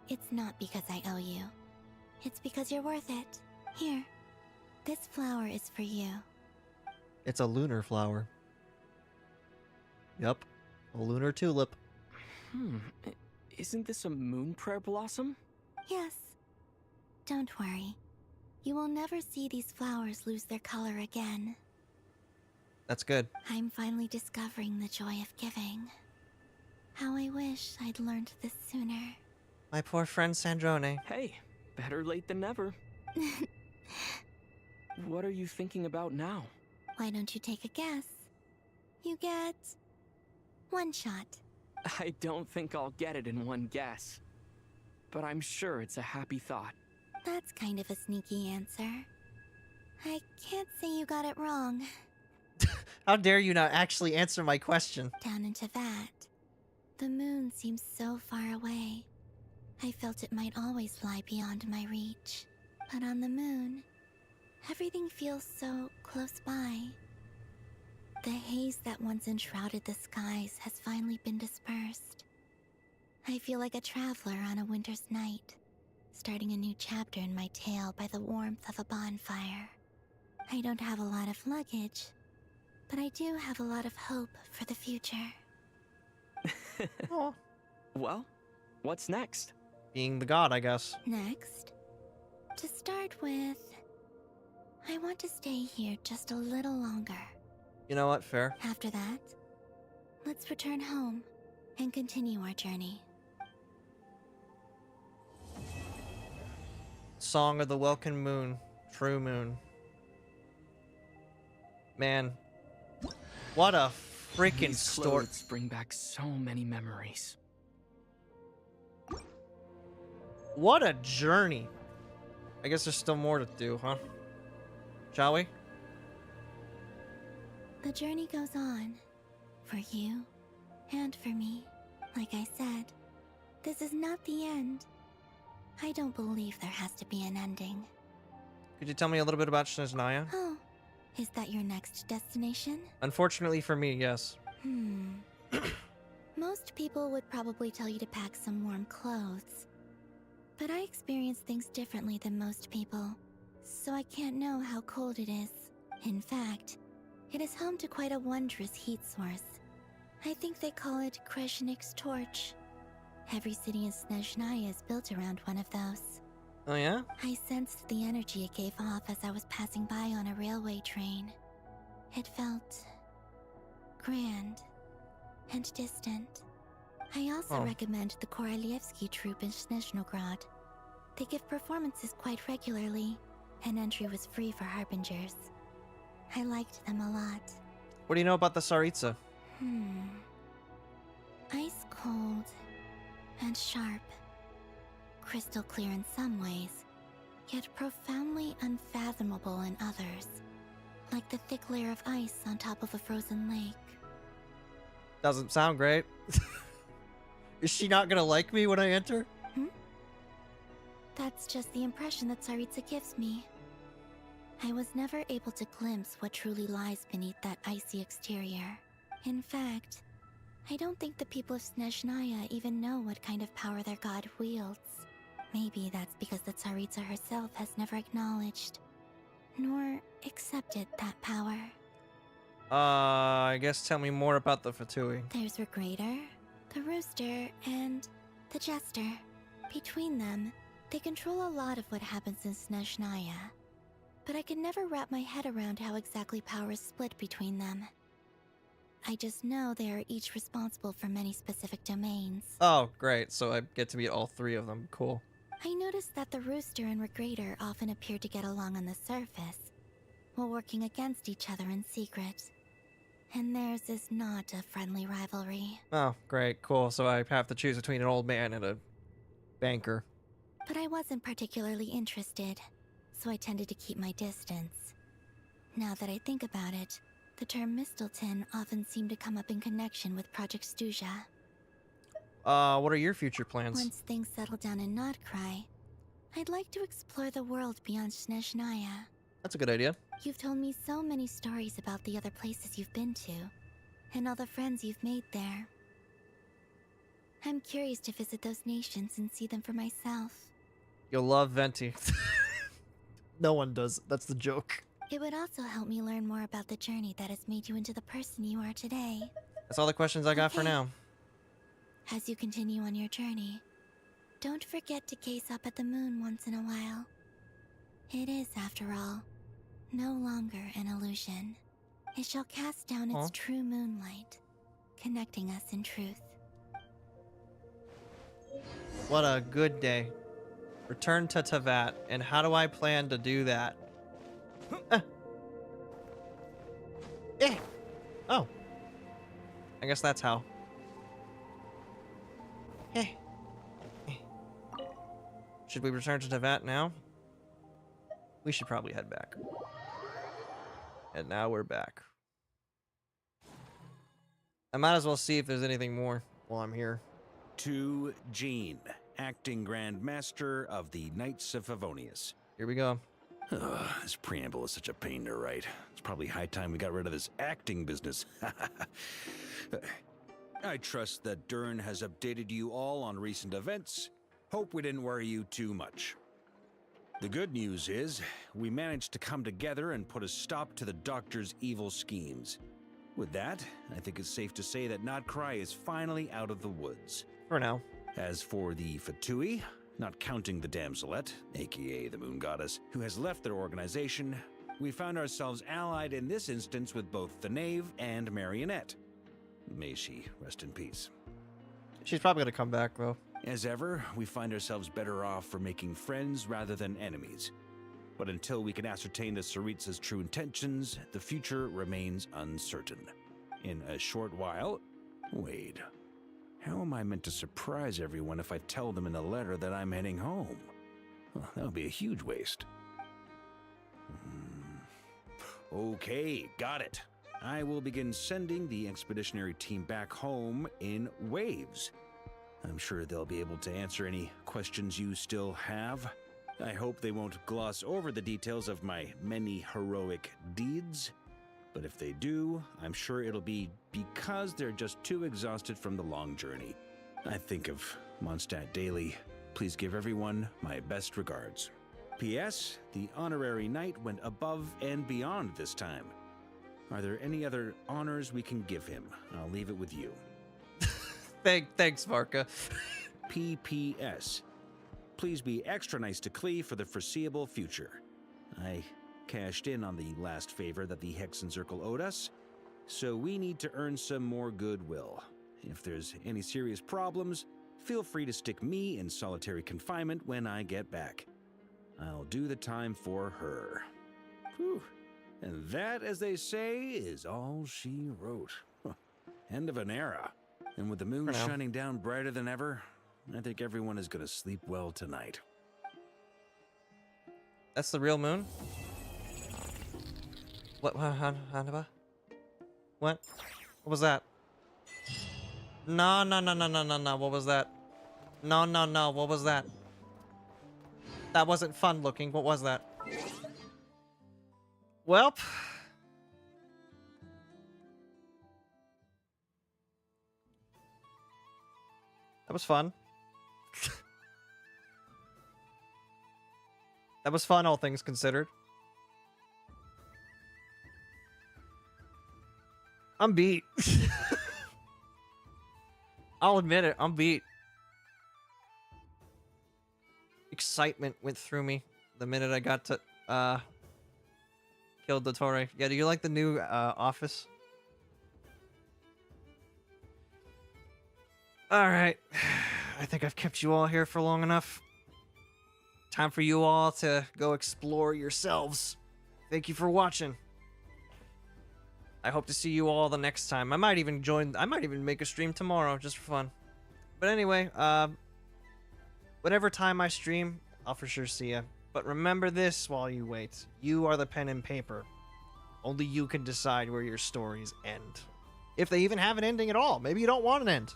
It's not because I owe you. It's because you're worth it. Here. This flower is for you. It's a lunar flower. Yup. A lunar tulip. Isn't this a moon prayer blossom? Yes. Don't worry. You will never see these flowers lose their color again. That's good. I'm finally discovering the joy of giving. How I wish I'd learned this sooner. My poor friend Sandrone. Hey, better late than never. What are you thinking about now? Why don't you take a guess? You get... one shot. I don't think I'll get it in one guess. But I'm sure it's a happy thought. That's kind of a sneaky answer. I can't say you got it wrong. How dare you not actually answer my question? Down into that. The moon seems so far away. I felt it might always lie beyond my reach. But on the moon, everything feels so close by. The haze that once enshrouded the skies has finally been dispersed. I feel like a traveler on a winter's night, starting a new chapter in my tale by the warmth of a bonfire. I don't have a lot of luggage, but I do have a lot of hope for the future. Well, what's next? Being the god, I guess. Next, to start with, I want to stay here just a little longer. You know what? Fair. After that, let's return home and continue our journey. Song of the Welkin Moon. True Moon. Man. What a freaking story. These clothes bring back so many memories. What a journey. I guess there's still more to do, huh? Shall we? The journey goes on. For you and for me. Like I said, this is not the end. I don't believe there has to be an ending. Could you tell me a little bit about Snezhnaya? Oh, is that your next destination? Unfortunately for me, yes. Most people would probably tell you to pack some warm clothes. But I experience things differently than most people, so I can't know how cold it is. In fact, it is home to quite a wondrous heat source. I think they call it Kreshnik's torch. Every city in Snezhnaya is built around one of those. Oh yeah? I sensed the energy it gave off as I was passing by on a railway train. It felt grand and distant. I also recommend the Korolievsky troupe in Snezhnograd. They give performances quite regularly, and entry was free for harbingers. I liked them a lot. What do you know about the Tsaritsa? Ice cold and sharp. Crystal clear in some ways, yet profoundly unfathomable in others. Like the thick layer of ice on top of a frozen lake. Doesn't sound great. Is she not gonna like me when I enter? That's just the impression that Tsaritsa gives me. I was never able to glimpse what truly lies beneath that icy exterior. In fact, I don't think the people of Snezhnaya even know what kind of power their god wields. Maybe that's because the Tsaritsa herself has never acknowledged nor accepted that power. I guess tell me more about the Fatui. There's Regrator, the Rooster, and the Jester. Between them, they control a lot of what happens in Snezhnaya. But I could never wrap my head around how exactly power is split between them. I just know they are each responsible for many specific domains. Oh, great. So I get to meet all three of them. Cool. I noticed that the Rooster and Regrator often appear to get along on the surface, while working against each other in secret. And theirs is not a friendly rivalry. Oh, great. Cool. So I have to choose between an old man and a banker. But I wasn't particularly interested, so I tended to keep my distance. Now that I think about it, the term Mistelton often seemed to come up in connection with Project Stuja. What are your future plans? Once things settle down in Nodcry, I'd like to explore the world beyond Snezhnaya. That's a good idea. You've told me so many stories about the other places you've been to, and all the friends you've made there. I'm curious to visit those nations and see them for myself. You'll love Venti. No one does. That's the joke. It would also help me learn more about the journey that has made you into the person you are today. That's all the questions I got for Okay. now. As you continue on your journey, don't forget to gaze up at the moon once in a while. It is, after all, no longer an illusion. It shall cast down its true moonlight, connecting us in truth. What a good day. Return to Tavat. And how do I plan to do that? Oh. I guess that's how. Should we return to Tavat now? We should probably head back. And now we're back. I might as well see if there's anything more while I'm here. To Jean, acting Grand Master of the Knights of Favonius. Here we go. Ugh, this preamble is such a pain to write. It's probably high time we got rid of this acting business. I trust that Dern has updated you all on recent events. Hope we didn't worry you too much. The good news is, we managed to come together and put a stop to the Doctor's evil schemes. With that, I think it's safe to say that Nodcry is finally out of the woods. For now. As for the Fatui, not counting the Damselette, aka the Moon Goddess, who has left their organization, we found ourselves allied in this instance with both the Knave and Marionette. May she rest in peace. She's probably going to come back, though. As ever, we find ourselves better off for making friends rather than enemies. But until we can ascertain the Tsaritsa's true intentions, the future remains uncertain. In a short while... Wait. How am I meant to surprise everyone if I tell them in a letter that I'm heading home? Well, that would be a huge waste. Okay, got it. I will begin sending the expeditionary team back home in waves. I'm sure they'll be able to answer any questions you still have. I hope they won't gloss over the details of my many heroic deeds. But if they do, I'm sure it'll be because they're just too exhausted from the long journey. I think of Mondstadt daily. Please give everyone my best regards. P.S. The honorary knight went above and beyond this time. Are there any other honors we can give him? I'll leave it with you. Thanks, Varka. P.P.S. Please be extra nice to Klee for the foreseeable future. I cashed in on the last favor that the Hexen Circle owed us, so we need to earn some more goodwill. If there's any serious problems, feel free to stick me in solitary confinement when I get back. I'll do the time for her. Whew. And that, as they say, is all she wrote. End of an era. And with the moon shining down brighter than ever, I think everyone is going to sleep well tonight. That's the real moon? What? What? What was that? No. What was that? No. What was that? That wasn't fun looking. What was that? Welp. That was fun. That was fun, all things considered. I'm beat. I'll admit it, I'm beat. Excitement went through me the minute I got to kill Dottore. Yeah, do you like the new office? Alright. I think I've kept you all here for long enough. Time for you all to go explore yourselves. Thank you for watching. I hope to see you all the next time. I might even make a stream tomorrow just for fun. But anyway, whatever time I stream, I'll for sure see ya. But remember this while you wait. You are the pen and paper. Only you can decide where your stories end. If they even have an ending at all. Maybe you don't want an end.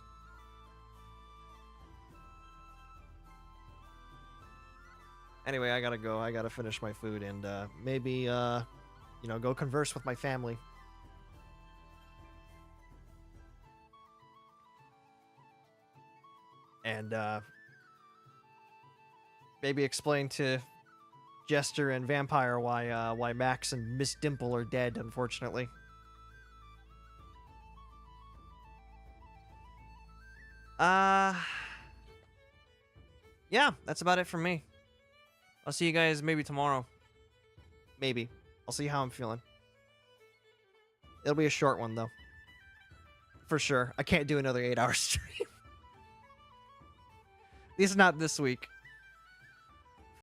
Anyway, I gotta go. I gotta finish my food and maybe, you know, go converse with my family. And maybe explain to Jester and Vampire why Max and Miss Dimple are dead, unfortunately. Yeah, that's about it for me. I'll see you guys maybe tomorrow. Maybe. I'll see how I'm feeling. It'll be a short one, though. For sure. I can't do another 8-hour stream. At least not this week.